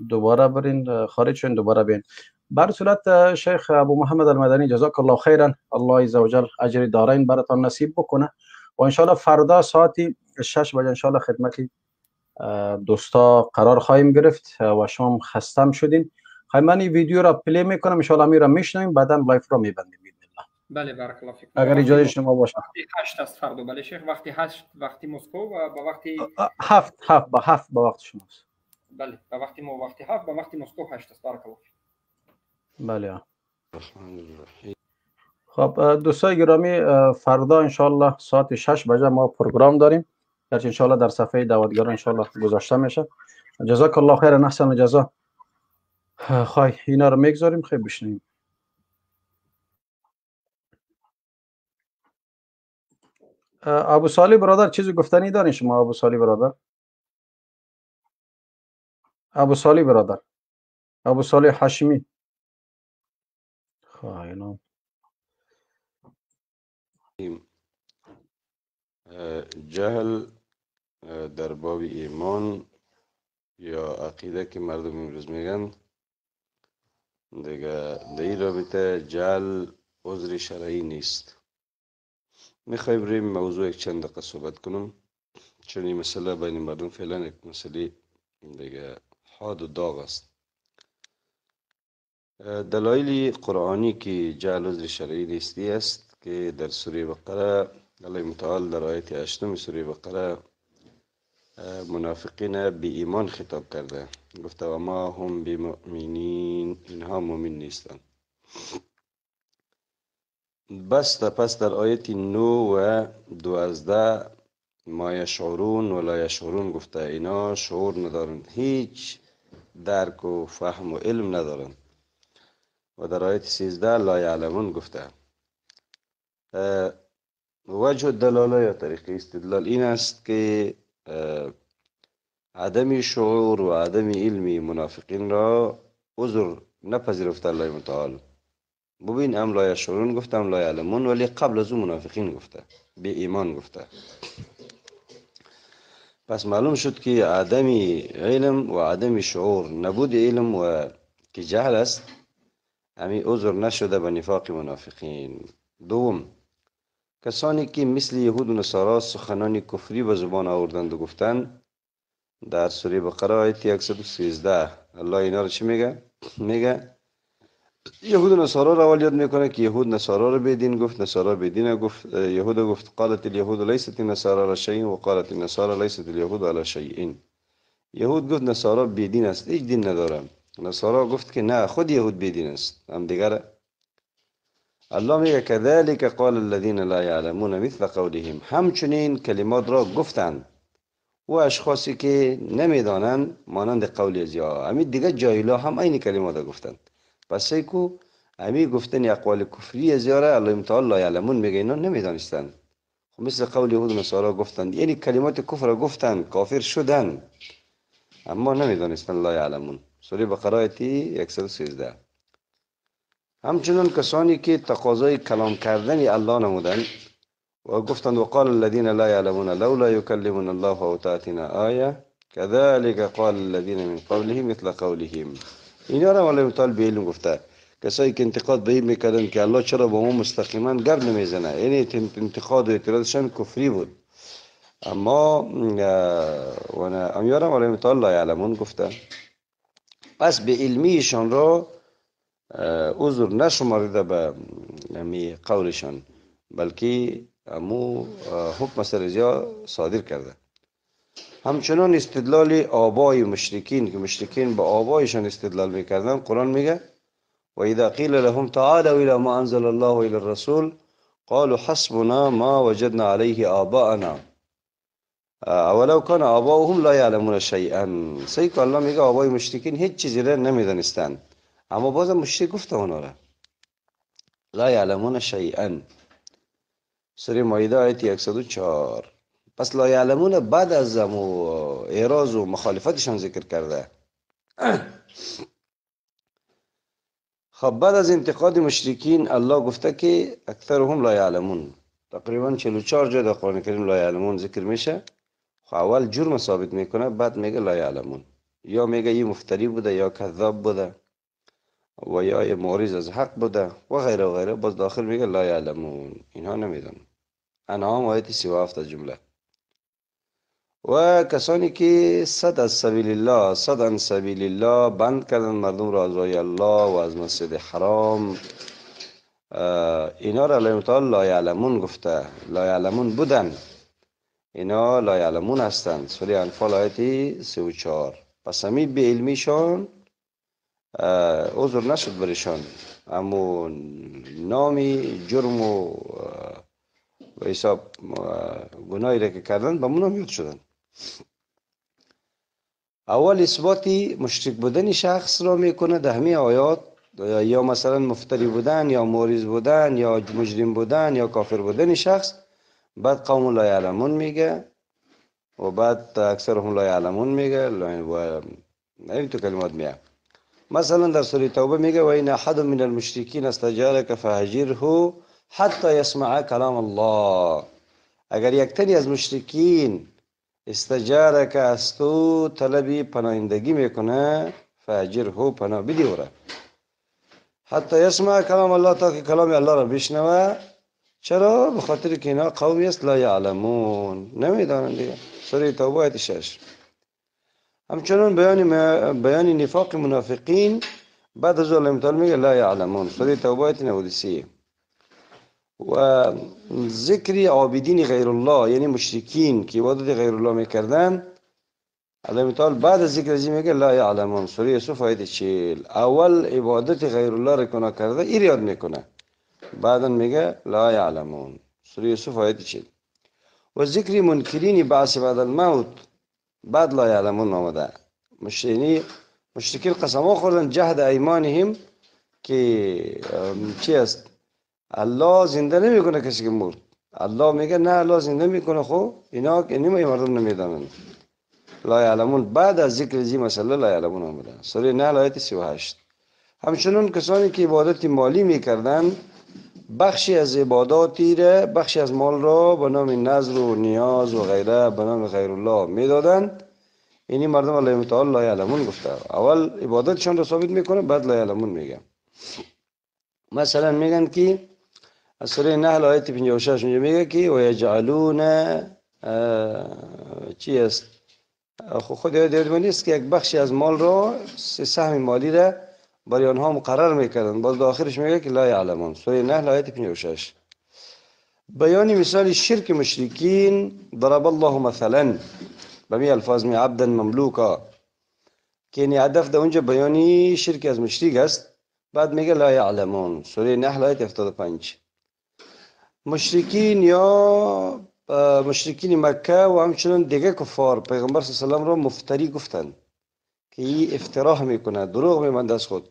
B: دوباره برین خارج شین دوباره بین. بر صورت شیخ ابو محمد المدنی جزاک الله خیرا، الله عزوجل اجر دارین براتون نصیب بکنه و ان شاء الله فردا ساعت 6 بجه ان شاء الله خدمتی دوستا قرار خواهیم گرفت و شما خستم شدین. من این ویدیو را پلی میکنم ان شاء الله میرم میشنویم، بعدا لایف را میبندیم.
A: بله بارک الله فیکم.
B: اگر اجازه شما باشه
A: وقتی 8 است فردا. بله شیخ، وقتی 8 وقتی مسکو و با وقتی
B: 7 با وقت شماست.
A: بله با وقتی ما وقتی 7 با وقتی مسکو 8 است. بارک الله فیکم.
B: بله. خب دوستای گرامی فردا ان شاء الله ساعت 6 بجه ما پروگرام داریم، گرچه ان شاء الله در صفحه دعوتگران ان شاء الله گذاشته میشه. جزاک الله خیر، احسن جزا. خواهی اینا رو میگذاریم، خیلی بشنیم. ابو صالح برادر چیزی گفتنی دارین شما؟ ابو صالح برادر، ابو صالح برادر، ابو صالح هاشمی. خواهی
U: جهل در باب ایمان یا عقیده که مردم امروز میگن دیگه در این رابطه جهل عذر شرعی نیست. میخوایم روی موضوع یک چند دقیقه صحبت کنم، چون این مسئله بین مردم فعلا یک مسئله دیگه حاد و داغ است. دلایل قرآنی که جهل عذر شرعی نیستی است که در سوره بقره الله متعال در آیت 8 سوره بقره منافقین بی ایمان خطاب کرده، گفته و ما هم بمؤمنین، اینها مؤمن نیستند. پس در آیت 9 و 12 ما یشعرون ولا یشعرون گفته اینا شعور ندارند، هیچ درک و فهم و علم ندارند. و در آیت 13 لا یعلمون گفته. وجه دلاله یا طریق استدلال این است که عدم شعور و عدم علمی منافقین را عذر نپذیرفته الله متعال. ببین ام لا یشعرون گفته ام لا یعلمون، ولی قبل از اون منافقین گفته، به ایمان گفته. پس معلوم شد که عدم علم و عدم شعور، نبود علم و که جهل است، همین عذر نشده به نفاق منافقین. دوم، کسانی که مثل یهود و نصارا سخنان کفری به زبان آوردند و گفتند، در سوره بقره آیت 113 الله اینا رو چی میگه؟ میگه یهود و نصارا را اول یاد میکنه که یهود نصارا را بدین گفت، نصارا بدین گفت. یهود گفت قالت اليهود لیست النصارى على شيء و قالت النصارى لیست اليهود على شيء. یهود گفت نصارا بدین است، هیچ دین ندارم. نصارا گفت که نه، خود یهود بدین است، هم دیگر. الله میگه كذلك قال الذين لا يعلمون مثل قولهم، همچنین کلمات را گفتند و اشخاصی که نمیدانند مانند قول ازیا، همین دیگه جاهلا هم این کلمات را گفتند. پس کو امی گفتن اقوال کفری زیاره الله تعالی لا یعلمون میگه اینا نمیدانستن. مثل قول یهود و نصارا گفتند، یعنی کلمات کفر را گفتند، کافر شدند، اما نمیدانستند لا یعلمون. سوره بقره آیه 113. همچنان کسانی که تقاضای کلام کردن الله نمودند و گفتند وقال الذين لا يعلمون لولا يكلمنا الله او تاتنا آیه كذلك قال الذين من قبلهم مثل قولهم. اینا را الله تعالی به علم گفته. کسایی که انتقاد به این میکردن که الله چرا با ما مستقیما گرد نمیزنه، یعنی انتقاد و اعتراضشان کفری بود. اما امیارم الله تعالی لا یعلمون گفته. پس به علمیشان را عذر نشمارده به قولشان، بلکه امو حکم سرجا صادر کرده. همچنان استدلال آبای مشرکین که مشرکین با آبایشان استدلال میکردن، قرآن میگه و اذا قیل لهم تعالوا الى ما انزل الله الى الرسول قالوا حسبنا ما وجدنا عليه آباءنا اولو کان آباؤهم لا یعلمون شیئا. صحیح که الله میگه آبای مشرکین هیچ چیزی را نمیدانستند، اما بازم مشرک گفته اونا را لا یعلمون شیئا. سوره مائده آیه 104. پس لا یعلمون بعد از اعراض و مخالفتشان ذکر کرده. خب بعد از انتقاد مشرکین الله گفته که اکثرهم لا یعلمون. تقریبا 44 جا در قرآن کریم لا یعلمون ذکر میشه. خب اول جرم ثابت میکنه، بعد میگه لا یعلمون، یا میگه یه مفتری بوده، یا کذاب بوده، و یا یه معرض از حق بوده و غیره و غیره. باز داخل میگه لا یعلمون، اینها نمیدن. انعام آیه 37 جمله. و کسانی که صد از سبیل الله، صد عن سبیل الله، بند کردن مردم را از راه الله و از مسجد حرام، اینا را الله تعالی لا یعلمون گفته. لا یعلمون بودن، اینا لا یعلمون هستند. سوره انفال آیه 34. پس همی به علمیشان عذر نشد برشان، اما نامی جرم و حساب گناهی را که کردن به منام یاد شدن. اول اثباتی مشرک بودن شخص را میکنه در همه آیات، یا مثلا مفتری بودن، یا معرض بودن، یا مجرم بودن، یا کافر بودن شخص. بعد قوم لا یعلمون میگه و بعد اکثرهم لا یعلمون میگه و این تو کلمات میگه. مثلا در سوره توبه میگه و این احد من المشرکین استجارک فهجره حتی یسمع کلام الله. اگر یک تنی از مشرکین استجارک از تو طلبی پناهندگی میکنه، فهجره پناه بدی او را حتی یسمع کلام الله، تا که کلام الله را بشنوه. چرا؟ به خاطر که اینا قومی است لا یعلمون، نمیدانند دیگه. سوره توبه آیه 6. همچنان بیان نفاق منافقین بعد از الله تعالی میگه لا یعلمون، سوره توبه آیه 93. و ذکر عابدین غیر الله، یعنی مشرکین که عبادت غیر الله میکردن، الله تعالی بعد از ذکر ازی میگه لا یعلمون، سوره یوسف آیه 40. اول عبادت غیر الله را کنا کرده ای یاد میکنه، بعدا میگه لا یعلمون، سوره یوسف آیه 40. و ذکر منکرین بعث بعد الموت بعد لا یعلمون آمده. مشرکین قسم خوردن جهد ایمانهم که چی است؟ الله زنده نمیکنه کسی که مرد. الله میگه نه الله زنده میکنه. خب اینا که نیمه مردم نمیدانند. لا یعلمون بعد از ذکر ازی مسئله لا یعلمون آمده. سوره نحل آیه 38. همچنین کسانی که عبادت مالی میکردن بخشی از عباداتی را، بخشی از مال را به نام نذر و نیاز و غیره به نام غیر الله میدادند. اینی مردم الله تعالی لا یعلمون گفته. اول عبادتشان را ثابت میکنه، بعد لا یعلمون میگه. مثلا میگن که از سوره نحل آیه 56 میگه که و یجعلون چی است؟ خود یاد نیست که یک بخشی از مال را، سهم مالی را برای آنها مقرر میکردن. باز آخرش میگه که لا یعلمون، سوره نحل آیه 56. بیان مثال شرک مشرکین ضرب الله مثلا بمی الفاظ می عبدا مملوکا، که این هدف در اونجا بیانی شرک از مشرک است. بعد میگه لا یعلمون، سوره نحل آیه 75. مشرکین یا مشرکین مکه و همچنین دیگه کفار پیغمبر صلی الله علیه و سلم را مفتری گفتند که این افتراه میکنه، دروغ میبنده از خود.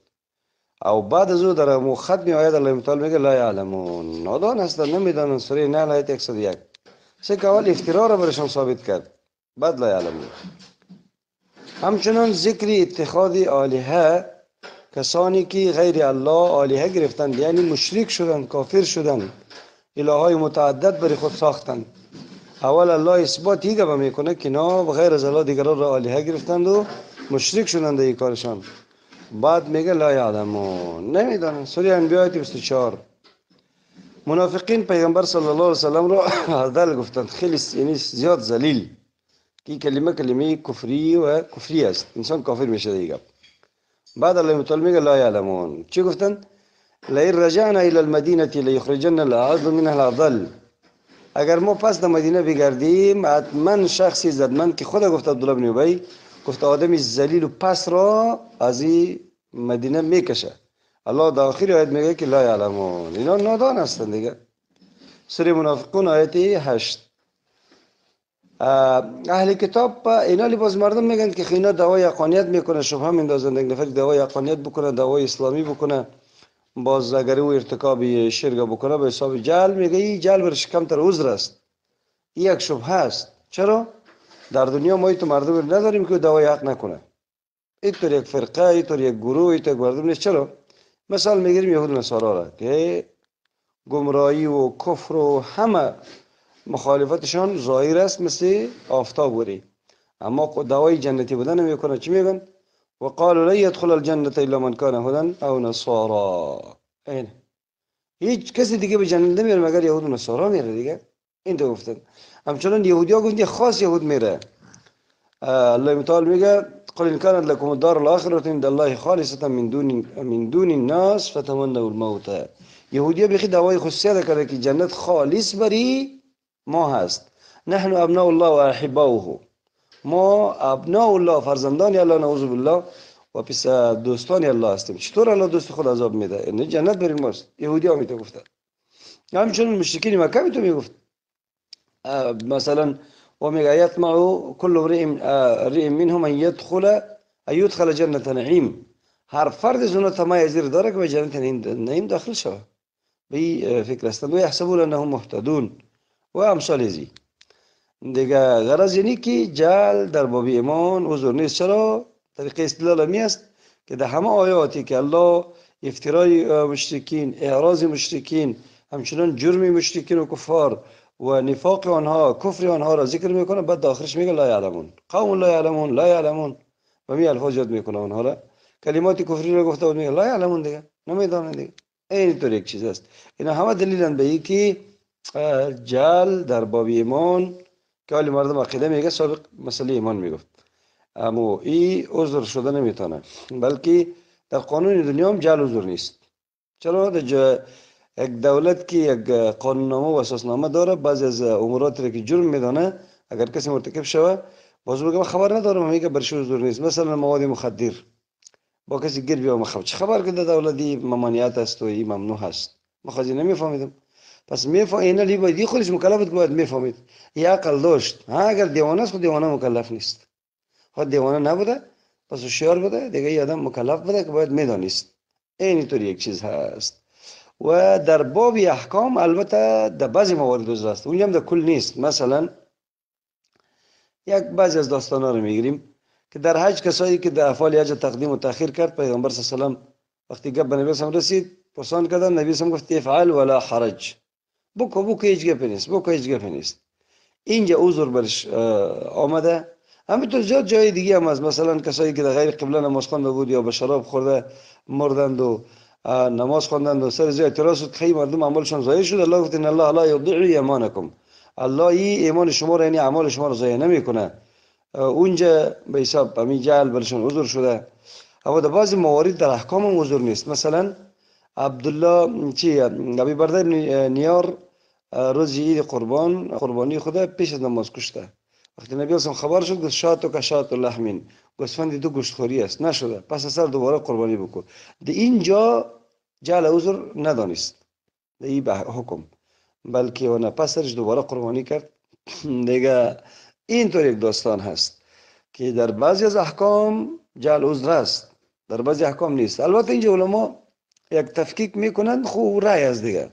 U: او بعد از او در مو ختم آیت الله متعال میگه لا یعلمون، نادان هستن، نمیدانن. سوره نحل آیت 101. سه که اول افترا را برشان ثابت کرد، بعد لا یعلمون. همچنان ذکر اتخاذ آلهه، کسانی که غیر الله آلهه گرفتند، یعنی مشرک شدند، کافر شدند، الههای متعدد برای خود ساختند. اول الله اثبات دیگه میکنه که نه غیر از الله دیگران را آلهه گرفتند و مشرک شدند این کارشان. بعد میگه لا یعلمون، نمیدانند. سوره انبیاء 24. منافقین پیغمبر صلی الله علیه وسلم را عدل گفتند، خیلی یعنی زیاد ذلیل، که کلمه کفری و کفری است، انسان کافر میشه دیگه. بعد الله متعال میگه لا یعلمون. چی گفتند؟ لئن رجعنا الى المدینه لیخرجن الاعز منها الاذل. اگر ما پس در مدینه بگردیم، حتما شخصی زدمند که خدا گفت عبدالله بن ابی گفت آدمی ذلیل و پس را از این مدینه میکشه. الله در آخر آیت میگه که لا یعلمون، اینا نادان هستند دیگه. سوره منافقون آیت 8. اهل کتاب اینا باز مردم میگن که اینا دعوای حقانیت میکنه، شبهه میندازند، یک نفر دعوای حقانیت بکنه، دعوای اسلامی بکنه، باز اگر او ارتکاب شرک بکنه به حساب جهل، میگه این جهل برش کمتر عذر است. این یک شبهه است. چرا؟ در دنیا ما تو مردم نداریم که دعوای حق نکنه. اینطور یک فرقه، اینطور یک گروه، اینطور یک مردم نیست. چرا؟ مثال میگیریم یهود و نصارا را که گمراهی و کفر و همه مخالفتشان ظاهر است مثل آفتاب وری، اما دعوای جنتی بودن نمیکنه. چی میگن؟ وقالوا لا يدخل الجنة الا من كان هدى او نصارى. این هیچ کسی دیگه به جنت نمیره مگر یهود و نصارا میره دیگه. این دو گفتن. همچنان یهودیا گفتن خاص یهود میره. الله متعال میگه قل ان كانت لكم الدار الاخره عند الله خالصه من دون الناس فتمنوا الموت. یهودیا بخی دعوای خصوصیت کرده که جنت خالص بری ما هست. نحن ابناء الله و احباؤه، ما ابناء الله، فرزندان الله نعوذ بالله و پس دوستان الله هستیم. چطور الله دوست خود عذاب میده؟ این جنت بریم ماست. یهودی ها میتو گفتن. همچنین مشرکین مکه میتو میگفت مثلا و میگه یطمع کل امرئ منهم ان يدخل جنت نعیم. هر فرد از اونها طمع زیر داره که به جنت نعیم داخل شود. به فکر هستند و یحسبون انهم مهتدون و امثال ازی دیگه. غرض اینی که جهل در باب ایمان عذر نیست. چرا؟ طریق استدلال می است که در همه آیاتی که الله افترای مشرکین، اعراض مشرکین، همچنان جرم مشرکین و کفار و نفاق آنها، کفر آنها را ذکر میکنه، بعد آخرش میگه لا یعلمون، قوم لا یعلمون، لا یعلمون و می الفاظ یاد میکنه آنها را. کلمات کفری را گفته و میگه لا یعلمون دیگه، نمیدونن دیگه. این طور یک چیز است. اینا همه دلیلن به اینکه جهل در باب ایمان که حالی مردم عقیده میگه سابق مسئله ایمان میگفت، اما این عذر شده نمیتونه. بلکه در قانون دنیا هم جهل عذر نیست. چرا؟ یک دولت که یک قانوننامه و اساسنامه داره، بعضی از امورات را که جرم میدانه اگر کسی مرتکب شوه باز بگه من خبر ندارم، میگه برش عذر نیست. مثلا مواد مخدر، با کسی گیر بیا مخبر چه خبر که دولتی ممانعت است و این ممنوع هست، ما خودی نمیفهمیدم. پس اینا لی باید خودش مکلف باید میفهمید. یا عقل داشت. اگر دیوانه است خود دیوانه مکلف نیست. خود دیوانه نبوده پس هوشیار بوده دیگه، یه آدم مکلف بوده که باید میدانست. اینطور یک چیز هست. و در باب احکام البته در بعضی موارد عذر است، اونجا هم در کل نیست. مثلا یک بعضی از داستانا رو میگیریم که در حج کسایی که در افعال حج تقدیم و تاخیر کرد، پیغمبر صلی الله علیه و وقتی گپ به نبی صلی الله علیه و رسید پرسان کردن، نبی صلی الله علیه و گفت افعل ولا حرج، بکو هیچ گپ نیست. اینجا عذر برش آمده. همینطور زیاد جای دیگه هم هست. مثلا کسایی که در غیر قبله نماز خوانده بود یا به شراب خورده مردند و نماز خواندند و سر زیر اعتراض شد، خیلی مردم عملشون ضایع شد. الله گفت ان الله لا یضيع ایمانکم، الله ایمان شما را یعنی اعمال شما را ضایع نمیکنه. اونجا به حساب همین جهل برشون عذر شده. اما در بعضی موارد در احکام هم عذر نیست. مثلا عبدالله ابی برده نیار روز عید قربانی خدا پیش از نماز کشته. وقتی نبی اصلا خبر شد گفت شاتو که شات لحمین، گوسفند دو گوشتخوری است، نشده، پس از سر دوباره قربانی بکن. در اینجا جهل عذر ندانست در این حکم، بلکه اون پسرش دوباره قربانی کرد دیگه. اینطور یک داستان هست که در بعضی از احکام جهل عذر است، در بعضی احکام نیست. البته اینجا علما یک تفکیک میکنند، خوب رای است دیگه.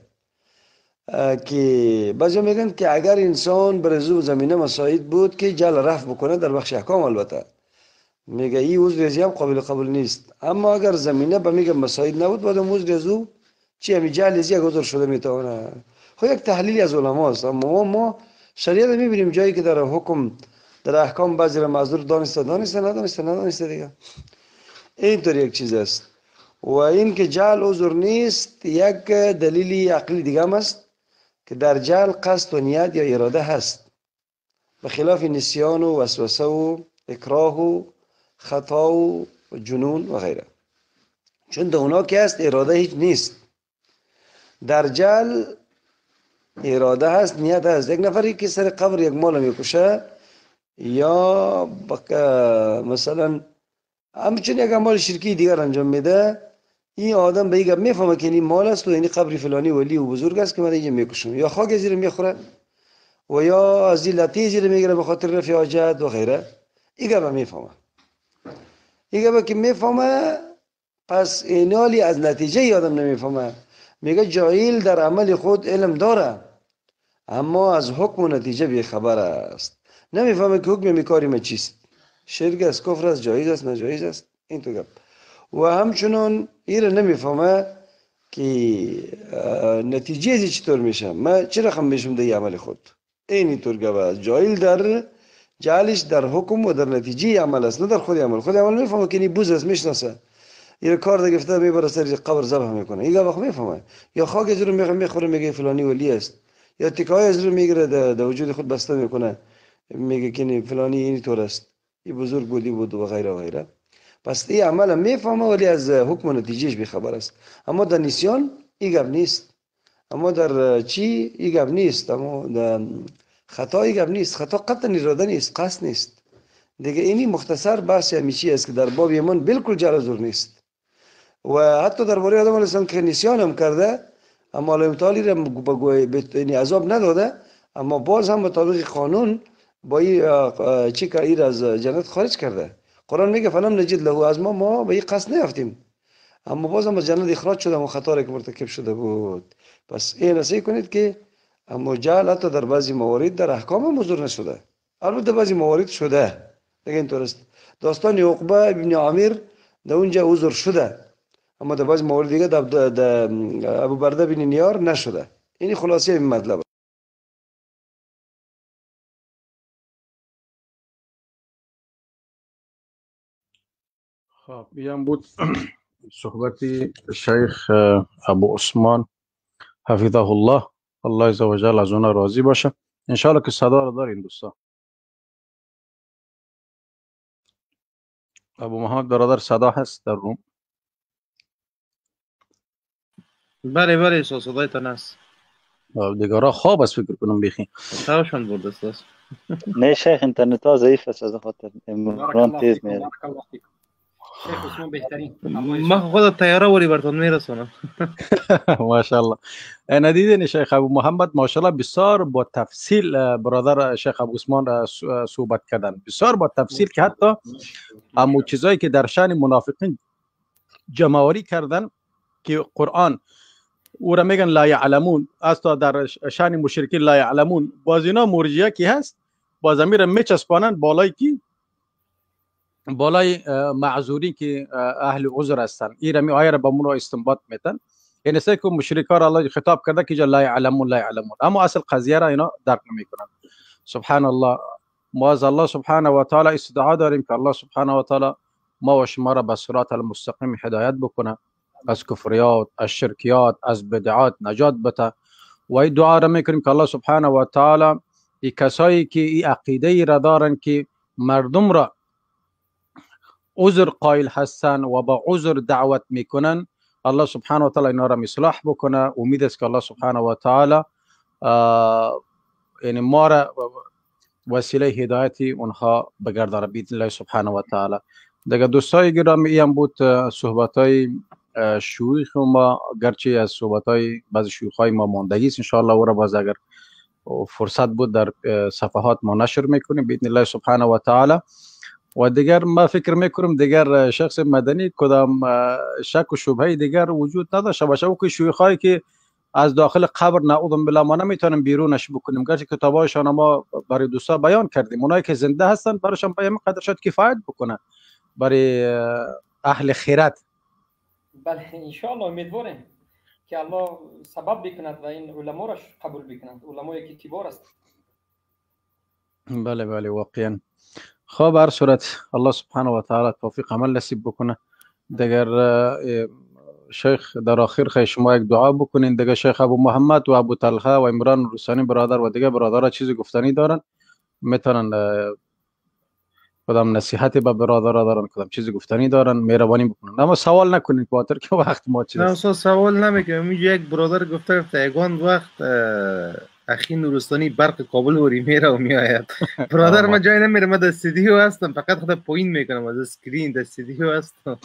U: که بعضی میگن که اگر انسان برزو زمینه مساعد بود که جل رفع بکنه در بخش احکام، البته میگه این عذر ازی هم قابل قبول نیست. اما اگر زمینه به میگه مساعد نبود، بعد عذر ازو چی همی جل ازی یک عذر شده میتونه. خب یک تحلیلی از علما است. اما ما شریعت میبینیم جایی که در حکم در احکام بعضی را معذور دانسته ندانسته دیگه. اینطور یک چیز است. و این که جهل عذر نیست یک دلیلی عقلی دیگه هم است که در جهل قصد و نیت یا اراده هست، بخلاف نسیان و وسوسه و اکراه و خطا و جنون و غیره. چون در اونا که هست اراده هیچ نیست. در جهل اراده هست، نیت هست. یک نفری که سر قبر یک مال میکشه یا مثلا همچون یک عمل شرکی دیگر انجام میده، این آدم به این گپ میفهمه که این مال است و این قبر فلانی ولی و بزرگ است که من اینجا میکشم، یا خاک زیر میخوره و یا از این لطی زیر میگیره به خاطر رفع حاجت و غیره. این گپ میفهمه. این گپ که میفهمه، پس اینالی از نتیجه آدم نمیفهمه. میگه جاهل در عمل خود علم داره اما از حکم و نتیجه بیخبر است. نمیفهمه که حکم میکاری ما چیست، شرک است، کفر است، جایز است، ناجایز است. این تو گپ. و همچنان این نمیفهمه که نتیجه ازی چطور میشه، من چه رقم میشم در عمل خود. این طور گپ است. جاهل در جهلش در حکم و در نتیجه عمل است، نه در خود عمل. خود عمل میفهمه که این بوز است، میشناسه. یه کار ده گفته میبره سر قبر ذبح میکنه، این گپ میفهمه. یا خاک از رو میخوره میگه فلانی ولی است، یا تکای از رو میگیره در وجود خود بسته میکنه میگه که فلانی این طور است، این بزرگ بودی بود و غیره و غیره. پس این عمل میفهمه ولی از حکم و نتیجهش بیخبر است. اما در نسیان این گپ نیست، اما در چی این گپ نیست، اما در خطا این گپ نیست. خطا قطعا اراده نیست، قصد نیست دیگه. اینی مختصر بحث همیشه است که در باب ایمان بالکل جرزور نیست. و حتی درباره آدم علیه السلام که نسیان هم کرده اما الله تعالی را به عذاب نداده، اما باز هم مطابق قانون با این چی که ایر از جنت خارج کرده. قرآن میگه فلم نجد له، از ما به این قصد نیافتیم اما باز هم از جنت اخراج شده و خطا که مرتکب شده بود. پس این نصیحت کنید که اما جهل حتی در بعضی موارد در احکام هم حضور نشده، البته بعضی موارد شده دیگه. اینطور است. داستان عقبه ابن عامر در اونجا حضور شده اما در بعضی موارد دیگه در ابو برده بن نیار نشده. این خلاصه این مطلب.
B: خب این بود صحبتی شیخ ابو عثمان حفظه الله، الله عزوجل از اون راضی باشه. انشاءالله که صدا رو دارین دوستان. ابو محمد برادر صدا هست در روم؟
Q: بله صدایتان هست.
B: دیگرها خواب است فکر کنم بیخی
Q: تاوشان برده است.
O: نه شیخ اینترنت ها ضعیف است، از خاطر امران تیز میاد.
A: شیخ عثمان بهترین.
Q: ما خود تیاره وری براتون میرسونم.
B: ماشاءالله. ندیدین شیخ ابو محمد ماشاءالله بسیار با تفصیل برادر شیخ ابو عثمان صحبت کردن، بسیار با تفصیل که حتی همون چیزایی که در شأن منافقین جمع‌آوری کردن که قرآن او را میگن لا یعلمون، اصلا در شأن مشرکین لا یعلمون، باز اینا مرجئه کی هست باز امیر میچسبانن بالای کی، بالای معذورین که اهل عذر هستن. این رمی آیه را به مونو استنباط میتن. یعنی سه که مشرکان الله خطاب کرده که لا یعلمون لا یعلمون، اما اصل قضیه را اینا درک نمیکنن. سبحان الله. ما از الله سبحانه و تعالی استدعا داریم که الله سبحانه و تعالی ما و شما را به صراط المستقیم هدایت بکنه، از کفریات، از شرکیات، از بدعات نجات بده. و این دعا را میکنیم که الله سبحانه و تعالی این کسایی که این عقیده را دارن که مردم را عذر قائل هستن و با عذر دعوت میکنن، الله سبحانه و تعالی اینا را اصلاح بکنه. امید است که الله سبحانه و تعالی یعنی ما را وسیله هدایتی اونها بگردانه باذن الله سبحانه و تعالی. دیگه دوستای گرامی این بود صحبتای شیوخ ما، گرچه از صحبتای بعضی شیوخای ما ماندگی است، ان شاء الله او را باز اگر فرصت بود در صفحات ما نشر میکنیم باذن الله سبحانه و تعالی. و دیگر ما فکر میکنم دیگر شخص مدنی کدام شک و شبهه دیگر وجود نداشته باشه. او که شیوخایی که از داخل قبر نعوذ بالله ما نمیتونیم بیرونش بکنیم، گرچه کتابایشان ما برای دوستا بیان کردیم. اونایی که زنده هستن برایشان بیان قدر شد کفایت بکنه برای اهل خیرت.
A: بله ان شاء الله امیدواریم که الله سبب بکند و این علما را قبول بکنند، علمایی که کبار است.
B: بله بله واقعا. خب هر صورت الله سبحانه و تعالی توفیق عمل نصیب بکنه. دیگر شیخ در آخر خیلی شما یک دعا بکنین. دیگر شیخ ابو محمد و ابو طلحه و عمران رسانی برادر و دیگر برادرها چیزی گفتنی دارن، میتونن کدام نصیحتی به برادرها دارن، کدام چیزی گفتنی دارن، مهربانی بکنن. اما سوال نکنین خاطر که وقت ما چیز.
Q: نه سوال نمیکنم. یک برادر گفته یگان وقت اخی نورستانی برق کابل وری میره و میآید. برادر ما جای نمیره، ما در استودیو هستم، فقط خود پوین میکنم از اسکرین، در استودیو هستم.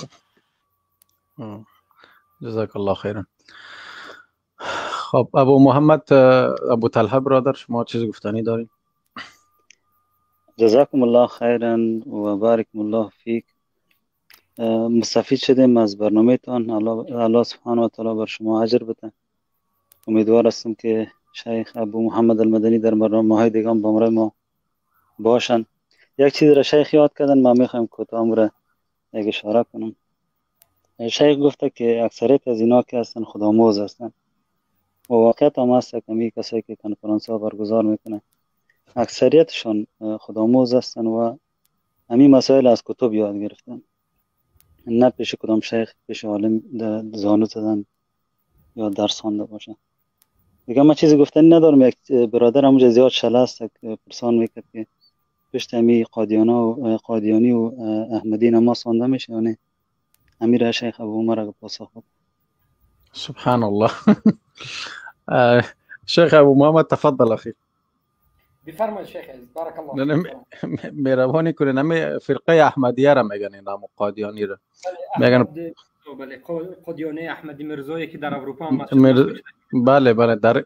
B: جزاک الله خیرا. خب ابو محمد ابو طلحه برادر شما چیز گفتنی دارین؟
O: جزاکم الله خیرا و بارکم الله فیک. مستفید شدیم از برنامه تان. الله سبحانه و تعالی بر شما اجر بده. امیدوار هستم که شیخ ابو محمد المدنی در برنامه‌های دیگه هم با ما باشن. یک چیز را شیخ یاد کردن، ما میخوایم کوتاه را یک اشاره کنم. شیخ گفته که اکثریت از اینا که هستن خودآموز هستن و واقعیت هم هست. کمی کسایی که کنفرانس ها برگزار میکنه اکثریتشان خودآموز هستن و همین مسائل از کتب یاد گرفتن، نه پیش کدام شیخ پیش عالم زانو زدن یا درس خوانده باشن. دیگه من چیزی گفتنی ندارم. یک برادر همونجا زیاد شله است پرسان میکرد که پشت همی قادیانی و احمدی نماز خوانده میشه یا نه. امیر شیخ ابو عمر پاسخ داد.
B: سبحان الله. شیخ ابو محمد تفضل اخي.
A: بفرمایید شیخ عزیز بارک الله فیکم.
B: مهربانی کنین. همه فرقه احمدیه را میگن، اینا قادیانی را میگن.
A: بله قادیانی احمدی مرزایی که در اروپا هم
B: بله بله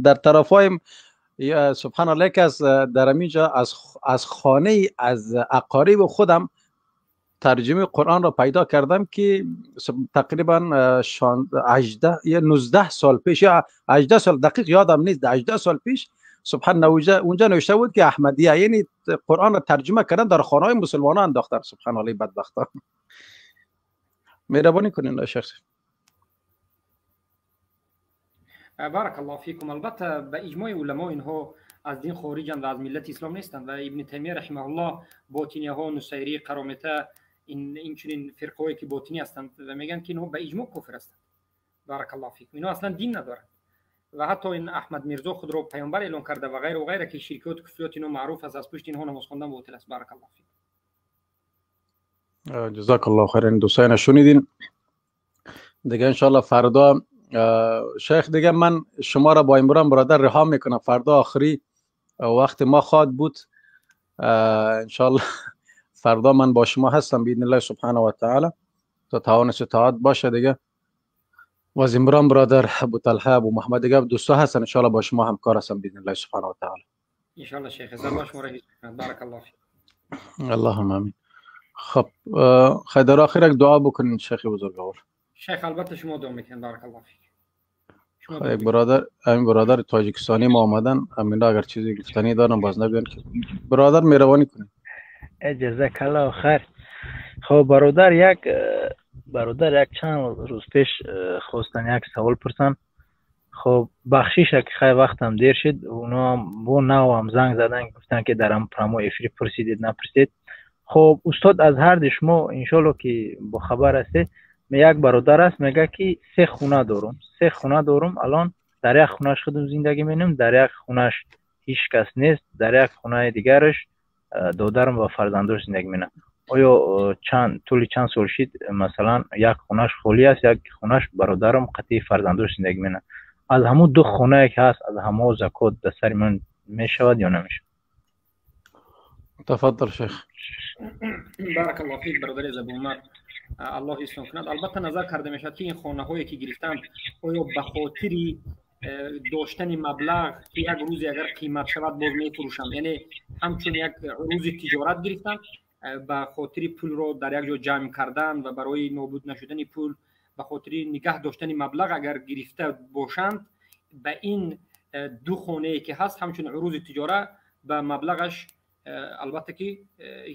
B: در طرفای سبحان الله که از در اینجا از خانه از اقارب خودم ترجمه قرآن را پیدا کردم که تقریبا 18 یا 19 سال پیش یا 18 سال دقیق یادم نیست، 18 سال پیش سبحان الله اونجا نوشته بود که احمدیه، یعنی قرآن را ترجمه کردن در خانه های مسلمانان انداختن. سبحان الله بدبختان. مهربانی کنین شخص.
A: بارک الله فیکم. البته به اجماع علما اینها از دین خارجند و از ملت اسلام نیستند و ابن تیمیه رحمه الله باطنی ها، نصیری، قرامطه، این چنین فرقه‌ای که باطنی هستند و میگن که اینها به اجماع کفر هستند. بارک الله فیکم. اینا اصلا دین ندارند و حتی این احمد میرزا خود را پیامبر اعلام کرده و غیره که شرکیات و کفریات اینا معروف است، از پشت اینها نماز خواندن باطل است. بارک الله فیکم.
B: جزاک الله خیر. دوستان شنیدین دیگه. انشالله فردا شیخ دیگه من شما را با عمران برادر رها میکنم. فردا آخری وقت ما خواهد بود. انشالله فردا من با شما هستم باذن الله سبحانه و تعالی تا توان استطاعت باشه دیگه. و از عمران برادر ابو طلحه ابو محمد دیگه دوستا هستن، انشالله با شما همکار هستم باذن الله سبحانه و تعالی.
A: انشالله شیخ الله شما را بارک الله فیک.
B: اللهم امین. خب خیر آخر یک دعا بکنین شیخ بزرگوار.
A: شیخ البته شما دعا میکنید. بارک الله فیک.
B: یک برادر تاجیکستانی ما آمدن، همین اگر چیزی گفتنی دارن باز نبیان که برادر مهربانی کنید.
T: جزاک الله خیر. خب برادر یک چند روز پیش خواستن یک سوال پرسن. خب بخشیش که خیلی وقتم دیر شد، اونا با نو هم زنگ زدن گفتن که در هم پرامو افری پرسیدید نپرسید. خب استاد از هر دی شما انشالله که با خبر هسته، یک برادر است میگه که 3 خونه دارم الان. در یک خونهش خودم زندگی مینم، در یک خونهش هیچ کس نیست، در یک خونه دیگرش دادرم و فرزندش زندگی مینم. آیا چند سال شد مثلا یک خونهش خالی است، یک خونهش برادرم قطعی فرزندش زندگی مینم. از همون 2 خونه که هست از همه زکات در سر من میشود یا نمیشه؟
B: تفضل شیخ.
A: بارک الله فیک برادر ابو عمر، الله اسلام کند. البته نظر کرده میشد که این خانه هایی که گرفتن آیا به خاطر داشتن مبلغ که یک روزی اگر قیمت شود باز میفروشن، یعنی همچون یک روز تجارت گرفتن به خاطر پول رو در یک جا جمع کردن و برای نابود نشدن پول به خاطر نگه داشتن مبلغ اگر گرفته باشند، به این دو خانه که هست همچون عروض تجاره به مبلغش البته که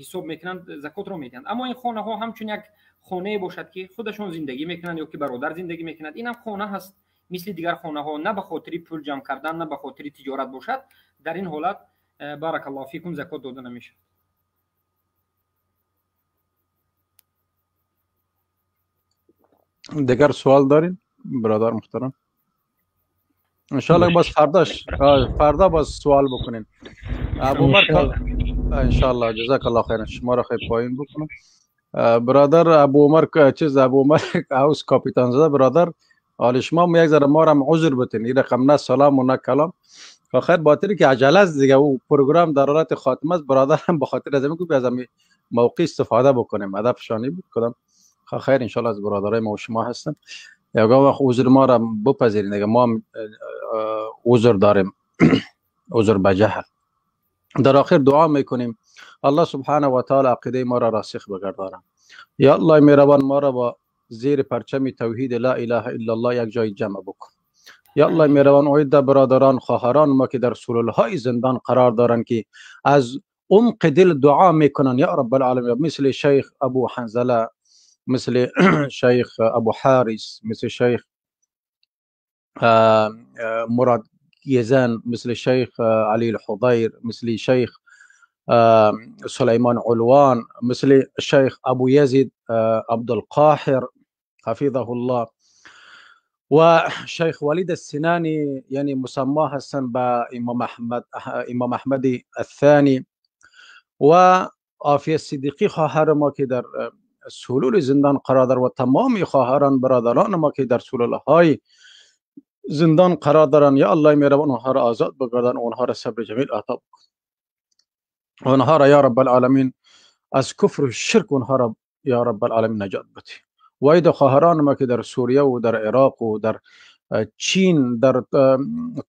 A: حساب میکنند، زکات رو میدهند. اما این خانه ها همچون یک خانه باشد که خودشون زندگی میکنند یا که برادر زندگی میکنند، این هم خانه هست مثل دیگر خانه ها، نه به خاطر پول جمع کردن نه به خاطر تجارت باشد. در این حالت بارک الله فیکم زکات داده نمیشه.
B: دیگر سوال دارین برادر محترم؟ انشالله باز فردا باز سوال بکنین. ابو عمر انشالله جزاک الله خیر، شما را خیر پایین بکنم. برادر ابو عمر چیز ابو عمر هاوس کاپیتان زاده برادر، حال شما یک ذره ما را عذر بتین، این رقم نه سلام و نه کلام. خیر باطری که عجله است دیگه، او پروگرام در حالت خاتمه است. برادر هم به خاطر از اینکه از همین موقع استفاده بکنیم، ادب شانی بود کدام. خیر ان شاء الله از برادرای ما و شما هستن. یا وقت عذر ما را بپذیرید دیگه، ما عذر داریم، عذر به جهل. در آخر دعا میکنیم الله سبحانه و تعالی عقیده ما را راسخ بگردانه. یا الله مهربان ما را با زیر پرچم توحید لا اله الا الله یک جای جمع بکن. یا الله مهربان اوید برادران خواهران ما که در سلولهای زندان قرار دارند که از عمق دل دعا میکنن یا رب العالمین، مثل شیخ ابو حنظله، مثل شیخ ابو حارث، مثل شیخ مراد یزن، مثل شیخ علی الحضیر، مثل شیخ سلیمان علوان، مثل شیخ ابو یزید عبدالقاهر حفظه الله و شیخ ولید السنانی، یعنی مسما هستن با امام احمد الثانی و عافیه صدیقی خواهر ما که در سلول زندان قرار دارند و تمام خواهران برادران ما که در سلول های زندان قرار دارند. یا الله مهربان اونها را آزاد بگردان، اونها را صبر جمیل عطا بکن، اونها را یا رب العالمین از کفر و شرک اونها را یا رب العالمین نجات بده. و اید خواهران ما که در سوریه و در عراق و در چین، در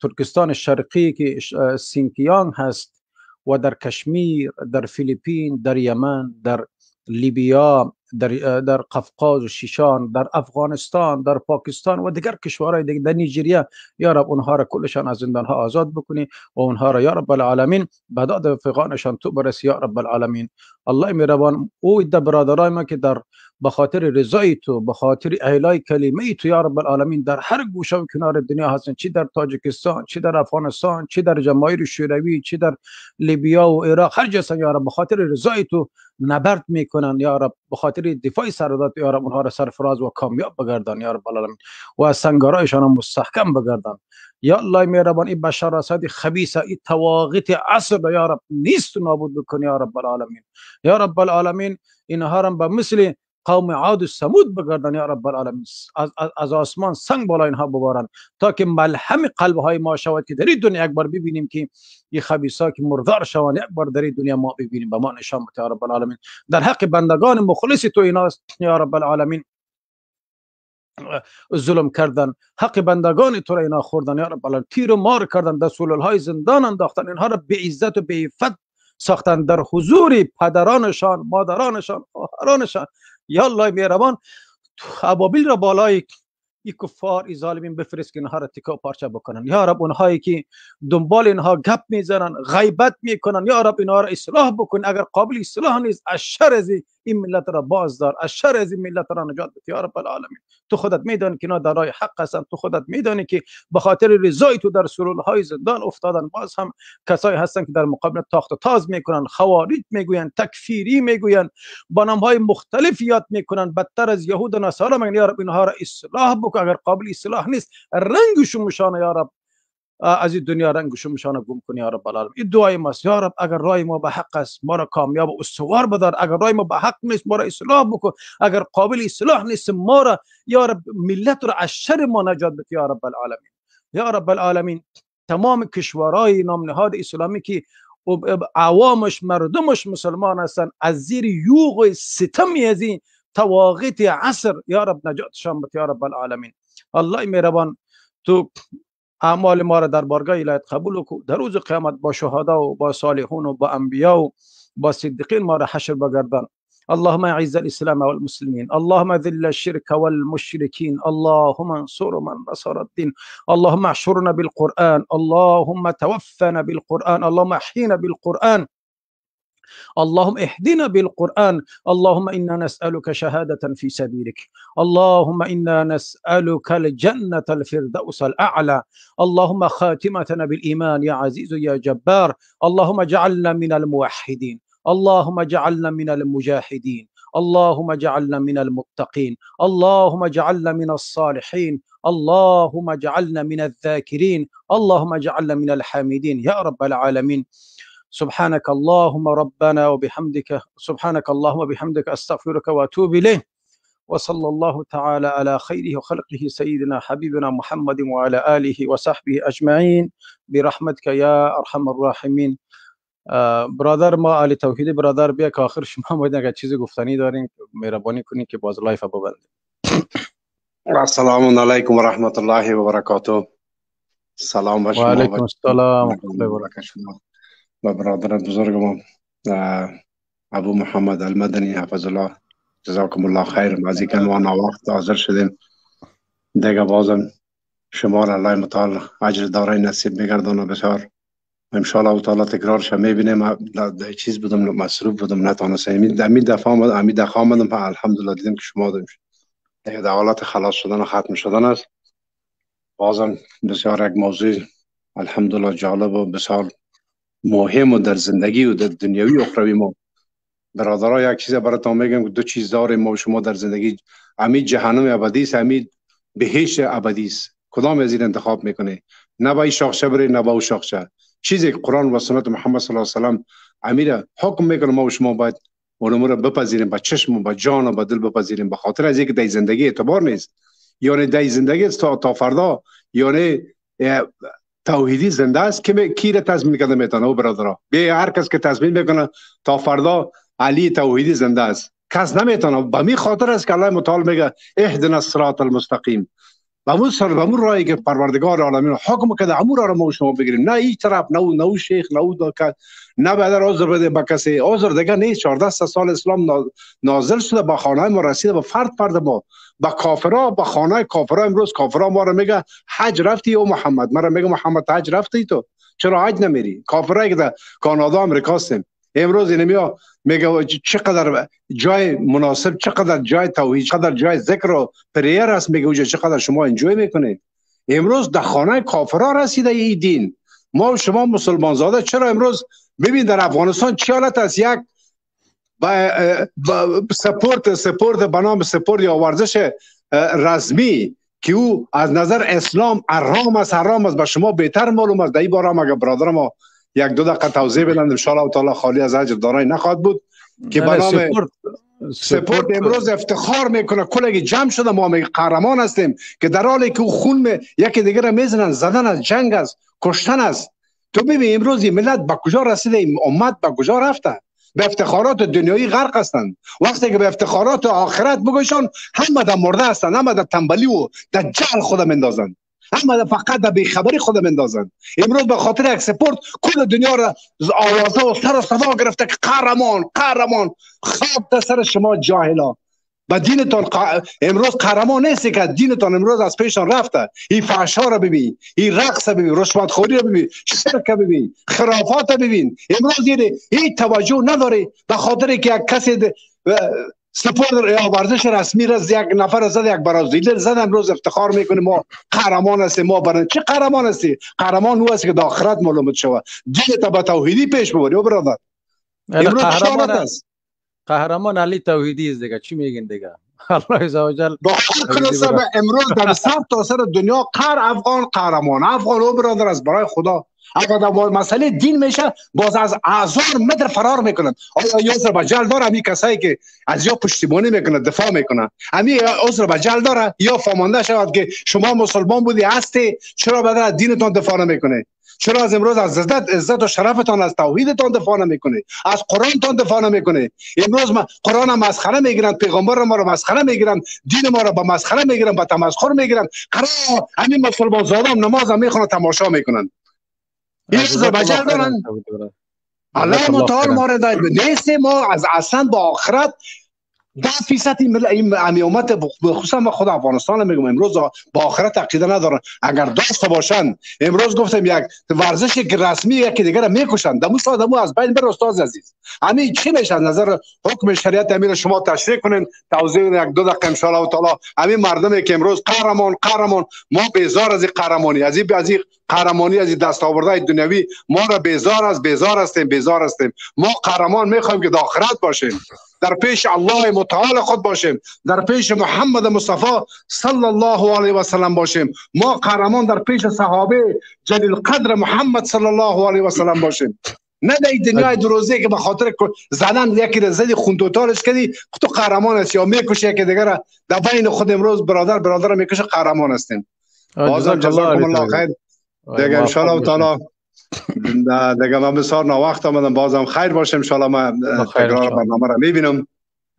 B: ترکستان شرقی که سینکیانگ هست و در کشمیر، در فیلیپین، در یمن، در لیبیا، در قفقاز و شیشان، در افغانستان، در پاکستان و دیگر کشورهای دیگر، در نیجریه، یا رب اونها را کلشان از زندان ها آزاد بکنی و اونها را یا رب العالمین به داد رفیقانشان تو برسی یا رب العالمین. الله مهربان او ده برادرای ما که در به خاطر رضای تو، به خاطر اعلای کلمه تو یا رب العالمین در هر گوشه و کنار دنیا هستن، چی در تاجیکستان، چی در افغانستان، چی در جماهیر شوروی، چی در لیبیا و عراق، هر جا هستن یا رب به خاطر رضای تو نبرد میکنن یا رب، به خاطر دفاع سرادات یا رب اونها را سرفراز و کامیاب بگردان یا رب العالمین و از سنگرایشان مستحکم بگردان. یا الله مهربان این بشر اسد خبیث، این طواغیت عصر یا رب نیست نابود بکن یا رب العالمین. یا رب العالمین اینها را به مثل قوم عاد و ثمود بگردن یا رب العالمین، از آسمان سنگ بالا اینها ببارن تا که ملهم قلب های ما شود که در این دنیا یک بار ببینیم که این خبیثا که مردار شوند، یک بار در این دنیا ما ببینیم به ما نشان بده یا رب العالمین. در حق بندگان مخلص تو ایناست یا رب العالمین ظلم کردن، حق بندگان تو را اینا خوردن یا رب العالمین، تیر و مار کردن، در سلولهای زندان انداختن، اینها را به عزت و به عفت ساختن در حضور پدرانشان، مادرانشان، خواهرانشان. یا الله مهربان ابابیل را بالای این کفار این ظالمین بفرست که اینها را تکه و پارچه بکنن یا رب. اونهایی که دنبال اینها گپ میزنن، غیبت میکنن، یا رب اینها را اصلاح بکن، اگر قابل اصلاح نیست از شر از این ملت را بازدار، از شر از این ملت را نجات بده یا رب العالمین. تو خودت میدانی که اینا در راه حق هستند، تو خودت میدانی که به خاطر رضای تو در سلولهای زندان افتادن. باز هم کسایی هستند که در مقابل تاخت و تاز میکنن، خوارج میگوین، تکفیری میگوین، با نامهای مختلف یاد میکنن، بدتر از یهود و نصارا میگن. یا رب اینها را اصلاح بکن، اگر قابل اصلاح نیست رنگشون مشانه یا رب از این دنیا رنگشون مشانه گم کنی یا رب العالمین. این دعای ماست یا رب. اگر راه ما به حق است ما را کامیاب و استوار بدار، اگر راه ما به حق نیست ما را اصلاح بکن، اگر قابل اصلاح نیست ما را یا رب ملت را از شر ما نجات بده یا رب العالمین. یا رب العالمین تمام کشورهای نام نهاد اسلامی که عوامش مردمش مسلمان هستند از زیر یوغ ستمی از این طواغیت عصر یا رب نجاتشان بده یا رب العالمین. الله مهربان تو اعمال ما را در بارگاه الهیت قبول کن، در روز قیامت با شهدا و با صالحون و با انبیا و با صدیقین ما را حشر بگردان. اللهم اعز الاسلام والمسلمين، اللهم ذل الشرك والمشركين، اللهم انصر من نصر الدين، اللهم احشرنا بالقرآن، اللهم توفنا بالقرآن، اللهم احينا بالقرآن، اللهم اهدنا بالقرآن، اللهم إنا نسألك شهادة في سبيلك، اللهم إنا نسألك الجنة الفردوس الأعلى، اللهم خاتمتنا بالإيمان يا عزيز يا جبار، اللهم اجعلنا من الموحدين، اللهم اجعلنا من المجاهدين، اللهم اجعلنا من المتقين، اللهم اجعلنا من الصالحين، اللهم اجعلنا من الذاكرين، اللهم اجعلنا من الحامدين يا رب العالمين. سبحانك اللهم ربنا وبحمدك، سبحانك اللهم وبحمدك أستغفرك وأتوب إليه، وصلى الله تعالى على خيره وخلقه سيدنا حبيبنا محمد وعلى آله وصحبه أجمعين برحمتك يا أرحم الراحمين. برادر ما علی توحیدی برادر بیا که آخر شما باید اگر چیزی گفتنی دارین مهربانی کنید که باز لایف ببندید.
D: السلام علیکم و رحمت الله و برکاته. سلام به شما.
B: و علیکم السلام و رحمت الله و برکاته.
D: و برادر بزرگم ابو محمد المدنی حفظ الله، جزاکم الله خیر. بعضی که ما وقت حاضر شدیم دیگه بازم شما را الله متعال اجر دارای نصیب بگردانه. بسیار ان شاء الله تعالی تکرارش میبینیم. چیز بودم مصروف بودم نتونستم. امید دفعه آمدم الحمدلله دیدم که شما داریم دیگه در حالت خلاص شدن و ختم شدن است. بازم بسیار یک موضوع الحمدلله جالب و بسیار مهم و در زندگی و در دنیوی و اخروی ما. برادرها یک چیز براتون میگم که دو چیز داریم ما و شما در زندگی، امید جهنم ابدی است، امید بهشت ابدی است. کدام از این انتخاب میکنه؟ نه با این شاخشه بری نه با اون شاخشه. چیزی که قرآن و سنت محمد صلی الله علیه و سلم امیر حکم میکنه ما و شما باید اون رو بپذیریم، با چشم و با جان و با دل بپذیریم، به خاطر از اینکه در زندگی اعتبار نیست. یعنی در زندگی تا فردا یعنی توحیدی زنده است که کی را تضمین کرده میتونه؟ او برادرها بیا هر کس که تضمین میکنه تا فردا علی توحیدی زنده است کس نمیتونه. به می خاطر است که الله متعال میگه اهدنا الصراط المستقیم، و همون راهی که پروردگار عالمین حکم کرده همون راه ما شما بگیریم. نه این طرف نه شیخ نه بدر عذر بده به کسی. عذر دیگه نیست. 14 سال اسلام نازل شده، با خانه ما رسیده، با فرد ما، با کافرها، با خانه کافرها. امروز کافرها ما رو میگه حج رفتی او محمد، ما رو میگه محمد حج رفتی تو چرا حج نمیری؟ کافرها که در کانادا امریکا هستیم امروز اینم میگه چقدر جای مناسب، چقدر جای توحید، چقدر جای ذکر و پریر است، میگه اونجا چقدر شما انجوی میکنید. امروز در خانه کافرها رسیده این دین. ما و شما مسلمان زاده چرا امروز ببین در افغانستان چه حالت است؟ یک سپورت به نام سپورت یا ورزش رسمی که او از نظر اسلام حرام است به شما بهتر معلوم است. در این باره اگر برادر ما یک دو دقیقه توضیح بدن ان شاء الله تعالی خالی از اجر دارای نخواهد بود که به نام سپورت امروز افتخار میکنه کلگی جمع شده ما میگه قهرمان هستیم، که در حالی که خون یکی دیگه را میزنن، زدن از جنگ است، کشتن است. تو ببین امروز این ملت به کجا رسیده، این امت به کجا رفته؟ به افتخارات دنیایی غرق هستند. وقتی که به افتخارات آخرت بگوشن همه در مرده هستند، همه در تنبلی و در جهل خودم اندازند، همه فقط در بیخبری خودم اندازند. امروز به خاطر یک سپورت کل دنیا را آوازه و سر و صدا گرفته که قهرمان. خاک در سر شما جاهلا. با دینتان امروز قهرمان نیستی که دینتان امروز از پیشان رفته. این فحشا را ببین، این رقص ببین، رشوتخوری را ببین، شرک ببین، خرافات ببین. امروز این توجه نداری به خاطر که یک کسی سپورت یا ورزش رسمی را یک نفر زد، یک برازیلی زد، امروز افتخار میکنه ما قهرمان هستیم. ما برای چه قهرمان هستی؟ قهرمان او است که در آخرت معلومت شود. دینت با توحیدی پیش ببری او برادر. امروز قهرمان است.
B: قهرمان علی توحیدی است دیگه. چی میگین دیگه؟ الله عزوجل
D: با خود امروز در سر تا سر دنیا افغان قهرمان، افغان او برادر است. برای خدا اگر در مسئله دین میشه باز از 1000 متر فرار میکنند. آیا عذر به جهل داره؟ همین کسایی که از یا پشتیبانی میکنه دفاع میکنه همین عذر به جهل داره؟ یا فهمانده شود که شما مسلمان بودی هستی چرا بدر از دینتان دفاع نمیکنه؟ چرا از امروز از عزت و شرفتان، از توحیدتان دفاع نمیکنه؟ از قرآنتان دفاع نمیکنه؟ امروز قرآن را مسخره میگیرند، پیغمبر ما را مسخره میگیرند، دین ما را به مسخره میگیرند، به تمسخر میگیرند. قرار همین مسلمان زادان نماز هم میخونن، تماشا میکنند. این عذر به جهل دارن.
C: الله متعال ما را داید نیست ما از اصلا با آخرت 10% این امت بخصوصا ما خود افغانستان میگم امروز با آخرت عقیده ندارن. اگر داشته باشن امروز گفتم یک ورزش رسمی یکی دیگر میکشن دمو آدمو از بین بر. استاد عزیز همین چی میشه نظر حکم شریعت امیر شما تشریح کنین توضیح یک دو دقیقه ان شاء الله تعالی. همین مردمی که امروز قهرمان ما بیزار از این قهرمانی از این قهرمانی از دست آورده دنیوی ما را بیزار هستیم. ما قهرمان میخوایم که در آخرت باشیم، در پیش الله متعال خود باشیم، در پیش محمد مصطفی صلی الله علیه و سلم باشیم. ما قهرمان در پیش صحابه جلیل قدر محمد صلی الله علیه و سلم باشیم. نه در دنیای دروزی که به خاطر زدن یکی را زدی خوندوتارش کردی تو قهرمان هستی یا میکشی یکی دیگر در بین خود امروز برادر میکشه قهرمان هستیم. بازم جزاکم الله خیر دیگه ان شاء الله تعالی. دیگه من بسیار ناوقت آمدم، بازم خیر باشه ان شاء الله. من تکرار برنامه را میبینم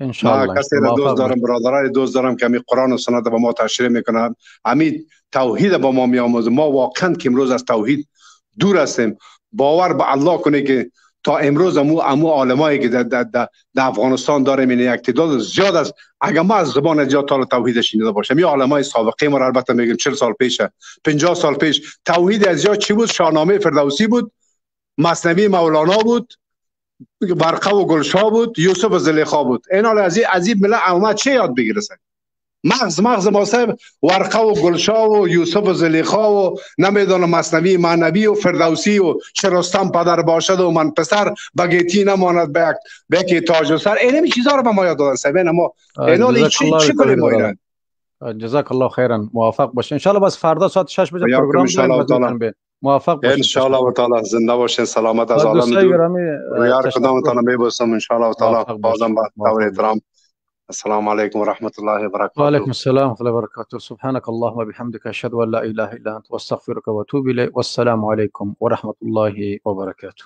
C: ان شاء الله. کسی را دوست دارم، برادرای دوست دارم که می قرآن و سنت با ما تشریح میکنن، همین توحید با ما میآموزه. ما واقعا که امروز از توحید دور هستیم. باور به الله کنه که تا امروز امو عالمایی که در افغانستان داریم این یک تعداد زیاد است. اگر ما از زبان زیاد تا توحید شنیده باشیم، یا علمای سابقه ما البته میگیم 40 سال پیشه 50 سال پیش توحید از چی بود؟ شاهنامه فردوسی بود، مثنوی مولانا بود، برقه و گلشاه بود، یوسف و زلیخا بود. این حال از این ملت اومد چه یاد بگیرسن؟ مغز ما صاحب ورقه و گلشاه و یوسف و زلیخا و نمیدونم مثنوی معنوی و فردوسی و شرستم پدر باشد و من پسر بگیتی نماند به یک تاج و سر. اینمی چیزا رو به ما یاد دادن صاحب. ما اینا چی کنیم ما اینا؟
B: جزاک الله خیرا، موفق باشین ان شاء الله. بس فردا ساعت 6 بجه پروگرام داریم. موفق باشین ان شاء الله تعالی. زنده باشین، سلامت از عالم دور. روی کدامتون میبوسم ان شاء الله تعالی. بازم با دور احترام. السلام عليكم ورحمة الله وبركاته. وعليكم السلام ورحمة الله وبركاته. سبحانك اللهم وبحمدك أشهد أن لا إله إلا أنت وأستغفرك وأتوب إليك. والسلام عليكم ورحمة الله وبركاته.